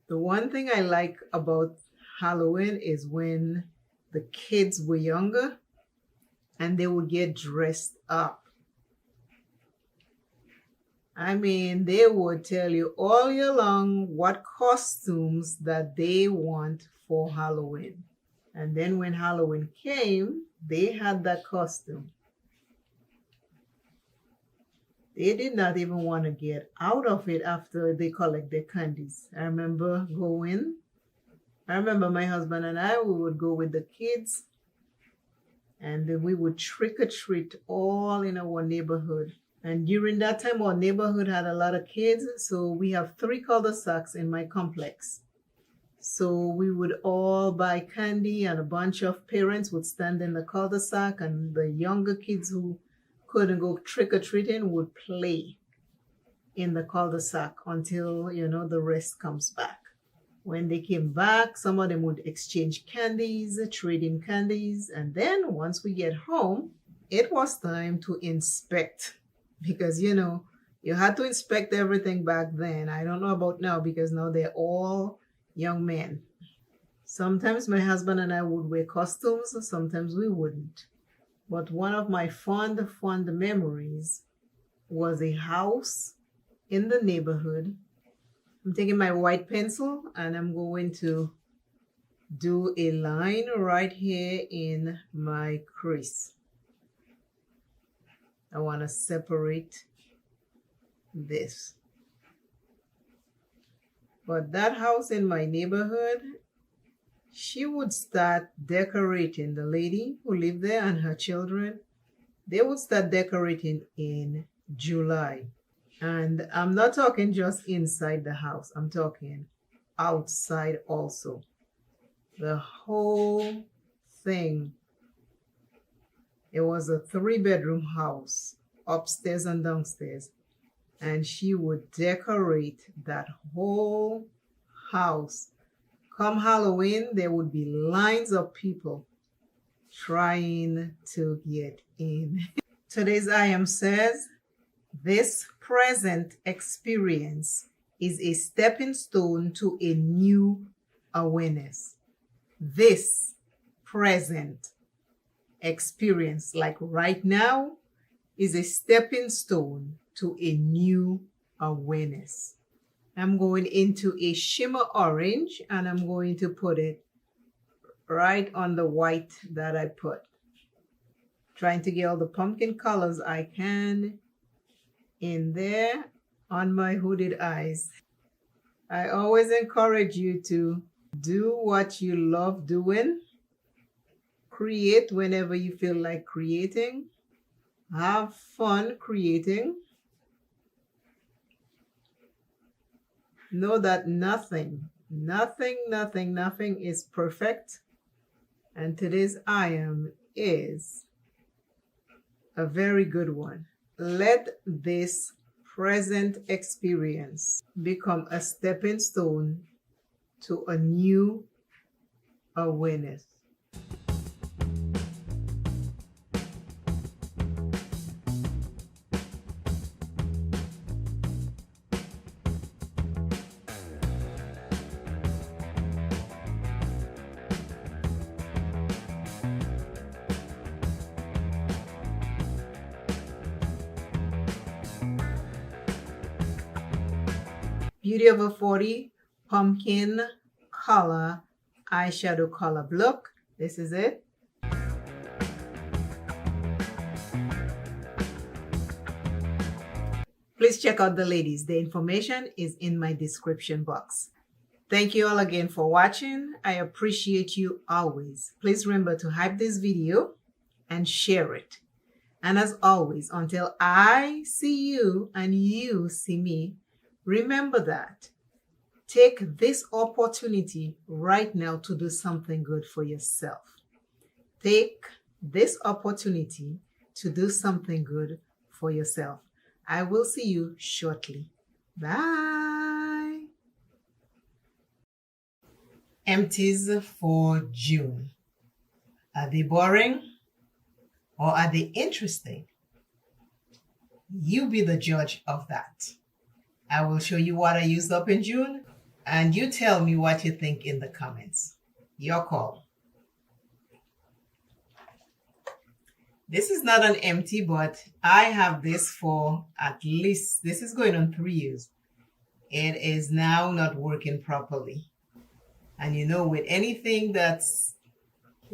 The one thing I like about Halloween is when the kids were younger and they would get dressed up. I mean, they would tell you all year long what costumes that they want for Halloween. And then when Halloween came, they had that costume. They did not even want to get out of it after they collect their candies. I remember my husband and I, we would go with the kids and then we would trick or treat all in our neighborhood. And during that time, our neighborhood had a lot of kids. So we have 3 cul-de-sacs in my complex. So we would all buy candy and a bunch of parents would stand in the cul-de-sac and the younger kids who couldn't go trick-or-treating would play in the cul-de-sac until, the rest comes back. When they came back, some of them would exchange candies, trade in candies. And then once we get home, it was time to inspect because, you had to inspect everything back then. I don't know about now because now they're all young men. Sometimes my husband and I would wear costumes, sometimes we wouldn't. But one of my fond memories was a house in the neighborhood. I'm taking my white pencil and I'm going to do a line right here in my crease. I want to separate this. But that house in my neighborhood, she would start decorating, the lady who lived there and her children, they would start decorating in July. And I'm not talking just inside the house, I'm talking outside also. The whole thing. It was a 3-bedroom house, upstairs and downstairs. And she would decorate that whole house. Come Halloween, there would be lines of people trying to get in. Today's item says, this present experience is a stepping stone to a new awareness. This present experience, like right now, is a stepping stone to a new awareness. I'm going into a shimmer orange and I'm going to put it right on the white that I put. Trying to get all the pumpkin colors I can in there on my hooded eyes. I always encourage you to do what you love doing. Create whenever you feel like creating. Have fun creating. Know that nothing is perfect. And today's item is a very good one. Let this present experience become a stepping stone to a new awareness. Beauty Over 40 pumpkin color eyeshadow color look. This is it. Please check out the ladies. The information is in my description box. Thank you all again for watching. I appreciate you always. Please remember to hype this video and share it. And as always, until I see you and you see me, remember that. Take this opportunity right now to do something good for yourself. Take this opportunity to do something good for yourself. I will see you shortly. Bye. Empties for June. Are they boring or are they interesting? You be the judge of that. I will show you what I used up in June, and you tell me what you think in the comments. Your call. This is not an empty, but I have this for at least, this is going on 3 years. It is now not working properly. And you know, with anything that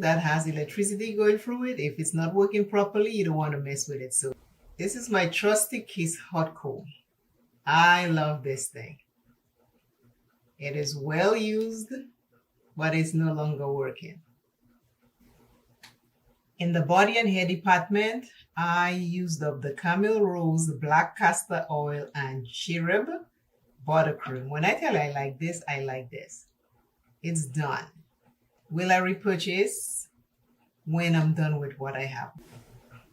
has electricity going through it, if it's not working properly, you don't want to mess with it. So this is my Trusty Kiss Hot Comb. I love this thing. It is well used, but it's no longer working. In the body and hair department, I used up the Camel Rose Black Castor Oil and Cherub Buttercream. When I tell you I like this, I like this. It's done. Will I repurchase? When I'm done with what I have.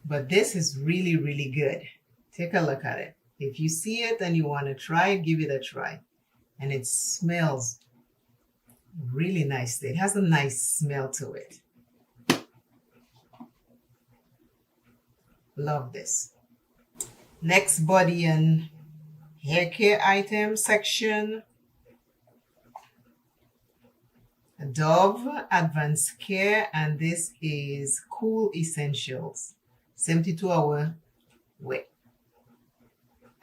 But this is really, really good. Take a look at it. If you see it and you want to try it, give it a try. And it smells really nice. It has a nice smell to it. Love this. Next, body and hair care item section. Dove Advanced Care, and this is Cool Essentials. 72-hour wet.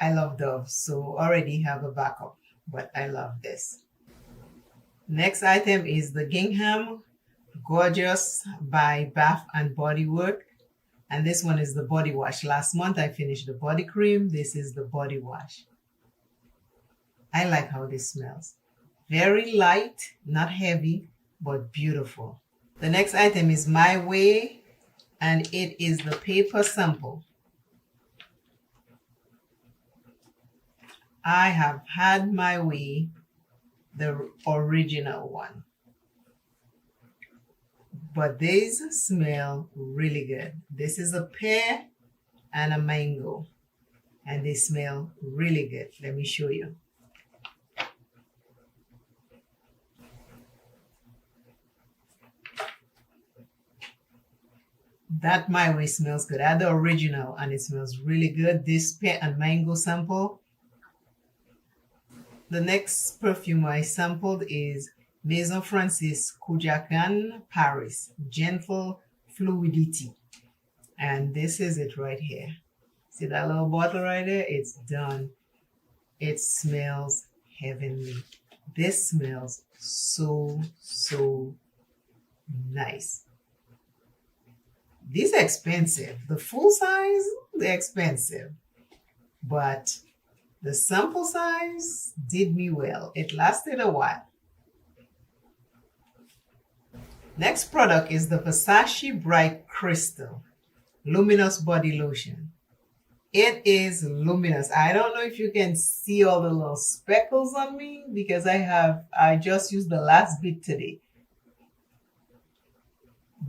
I love Dove, so already have a backup, but I love this. Next item is the Gingham Gorgeous by Bath and Body Works. And this one is the body wash. Last month I finished the body cream. This is the body wash. I like how this smells. Very light, not heavy, but beautiful. The next item is My Way, and it is the paper sample. I have had My Way, the original one. But these smell really good. This is a pear and a mango, and they smell really good. Let me show you. That My Way smells good. I had the original and it smells really good. This pear and mango sample. The next perfume I sampled is Maison Francis Kujakan Paris Gentle Fluidity. And this is it right here. See that little bottle right there? It's done. It smells heavenly. This smells so nice. These are expensive. The full size, they're expensive. But the sample size did me well. It lasted a while. Next product is the Versace Bright Crystal Luminous Body Lotion. It is luminous. I don't know if you can see all the little speckles on me because I just used the last bit today.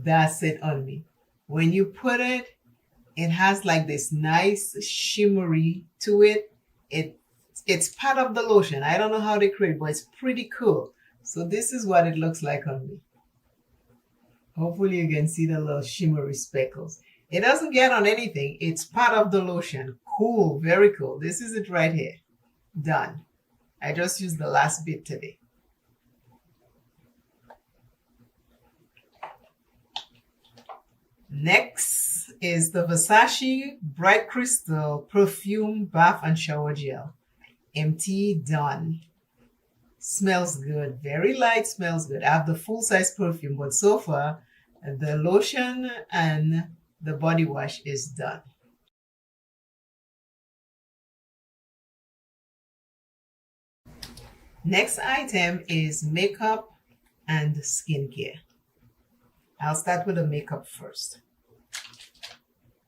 That's it on me. When you put it, it has like this nice shimmery to it. It's part of the lotion. I don't know how they create it, but it's pretty cool. So this is what it looks like on me. Hopefully you can see the little shimmery speckles. It doesn't get on anything. It's part of the lotion. Cool, very cool. This is it right here. Done. I just used the last bit today. Next is the Versace Bright Crystal Perfume Bath and Shower Gel. Empty, done. Smells good. Very light, smells good. I have the full size perfume, but so far the lotion and the body wash is done. Next item is makeup and skincare. I'll start with the makeup first.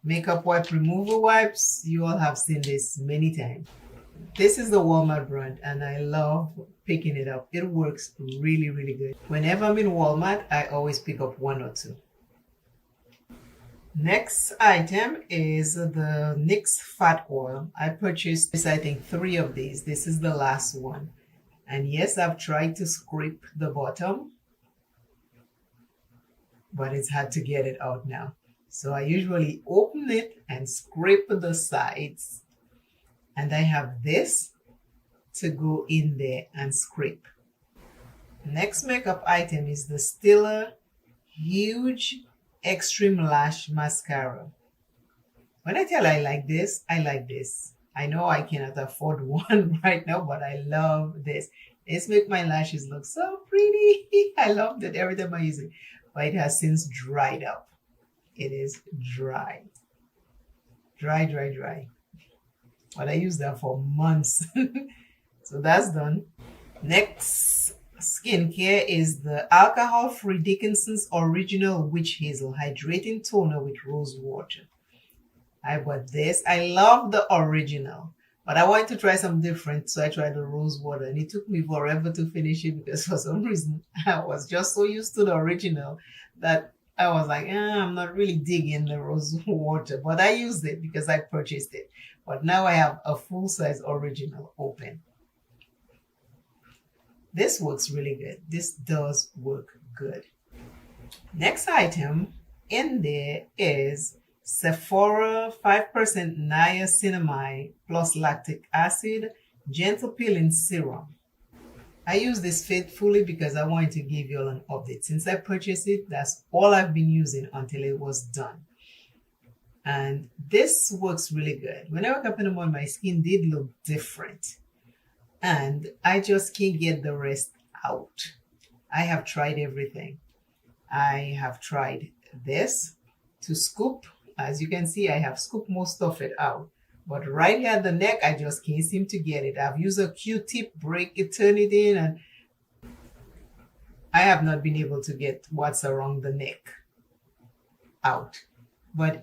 Makeup wipe removal wipes. You all have seen this many times. This is the Walmart brand and I love picking it up. It works really good. Whenever I'm in Walmart, I always pick up one or two. Next item is the NYX Fat Oil. I purchased this, I think 3 of these. This is the last one. And yes, I've tried to scrape the bottom, but it's hard to get it out now. So I usually open it and scrape the sides. And I have this to go in there and scrape. Next makeup item is the Stila Huge Extreme Lash Mascara. When I tell I like this, I like this. I know I cannot afford one right now, but I love this. This makes my lashes look so pretty. I loved it every time I use it. But it has since dried up. It is dry. Dry. But I used that for months. So that's done. Next skincare is the alcohol-free Dickinson's Original Witch Hazel Hydrating Toner with Rose Water. I bought this. I love the original, but I wanted to try something different, so I tried the rose water, and it took me forever to finish it because for some reason I was just so used to the original that I was like, I'm not really digging the rose water, but I used it because I purchased it. But now I have a full-size original open. This works really good. This does work good. Next item in there is Sephora 5% niacinamide plus lactic acid gentle peeling serum. I use this faithfully because I wanted to give you all an update. Since I purchased it, that's all I've been using until it was done. And this works really good. When I woke up in the morning, my skin did look different. And I just can't get the rest out. I have tried everything. I have tried this to scoop. As you can see, I have scooped most of it out. But right here at the neck, I just can't seem to get it. I've used a Q-tip, break it, turn it in, and I have not been able to get what's around the neck out. But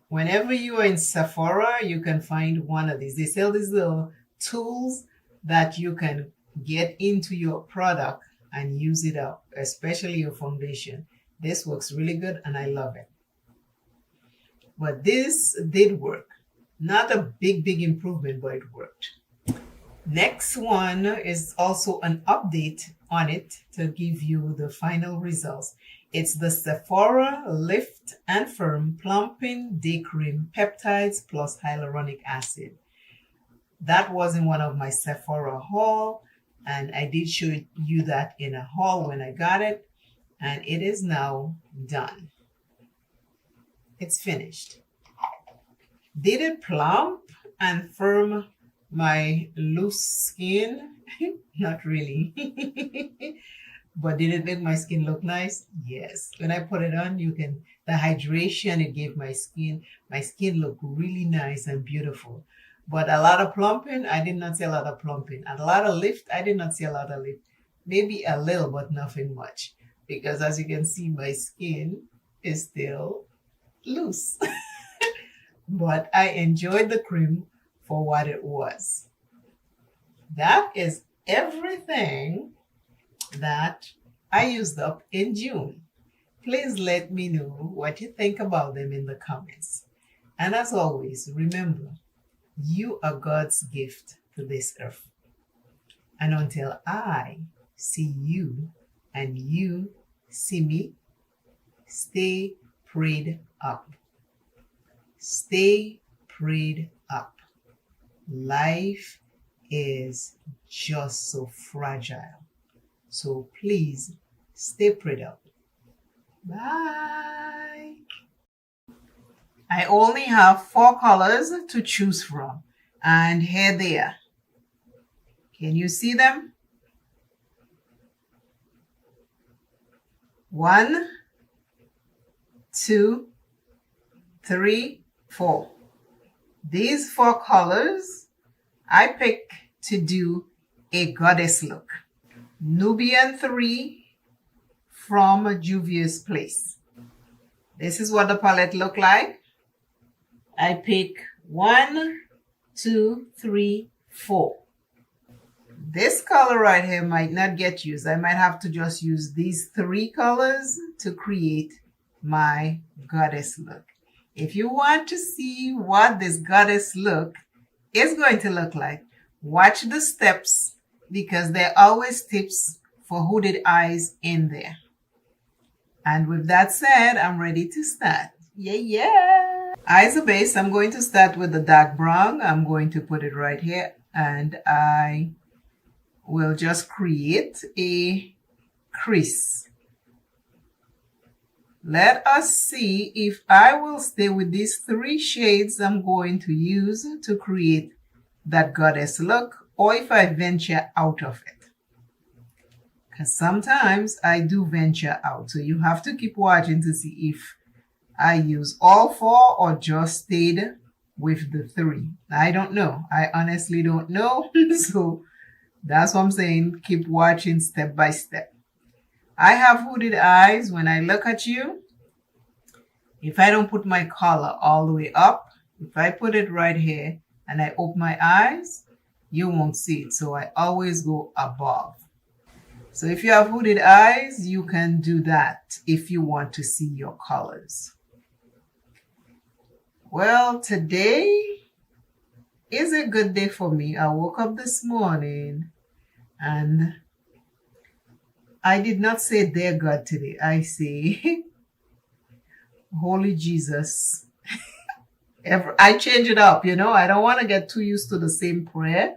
whenever you are in Sephora, you can find one of these. They sell these little tools that you can get into your product and use it up, especially your foundation. This works really good and I love it. But this did work. Not a big improvement, but it worked. Next one is also an update on it to give you the final results. It's the Sephora Lift and Firm Plumping Day Cream Peptides plus Hyaluronic Acid. That was in one of my Sephora haul, and I did show you that in a haul when I got it, and it is now done. It's finished. Did it plump and firm my loose skin? Not really. But did it make my skin look nice? Yes. When I put it on, the hydration it gave my skin looked really nice and beautiful. But a lot of plumping, I did not see a lot of plumping. And a lot of lift, I did not see a lot of lift. Maybe a little, but nothing much. Because as you can see, my skin is still loose. But I enjoyed the cream for what it was. That is everything that I used up in June. Please let me know what you think about them in the comments. And as always, remember, you are God's gift to this earth. And until I see you and you see me, stay prayed up. Stay prayed up. Life is just so fragile. So please stay prayed up. Bye. I only have 4 colors to choose from, and here they are. Can you see them? 1, 2, 3, 4. These 4 colors I picked to do a goddess look. Nubian 3 from Juvia's Place. This is what the palette look like. I pick 1, 2, 3, 4. This color right here might not get used. I might have to just use these 3 colors to create my goddess look. If you want to see what this goddess look is going to look like, watch the steps because there are always tips for hooded eyes in there. And with that said, I'm ready to start. Yeah. Eyes are base. I'm going to start with the dark brown. I'm going to put it right here, and I will just create a crease. Let us see if I will stay with these 3 shades I'm going to use to create that goddess look, or if I venture out of it. Because sometimes I do venture out. So you have to keep watching to see if I use all 4 or just stayed with the 3. I don't know. I honestly don't know. So that's what I'm saying. Keep watching step by step. I have hooded eyes. When I look at you, if I don't put my color all the way up, if I put it right here and I open my eyes, you won't see it. So I always go above. So if you have hooded eyes, you can do that if you want to see your colors. Well, today is a good day for me. I woke up this morning and I did not say dear God today. I say Holy Jesus. I change it up, I don't want to get too used to the same prayer.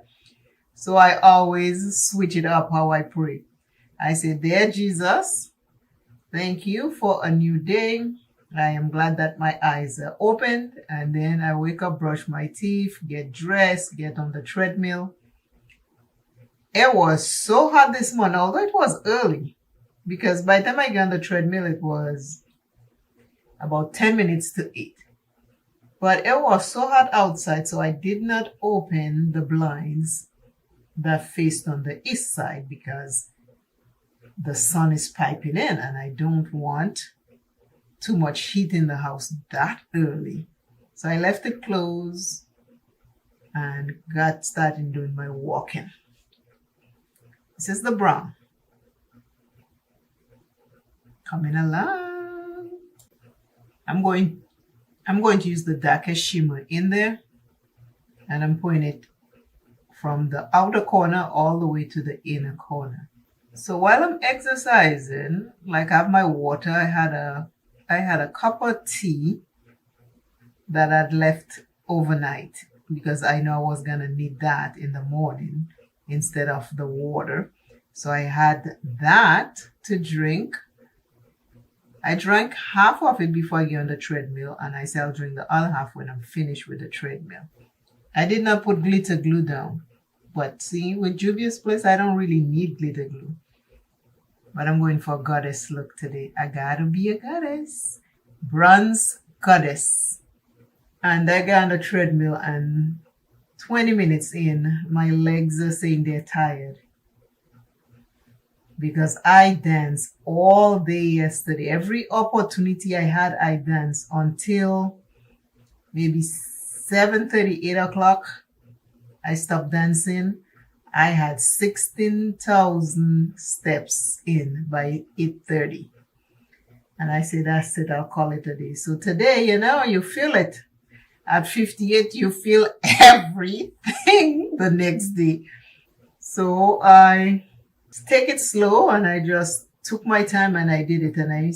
So I always switch it up how I pray. I say, dear Jesus, thank you for a new day. I am glad that my eyes are opened. And then I wake up, brush my teeth, get dressed, get on the treadmill. It was so hot this morning, although it was early. Because by the time I got on the treadmill, it was about 10 minutes to 8. But it was so hot outside, so I did not open the blinds that faced on the east side because the sun is piping in and I don't want too much heat in the house that early. So I left it closed and got started doing my walking. This is the brown. Coming along. I'm going to use the darkest shimmer in there, and I'm putting it from the outer corner all the way to the inner corner. So while I'm exercising, like I have my water, I had a cup of tea that I'd left overnight because I know I was gonna need that in the morning instead of the water. So I had that to drink. I drank half of it before I get on the treadmill, and I say I'll drink the other half when I'm finished with the treadmill. I did not put glitter glue down, but see, with Juvia's Place, I don't really need glitter glue. But I'm going for a goddess look today. I gotta be a goddess. Bronze goddess. And I got on the treadmill, and 20 minutes in, my legs are saying they're tired. Because I danced all day yesterday. Every opportunity I had, I danced until maybe 7:30, 8 o'clock. I stopped dancing. I had 16,000 steps in by 8:30. And I said, that's it, I'll call it a day. So today, you feel it. At 58, you feel everything the next day. So I take it slow, and I just took my time and I did it. And I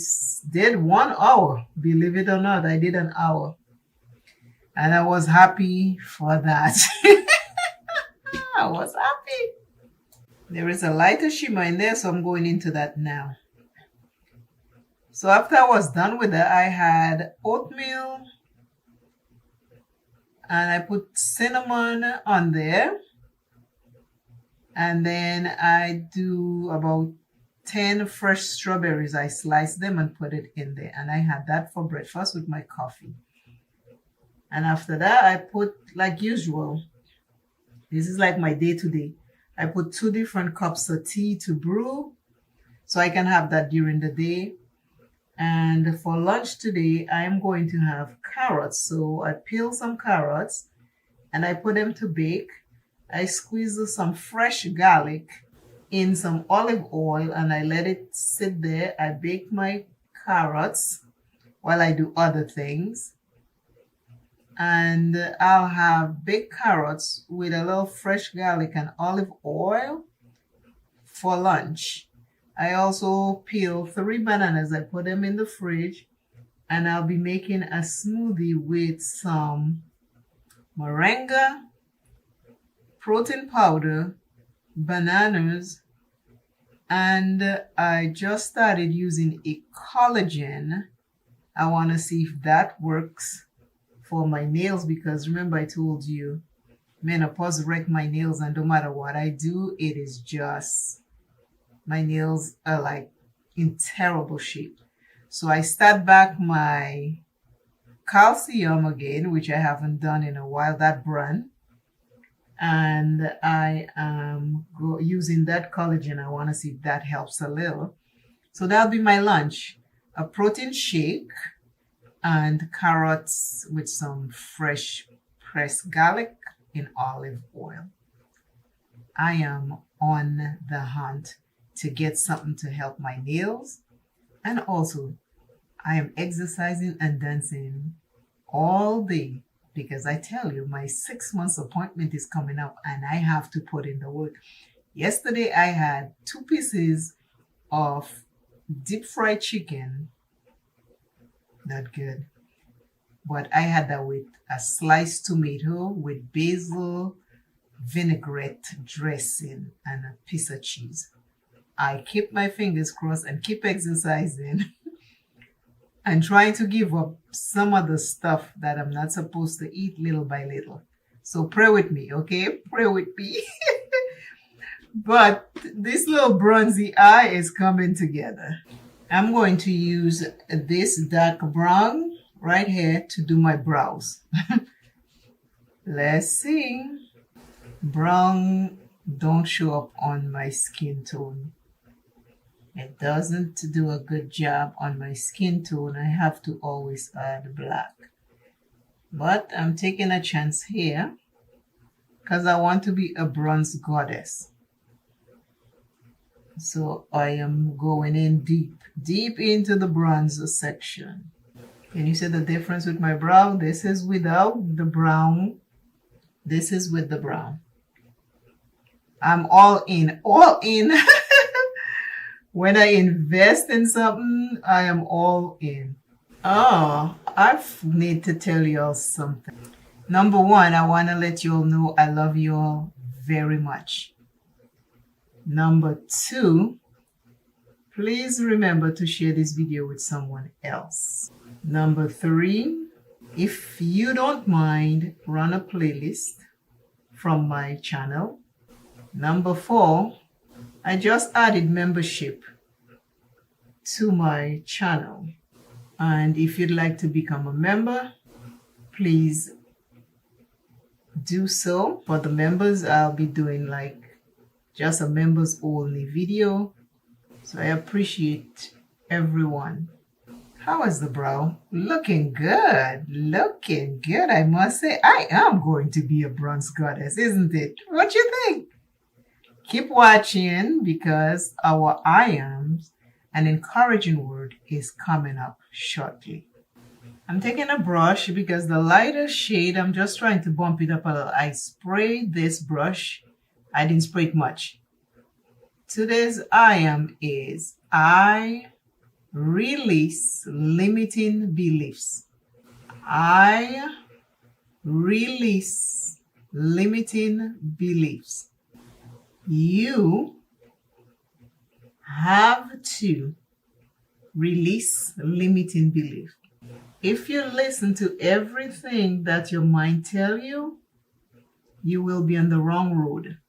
did 1 hour. Believe it or not, I did an hour. And I was happy for that. I was happy. There is a lighter shimmer in there, so I'm going into that now. So after I was done with that, I had oatmeal, and I put cinnamon on there. And then I do about 10 fresh strawberries. I slice them and put it in there. And I had that for breakfast with my coffee. And after that, I put, like usual, this is like my day-to-day. I put 2 different cups of tea to brew, so I can have that during the day. And for lunch today, I am going to have carrots. So I peel some carrots and I put them to bake. I squeeze some fresh garlic in some olive oil and I let it sit there. I bake my carrots while I do other things. And I'll have baked carrots with a little fresh garlic and olive oil for lunch. I also peel 3 bananas. I put them in the fridge, and I'll be making a smoothie with some moringa, protein powder, bananas, and I just started using a collagen. I want to see if that works for my nails, because remember I told you menopause wrecked my nails, and no matter what I do, it is just, my nails are like in terrible shape. So I start back my calcium again, which I haven't done in a while, that brand. And I am using that collagen. I want to see if that helps a little. So that'll be my lunch. A protein shake and carrots with some fresh pressed garlic in olive oil. I am on the hunt to get something to help my nails. And also, I am exercising and dancing all day, because I tell you, my 6 months appointment is coming up and I have to put in the work. Yesterday, I had 2 pieces of deep fried chicken. Not good. But I had that with a sliced tomato with basil, vinaigrette dressing, and a piece of cheese. I keep my fingers crossed and keep exercising and trying to give up some of the stuff that I'm not supposed to eat little by little. So pray with me, okay? Pray with me. But this little bronzy eye is coming together. I'm going to use this dark brown right here to do my brows. Let's see. Brown don't show up on my skin tone. It doesn't do a good job on my skin tone. I have to always add black. But I'm taking a chance here because I want to be a bronze goddess. So I am going in deep into the bronze section. Can you see the difference with my brow? This is without the brown. This is with the brown. I'm all in, all in. When I invest in something, I am all in. Oh, I need to tell you all something. Number one, I want to let you all know I love you all very much. Number two, please remember to share this video with someone else. Number three, if you don't mind, run a playlist from my channel. Number four, I just added membership to my channel. And if you'd like to become a member, please do so. For the members, I'll be doing like just a members only video. So I appreciate everyone. How is the brow? Looking good. Looking good, I must say. I am going to be a bronze goddess, isn't it? What you think? Keep watching because our I ams, an encouraging word, is coming up shortly. I'm taking a brush because the lighter shade, I'm just trying to bump it up a little. I sprayed this brush. I didn't spray it much. Today's I am is I release limiting beliefs. I release limiting beliefs. You have to release limiting beliefs. If you listen to everything that your mind tells you, you will be on the wrong road.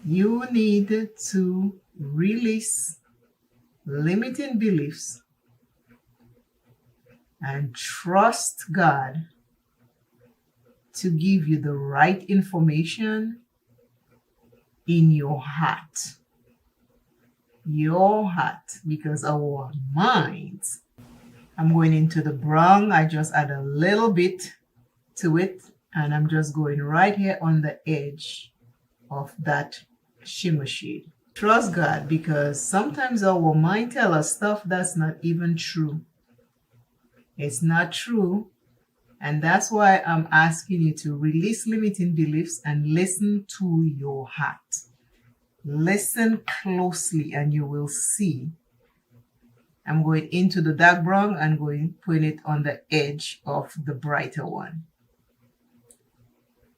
You need to release limiting beliefs and trust God to give you the right information in your heart. Your heart, because our minds. I'm going into the brown. I just add a little bit to it, and I'm just going right here on the edge of that shimmer shade. Trust God, because sometimes our mind tells us stuff that's not even true. It's not true. And that's why I'm asking you to release limiting beliefs and listen to your heart. Listen closely and you will see. I'm going into the dark brown and going putting it on the edge of the brighter one.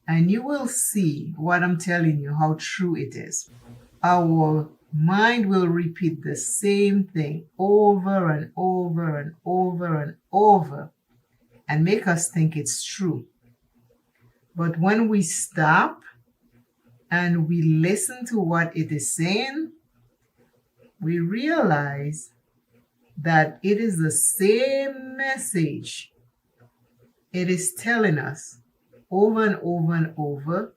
And you will see what I'm telling you, how true it is. Our mind will repeat the same thing over and over and over and over and make us think it's true. But when we stop and we listen to what it is saying, we realize that it is the same message. It is telling us over and over and over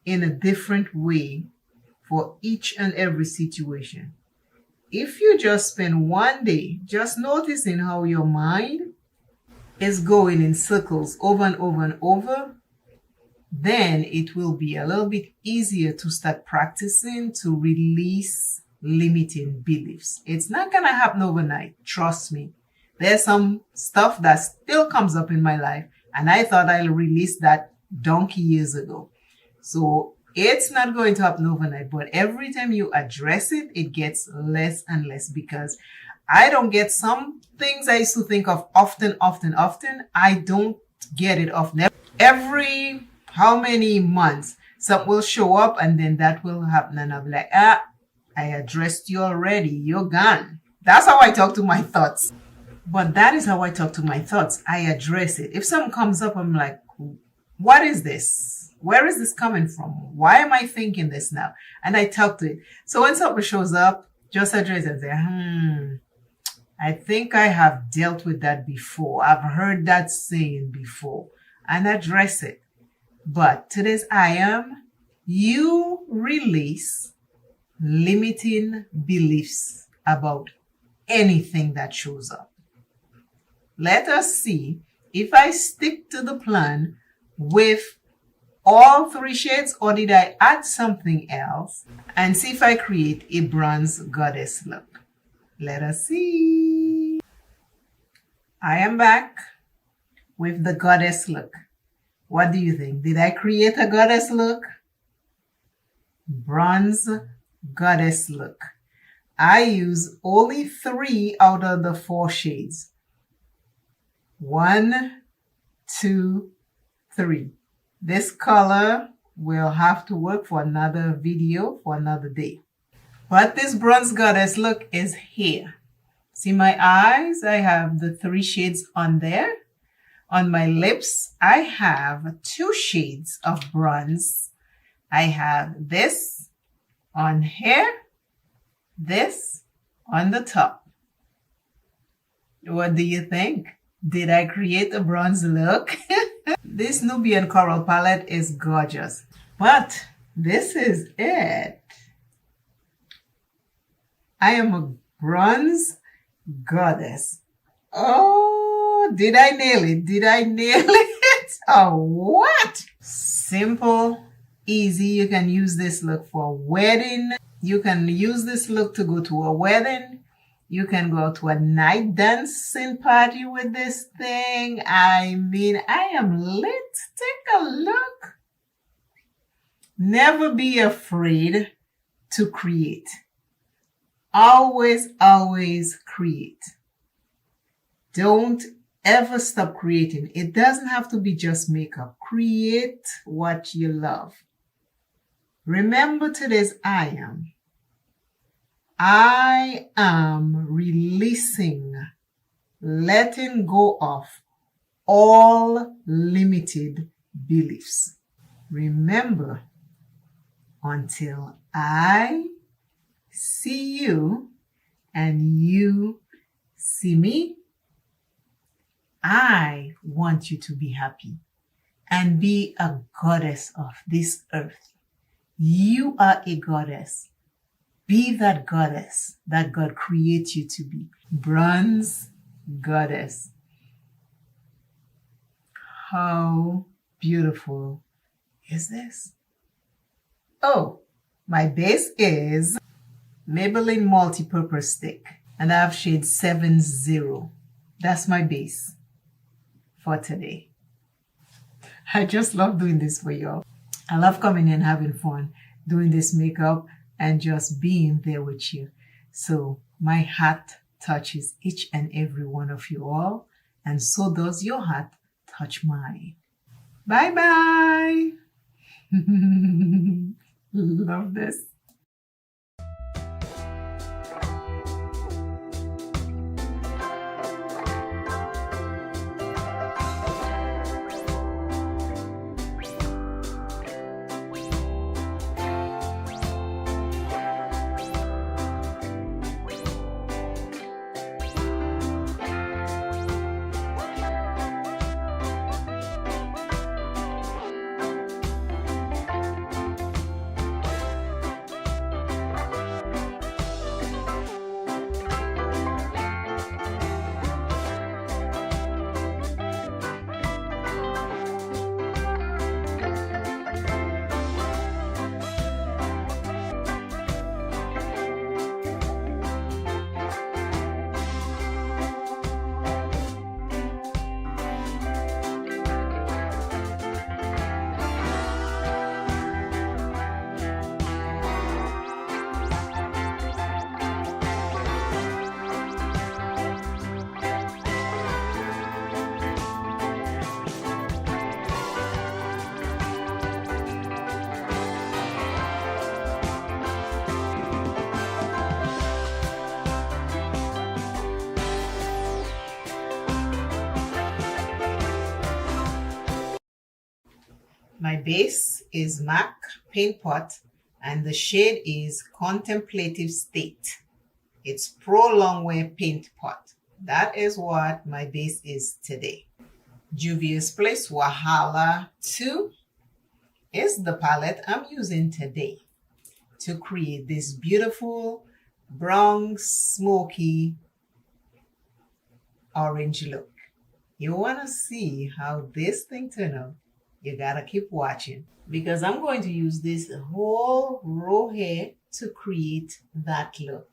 in a different way for each and every situation. If you just spend one day just noticing how your mind is going in circles over and over and over, then it will be a little bit easier to start practicing to release limiting beliefs. It's not going to happen overnight. Trust me. There's some stuff that still comes up in my life, and I thought I'll release that donkey years ago. So it's not going to happen overnight, but every time you address it, it gets less and less, because I don't get some things I used to think of often. I don't get it often. Every how many months something will show up and then that will happen, and I'll be like, I addressed you already. You're gone. That's how I talk to my thoughts. But that is how I talk to my thoughts. I address it. If something comes up, I'm like, what is this? Where is this coming from? Why am I thinking this now? And I talk to it. So when something shows up, just address it and say, I think I have dealt with that before. I've heard that saying before, and address it. But today's I am, you release limiting beliefs about anything that shows up. Let us see if I stick to the plan with all three shades, or did I add something else, and see if I create a bronze goddess look. Let us see. I am back with the goddess look. What do you think? Did I create a goddess look? Bronze goddess look. I use only 3 out of the 4 shades. 1, 2, 3. This color will have to work for another video, for another day. But this bronze goddess look is here. See my eyes? I have the 3 shades on there. On my lips, I have 2 shades of bronze. I have this on here, this on the top. What do you think? Did I create a bronze look? This Nubian Coral palette is gorgeous, but this is it. I am a bronze goddess. Oh, did I nail it? Did I nail it? Oh, what? Simple, easy. You can use this look for a wedding. You can use this look to go to a wedding. You can go to a night dancing party with this thing. I mean, I am lit. Take a look. Never be afraid to create. Always, always create. Don't ever stop creating. It doesn't have to be just makeup. Create what you love. Remember today's I am releasing, letting go of all limited beliefs. Remember, until I see you and you see me, I want you to be happy and be a goddess of this earth. You are a goddess. Be that goddess that God creates you to be. Bronze goddess. How beautiful is this? Oh, my base is Maybelline Multi-Purpose Stick, and I have shade 70. That's my base for today. I just love doing this for y'all. I love coming in, having fun, doing this makeup, and just being there with you. So my heart touches each and every one of you all, and so does your heart touch mine. Bye-bye. Love this. My base is MAC Paint Pot, and the shade is Contemplative State. It's Pro Longwear Paint Pot. That is what my base is today. Juvia's Place Wahala 2 is the palette I'm using today to create this beautiful brown smoky orange look. You want to see how this thing turned out? You gotta keep watching, because I'm going to use this whole row here to create that look.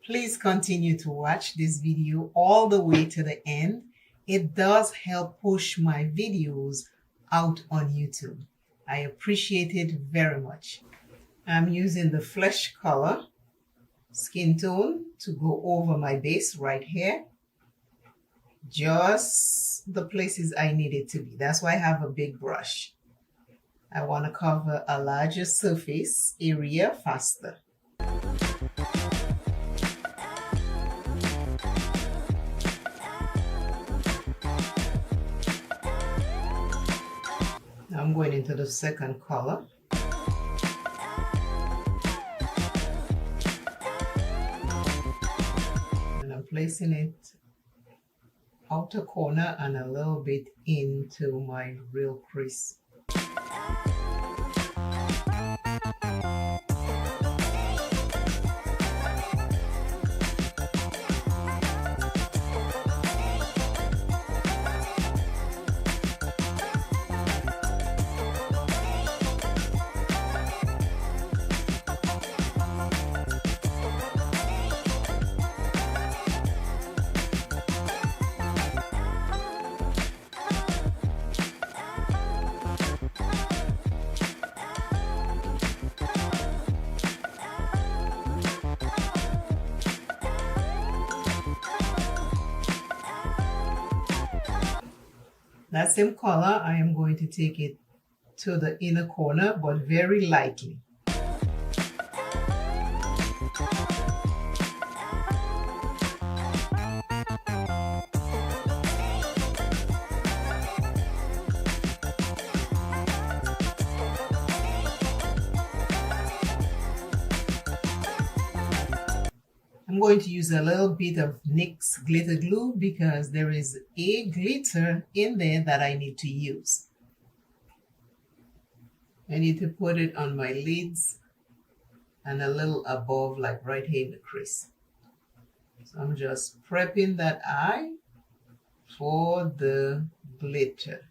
Please continue to watch this video all the way to the end. It does help push my videos out on YouTube. I appreciate it very much. I'm using the flesh color skin tone to go over my base right here. Just the places I need it to be. That's why I have a big brush. I want to cover a larger surface area faster. Now I'm going into the second color. And I'm placing it outer corner and a little bit into my real crease. That same color, I am going to take it to the inner corner, but very lightly. I'm going to use a little bit of NYX glitter glue because there is a glitter in there that I need to use. I need to put it on my lids and a little above, like right here in the crease. So I'm just prepping that eye for the glitter.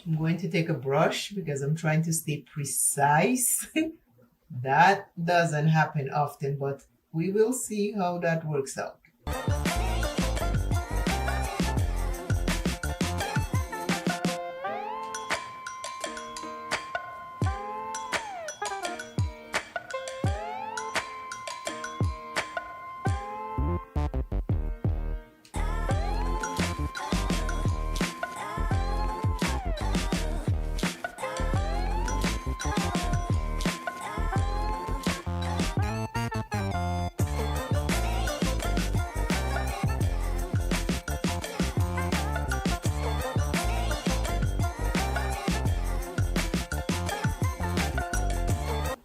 I'm going to take a brush because I'm trying to stay precise. That doesn't happen often, but we will see how that works out.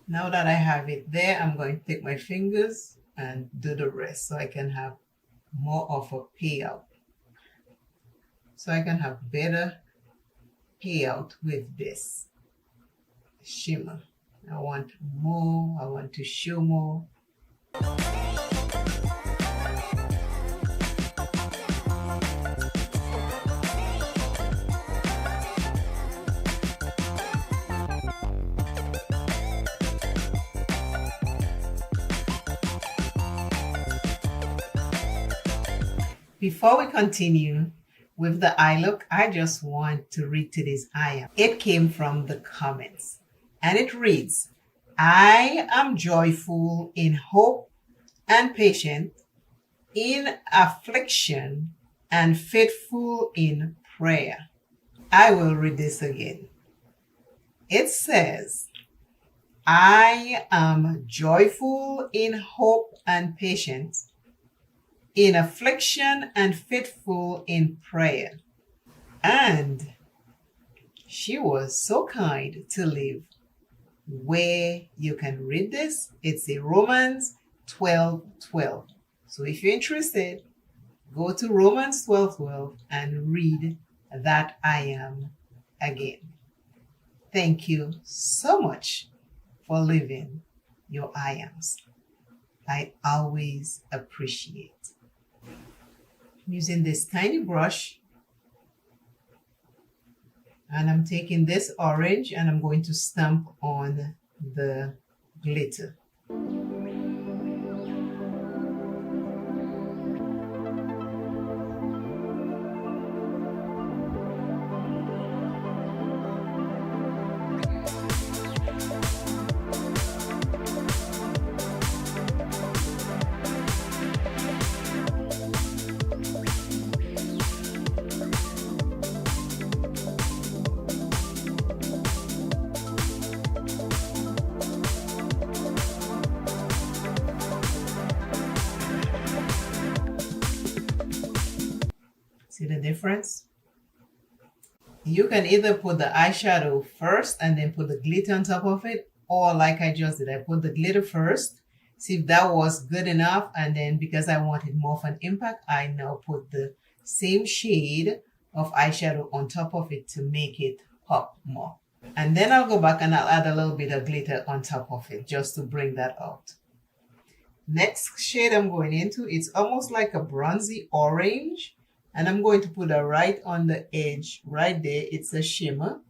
Now that I have it there, I'm going to take my fingers and do the rest so I can have more of a payout. So I can have better payout with this shimmer. I want more, I want to show more. Before we continue with the eye look, I just want to read today's I am. It came from the comments and it reads, I am joyful in hope and patient, in affliction and faithful in prayer. I will read this again. It says, I am joyful in hope and patience, in affliction and faithful in prayer. And she was so kind to leave where you can read this. It's in Romans 12:12. So if you're interested, go to Romans 12:12 and read that I am again. Thank you so much for leaving your I ams. I always appreciate. I'm using this tiny brush and I'm taking this orange and I'm going to stamp on the glitter. difference? You can either put the eyeshadow first and then put the glitter on top of it, or like I just did, I put the glitter first, see if that was good enough, and then because I wanted more of an impact, I now put the same shade of eyeshadow on top of it to make it pop more. And then I'll go back and I'll add a little bit of glitter on top of it just to bring that out. Next shade I'm going into, it's almost like a bronzy orange, and I'm going to put it right on the edge right there. It's a shimmer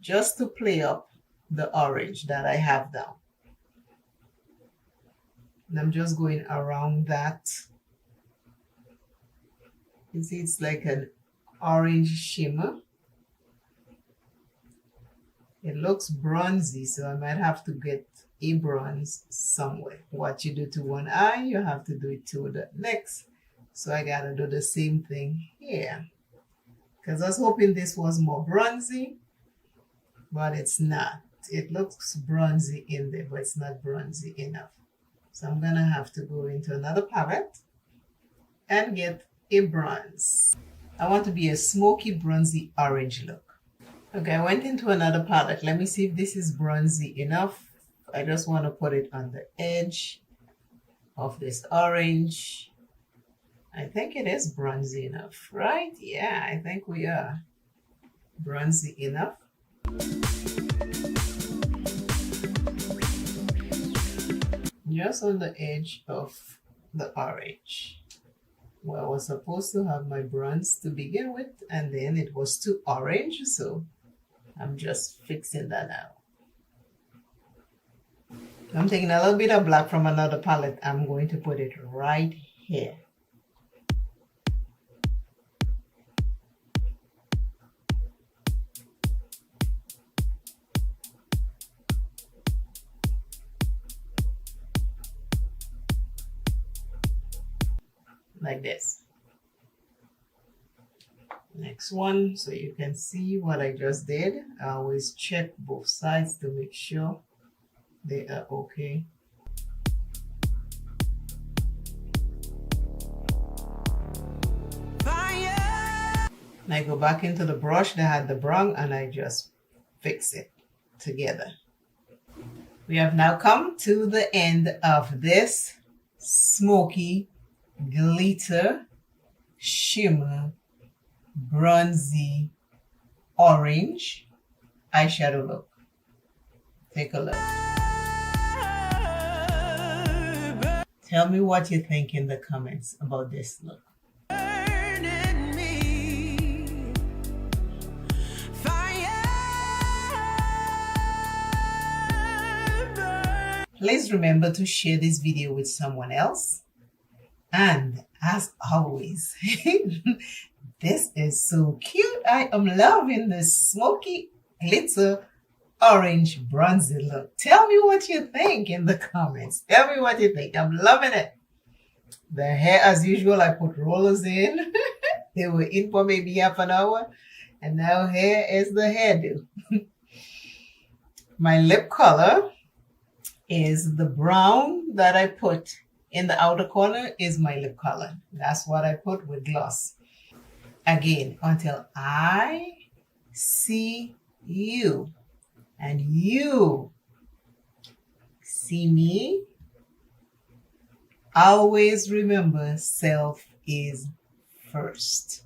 just to play up the orange that I have down. And I'm just going around that. You see, it's like an orange shimmer. It looks bronzy, so I might have to get a bronze somewhere. What you do to one eye, you have to do it to the next. So I gotta do the same thing here. Because I was hoping this was more bronzy, but it's not. It looks bronzy in there, but it's not bronzy enough. So I'm gonna have to go into another palette and get a bronze. I want to be a smoky, bronzy orange look. Okay, I went into another palette. Let me see if this is bronzy enough. I just want to put it on the edge of this orange. I think it is bronzy enough, right? Yeah, I think we are bronzy enough. Just on the edge of the orange. Well, I was supposed to have my bronze to begin with, and then it was too orange, so I'm just fixing that out. I'm taking a little bit of black from another palette. I'm going to put it right here. Like this. Next one, so you can see what I just did. I always check both sides to make sure they are okay. And I go back into the brush that had the brown and I just fix it together. We have now come to the end of this smoky glitter shimmer bronzy orange eyeshadow look. Take a look. Tell me what you think in the comments about this look. Please remember to share this video with someone else. And as always, this is so cute. I am loving this smoky glitter orange bronzy look. Tell me what you think in the comments. Tell me what you think. I'm loving it. The hair, as usual, I put rollers in. They were in for maybe half an hour. And now here is the hairdo. My lip color is the brown that I put in the outer corner is my lip color. That's what I put with gloss. Again, until I see you and you see me, always remember self is first.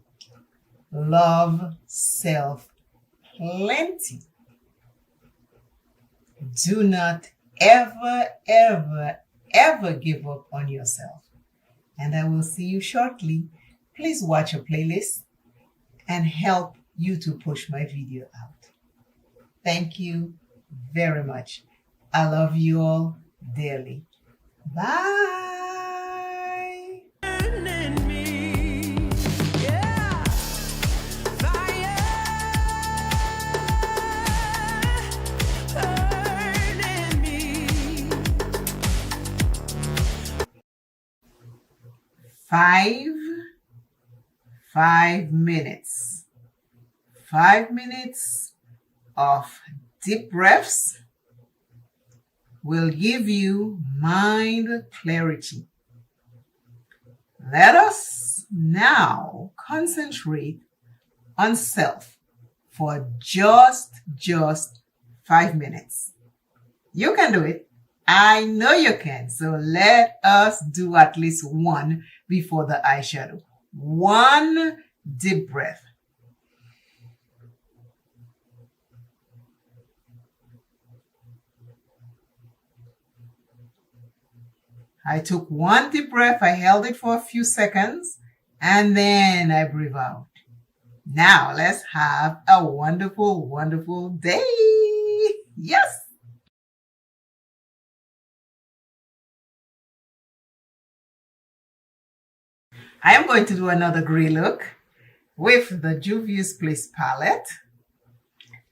Love self plenty. Do not ever, ever, ever give up on yourself. And I will see you shortly. Please watch a playlist and help you to push my video out. Thank you very much. I love you all dearly. Bye. 5 minutes. 5 minutes of deep breaths will give you mind clarity. Let us now concentrate on self for just 5 minutes. You can do it. I know you can. So let us do at least one before the eyeshadow. One deep breath. I took one deep breath. I held it for a few seconds and then I breathe out. Now let's have a wonderful, wonderful day. Yes. I am going to do another gray look with the Juvia's Place palette.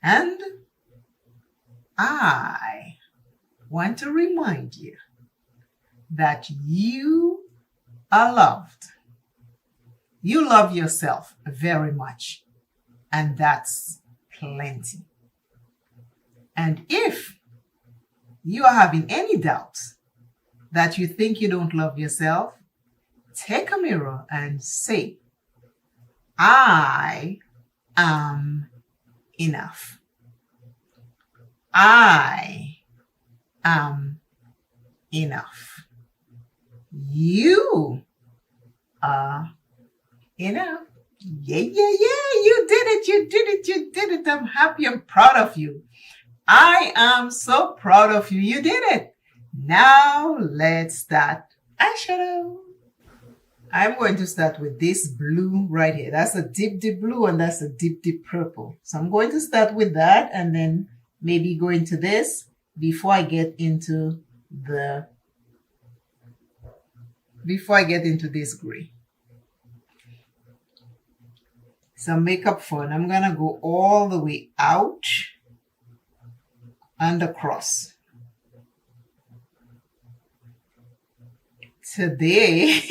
And I want to remind you that you are loved. You love yourself very much, and that's plenty. And if you are having any doubts that you think you don't love yourself, take a mirror and say, I am enough. I am enough. You are enough. Yeah. You did it. You did it. I'm happy. I'm proud of you. I am so proud of you. You did it. Now let's start eyeshadow. I'm going to start with this blue right here. That's a deep blue and that's a deep purple. So I'm going to start with that and then maybe go into this before I get into this gray. Some makeup fun. I'm gonna go all the way out and across. Today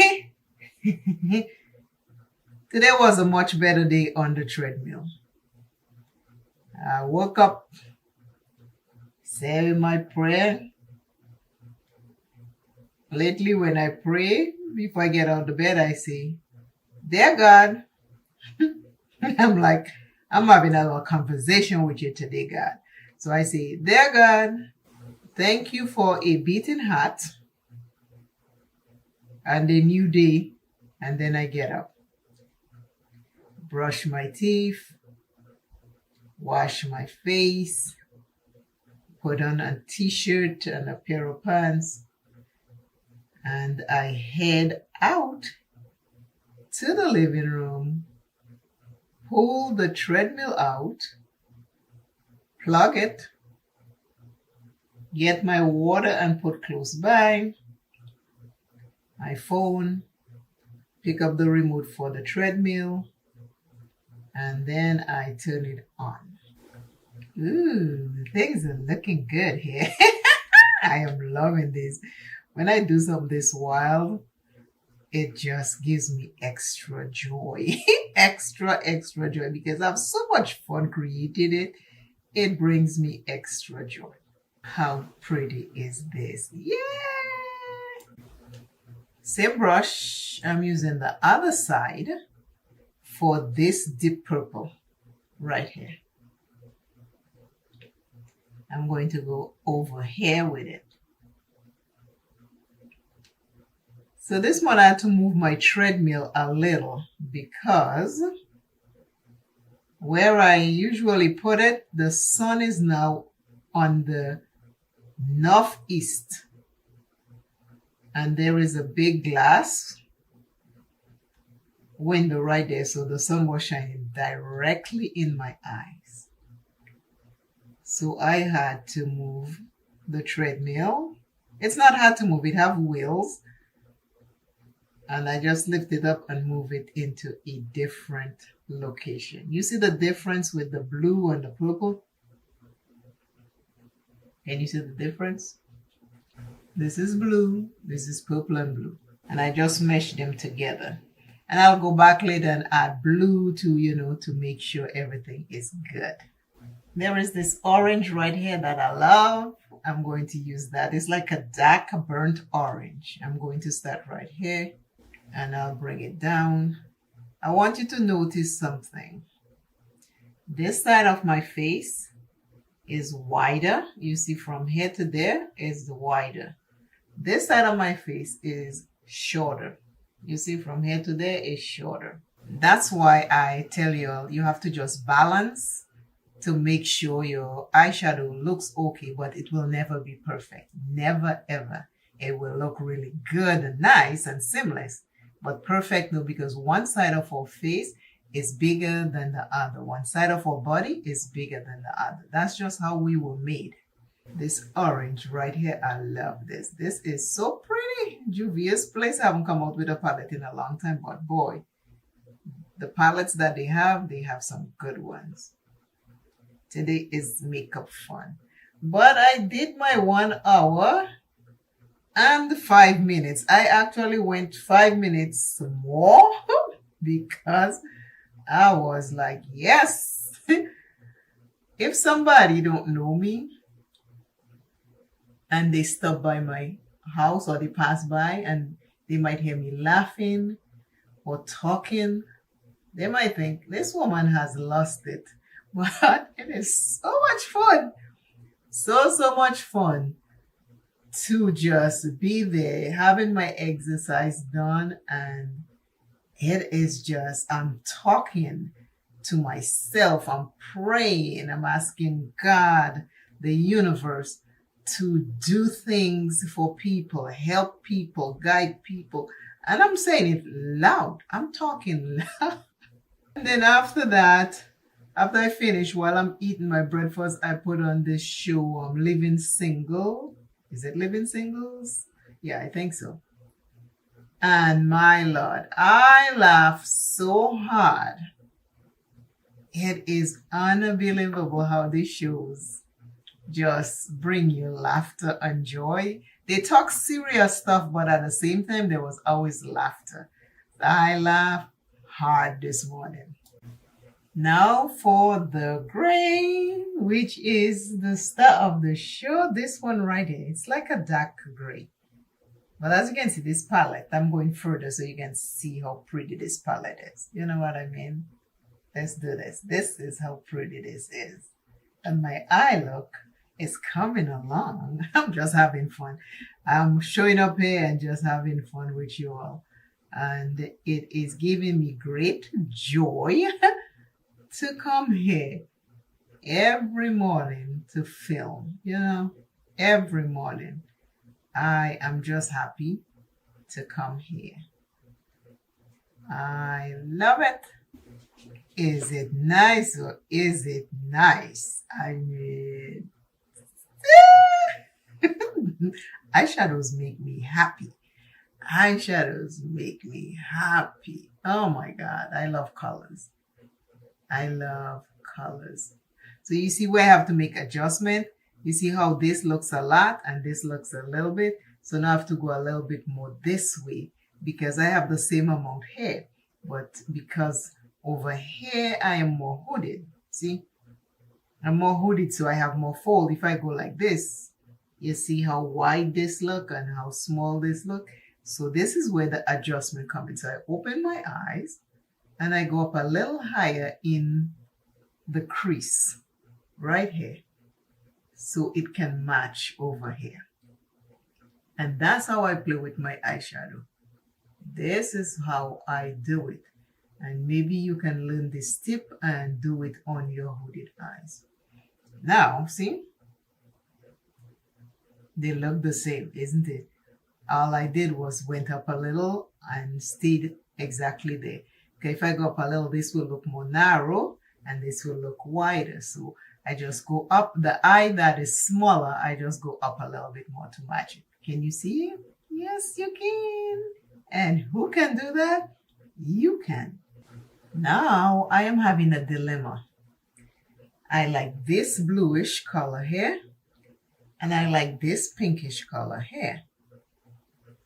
was a much better day on the treadmill. I woke up, said my prayer. Lately, when I pray, before I get out of bed, I say, Dear God, I'm having a little conversation with you today, God. So I say, Dear God, thank you for a beating heart and a new day. And then I get up, brush my teeth, wash my face, put on a t-shirt and a pair of pants, and I head out to the living room, pull the treadmill out, plug it, get my water and put close by, my phone, pick up the remote for the treadmill, and then I turn it on. Ooh, things are looking good here. I am loving this. When I do something this wild, it just gives me extra joy. extra joy, because I have so much fun creating it. It brings me extra joy. How pretty is this? Yeah! Same brush, I'm using the other side for this deep purple right here. I'm going to go over here with it. So this one I had to move my treadmill a little because where I usually put it, the sun is now on the northeast. And there is a big glass window right there. So the sun was shining directly in my eyes. So I had to move the treadmill. It's not hard to move. It has wheels. And I just lift it up and move it into a different location. You see the difference with the blue and the purple? Can you see the difference? This is blue, this is purple and blue. And I just mesh them together. And I'll go back later and add blue to make sure everything is good. There is this orange right here that I love. I'm going to use that. It's like a dark burnt orange. I'm going to start right here. And I'll bring it down. I want you to notice something. This side of my face is wider. You see from here to there is wider. This side of my face is shorter. You see from here to there is shorter. That's why I tell you, you have to just balance to make sure your eyeshadow looks okay, but it will never be perfect. Never ever. It will look really good and nice and seamless, but perfect no, because one side of our face is bigger than the other. One side of our body is bigger than the other. That's just how we were made. This orange right here, I love this. This is so pretty. Juvia's Place haven't come out with a palette in a long time, but boy, the palettes that they have some good ones. Today is makeup fun. But I did my 1 hour and 5 minutes. I actually went 5 minutes more because I was like, yes. If somebody don't know me and they stop by my house or they pass by and they might hear me laughing or talking, they might think this woman has lost it. But it is so much fun. So much fun to just be there, having my exercise done, and it is just, I'm talking to myself, I'm praying, I'm asking God, the universe, to do things for people, help people, guide people. And I'm saying it loud. I'm talking loud. And then after that, after I finish, while I'm eating my breakfast, I put on this show, Living Single. Is it Living Singles? Yeah, I think so. And my Lord, I laugh so hard. It is unbelievable how these shows just bring you laughter and joy. They talk serious stuff, but at the same time, there was always laughter. I laughed hard this morning. Now for the gray, which is the star of the show. This one right here, it's like a dark gray. But as you can see, this palette, I'm going further so you can see how pretty this palette is. You know what I mean? Let's do this. This is how pretty this is. And my eye look is coming along. I'm just having fun. I'm showing up here and just having fun with you all. And it is giving me great joy to come here every morning to film, you know, every morning. I am just happy to come here. I love it. Is it nice or is it nice? I mean, eyeshadows make me happy. Eyeshadows make me happy. Oh my God, I love colors. I love colors. So you see where I have to make adjustment. You see how this looks a lot and this looks a little bit. So now I have to go a little bit more this way because I have the same amount here. But because over here I am more hooded. See? I'm more hooded, so I have more fold. If I go like this, you see how wide this look and how small this look. So this is where the adjustment comes in. So I open my eyes and I go up a little higher in the crease right here so it can match over here. And that's how I play with my eyeshadow. This is how I do it. And maybe you can learn this tip and do it on your hooded eyes. Now, see? They look the same, isn't it? All I did was went up a little and stayed exactly there. Okay, if I go up a little, this will look more narrow and this will look wider. So I just go up. The eye that is smaller, I just go up a little bit more to match it. Can you see it? Yes, you can. And who can do that? You can. Now I am having a dilemma. I like this bluish color here and I like this pinkish color here.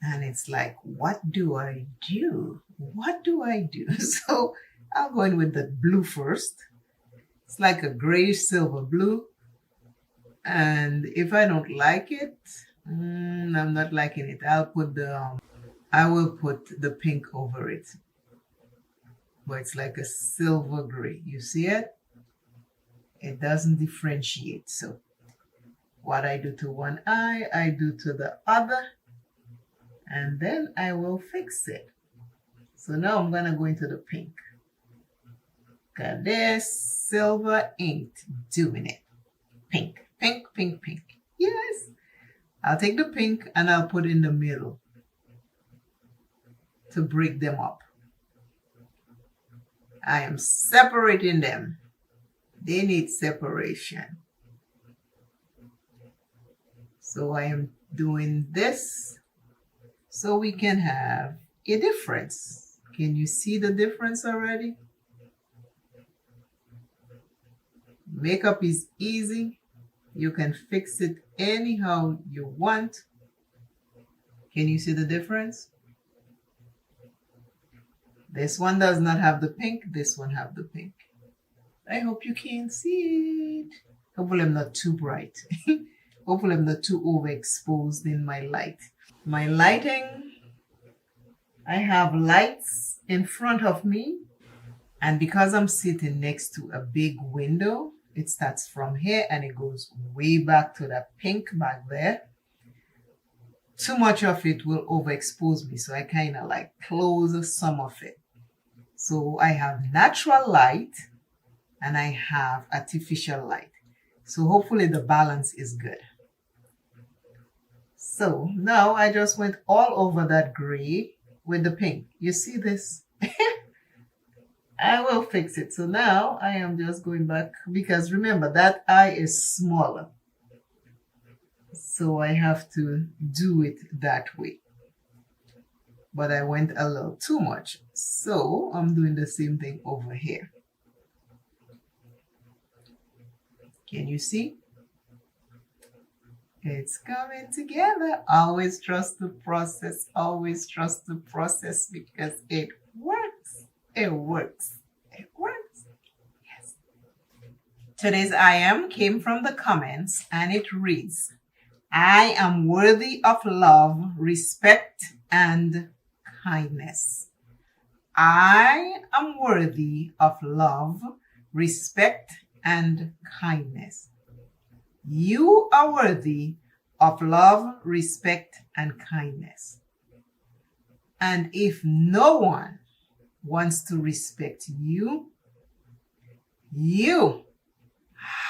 And it's like, what do I do? What do I do? So I'll go in with the blue first. It's like a grayish silver blue. And if I don't like it, I'm not liking it. I'll put the I will put the pink over it. But it's like a silver gray. You see it? It doesn't differentiate. So what I do to one eye, I do to the other. And then I will fix it. So now I'm going to go into the pink. Got this silver inked doing it. Pink, pink, pink, pink. Yes. I'll take the pink and I'll put in the middle to break them up. I am separating them. They need separation. So I am doing this so we can have a difference. Can you see the difference already? Makeup is easy. You can fix it anyhow you want. Can you see the difference? This one does not have the pink. This one have the pink. I hope you can see it. Hopefully I'm not too bright. Hopefully I'm not too overexposed in my light. My lighting, I have lights in front of me. And because I'm sitting next to a big window, it starts from here and it goes way back to that pink back there. Too much of it will overexpose me, so I kind of like close some of it. So I have natural light and I have artificial light. So hopefully the balance is good. So now I just went all over that gray with the pink. You see this? I will fix it. So now I am just going back because remember that eye is smaller. So I have to do it that way. But I went a little too much. So I'm doing the same thing over here. Can you see? It's coming together. Always trust the process. Always trust the process because it works. It works. It works. Yes. Today's I am came from the comments and it reads, I am worthy of love, respect, and kindness. I am worthy of love, respect, and kindness. You are worthy of love, respect, and kindness. And if no one wants to respect you, you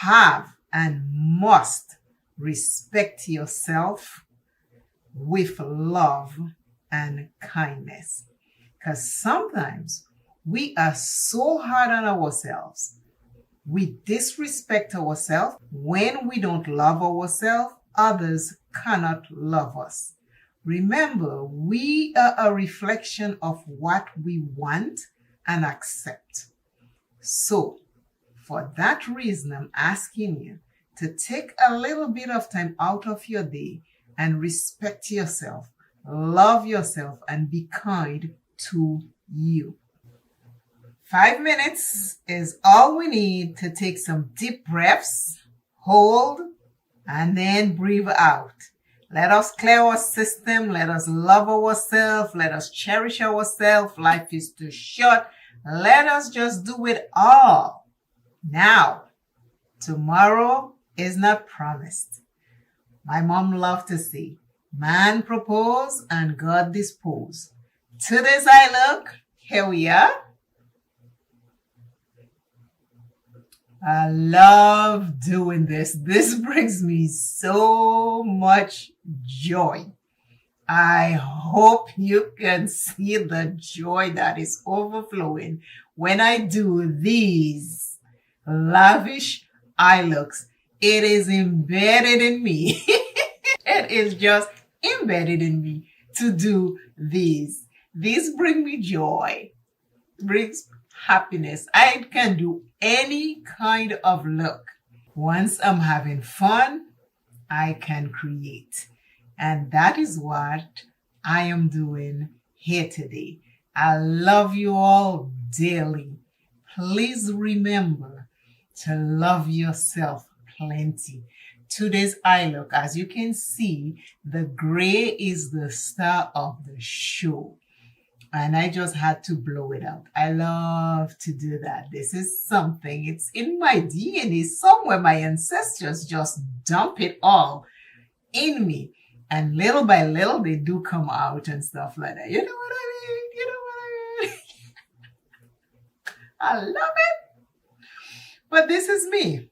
have and must respect yourself with love and kindness. Because sometimes we are so hard on ourselves. We disrespect ourselves. When we don't love ourselves, others cannot love us. Remember, we are a reflection of what we want and accept. So, for that reason, I'm asking you to take a little bit of time out of your day and respect yourself, love yourself, and be kind to you. 5 minutes is all we need to take some deep breaths, hold, and then breathe out. Let us clear our system. Let us love ourselves. Let us cherish ourselves. Life is too short. Let us just do it all. Now, tomorrow is not promised. My mom loved to say, man propose and God dispose. To this I look. Here we are. I love doing this. This brings me so much joy. I hope you can see the joy that is overflowing when I do these lavish eye looks. It is embedded in me. It is just embedded in me to do these. These bring me joy, brings happiness. I can do any kind of look. Once I'm having fun, I can create. And that is what I am doing here today. I love you all dearly. Please remember to love yourself plenty, today's eye look. As you can see, the gray is the star of the show. And I just had to blow it out. I love to do that. This is something, it's in my DNA somewhere. My ancestors just dump it all in me. And little by little, they do come out and stuff like that. You know what I mean? You know what I mean? I love it. But this is me.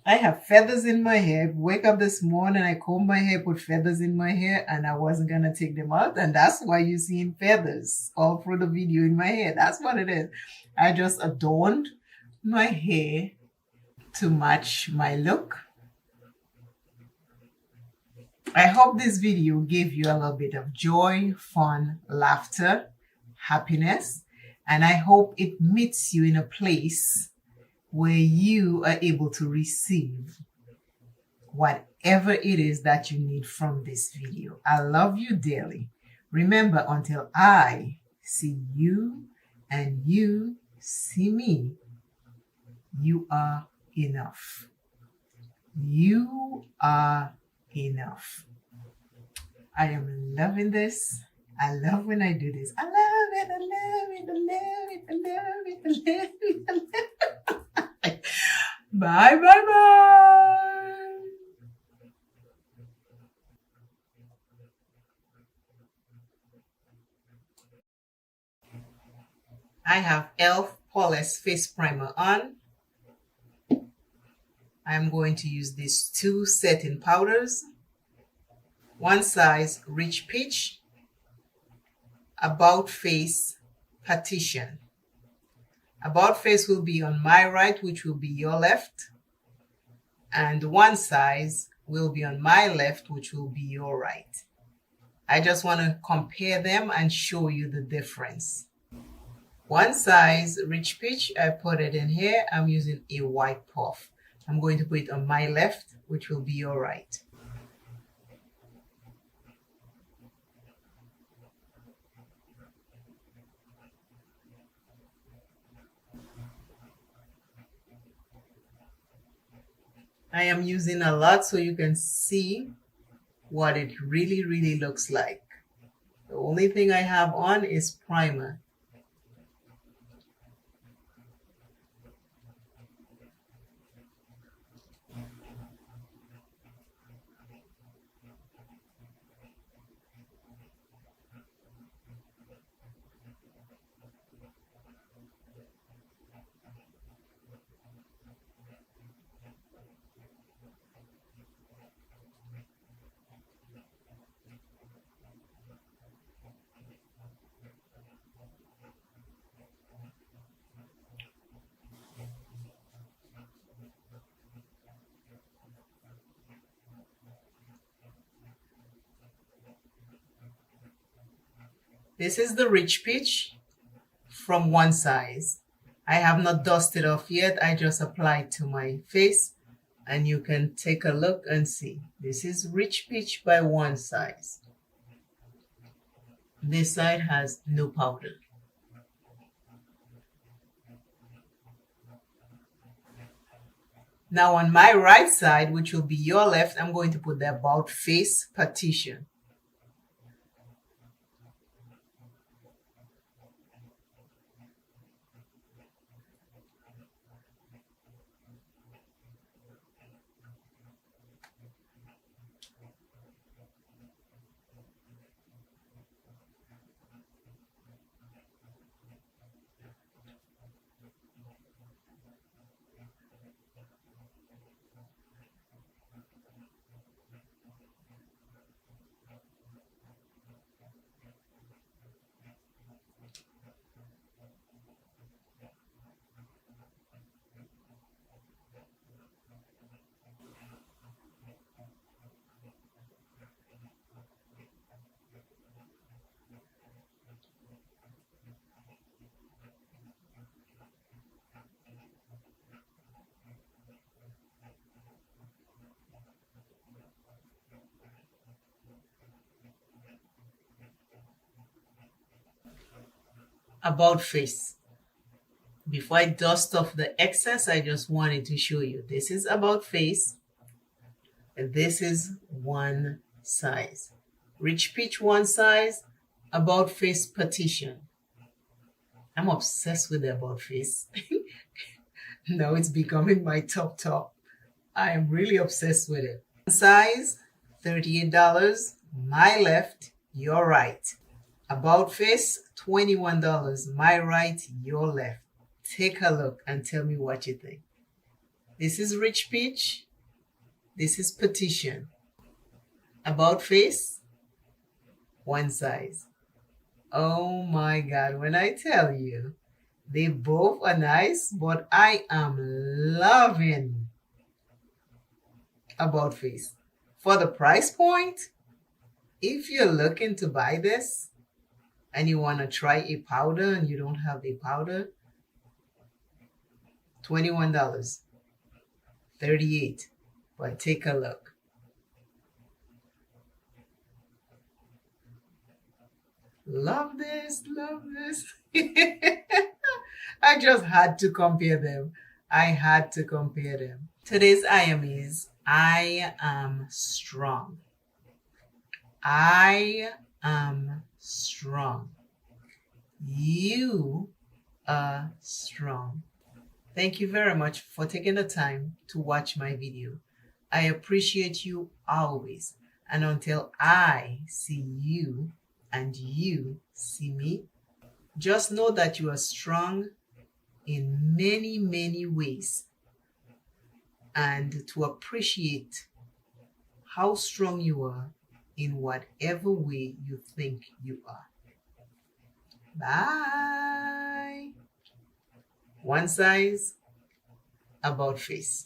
I have feathers in my hair. Wake up this morning, I comb my hair, put feathers in my hair, and I wasn't going to take them out. And that's why you're seeing feathers all through the video in my hair. That's what it is. I just adorned my hair to match my look. I hope this video gave you a little bit of joy, fun, laughter, happiness, and I hope it meets you in a place where you are able to receive whatever it is that you need from this video. I love you dearly. Remember, until I see you and you see me, you are enough. You are enough. I am loving this. I love when I do this. I love it. I love it. I love it. I love it. I love it. I love it. Bye, bye, bye. I have e.l.f. Poreless Face Primer on. I'm going to use these two setting powders. One size Rich Peach, About Face Partition. About Face will be on my right, which will be your left. And one size will be on my left, which will be your right. I just want to compare them and show you the difference. One size Rich Peach, I put it in here. I'm using a white puff. I'm going to put it on my left, which will be your right. I am using a lot so you can see what it really looks like. The only thing I have on is primer. This is the Rich Peach from one size. I have not dusted off yet. I just applied to my face and you can take a look and see. This is Rich Peach by one size. This side has no powder. Now on my right side, which will be your left, I'm going to put the About Face Partition. About Face. Before I dust off the excess, I just wanted to show you. This is about face. And this is one size. Rich Peach one size, about face petition. I'm obsessed with the about face. Now it's becoming my top. I am really obsessed with it. Size, $38. My left, your right. About face, $21. My right, your left. Take a look and tell me what you think. This is Rich Peach. This is petition. About face, one size. Oh my God, when I tell you, they both are nice, but I am loving about face. For the price point, if you're looking to buy this and you want to try a powder and you don't have a powder, $21, $38. But take a look. Love this. I just had to compare them. Today's item is I am strong. I am strong. You are strong. Thank you very much for taking the time to watch my video. I appreciate you always. And until I see you and you see me, just know that you are strong in many ways. And to appreciate how strong you are in whatever way you think you are. Bye. One size, about face.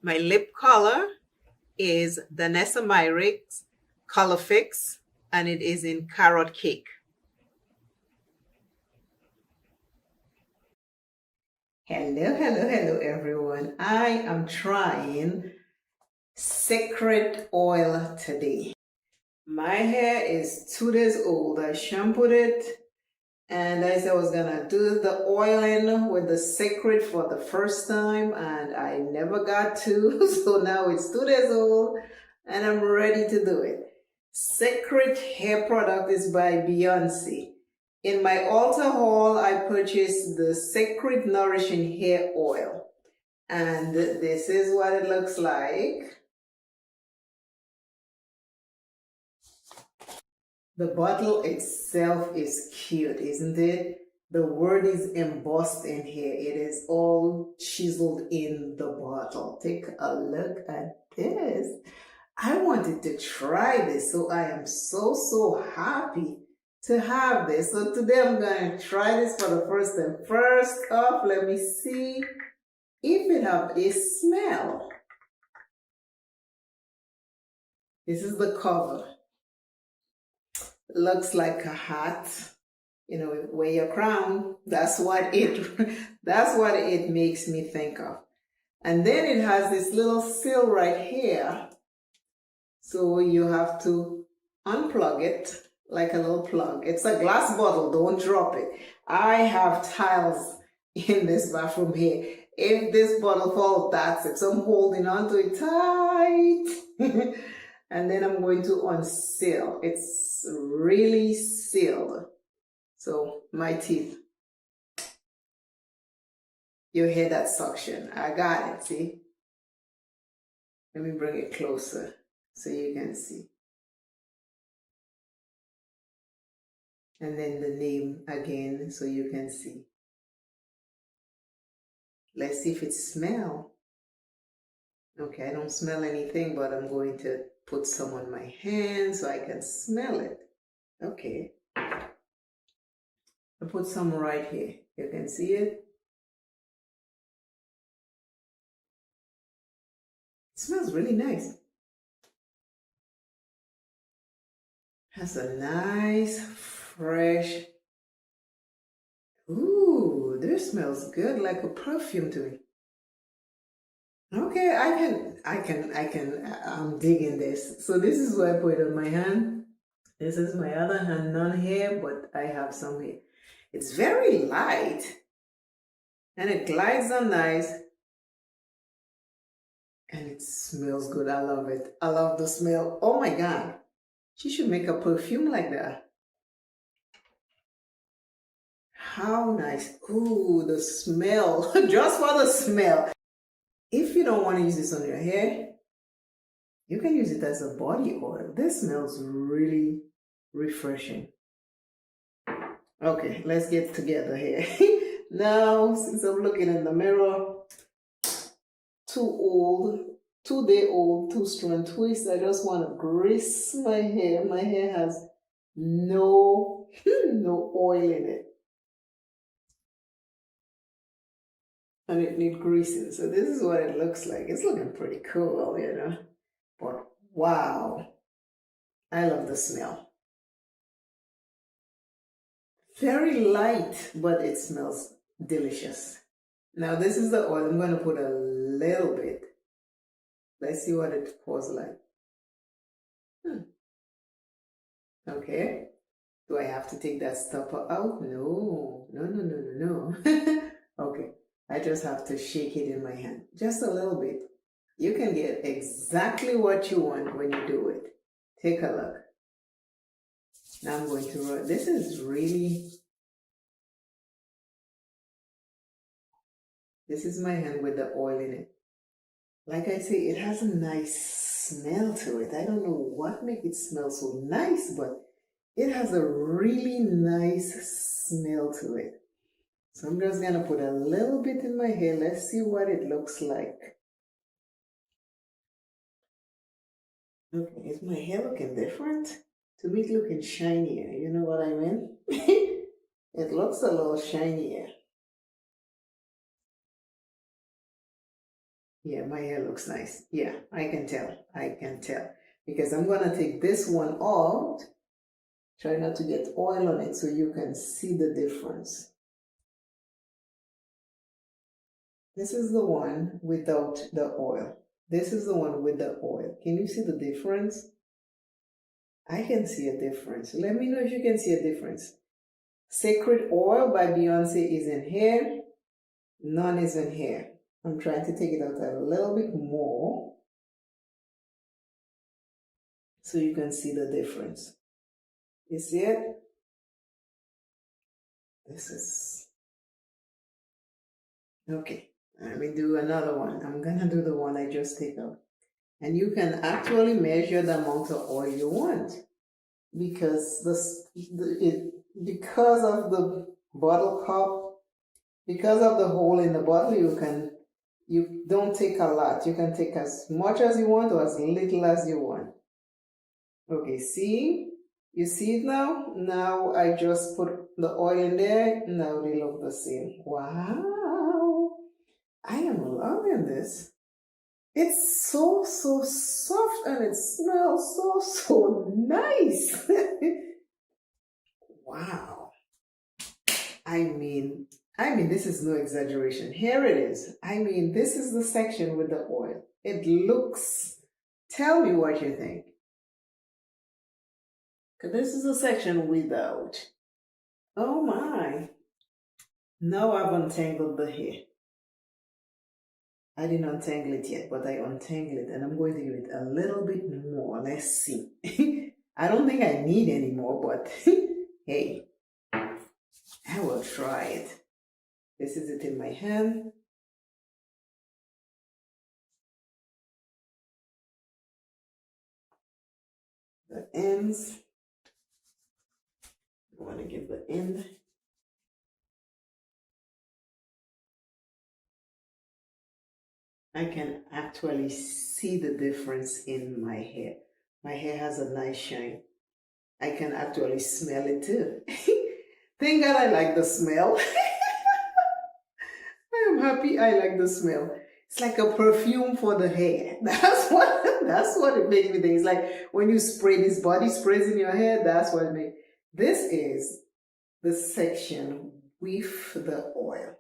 My lip color is Danessa Myricks Color Fix, and it is in Carrot Cake. Hello everyone. I am trying Secret Oil today. My hair is 2 days old. I shampooed it and I said I was gonna do the oiling with the Secret for the first time and I never got to. So now it's 2 days old and I'm ready to do it. Secret hair product is by Beyonce. In my Ulta haul, I purchased the Secret Nourishing Hair Oil. And this is what it looks like. The bottle itself is cute, isn't it? The word is embossed in here. It is all chiseled in the bottle. Take a look at this. I wanted to try this, so I am so happy to have this. So today I'm going to try this for the first time. First off, let me see if it has a smell. This is the cover. Looks like a hat. You know, wear your crown. That's what it makes me think of. And then it has this little seal right here. So you have to unplug it like a little plug. It's a glass bottle, don't drop it. I have tiles in this bathroom here. If this bottle falls, that's it. So I'm holding on to it tight. And then I'm going to unseal. It's really sealed. So my teeth. You hear that suction. I got it, see? Let me bring it closer so you can see. And then the name again so you can see. Let's see if it smells. Okay, I don't smell anything, but I'm going to put some on my hand so I can smell it. Okay. I put some right here. You can see it. It smells really nice. Has a nice, fresh. Ooh, this smells good, like a perfume to me. Okay, I'm digging this. So this is what I put on my hand. This is my other hand, none here, but I have some here. It's very light and it glides on nice and it smells good. I love it. I love the smell. Oh my God. She should make a perfume like that. How nice. Ooh, the smell. Just for the smell. If you don't want to use this on your hair, you can use it as a body oil. This smells really refreshing. Okay, let's get together here. Now, since I'm looking in the mirror, 2-day-old, 2-strand twist. I just want to grease my hair. My hair has no oil in it. And it needs greasing. So this is what it looks like. It's looking pretty cool, you know. But wow, I love the smell. Very light, but it smells delicious. Now this is the oil. I'm going to put a little bit. Let's see what it pours like. Okay. Do I have to take that stopper out? No. Okay. I just have to shake it in my hand. Just a little bit. You can get exactly what you want when you do it. Take a look. Now I'm going to rub. This is my hand with the oil in it. Like I say, it has a nice smell to it. I don't know what makes it smell so nice, but it has a really nice smell to it. So I'm just going to put a little bit in my hair. Let's see what it looks like. Okay, is my hair looking different? To me, it's looking shinier. You know what I mean? It looks a little shinier. Yeah, my hair looks nice. Yeah, I can tell. Because I'm going to take this one out. Try not to get oil on it so you can see the difference. This is the one without the oil. This is the one with the oil. Can you see the difference? I can see a difference. Let me know if you can see a difference. Sacred Oil by Beyonce is in here. None is in here. I'm trying to take it out a little bit more so you can see the difference. You see it? This is... Okay, let me do another one. I'm gonna do the one I just take out. And you can actually measure the amount of oil you want because because of the bottle cup, because of the hole in the bottle, you don't take a lot. You can take as much as you want or as little as you want. Okay, see? You see it now? Now I just put the oil in there. Now they look the same. Wow! I am loving this. It's so soft and it smells so nice. Wow. I mean, this is no exaggeration. Here it is. I mean, this is the section with the oil. It looks, tell me what you think. Because this is the section without. Oh my. Now I've untangled the hair. I didn't untangle it yet, but I untangled it and I'm going to give it a little bit more. Let's see. I don't think I need any more, but hey, I will try it. This is it in my hand. The ends. I want to give the end. I can actually see the difference in my hair. My hair has a nice shine. I can actually smell it too. Thank God I like the smell. I am happy I like the smell. It's like a perfume for the hair. That's what it makes me think. It's like when you spray this body sprays in your hair, that's what it makes. This is the section with the oil.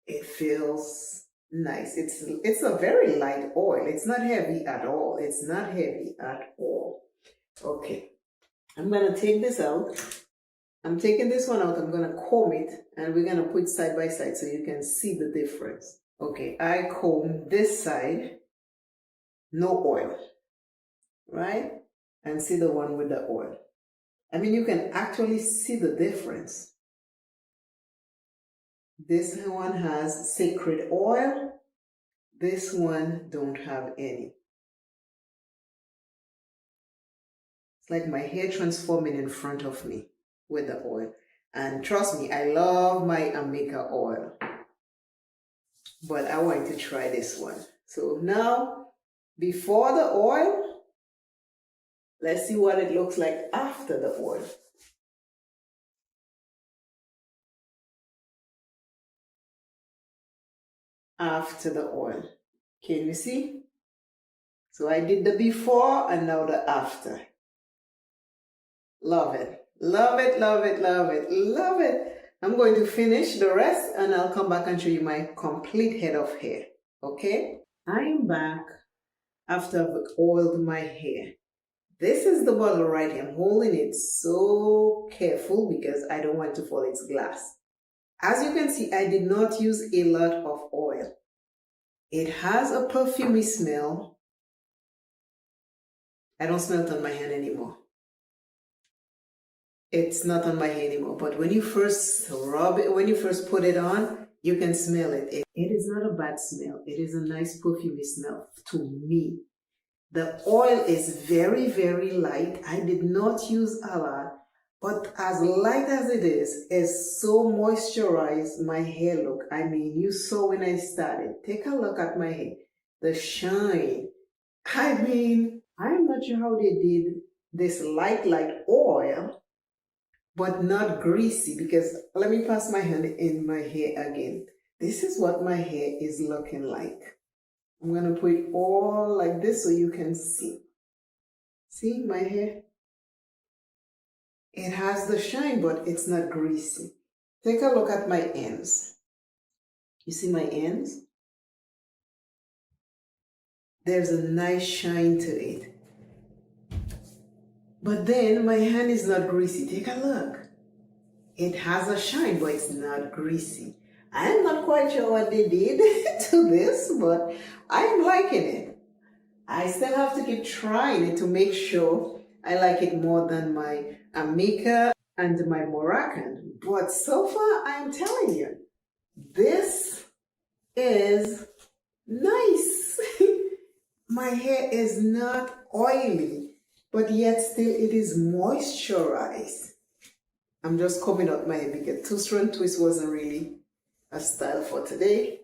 It feels nice. It's a very light oil. It's not heavy at all. It's not heavy at all. Okay, I'm gonna take this out. I'm taking this one out. I'm gonna comb it and we're gonna put side by side so you can see the difference. Okay, I comb this side, no oil, right? And see the one with the oil. I mean, you can actually see the difference. This one has sacred oil. This one don't have any. It's like my hair transforming in front of me with the oil. And trust me, I love my Amika oil. But I want to try this one. So now, before the oil, let's see what it looks like after the oil. After the oil. Can you see? So I did the before and now the after. Love it. Love it, love it, love it, love it. I'm going to finish the rest and I'll come back and show you my complete head of hair. Okay? I am back after I've oiled my hair. This is the bottle right here. I'm holding it so careful because I don't want to fall its glass. As you can see, I did not use a lot of oil. It has a perfumey smell. I don't smell it on my hand anymore. It's not on my hair anymore, but when you first rub it, when you first put it on, you can smell it. It is not a bad smell. It is a nice perfumey smell to me. The oil is very, very light. I did not use a lot, but as light as it is so moisturized my hair look. I mean, you saw when I started. Take a look at my hair. The shine. I mean, I'm not sure how they did this light oil, but not greasy, because let me pass my hand in my hair again. This is what my hair is looking like. I'm going to put it all like this so you can see. See my hair? It has the shine, but it's not greasy. Take a look at my ends. You see my ends? There's a nice shine to it. But then my hand is not greasy. Take a look. It has a shine, but it's not greasy. I'm not quite sure what they did to this, but I'm liking it. I still have to keep trying it to make sure I like it more than my Amika and my Moroccan. But so far, I'm telling you, this is nice. My hair is not oily, but yet still it is moisturized. I'm just combing out my hair because two-strand twist wasn't really a style for today,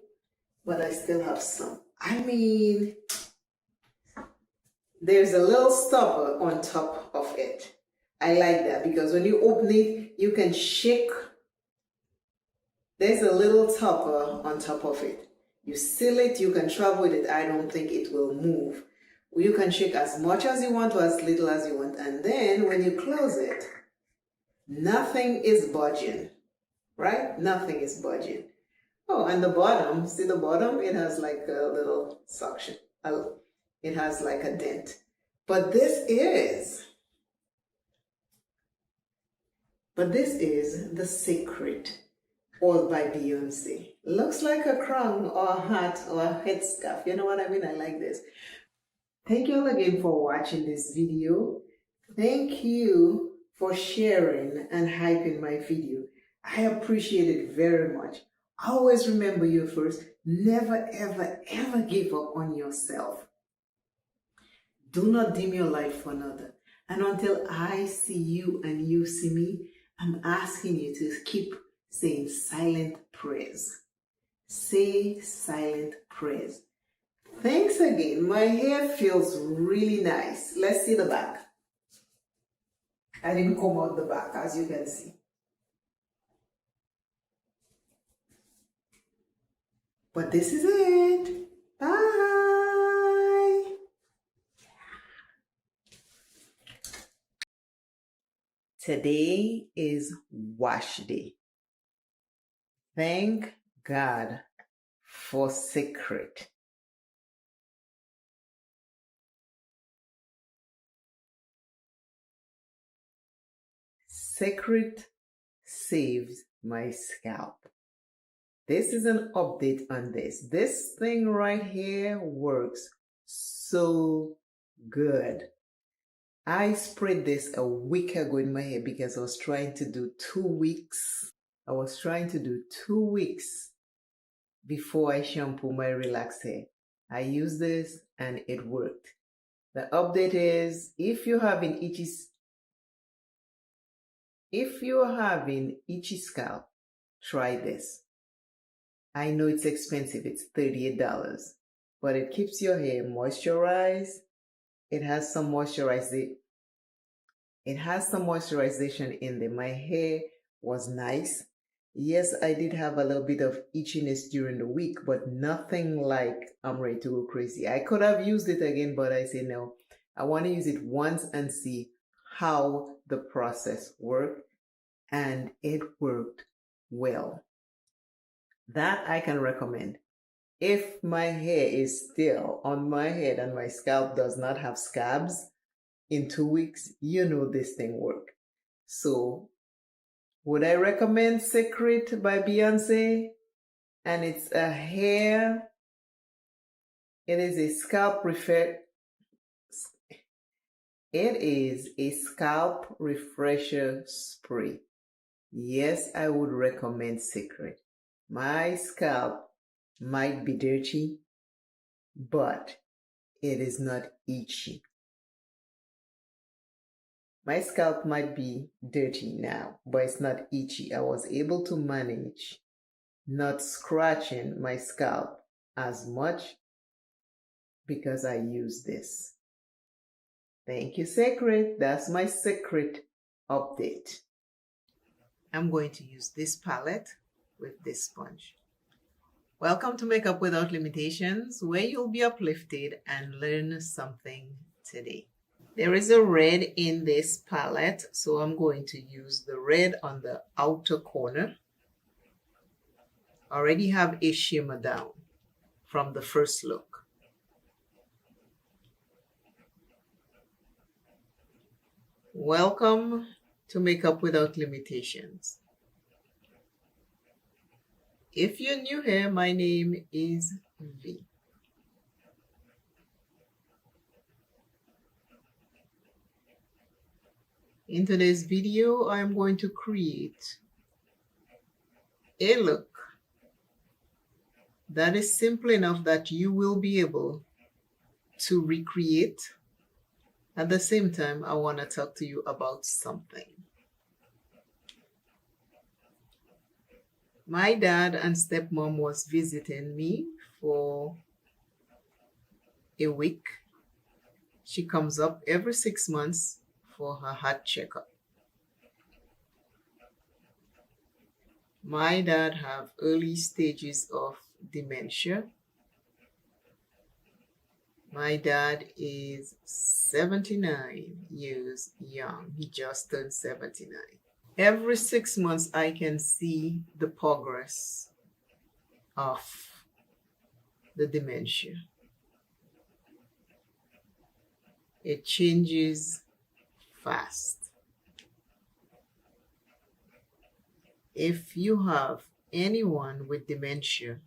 but I still have some. I mean, there's a little stopper on top of it. I like that because when you open it, you can shake. There's a little topper on top of it. You seal it, you can travel with it. I don't think it will move. You can shake as much as you want or as little as you want. And then when you close it, nothing is budging, right? Nothing is budging. Oh, and the bottom, see the bottom? It has like a little suction. It has like a dent. But this is the Secret All by Beyonce. Looks like a crown or a hat or a headscarf. You know what I mean? I like this. Thank you all again for watching this video. Thank you for sharing and hyping my video. I appreciate it very much. Always remember you first. Never, ever, ever give up on yourself. Do not dim your light for another. And until I see you and you see me, I'm asking you to keep saying silent prayers. Say silent prayers. Thanks again. My hair feels really nice. Let's see the back. I didn't comb out the back, as you can see. But this is it. Bye. Today is wash day. Thank God for Secret. Secret saves my scalp. This is an update on this. This thing right here works so good. I sprayed this a week ago in my hair because I was trying to do 2 weeks. I was trying to do 2 weeks before I shampoo my relaxed hair. I used this and it worked. The update is if you're having itchy scalp, try this. I know it's expensive, it's $38, but it keeps your hair moisturized. It has some moisturization in there. My hair was nice. Yes, I did have a little bit of itchiness during the week, but nothing like I'm ready to go crazy. I could have used it again, but I say no. I want to use it once and see how the process worked, and it worked well. That I can recommend. If my hair is still on my head and my scalp does not have scabs in 2 weeks, you know this thing worked. So, would I recommend Secret by Beyonce? And it's a hair, it is a scalp refresher spray. Yes, I would recommend Secret. My scalp might be dirty, but it is not itchy. My scalp might be dirty now, but it's not itchy. I was able to manage not scratching my scalp as much because I use this. Thank you, Secret. That's my Secret update. I'm going to use this palette with this sponge. Welcome to Makeup Without Limitations, where you'll be uplifted and learn something today. There is a red in this palette, so I'm going to use the red on the outer corner. I already have a shimmer down from the first look. Welcome to Makeup Without Limitations. If you're new here, my name is V. In today's video, I'm going to create a look that is simple enough that you will be able to recreate. At the same time, I want to talk to you about something. My dad and stepmom was visiting me for a week. She comes up every 6 months for her heart checkup. My dad have early stages of dementia. My dad is 79 years young. He just turned 79. Every 6 months, I can see the progress of the dementia. It changes fast. If you have anyone with dementia,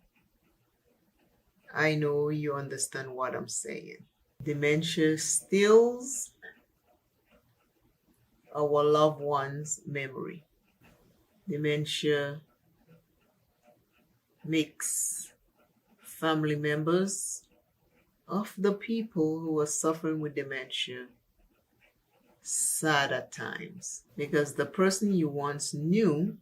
I know you understand what I'm saying. Dementia steals our loved ones' memory. Dementia makes family members of the people who are suffering with dementia sad at times, because the person you once knew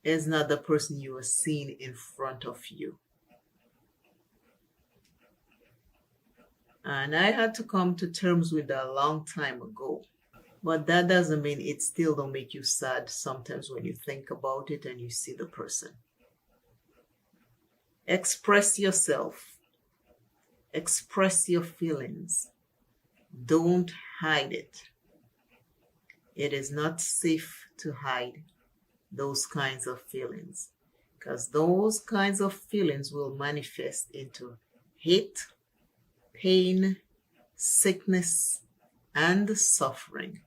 is not the person you are seeing in front of you. And I had to come to terms with that a long time ago. But that doesn't mean it still don't make you sad sometimes when you think about it and you see the person. Express yourself. Express your feelings. Don't hide it. It is not safe to hide those kinds of feelings, because those kinds of feelings will manifest into hate, pain, sickness, and suffering.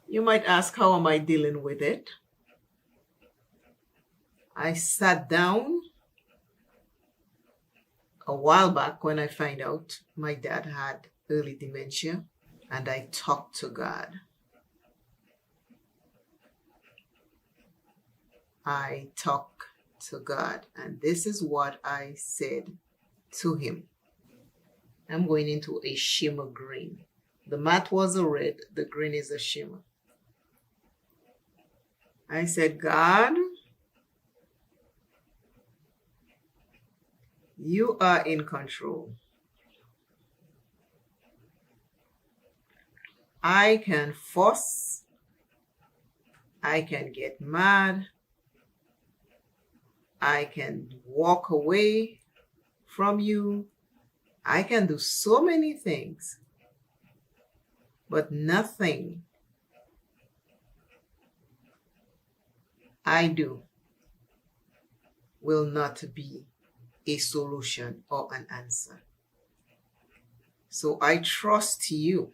You might ask, how am I dealing with it? I sat down a while back when I found out my dad had early dementia, and I talked to God. I talked to God, and this is what I said to him. I'm going into a shimmer green. The matte was a red, the green is a shimmer. I said, God, you are in control. I can fuss. I can get mad. I can walk away from you. I can do so many things, but nothing I do will not be a solution or an answer. So I trust you.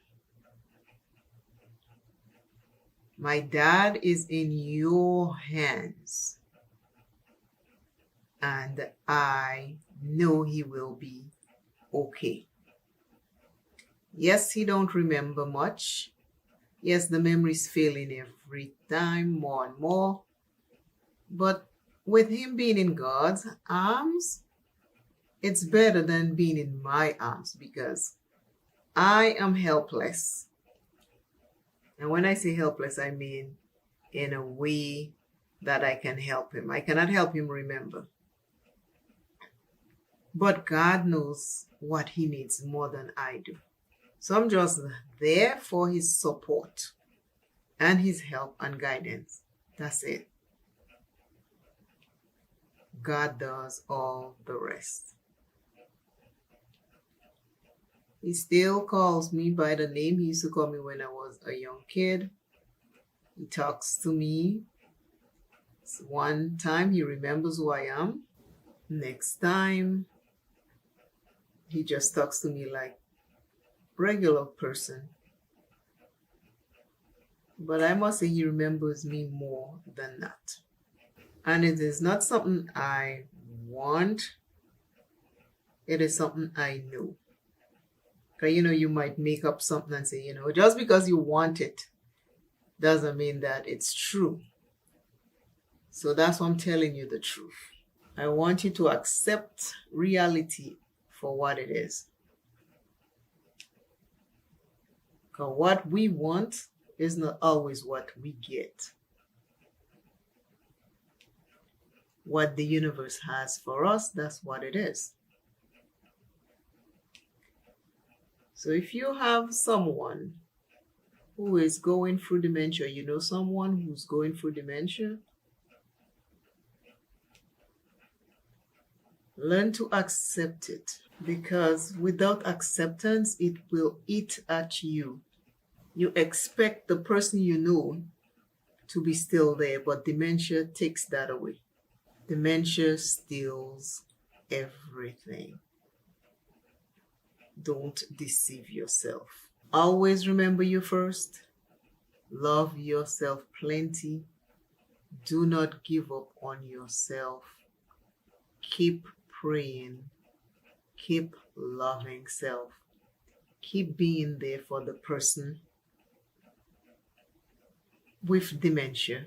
My dad is in your hands, and I know he will be okay. Yes, he don't remember much. Yes, the memory's failing every time, more and more. But with him being in God's arms, it's better than being in my arms, because I am helpless. And when I say helpless, I mean in a way that I can help him. I cannot help him remember. But God knows what he needs more than I do. So I'm just there for his support and his help and guidance. That's it. God does all the rest. He still calls me by the name he used to call me when I was a young kid. He talks to me. One time he remembers who I am. Next time, he just talks to me like regular person. But I must say he remembers me more than that. And it is not something I want. It is something I know. Because, you might make up something and say, just because you want it doesn't mean that it's true. So that's why I'm telling you the truth. I want you to accept reality for what it is. Because what we want is not always what we get. What the universe has for us, that's what it is. So if you have someone who is going through dementia, someone who's going through dementia, Learn to accept it, because without acceptance, it will eat at you. You expect the person you know to be still there, but dementia takes that away. Dementia steals everything. Don't deceive yourself. Always remember you first. Love yourself plenty. Do not give up on yourself. Keep praying. Keep loving self. Keep being there for the person with dementia.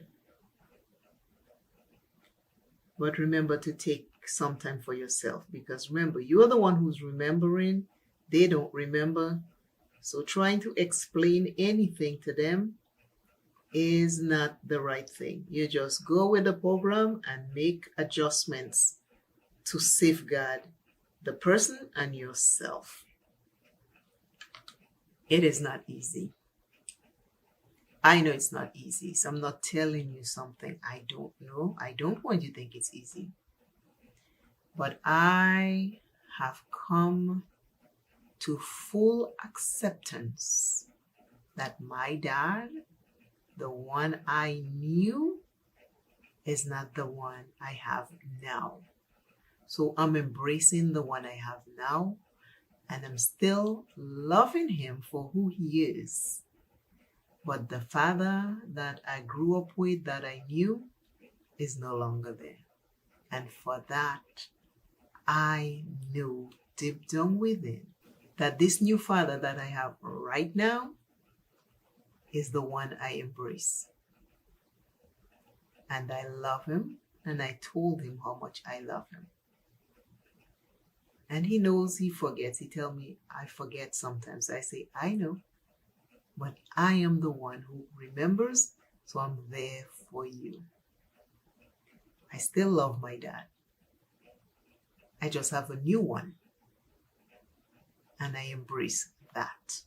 But remember to take some time for yourself, because remember, you're the one who's remembering. They don't remember. So trying to explain anything to them is not the right thing. You just go with the program and make adjustments to safeguard the person and yourself. It is not easy. I know it's not easy, so I'm not telling you something I don't know. I don't want you to think it's easy. But I have come to full acceptance that my dad, the one I knew, is not the one I have now. So I'm embracing the one I have now, and I'm still loving him for who he is. But the father that I grew up with, that I knew, is no longer there. And for that, I know deep down within that this new father that I have right now is the one I embrace. And I love him, and I told him how much I love him. And he knows he forgets. He tells me I forget sometimes. I say, I know. But I am the one who remembers, so I'm there for you. I still love my dad. I just have a new one. And I embrace that.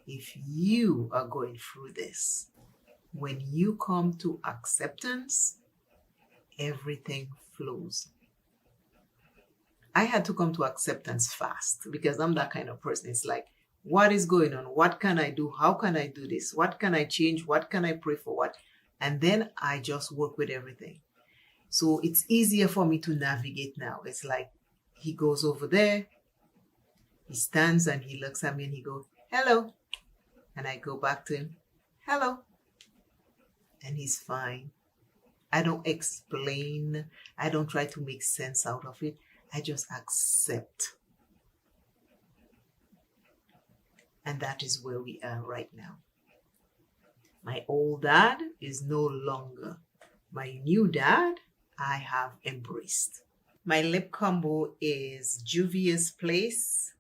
If you are going through this, when you come to acceptance, everything flows. I had to come to acceptance fast, because I'm that kind of person. It's like, what is going on? What can I do? How can I do this? What can I change? What can I pray for? What? And then I just work with everything. So it's easier for me to navigate now. It's like he goes over there, he stands and he looks at me and he goes, hello. And I go back to him, hello. And he's fine. I don't explain. I don't try to make sense out of it. I just accept. And that is where we are right now. My old dad is no longer. My new dad, I have embraced. My lip combo is Juvia's Place.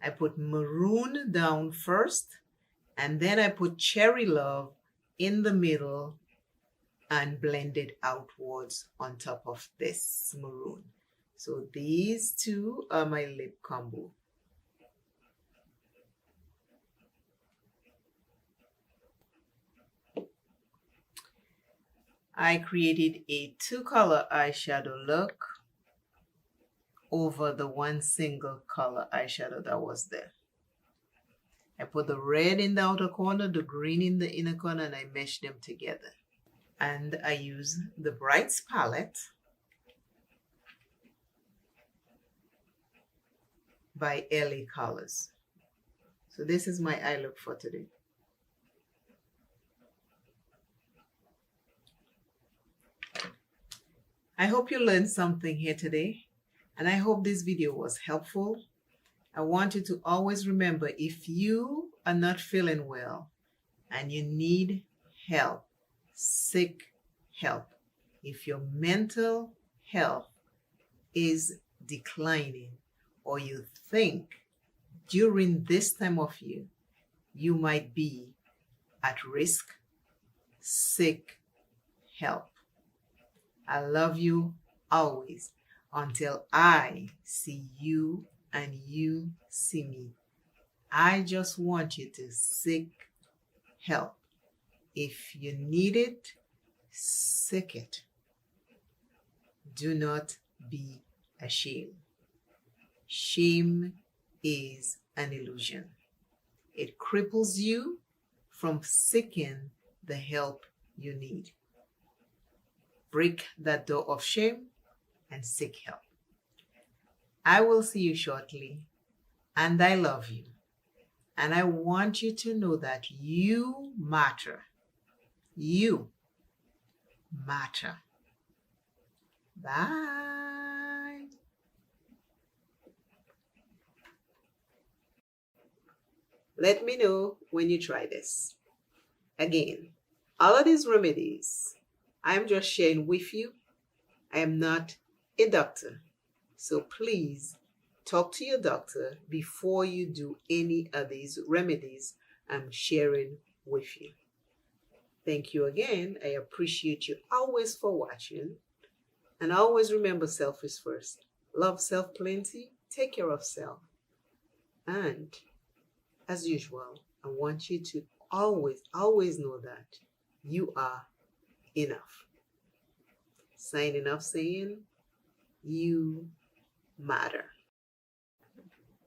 I put maroon down first, and then I put Cherry Love in the middle and blend it outwards on top of this maroon. So these two are my lip combo. I created a 2-color eyeshadow look over the one single color eyeshadow that was there. I put the red in the outer corner, the green in the inner corner, and I meshed them together. And I use the Brights palette by LA Colors. So this is my eye look for today. I hope you learned something here today, and I hope this video was helpful. I want you to always remember, if you are not feeling well and you need help, seek help. If your mental health is declining, or you think during this time of year you might be at risk, seek help. I love you always, until I see you and you see me. I just want you to seek help. If you need it, seek it. Do not be a shame. Shame is an illusion. It cripples you from seeking the help you need. Break that door of shame and seek help. I will see you shortly, and I love you. And I want you to know that you matter. You matter. Bye. Let me know when you try this. Again, all of these remedies I'm just sharing with you. I am not a doctor. So please talk to your doctor before you do any of these remedies I'm sharing with you. Thank you again. I appreciate you always for watching. And always remember, self is first. Love self plenty. Take care of self. And as usual, I want you to always know that you are enough. Signing off saying, you matter.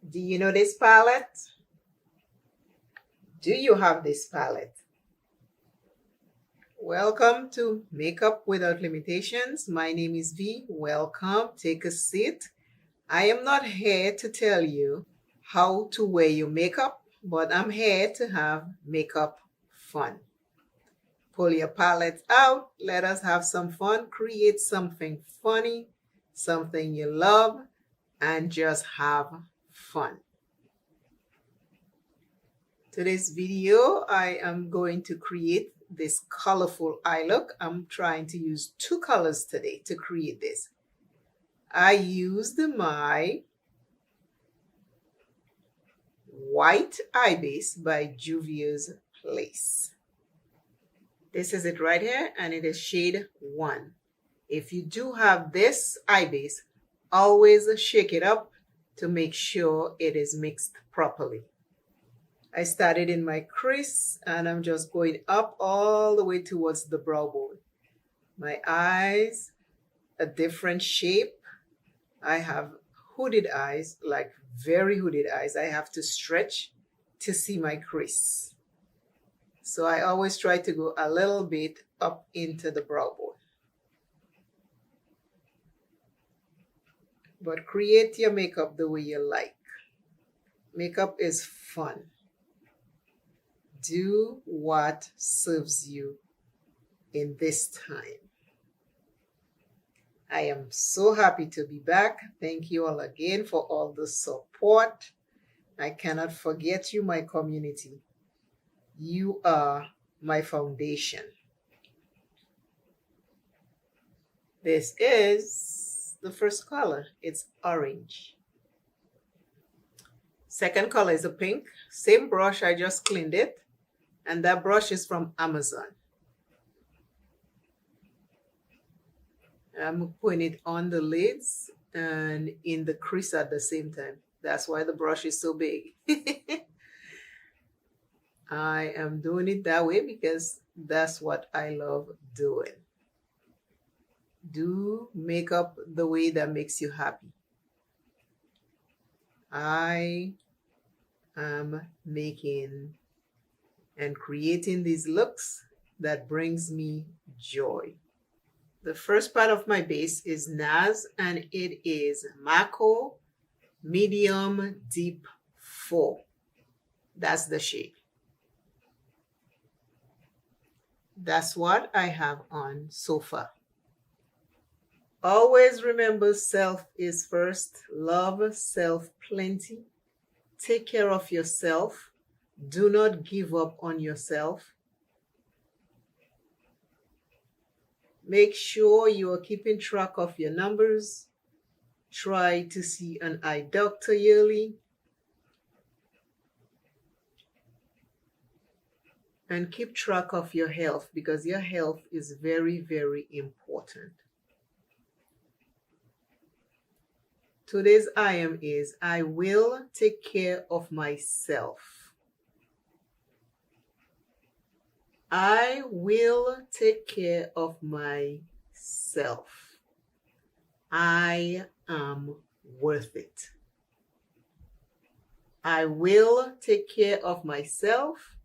Do you know this palette? Do you have this palette? Welcome to Makeup Without Limitations. My name is V. Welcome. Take a seat. I am not here to tell you how to wear your makeup, but I'm here to have makeup fun. Pull your palette out. Let us have some fun. Create something funny, something you love, and just have fun. Today's video, I am going to create this colorful eye look. I'm trying to use 2 colors today to create this. I used my white eye base by Juvia's Place. This is it right here, and it is shade 1. If you do have this eye base, always shake it up to make sure it is mixed properly. I started in my crease and I'm just going up all the way towards the brow bone. My eyes, a different shape. I have hooded eyes, like very hooded eyes. I have to stretch to see my crease. So I always try to go a little bit up into the brow bone. But create your makeup the way you like. Makeup is fun. Do what serves you in this time. I am so happy to be back. Thank you all again for all the support. I cannot forget you, my community. You are my foundation. This is the first color. It's orange. Second color is a pink. Same brush, I just cleaned it. And that brush is from Amazon. I'm putting it on the lids and in the crease at the same time. That's why the brush is so big. I am doing it that way because that's what I love doing. Do makeup the way that makes you happy. I am making and creating these looks that brings me joy. The first part of my base is NARS, and it is Mako Medium Deep 4. That's the shade. That's what I have on so far. Always remember, self is first. Love self plenty. Take care of yourself. Do not give up on yourself. Make sure you are keeping track of your numbers. Try to see an eye doctor yearly. And keep track of your health, because your health is very, very important. Today's IM is, I will take care of myself. I will take care of myself. I am worth it. I will take care of myself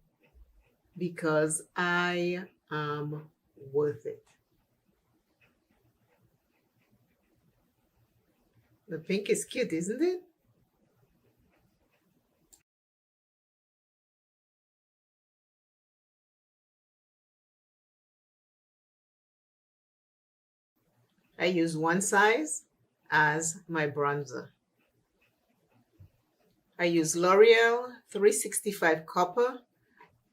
because I am worth it. The pink is cute, isn't it? I use one size as my bronzer. I use L'Oreal 365 Copper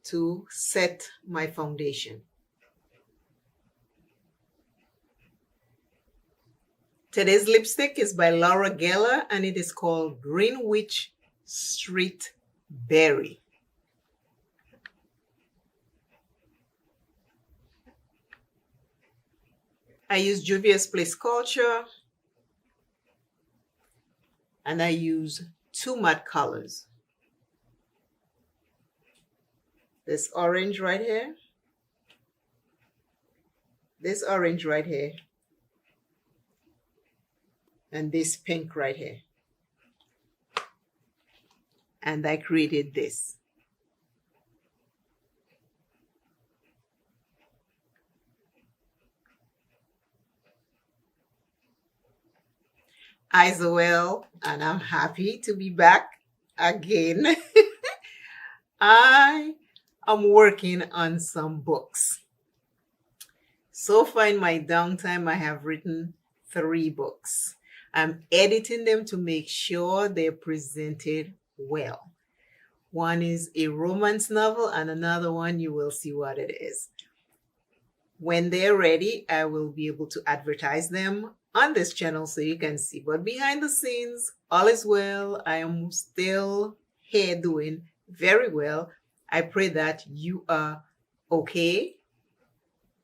to set my foundation. Today's lipstick is by Laura Geller and it is called Greenwich Street Berry. I use Juvia's Place Culture and I use two matte colors. This orange right here, this orange right here, and this pink right here. And I created this. Eyes are well, and I'm happy to be back again. I am working on some books. So far in my downtime, I have written 3 books. I'm editing them to make sure they're presented well. One is a romance novel and another one, you will see what it is. When they're ready, I will be able to advertise them on this channel so you can see. But behind the scenes, all is well. I am still here doing very well. I pray that you are okay.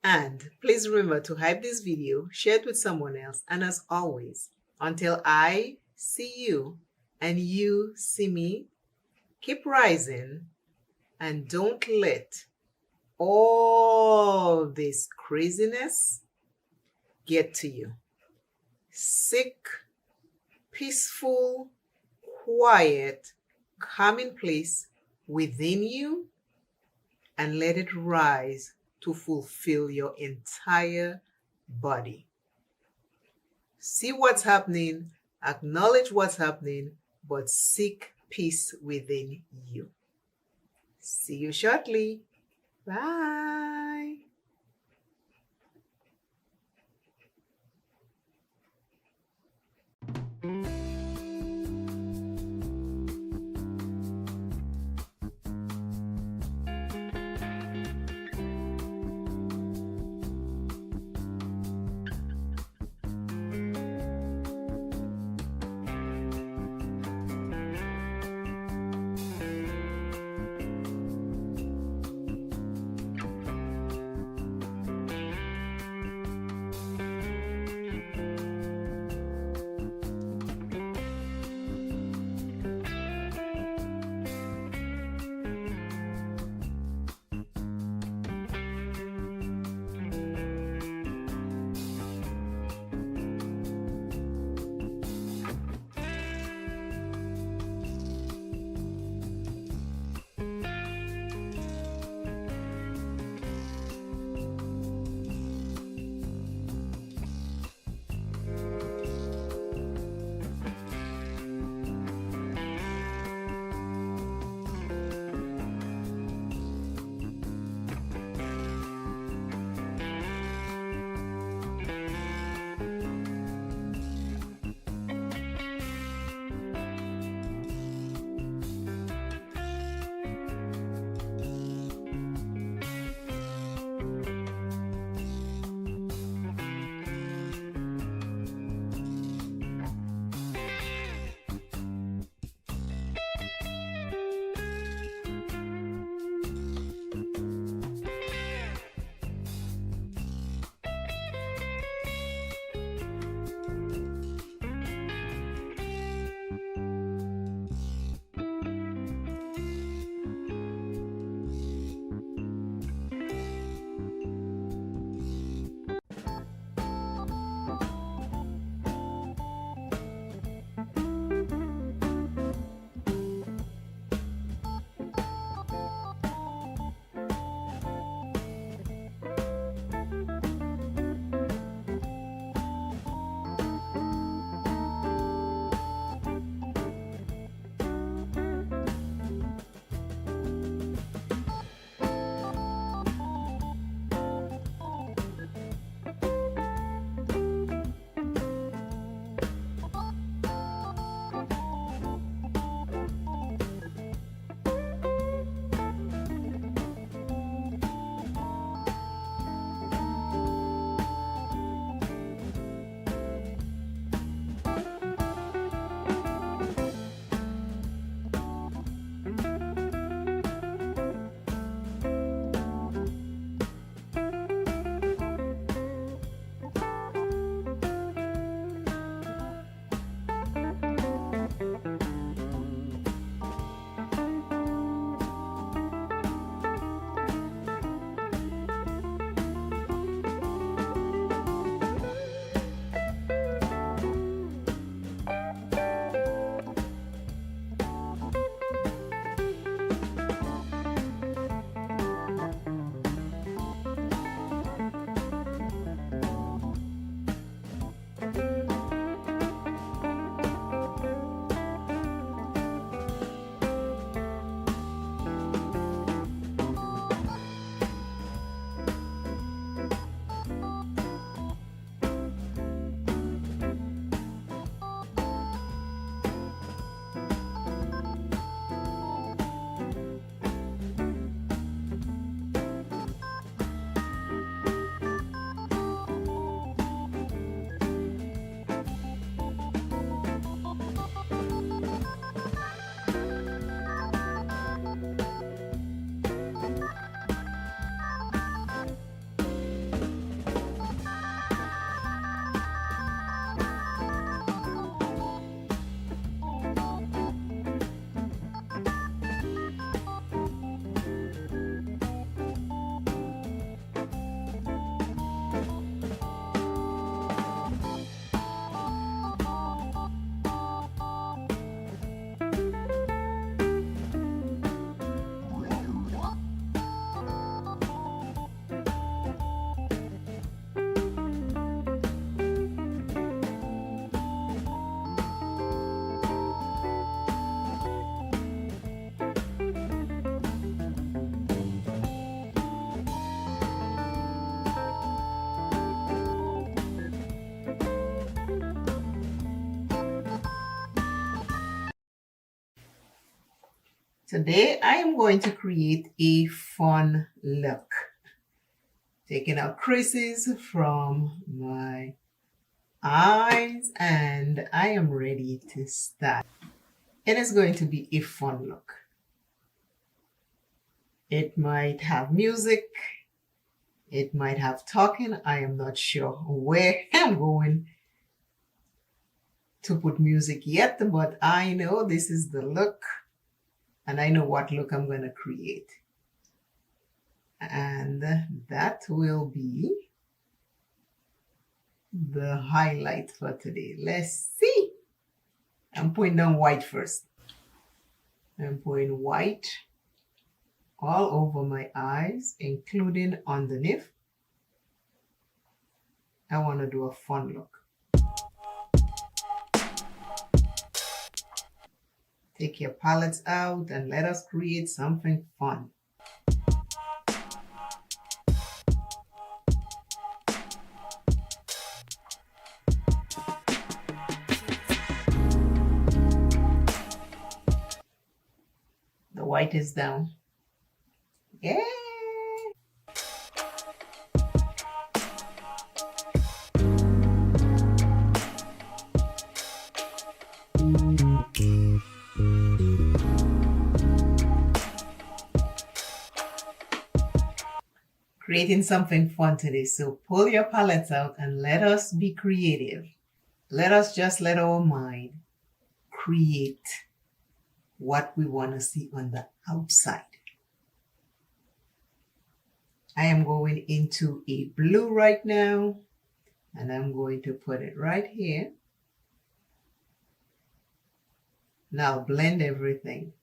And please remember to hype this video, share it with someone else. And as always, until I see you and you see me, keep rising and don't let all this craziness get to you. Seek peaceful, quiet, calming place within you and let it rise to fulfill your entire body. See what's happening, acknowledge what's happening, but seek peace within you. See you shortly. Bye. Today I am going to create a fun look. Taking out creases from my eyes, and I am ready to start. It is going to be a fun look. It might have music. It might have talking. I am not sure where I'm going to put music yet, but I know this is the look and I know what look I'm going to create. And that will be the highlight for today. Let's see. I'm putting down white first. I'm putting white all over my eyes, including underneath. I want to do a fun look. Take your palettes out and let us create something fun. The white is down. Yeah. Creating something fun today. So pull your palettes out and let us be creative. Let us just let our mind create what we want to see on the outside. I am going into a blue right now, and I'm going to put it right here. Now blend everything.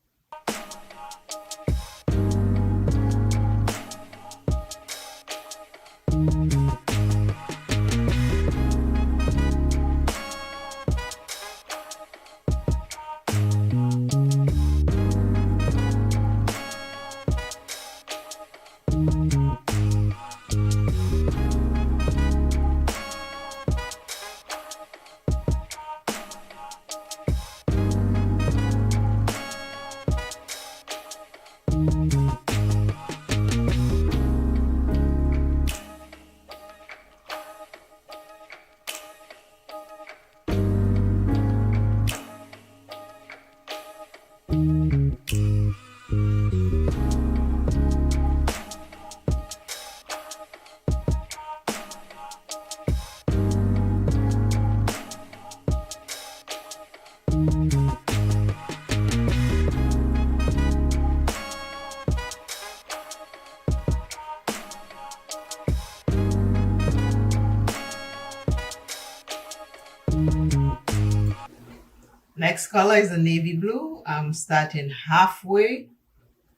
Next color is the navy blue. I'm starting halfway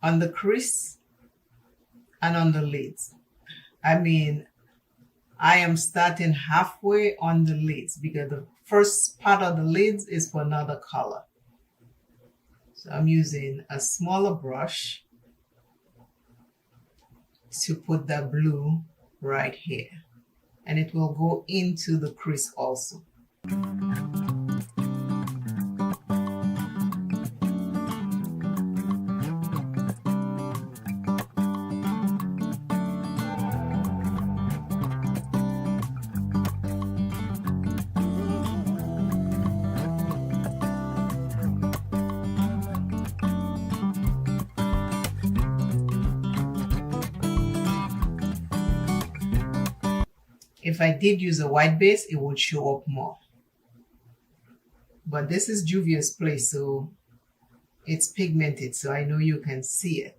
on the crease and on the lids. I am starting halfway on the lids because the first part of the lids is for another color. So I'm using a smaller brush to put the blue right here. And it will go into the crease also. If I did use a white base, it would show up more. But this is Juvia's Place, so it's pigmented, so I know you can see it.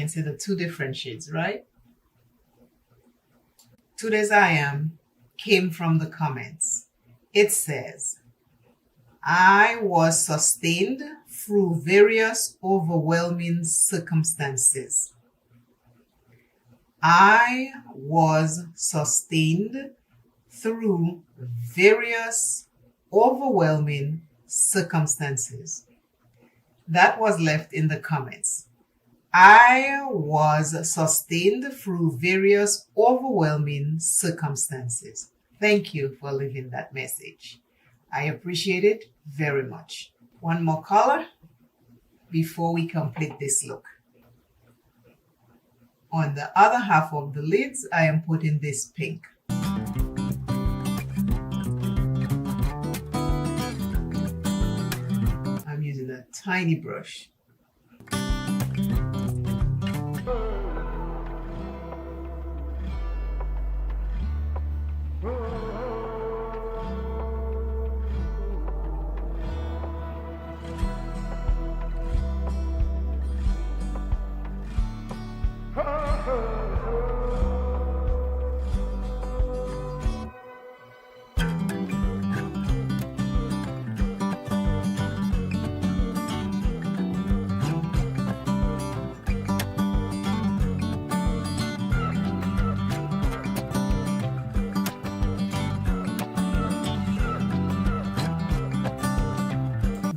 can see the two different shades, right? Today's I am came from the comments. It says, I was sustained through various overwhelming circumstances. I was sustained through various overwhelming circumstances. That was left in the comments. I was sustained through various overwhelming circumstances. Thank you for leaving that message. I appreciate it very much. One more color before we complete this look. On the other half of the lids, I am putting this pink. I'm using a tiny brush.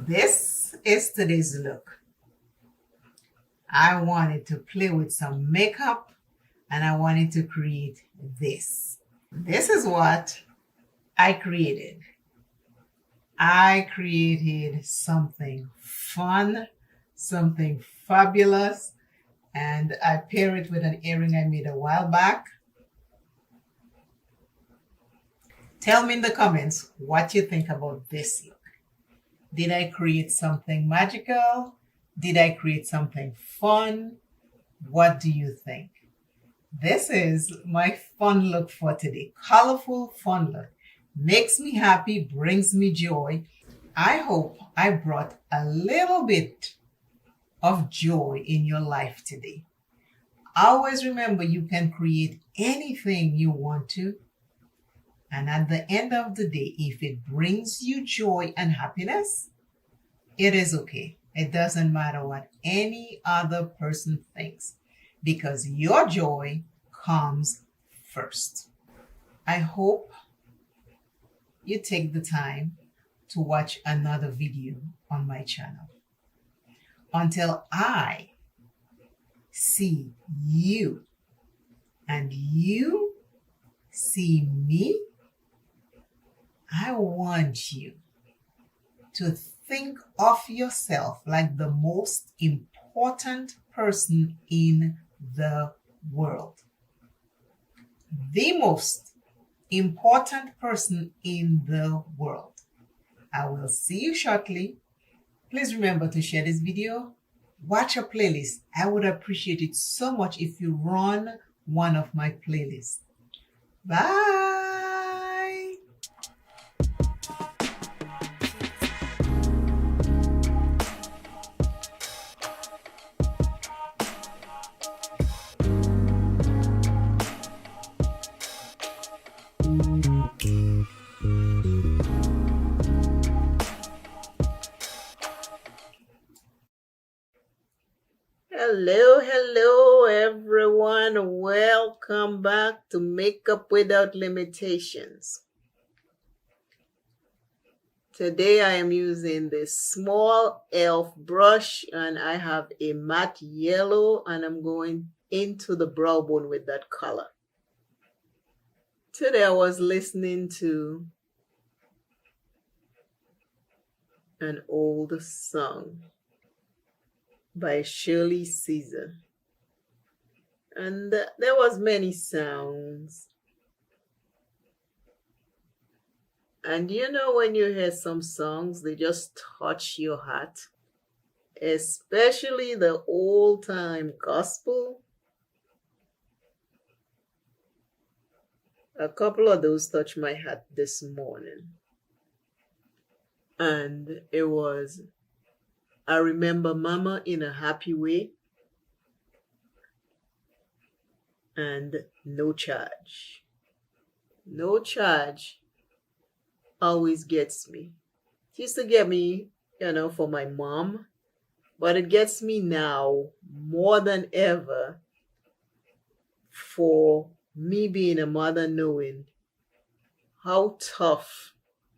This is today's look. I wanted to play with some makeup and I wanted to create this. This is what I created. I created something fun, something fabulous, and I pair it with an earring I made a while back. Tell me in the comments what you think about this look. Did I create something magical? Did I create something fun? What do you think? This is my fun look for today. Colorful fun look. Makes me happy, brings me joy. I hope I brought a little bit of joy in your life today. Always remember you can create anything you want to. And at the end of the day, if it brings you joy and happiness, it is okay. It doesn't matter what any other person thinks, because your joy comes first. I hope you take the time to watch another video on my channel. Until I see you and you see me, I want you to think of yourself like the most important person in the world. The most important person in the world. I will see you shortly. Please remember to share this video. Watch a playlist. I would appreciate it so much if you run one of my playlists. Bye. Hello everyone. Welcome back to Makeup Without Limitations. Today I am using this small e.l.f. brush and I have a matte yellow and I'm going into the brow bone with that color. Today I was listening to an old song by Shirley Caesar, and there was many sounds, and you know when you hear some songs they just touch your heart, especially the old time gospel. A couple of those touched my heart this morning, and it was I Remember Mama in a Happy Way and no charge. No charge always gets me. It used to get me, for my mom, but it gets me now more than ever for me being a mother, knowing how tough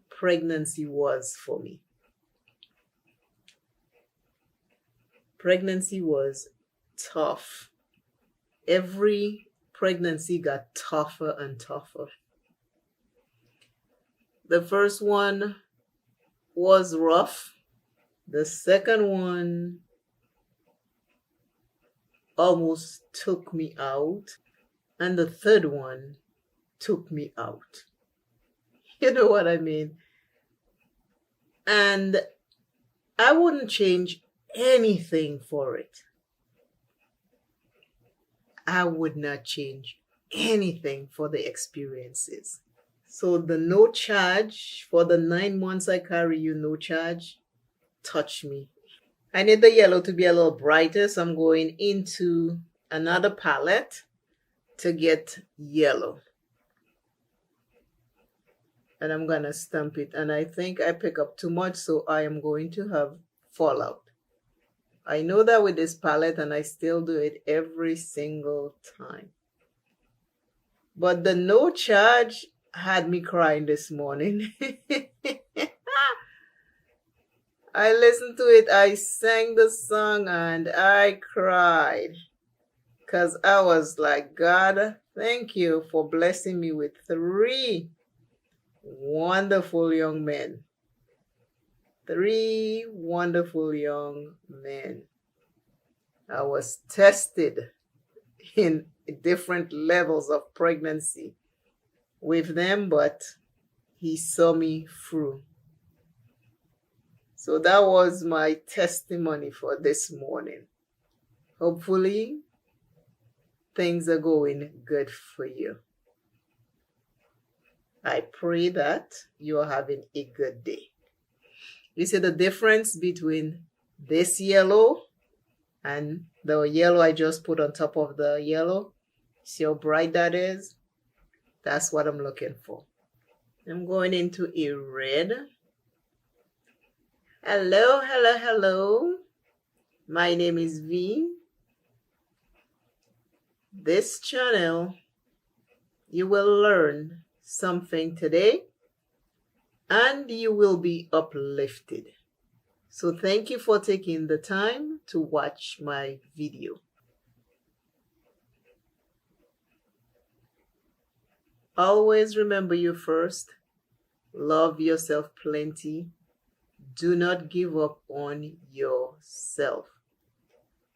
pregnancy was for me. Pregnancy was tough. Every pregnancy got tougher and tougher. The first one was rough. The second one almost took me out. And the third one took me out. You know what I mean? And I wouldn't change anything for it. I would not change anything for the experiences. So the no charge for the 9 months I carry you, no charge, touch me. I need the yellow to be a little brighter, so I'm going into another palette to get yellow. And I'm gonna stamp it. And I think I pick up too much, so I am going to have fallout. I know that with this palette, and I still do it every single time. But the no charge had me crying this morning. I listened to it, I sang the song, and I cried. Because I was like, God, thank you for blessing me with 3 wonderful young men. 3 wonderful young men. I was tested in different levels of pregnancy with them, but he saw me through. So that was my testimony for this morning. Hopefully, things are going good for you. I pray that you are having a good day. You see the difference between this yellow and the yellow I just put on top of the yellow? See how bright that is? That's what I'm looking for. I'm going into a red. Hello, hello, hello. My name is V. This channel, you will learn something today and you will be uplifted. So thank you for taking the time to watch my video. Always remember you first. Love yourself plenty. Do not give up on yourself.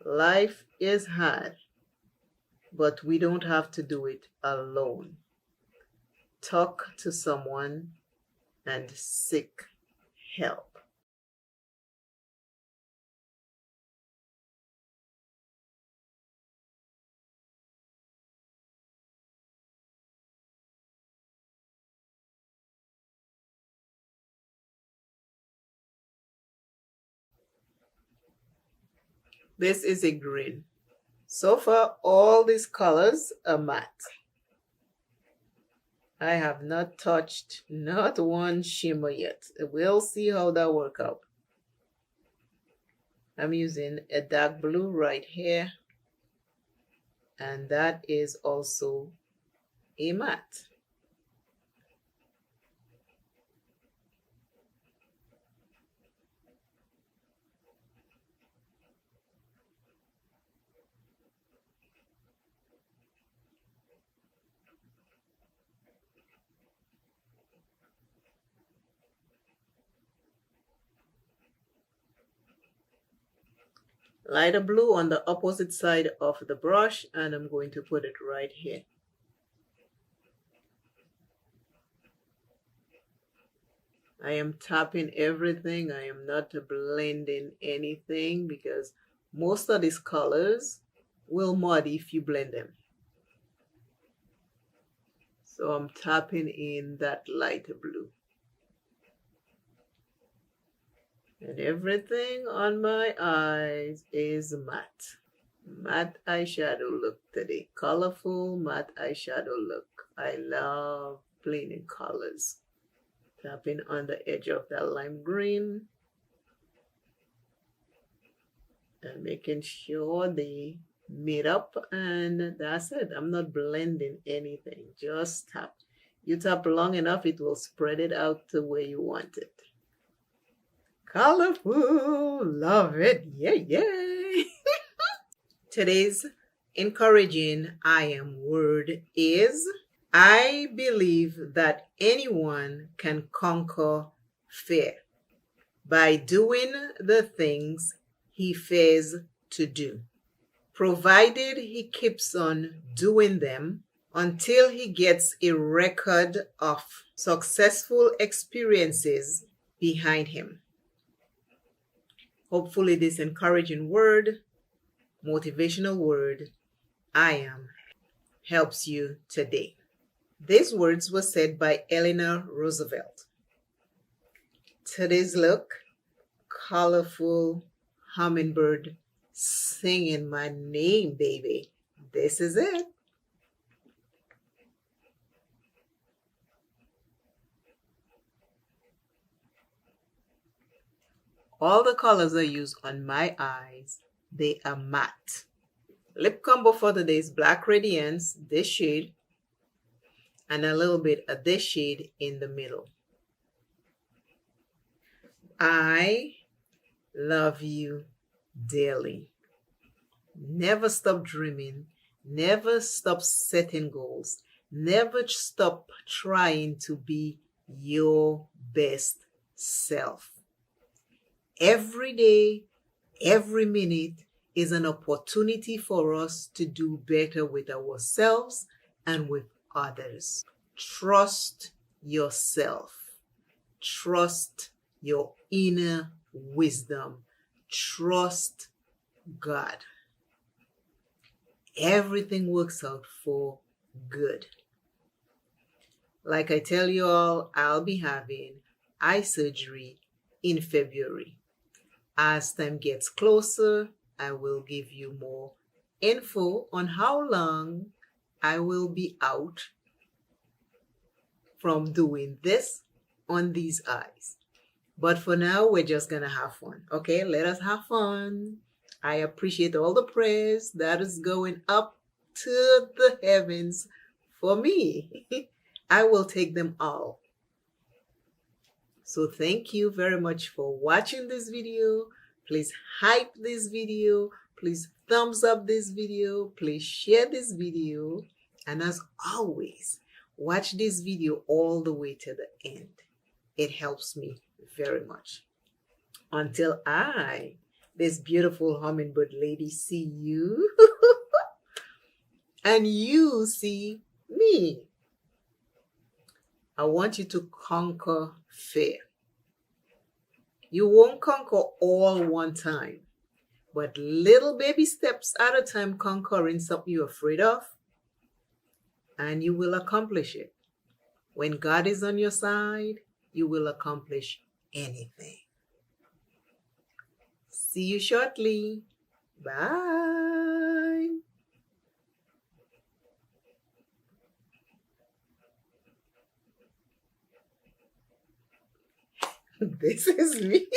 Life is hard, but we don't have to do it alone. Talk to someone and seek help. This is a green. So far, all these colors are matte. I have not touched not one shimmer yet. We'll see how that works out. I'm using a dark blue right here. And that is also a matte. Lighter blue on the opposite side of the brush, and I'm going to put it right here. I am tapping everything. I am not blending anything because most of these colors will muddy if you blend them. So I'm tapping in that lighter blue. And everything on my eyes is matte. matte eyeshadow look today. Colorful matte eyeshadow look. I love playing in colors. Tapping on the edge of that lime green and making sure they meet up, and that's it. I'm not blending anything, just tap. You tap long enough, it will spread it out to where you want it. Colorful, love it, yay. Today's encouraging I am word is, I believe that anyone can conquer fear by doing the things he fears to do, provided he keeps on doing them until he gets a record of successful experiences behind him. Hopefully this encouraging word, motivational word, I am, helps you today. These words were said by Eleanor Roosevelt. Today's look, colorful hummingbird singing my name, baby. This is it. All the colors I use on my eyes, they are matte. Lip combo for today is Black Radiance, this shade, and a little bit of this shade in the middle. I love you daily. Never stop dreaming. Never stop setting goals. Never stop trying to be your best self. Every day, every minute is an opportunity for us to do better with ourselves and with others. Trust yourself. Trust your inner wisdom. Trust God. Everything works out for good. Like I tell you all, I'll be having eye surgery in February. As time gets closer, I will give you more info on how long I will be out from doing this on these eyes. But for now, we're just gonna have fun. Okay, let us have fun. I appreciate all the prayers that is going up to the heavens for me. I will take them all. So thank you very much for watching this video. Please hype this video. Please thumbs up this video. Please share this video. And as always, watch this video all the way to the end. It helps me very much. Until this beautiful hummingbird lady, see you and you see me. I want you to conquer fear. You won't conquer all one time, but little baby steps at a time, conquering something you're afraid of, and you will accomplish it. When God is on your side, you will accomplish anything. See you shortly. Bye. This is me.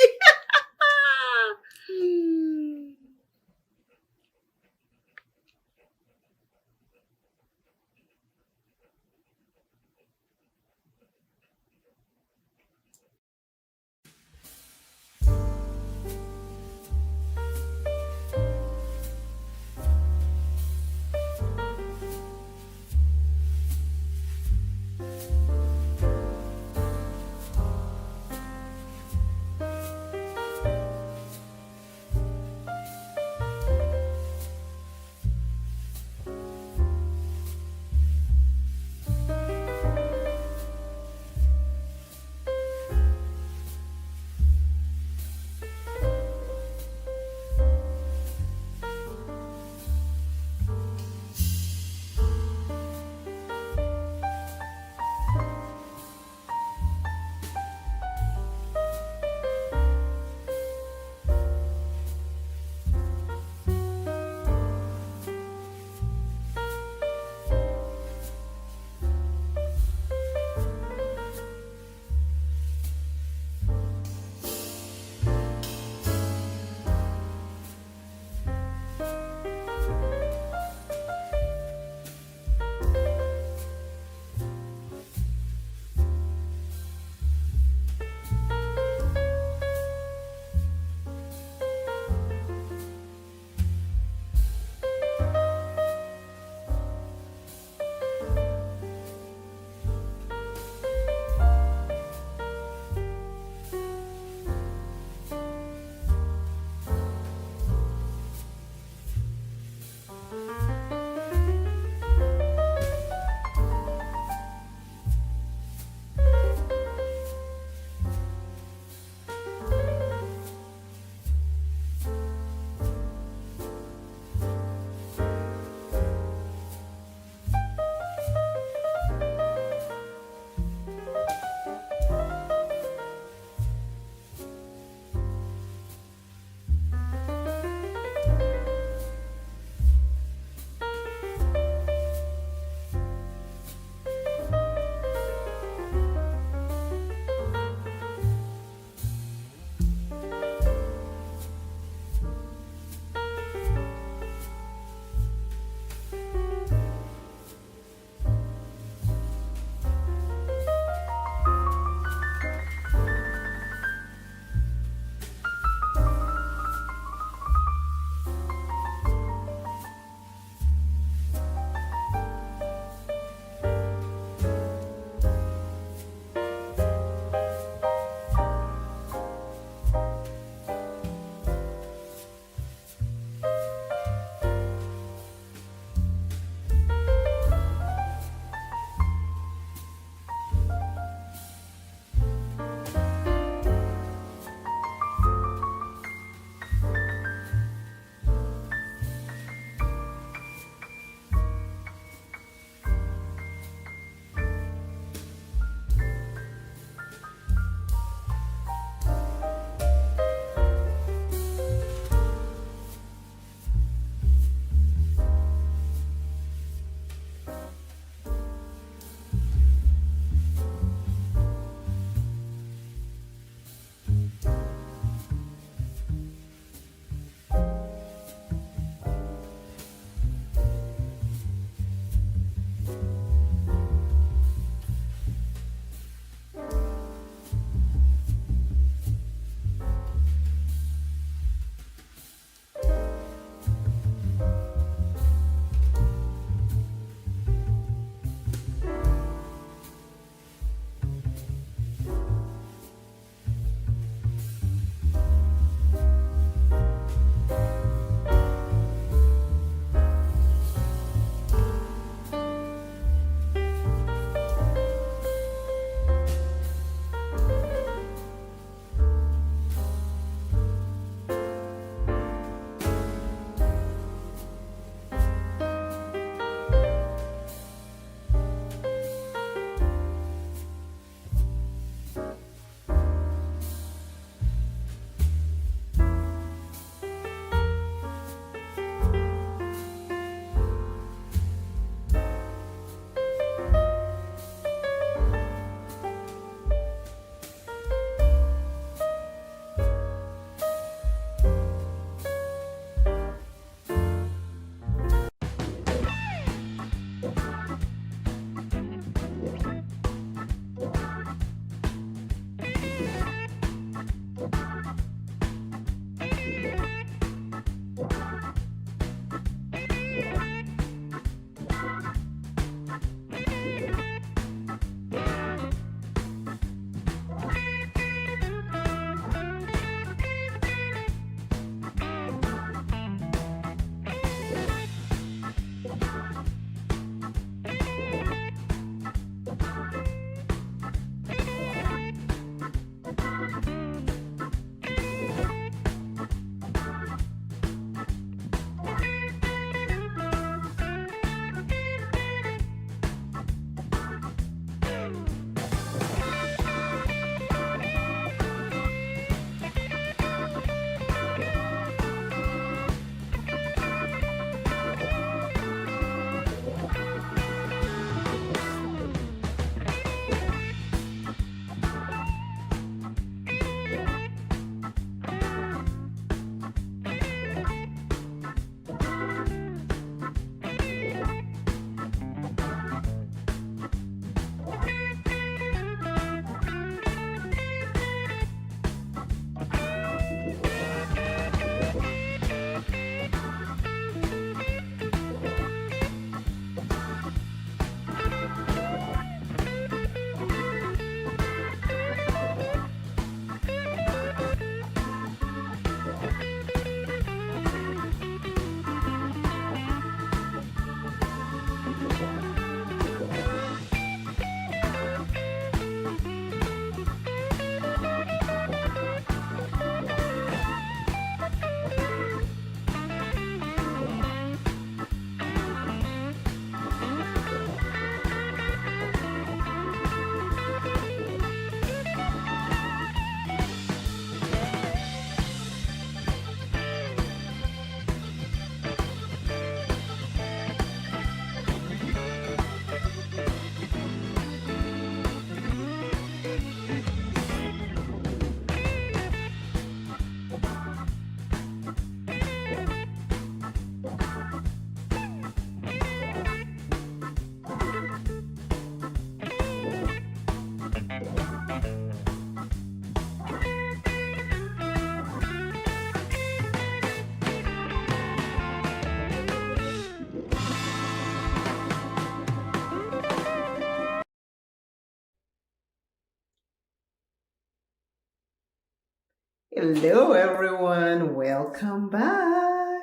Hello everyone, welcome back.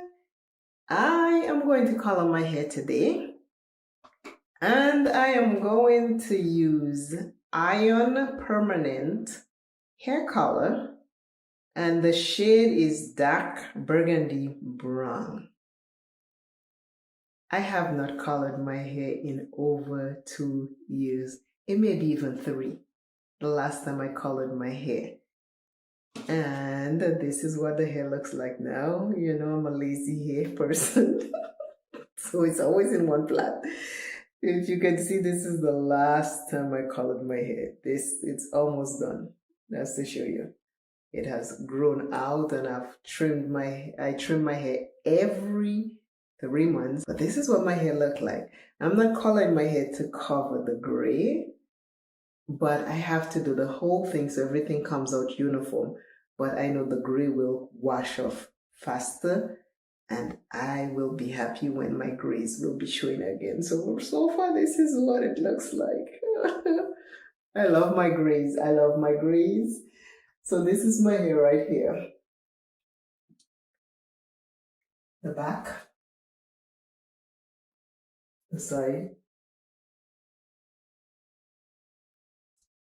I am going to color my hair today and I am going to use Iron Permanent hair color and the shade is dark burgundy brown. I have not colored my hair in over 2 years. It may be even 3. The last time I colored my hair. And this is what the hair looks like now. You know, I'm a lazy hair person. So it's always in one flat. If you can see, this is the last time I colored my hair. It's almost done. That's to show you. It has grown out and I trim my hair every 3 months. But this is what my hair looked like. I'm not coloring my hair to cover the gray, but I have to do the whole thing so everything comes out uniform. But I know the gray will wash off faster and I will be happy when my grays will be showing again. So far this is what it looks like. I love my grays. I love my grays. So this is my hair right here. The back, the side,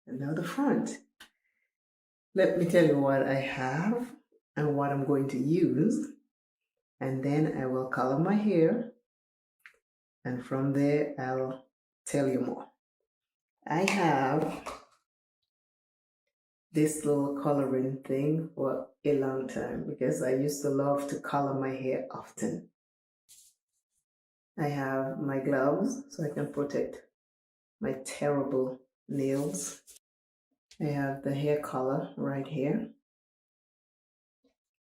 and now the front. Let me tell you what I have and what I'm going to use, and then I will color my hair, and from there I'll tell you more. I have this little coloring thing for a long time because I used to love to color my hair often. I have my gloves so I can protect my terrible nails. I have the hair color right here,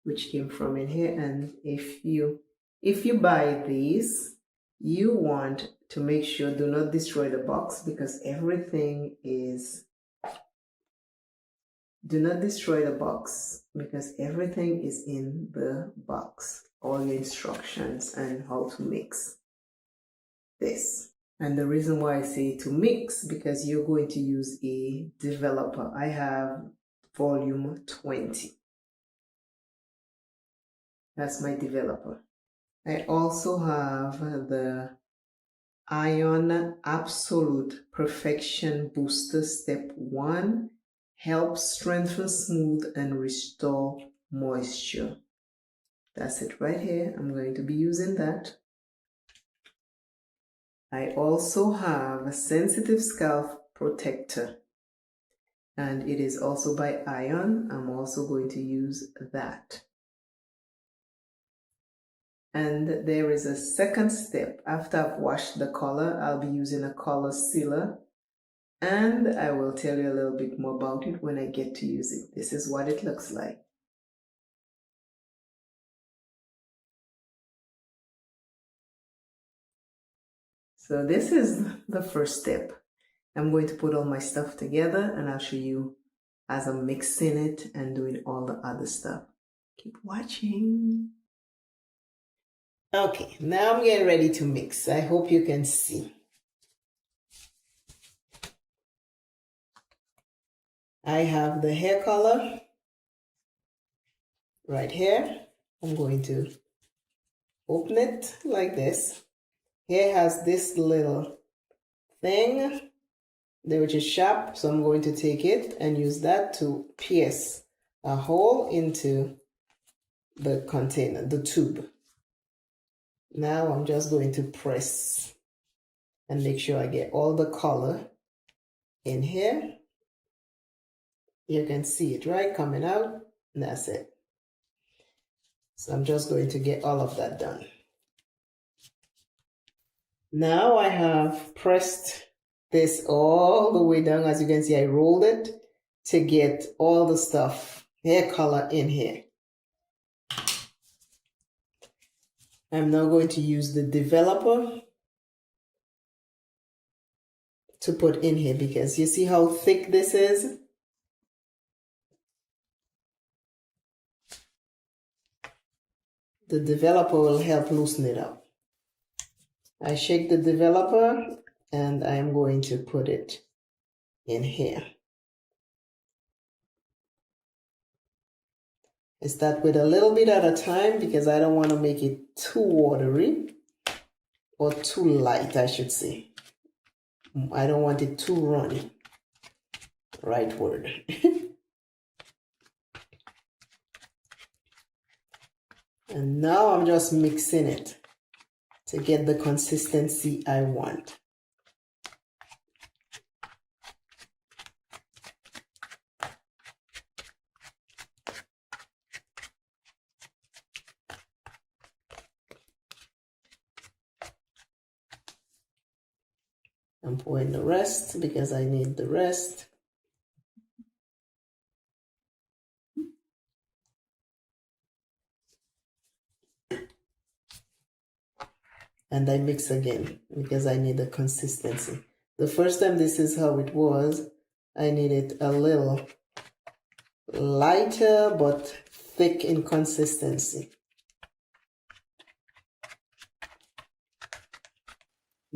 which came from in here. And if you buy these, you want to make sure do not destroy the box because everything is. Do not destroy the box because everything is in the box. All your instructions and how to mix this. And the reason why I say to mix, because you're going to use a developer. I have volume 20. That's my developer. I also have the Ion Absolute Perfection Booster Step 1. Help strengthen, smooth, and restore moisture. That's it right here. I'm going to be using that. I also have a sensitive scalp protector and it is also by Ion. I'm also going to use that. And there is a second step. After I've washed the color, I'll be using a color sealer and I will tell you a little bit more about it when I get to use it. This is what it looks like. So this is the first step. I'm going to put all my stuff together and I'll show you as I'm mixing it and doing all the other stuff. Keep watching. Okay, now I'm getting ready to mix. I hope you can see. I have the hair color right here. I'm going to open it like this. Here has this little thing which is sharp, so I'm going to take it and use that to pierce a hole into the container, the tube. Now I'm just going to press and make sure I get all the color in here. You can see it, right? Coming out, and that's it. So I'm just going to get all of that done. Now I have pressed this all the way down. As you can see, I rolled it to get all the stuff, hair color in here. I'm now going to use the developer to put in here because you see how thick this is? The developer will help loosen it up. I shake the developer and I'm going to put it in here. I start with a little bit at a time because I don't want to make it too watery, or too light, I should say. I don't want it too runny. Right word. And now I'm just mixing it to get the consistency I want. I'm pouring the rest because I need the rest. And I mix again because I need the consistency. The first time this is how it was. I needed a little lighter but thick in consistency.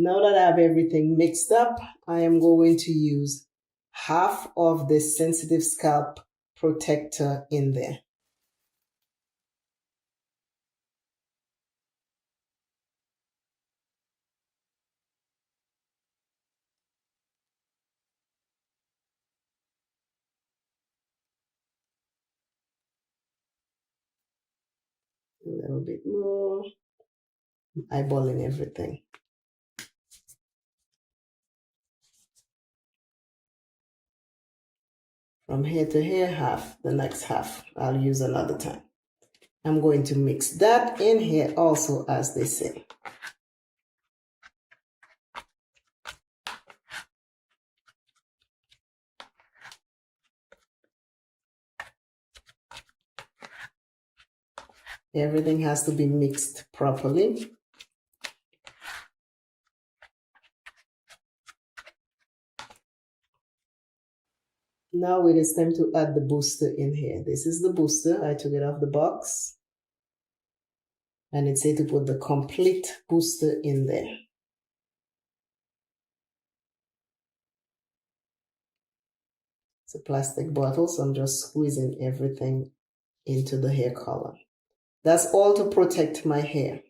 Now that I have everything mixed up, I am going to use half of the sensitive scalp protector in there. A little bit more. Eyeballing everything. From here to here, half. The next half I'll use another time. I'm going to mix that in here also, as they say. Everything has to be mixed properly. Now it is time to add the booster in here. This is the booster. I took it off the box. And it said to put the complete booster in there. It's a plastic bottle, so I'm just squeezing everything into the hair color. That's all to protect my hair.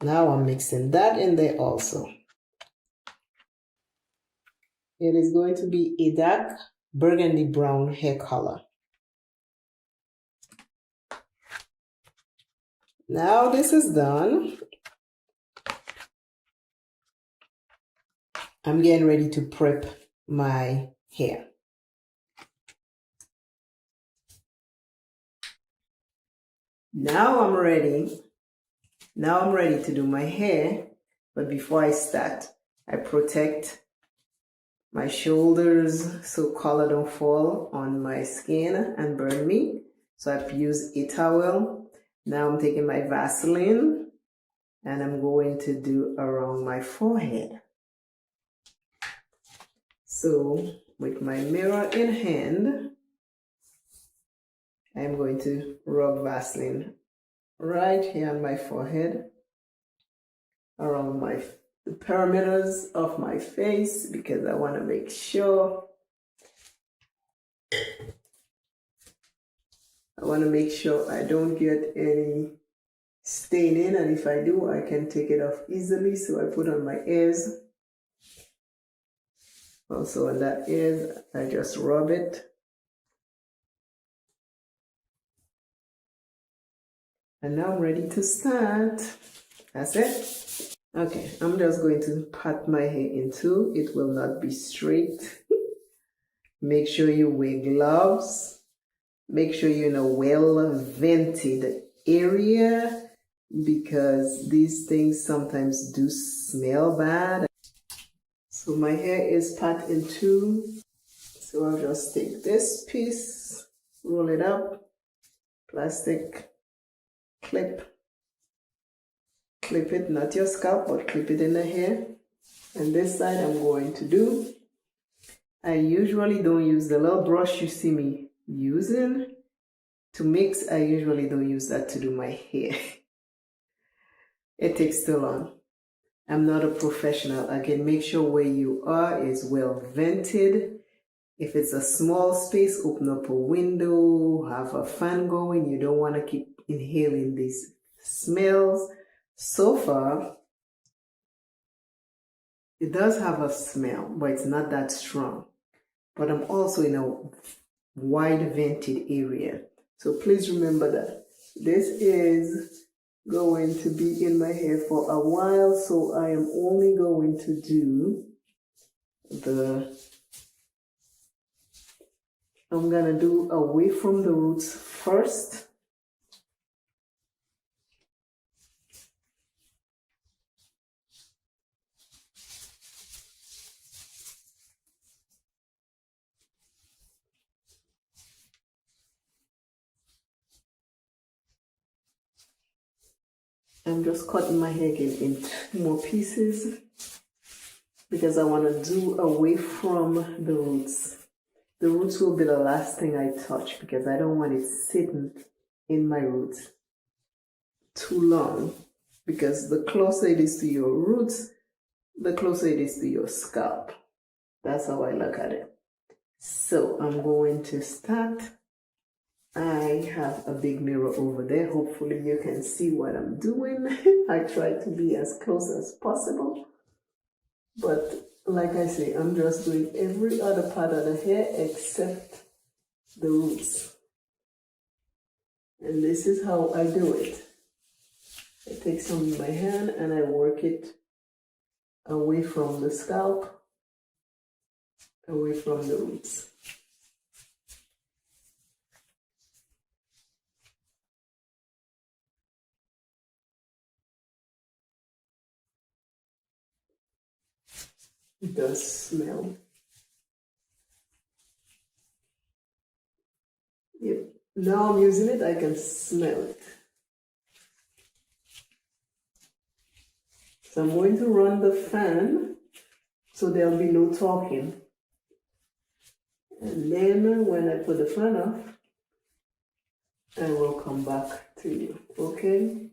Now I'm mixing that in there also. It is going to be a dark burgundy brown hair color. Now this is done. I'm getting ready to prep my hair. Now I'm ready. Now I'm ready to do my hair, but before I start, I protect my shoulders so color don't fall on my skin and burn me. So I've used a towel. Now I'm taking my Vaseline and I'm going to do around my forehead. So with my mirror in hand, I'm going to rub Vaseline right here on my forehead, around the perimeters of my face, because I want to make sure I don't get any staining, and if I do, I can take it off easily. So I put on my ears. Also on that ears, I just rub it. And now I'm ready to start. That's it. Okay, I'm just going to pat my hair into. It will not be straight. Make sure you wear gloves. Make sure you're in a well-vented area, because these things sometimes do smell bad. So my hair is pat in two. So I'll just take this piece, roll it up, plastic clip it, not your scalp, but clip it in the hair. And this side I'm going to do, I usually don't use the little brush you see me using to mix. I usually don't use that to do my hair. It takes too long. I'm not a professional. Again, make sure where you are is well vented. If it's a small space, open up a window, have a fan going. You don't want to keep inhaling these smells. So far, it does have a smell, but it's not that strong. But I'm also in a wide vented area. So please remember that. This is going to be in my hair for a while, so I am only going to do I'm gonna do away from the roots first. I'm just cutting my hair again in 2 more pieces because I want to do away from the roots. The roots will be the last thing I touch because I don't want it sitting in my roots too long, because the closer it is to your roots, the closer it is to your scalp. That's how I look at it. So I'm going to start. I have a big mirror over there. Hopefully you can see what I'm doing. I try to be as close as possible. But like I say, I'm just doing every other part of the hair except the roots. And this is how I do it. I take some in my hand and I work it away from the scalp, away from the roots. It does smell. Yep. Now I'm using it, I can smell it. So I'm going to run the fan so there'll be no talking. And then when I put the fan off, I will come back to you, okay?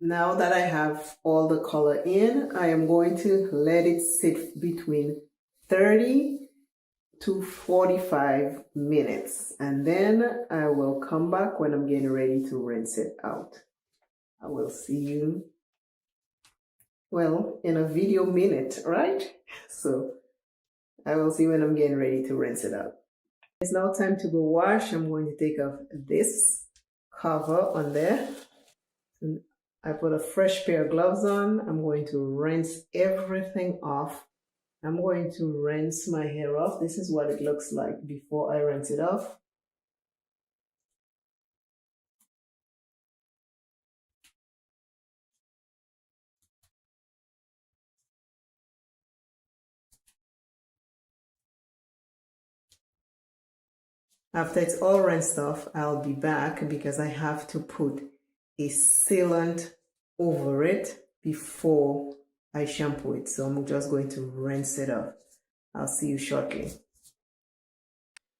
Now that I have all the color in, I am going to let it sit between 30 to 45 minutes, and then I will come back when I'm getting ready to rinse it out. I will see you, well, in a video minute, right? So I will see when I'm getting ready to rinse it out. It's now time to go wash. I'm going to take off this cover on there. And I put a fresh pair of gloves on. I'm going to rinse everything off. I'm going to rinse my hair off. This is what it looks like before I rinse it off. After it's all rinsed off, I'll be back because I have to put a sealant over it before I shampoo it. So I'm just going to rinse it off. I'll see you shortly.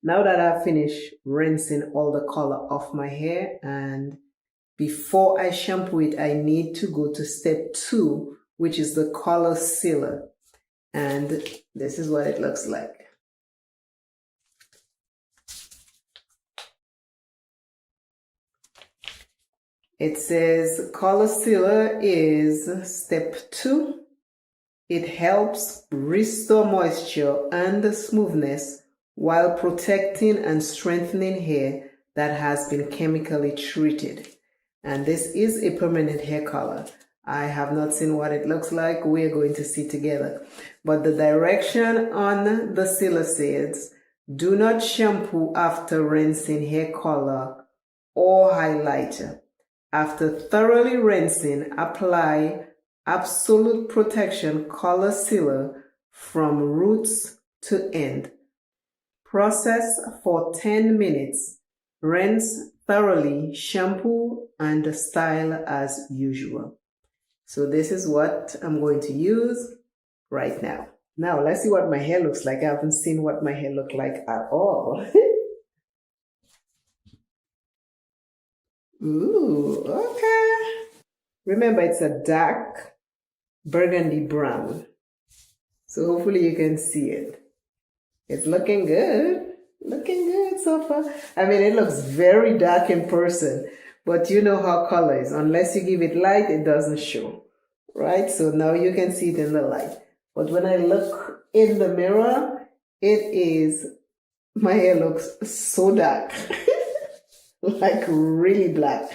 Now that I've finished rinsing all the color off my hair, and before I shampoo it, I need to go to step 2, which is the color sealer. And this is what it looks like. It says color sealer is step 2. It helps restore moisture and smoothness while protecting and strengthening hair that has been chemically treated. And this is a permanent hair color. I have not seen what it looks like. We're going to see together. But the direction on the sealer says, do not shampoo after rinsing hair color or highlighter. After thoroughly rinsing, apply Absolute Protection Color Sealer from roots to end. Process for 10 minutes. Rinse thoroughly, shampoo, and style as usual. So this is what I'm going to use right now. Now let's see what my hair looks like. I haven't seen what my hair looked like at all. Ooh, okay. Remember, it's a dark burgundy brown. So hopefully you can see it. It's looking good. Looking good so far. I mean, it looks very dark in person, but you know how color is. Unless you give it light, it doesn't show. Right? So now you can see it in the light. But when I look in the mirror, my hair looks so dark. Like really black.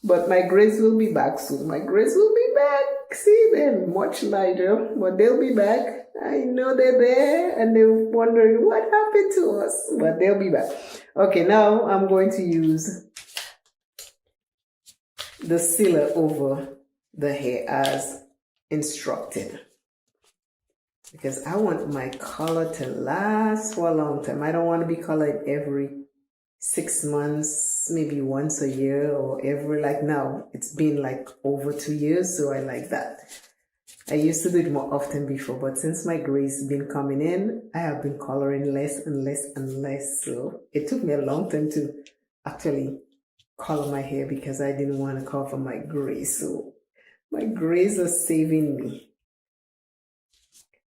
But my grays will be back soon. My grays will be back. See, they're much lighter, but they'll be back. I know they're there and they're wondering what happened to us, but they'll be back. Okay, now I'm going to use the sealer over the hair as instructed, because I want my color to last for a long time. I don't want to be colored every 6 months, maybe once a year, or every, like now it's been like over 2 years, so I like that. I used to do it more often before, but since my gray's been coming in, I have been coloring less and less and less. So it took me a long time to actually color my hair because I didn't want to cover my grays. So my grays are saving me.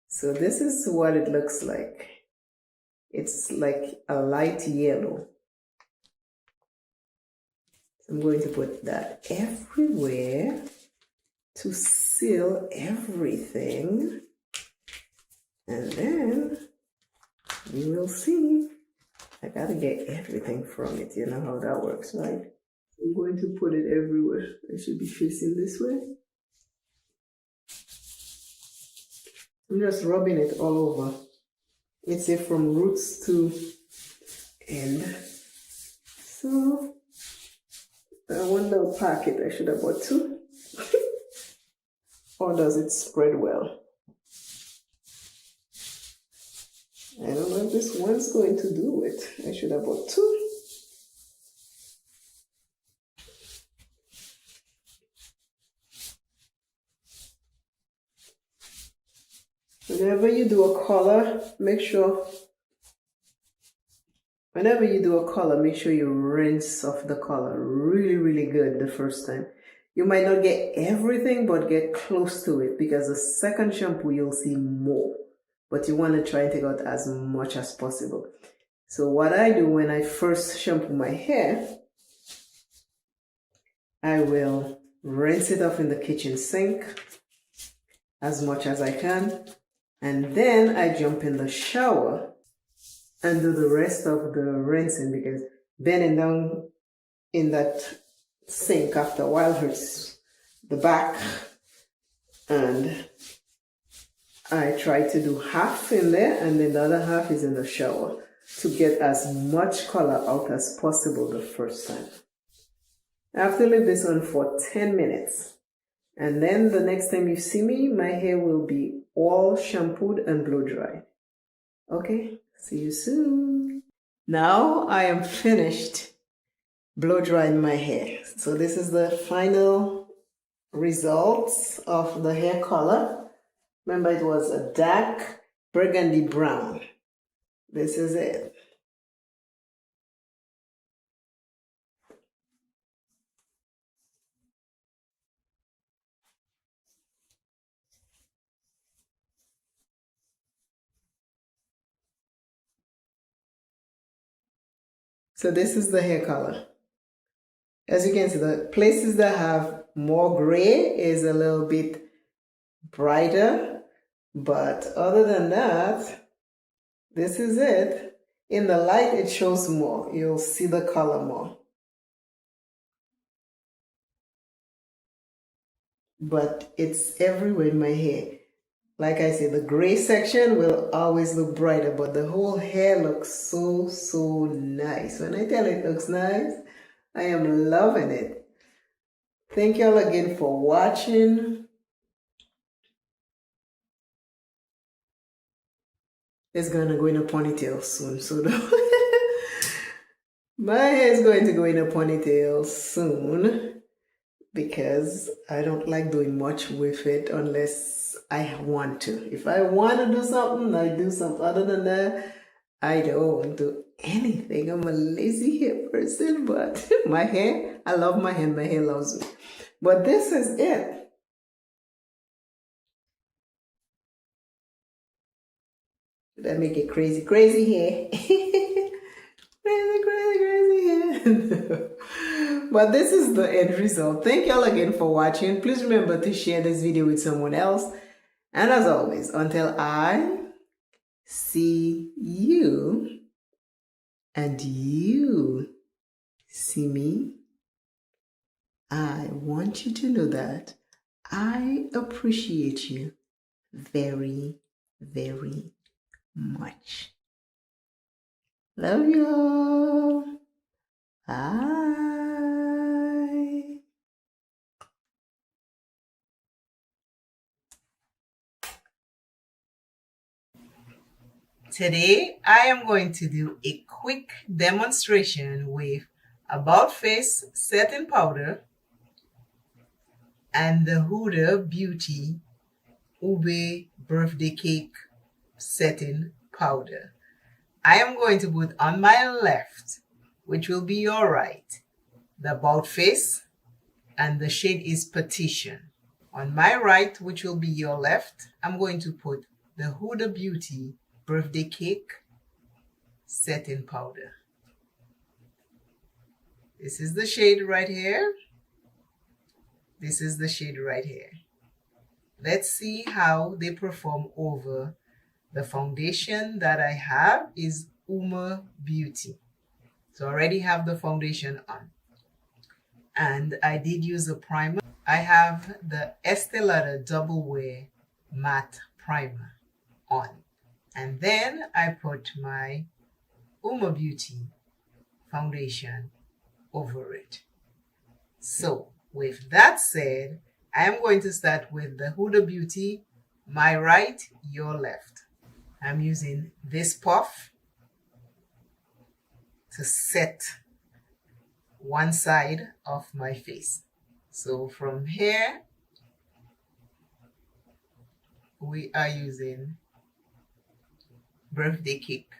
So this is what it looks like. It's like a light yellow. So I'm going to put that everywhere to seal everything, and then we will see. I gotta get everything from it. You know how that works, right? I'm going to put it everywhere. I should be facing this way. I'm just rubbing it all over. It's a from roots to end. So one little packet, I should have bought 2. Or does it spread well? I don't know if this one's going to do it. I should have bought 2. Whenever you do a color, make sure you rinse off the color really, really good the first time. You might not get everything, but get close to it, because the second shampoo you'll see more. But you want to try and take out as much as possible. So what I do when I first shampoo my hair, I will rinse it off in the kitchen sink as much as I can. And then I jump in the shower and do the rest of the rinsing, because bending down in that sink after a while hurts the back. And I try to do half in there, and then the other half is in the shower, to get as much color out as possible the first time. I have to leave this on for 10 minutes. And then the next time you see me, my hair will be all shampooed and blow dried. Okay, see you soon. Now I am finished blow drying my hair. So this is the final results of the hair color. Remember, it was a dark burgundy brown. This is it. So this is the hair color. As you can see, the places that have more gray is a little bit brighter, but other than that, this is it. In the light, it shows more. You'll see the color more. But it's everywhere in my hair. Like I said, the gray section will always look brighter, but the whole hair looks so, so nice. When I tell it looks nice, I am loving it. Thank y'all again for watching. It's gonna go in a ponytail soon, so my hair is going to go in a ponytail soon, because I don't like doing much with it unless I want to. If I want to do something, I do something. Other than that, I don't do anything. I'm a lazy hair person, but my hair, I love my hair. My hair loves me. But this is it. Did I make it crazy, crazy hair? Crazy, crazy, crazy hair. But this is the end result. Thank y'all again for watching. Please remember to share this video with someone else. And as always, until I see you and you see me, I want you to know that I appreciate you very, very much. Love you all. Bye. Today, I am going to do a quick demonstration with About Face Setting Powder and the Huda Beauty Ube Birthday Cake Setting Powder. I am going to put on my left, which will be your right, the About Face, and the shade is Petition. On my right, which will be your left, I'm going to put the Huda Beauty Birthday Cake Setting Powder. This is the shade right here. This is the shade right here. Let's see how they perform over the foundation that I have is Uma Beauty. So I already have the foundation on. And I did use a primer. I have the Estee Lauder Double Wear Matte Primer on. And then I put my Uma Beauty foundation over it. So with that said, I am going to start with the Huda Beauty, my right, your left. I'm using this puff to set one side of my face. So from here, we are using Birthday Cake.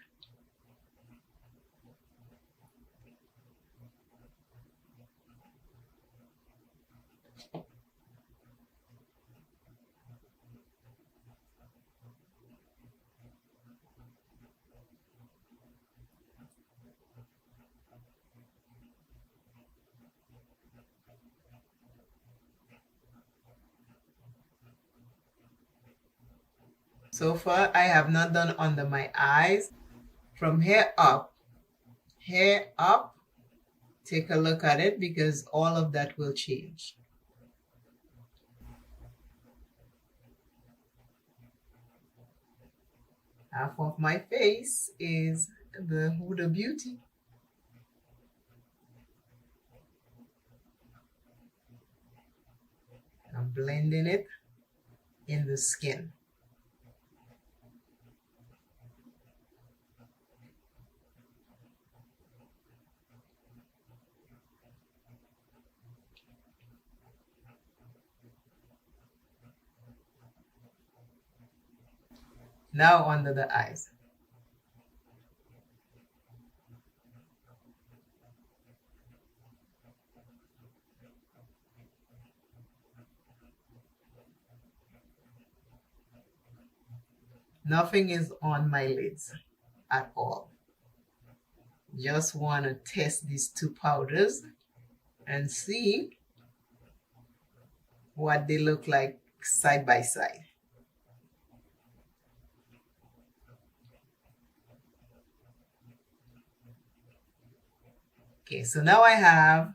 So far, I have not done under my eyes. From here up, take a look at it because all of that will change. Half of my face is the Huda Beauty. I'm blending it in the skin. Now under the eyes. Nothing is on my lids at all. Just want to test these two powders and see what they look like side by side. Okay, so now I have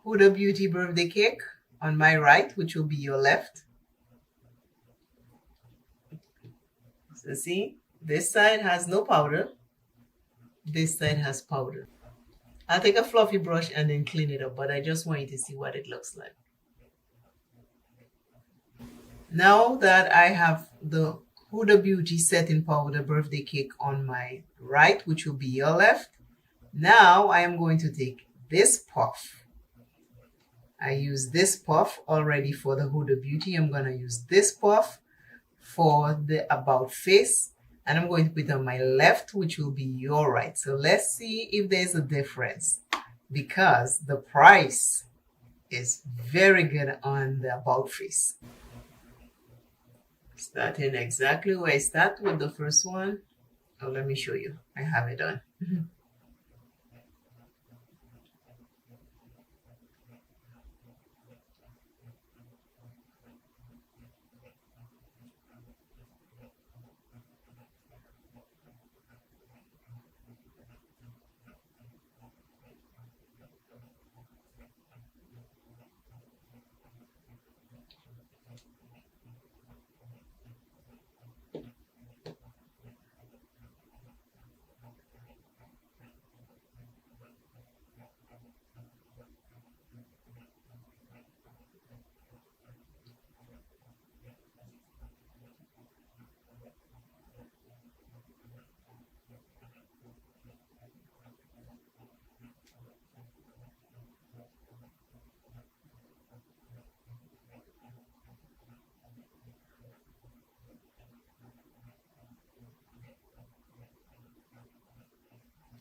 Huda Beauty birthday cake on my right, which will be your left. So see, this side has no powder. This side has powder. I'll take a fluffy brush and then clean it up, but I just want you to see what it looks like. Now that I have the Huda Beauty setting powder birthday cake on my right, which will be your left, now I am going to take this puff. I use this puff already for the Huda Beauty. I'm going to use this puff for the About Face, and I'm going to put on my left, which will be your right. So let's see if there's a difference, because the price is very good on the About Face. Starting exactly where I start with the first one. Oh, let me show you. I have it on.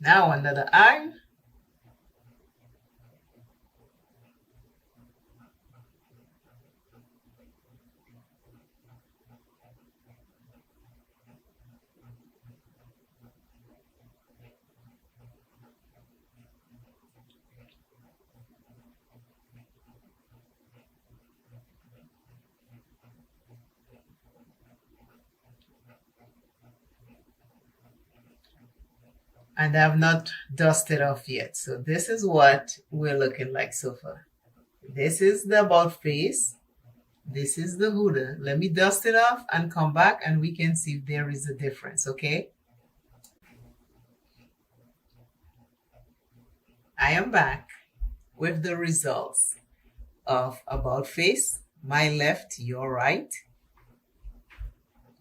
Now under the eye. And I have not dusted off yet. So this is what we're looking like so far. This is the About Face. This is the Huda. Let me dust it off and come back and we can see if there is a difference, okay? I am back with the results of About Face, my left, your right.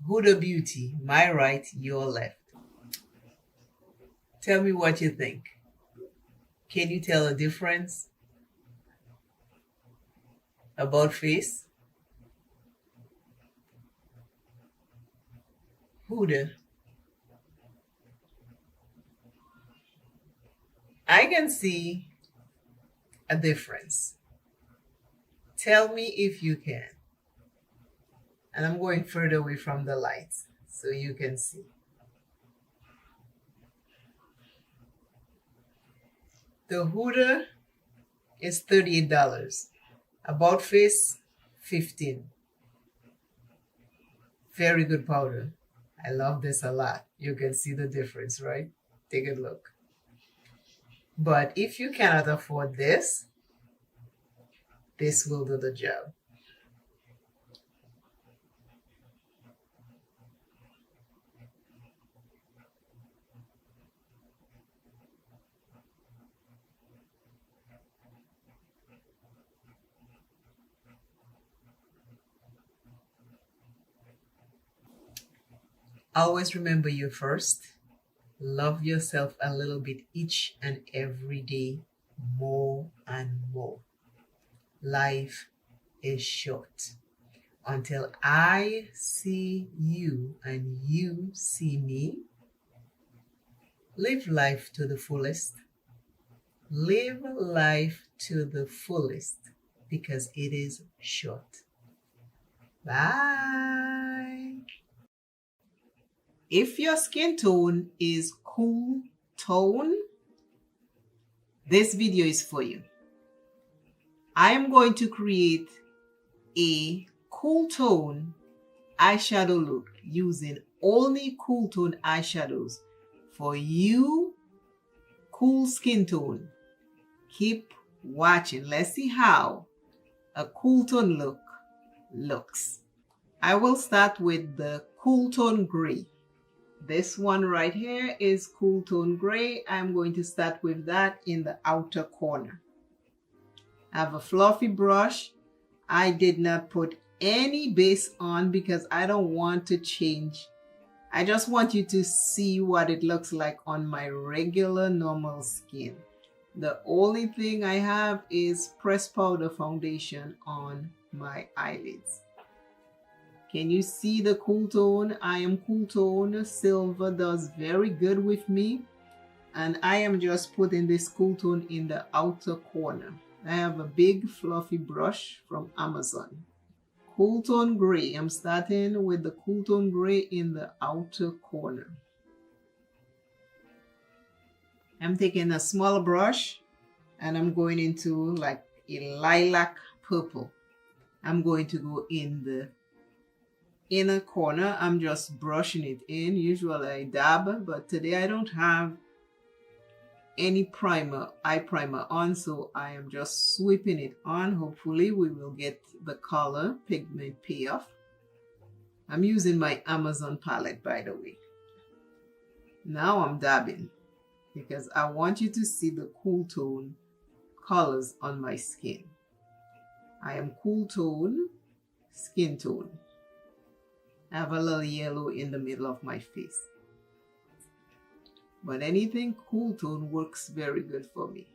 Huda Beauty, my right, your left. Tell me what you think. Can you tell a difference? About Face, Huda. I can see a difference. Tell me if you can. And I'm going further away from the lights so you can see. The Huda is $38. About Face, $15. Very good powder. I love this a lot. You can see the difference, right? Take a look. But if you cannot afford this, this will do the job. Always remember you first. Love yourself a little bit each and every day, more and more. Life is short. Until I see you and you see me, live life to the fullest. Live life to the fullest because it is short. Bye. If your skin tone is cool tone, this video is for you. I am going to create a cool tone eyeshadow look using only cool tone eyeshadows for you cool skin tone. Keep watching. Let's see how a cool tone look looks. I will start with the cool tone gray. This one right here is cool tone gray. I'm going to start with that in the outer corner. I have a fluffy brush. I did not put any base on because I don't want to change. I just want you to see what it looks like on my regular normal skin. The only thing I have is pressed powder foundation on my eyelids. Can you see the cool tone? I am cool tone. Silver does very good with me. And I am just putting this cool tone in the outer corner. I have a big fluffy brush from Amazon. Cool tone gray. I'm starting with the cool tone gray in the outer corner. I'm taking a smaller brush and I'm going into like a lilac purple. I'm going to go in the inner corner. I'm just brushing it in. Usually I dab, but today I don't have any eye primer on, so I am just sweeping it on. Hopefully we will get the color pigment payoff. I'm using my Amazon palette, by the way. Now I'm dabbing because I want you to see the cool tone colors on my skin. I am cool tone, skin tone. I have a little yellow in the middle of my face. But anything cool tone works very good for me.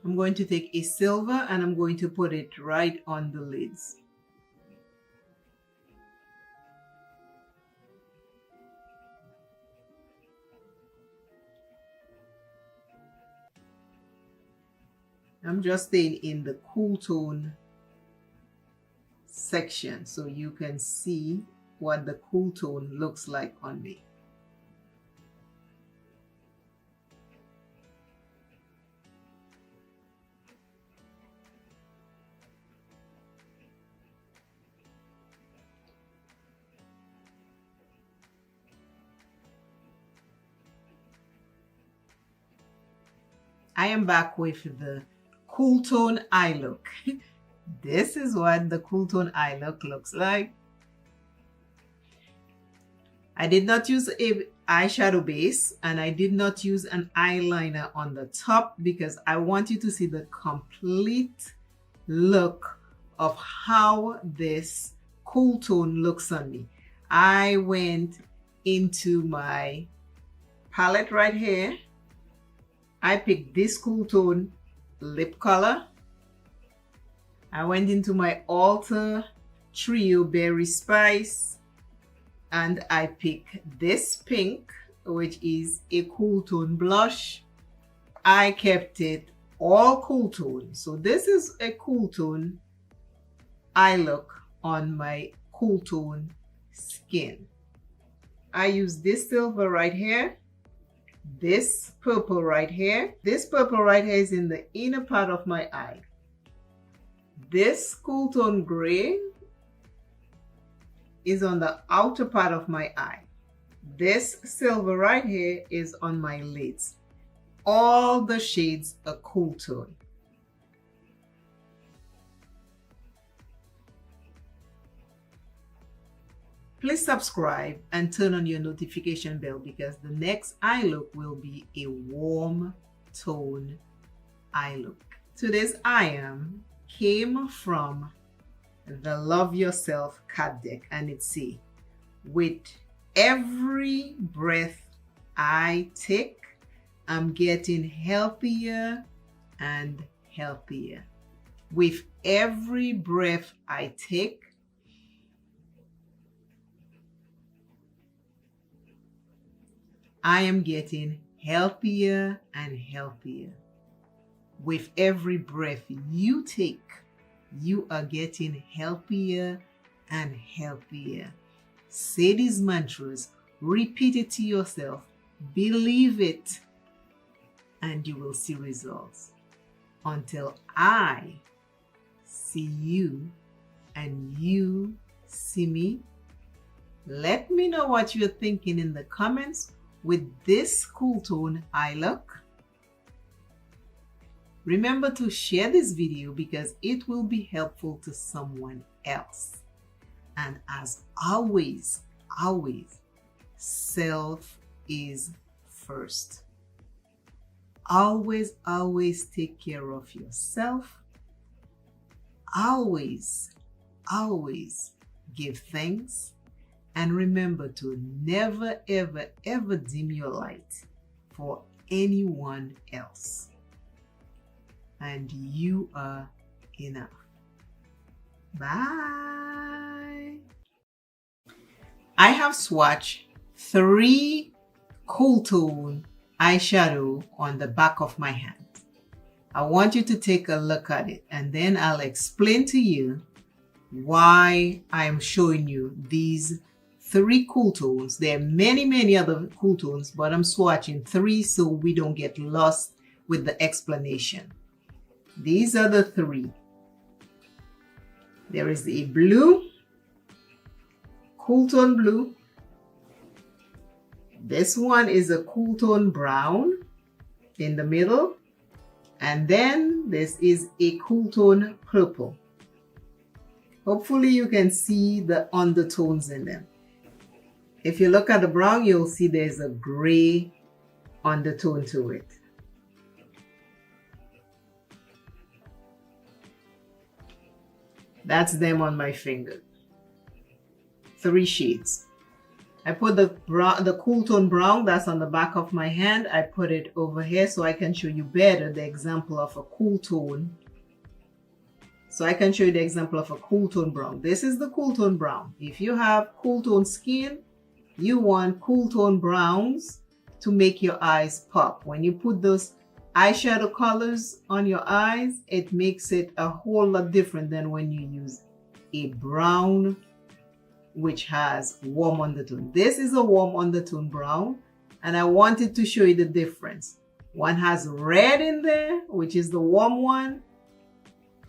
I'm going to take a silver and I'm going to put it right on the lids. I'm just staying in the cool tone section so you can see what the cool tone looks like on me. I am back with the cool tone eye look. This is what the cool tone eye look looks like. I did not use a eyeshadow base and I did not use an eyeliner on the top because I want you to see the complete look of how this cool tone looks on me. I went into my palette right here. I picked this cool tone lip color. I went into my Ulta Trio Berry Spice and I picked this pink, which is a cool tone blush. I kept it all cool tone. So this is a cool tone eye look on my cool tone skin. I use this silver right here, this purple right here. This purple right here is in the inner part of my eye. This cool tone gray is on the outer part of my eye. This silver right here is on my lids. All the shades are cool tone. Please subscribe and turn on your notification bell because the next eye look will be a warm tone eye look. Today's item came from the Love Yourself card deck, and it says, with every breath I take, I'm getting healthier and healthier. With every breath I take, I am getting healthier and healthier. With every breath you take, you are getting healthier and healthier. Say these mantras, repeat it to yourself, believe it, and you will see results. Until I see you and you see me, let me know what you're thinking in the comments with this cool tone eye look. Remember to share this video because it will be helpful to someone else. And as always, self is first. Always take care of yourself. Always give thanks. And remember to never, ever dim your light for anyone else. And you are enough. Bye. I have swatched 3 cool tone eyeshadow on the back of my hand. I want you to take a look at it and then I'll explain to you why I'm showing you these 3 cool tones. There are many other cool tones, but I'm swatching 3 so we don't get lost with the explanation. These are the 3. There is a blue, cool tone blue. This one is a cool tone brown in the middle. And then this is a cool tone purple. Hopefully you can see the undertones in them. If you look at the brown, you'll see there's a gray undertone to it. That's them on my finger. 3 shades. I put the cool tone brown that's on the back of my hand. I put it over here so I can show you better the example of a cool tone. So I can show you the example of a cool tone brown. This is the cool tone brown. If you have cool tone skin, you want cool tone browns to make your eyes pop. When you put those eyeshadow colors on your eyes, it makes it a whole lot different than when you use a brown which has warm undertone. This is a warm undertone brown, and I wanted to show you the difference. One has red in there, which is the warm one,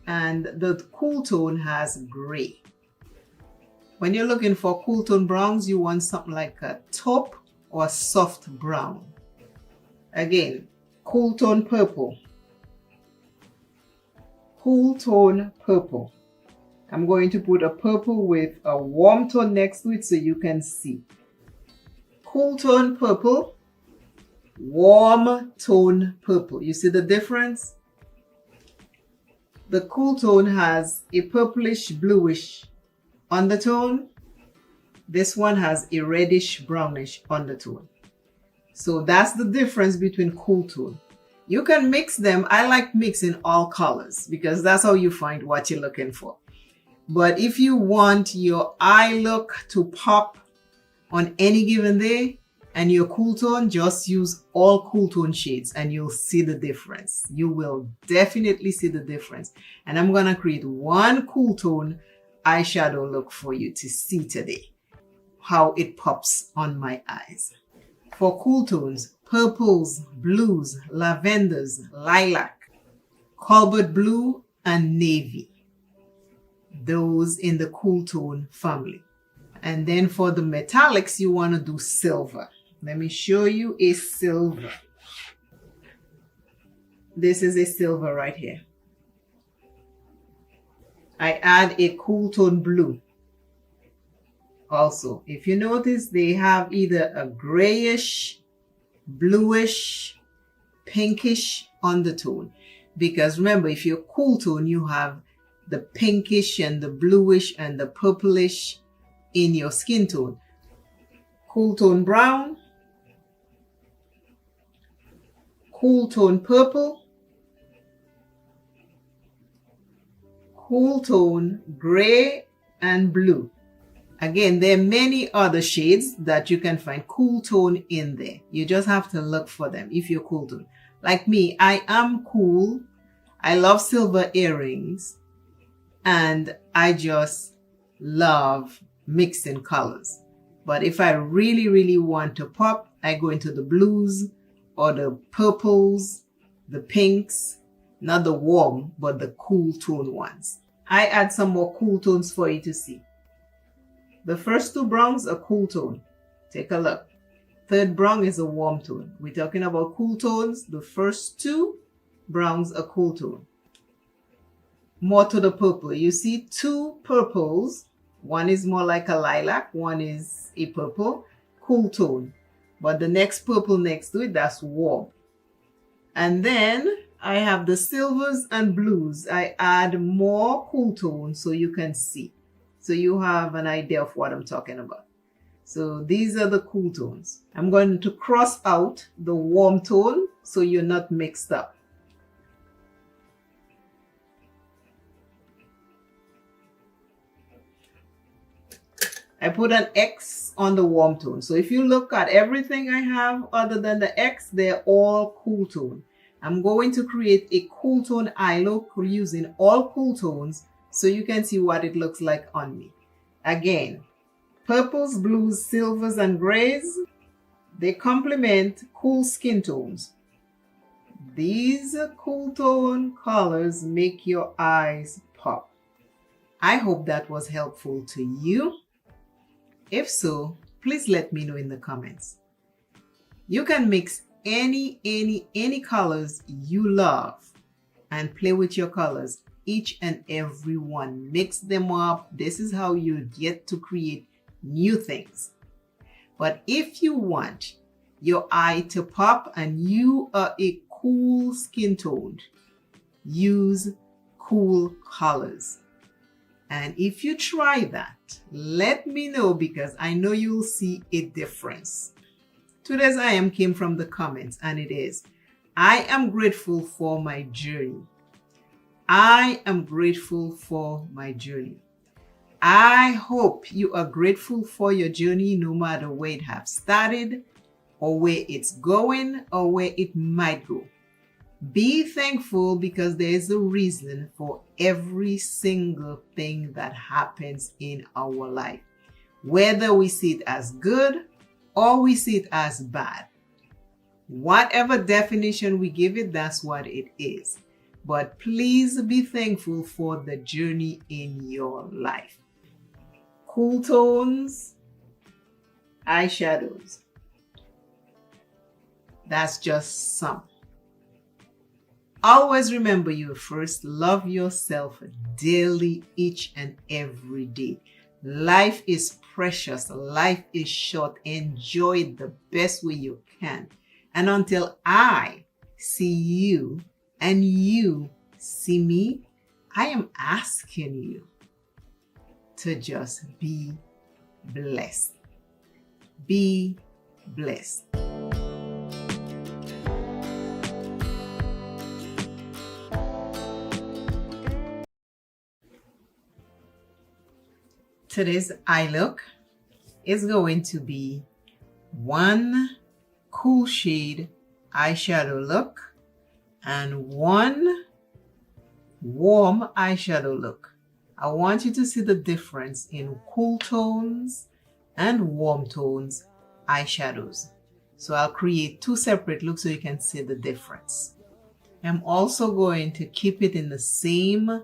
and the cool tone has gray. When you're looking for cool tone browns, you want something like a taupe or a soft brown. Again, cool tone purple. Cool tone purple. I'm going to put a purple with a warm tone next to it so you can see. Cool tone purple, warm tone purple. You see the difference? The cool tone has a purplish bluish undertone. This one has a reddish brownish undertone. So that's the difference between cool tone. You can mix them. I like mixing all colors because that's how you find what you're looking for. But if you want your eye look to pop on any given day and your cool tone, just use all cool tone shades and you'll see the difference. You will definitely see the difference. And I'm gonna create one cool tone eyeshadow look for you to see today, how it pops on my eyes. For cool tones, purples, blues, lavenders, lilac, cobalt blue, and navy. those in the cool tone family. And then for the metallics, you want to do silver. Let me show you a silver. This is a silver right here. I add a cool tone blue. Also, if you notice, they have either a grayish, bluish, pinkish undertone. Because remember, if you're cool tone, you have the pinkish and the bluish and the purplish in your skin tone. Cool tone brown, cool tone purple, cool tone gray and blue. Again, there are many other shades that you can find cool tone in there. You just have to look for them if you're cool tone. Like me, I am cool. I love silver earrings and I just love mixing colors. But if I really want to pop, I go into the blues or the purples, the pinks, not the warm, but the cool tone ones. I add some more cool tones for you to see. The first two browns are cool tone. Take a look. Third brown is a warm tone. We're talking about cool tones. The first two browns are cool tone. More to the purple. You see two purples. One is more like a lilac. One is a purple. Cool tone. But the next purple next to it, that's warm. And then I have the silvers and blues. I add more cool tones so you can see. So you have an idea of what I'm talking about. So these are the cool tones. I'm going to cross out the warm tone so you're not mixed up. I put an X on the warm tone. So if you look at everything I have other than the X, they're all cool tone. I'm going to create a cool tone eye look using all cool tones so you can see what it looks like on me. Again, purples, blues, silvers, and grays, they complement cool skin tones. These cool tone colors make your eyes pop. I hope that was helpful to you. If so, please let me know in the comments. You can mix any colors you love and play with your colors, each and every one. Mix them up. This is how you get to create new things. But if you want your eye to pop and you are a cool skin tone, use cool colors. And if you try that, let me know because I know you'll see a difference. Today's I am came from the comments and it is, I am grateful for my journey. I am grateful for my journey. I hope you are grateful for your journey no matter where it has started or where it's going or where it might go. Be thankful because there is a reason for every single thing that happens in our life. Whether we see it as good or we see it as bad. Whatever definition we give it, that's what it is. But please be thankful for the journey in your life. Cool tones, eyeshadows. That's just some. Always remember you first. Love yourself daily, each and every day. Life is precious. Life is short. Enjoy it the best way you can. And until I see you and you see me, I am asking you to just be blessed. Be blessed. Today's eye look is going to be one cool shade eyeshadow look and one warm eyeshadow look. I want you to see the difference in cool tones and warm tones eyeshadows. So I'll create two separate looks so you can see the difference. I'm also going to keep it in the same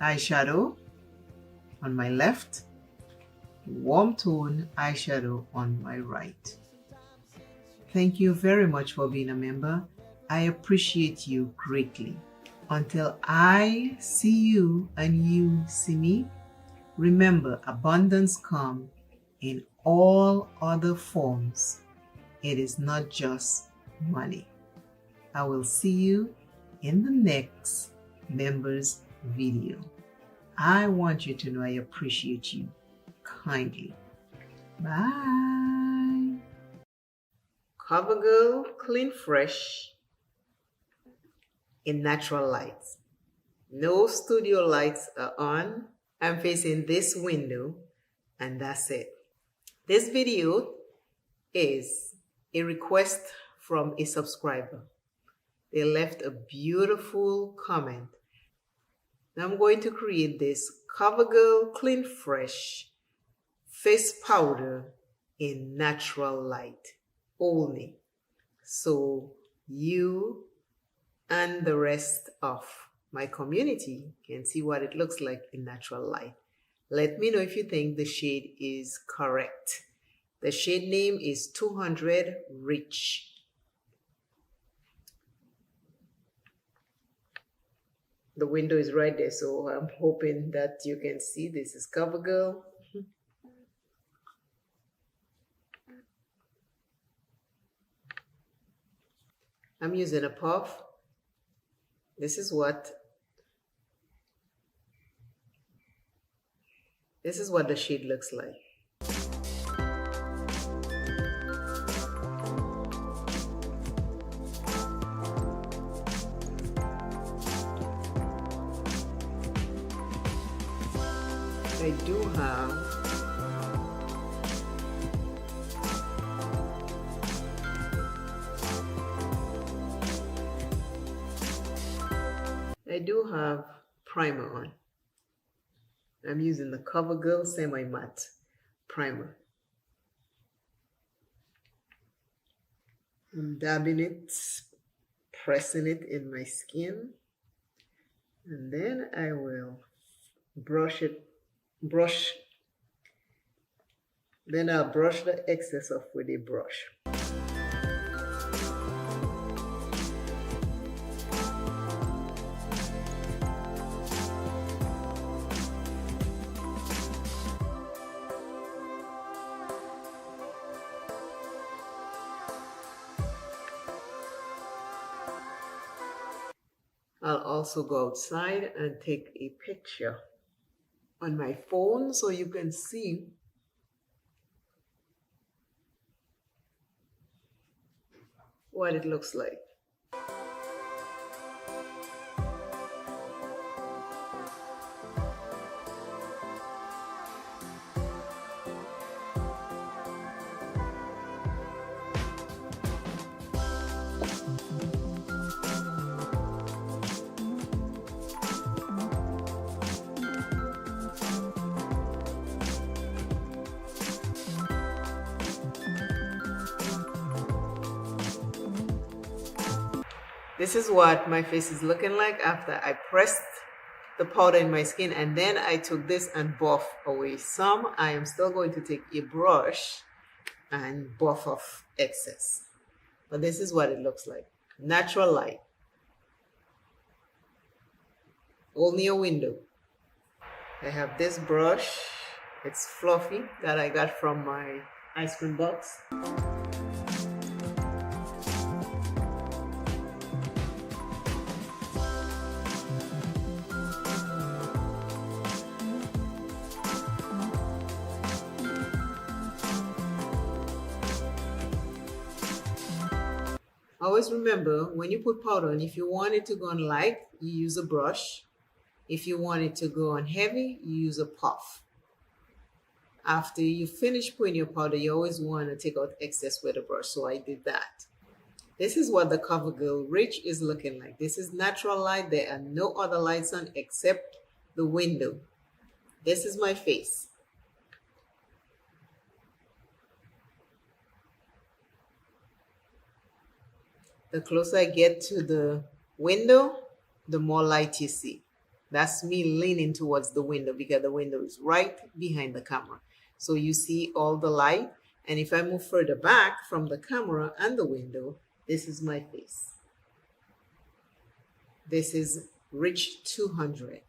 eyeshadow on my left, warm tone eyeshadow on my right. Thank you very much for being a member. I appreciate you greatly. Until I see you and you see me, remember, abundance comes in all other forms. It is not just money. I will see you in the next members video. I want you to know I appreciate you kindly. Bye. CoverGirl Clean Fresh in natural lights. No studio lights are on. I'm facing this window and that's it. This video is a request from a subscriber. They left a beautiful comment. Now I'm going to create this CoverGirl Clean Fresh face powder in natural light only, so you and the rest of my community can see what it looks like in natural light. Let me know if you think the shade is correct. The shade name is 200 Rich. The window is right there, so I'm hoping that you can see. This is CoverGirl. I'm using a puff. This is what the shade looks like. I do have primer on. I'm using the CoverGirl Semi-Matte Primer. I'm dabbing it, pressing it in my skin, and then I will then I'll brush the excess off with a brush. I'll also go outside and take a picture on my phone so you can see what it looks like. This is what my face is looking like after I pressed the powder in my skin, and then I took this and buff away some. I am still going to take a brush and buff off excess. But this is what it looks like. Natural light. Only a window. I have this brush. It's fluffy that I got from my ice cream box. Always remember, when you put powder on, if you want it to go on light, you use a brush. If you want it to go on heavy, you use a puff. After you finish putting your powder, you always want to take out excess with a brush, so I did that. This is what the CoverGirl Rich is looking like. This is natural light. There are no other lights on except the window. This is my face. The closer I get to the window, the more light you see. That's me leaning towards the window because the window is right behind the camera. So you see all the light. And if I move further back from the camera and the window, this is my face. This is Rich 200.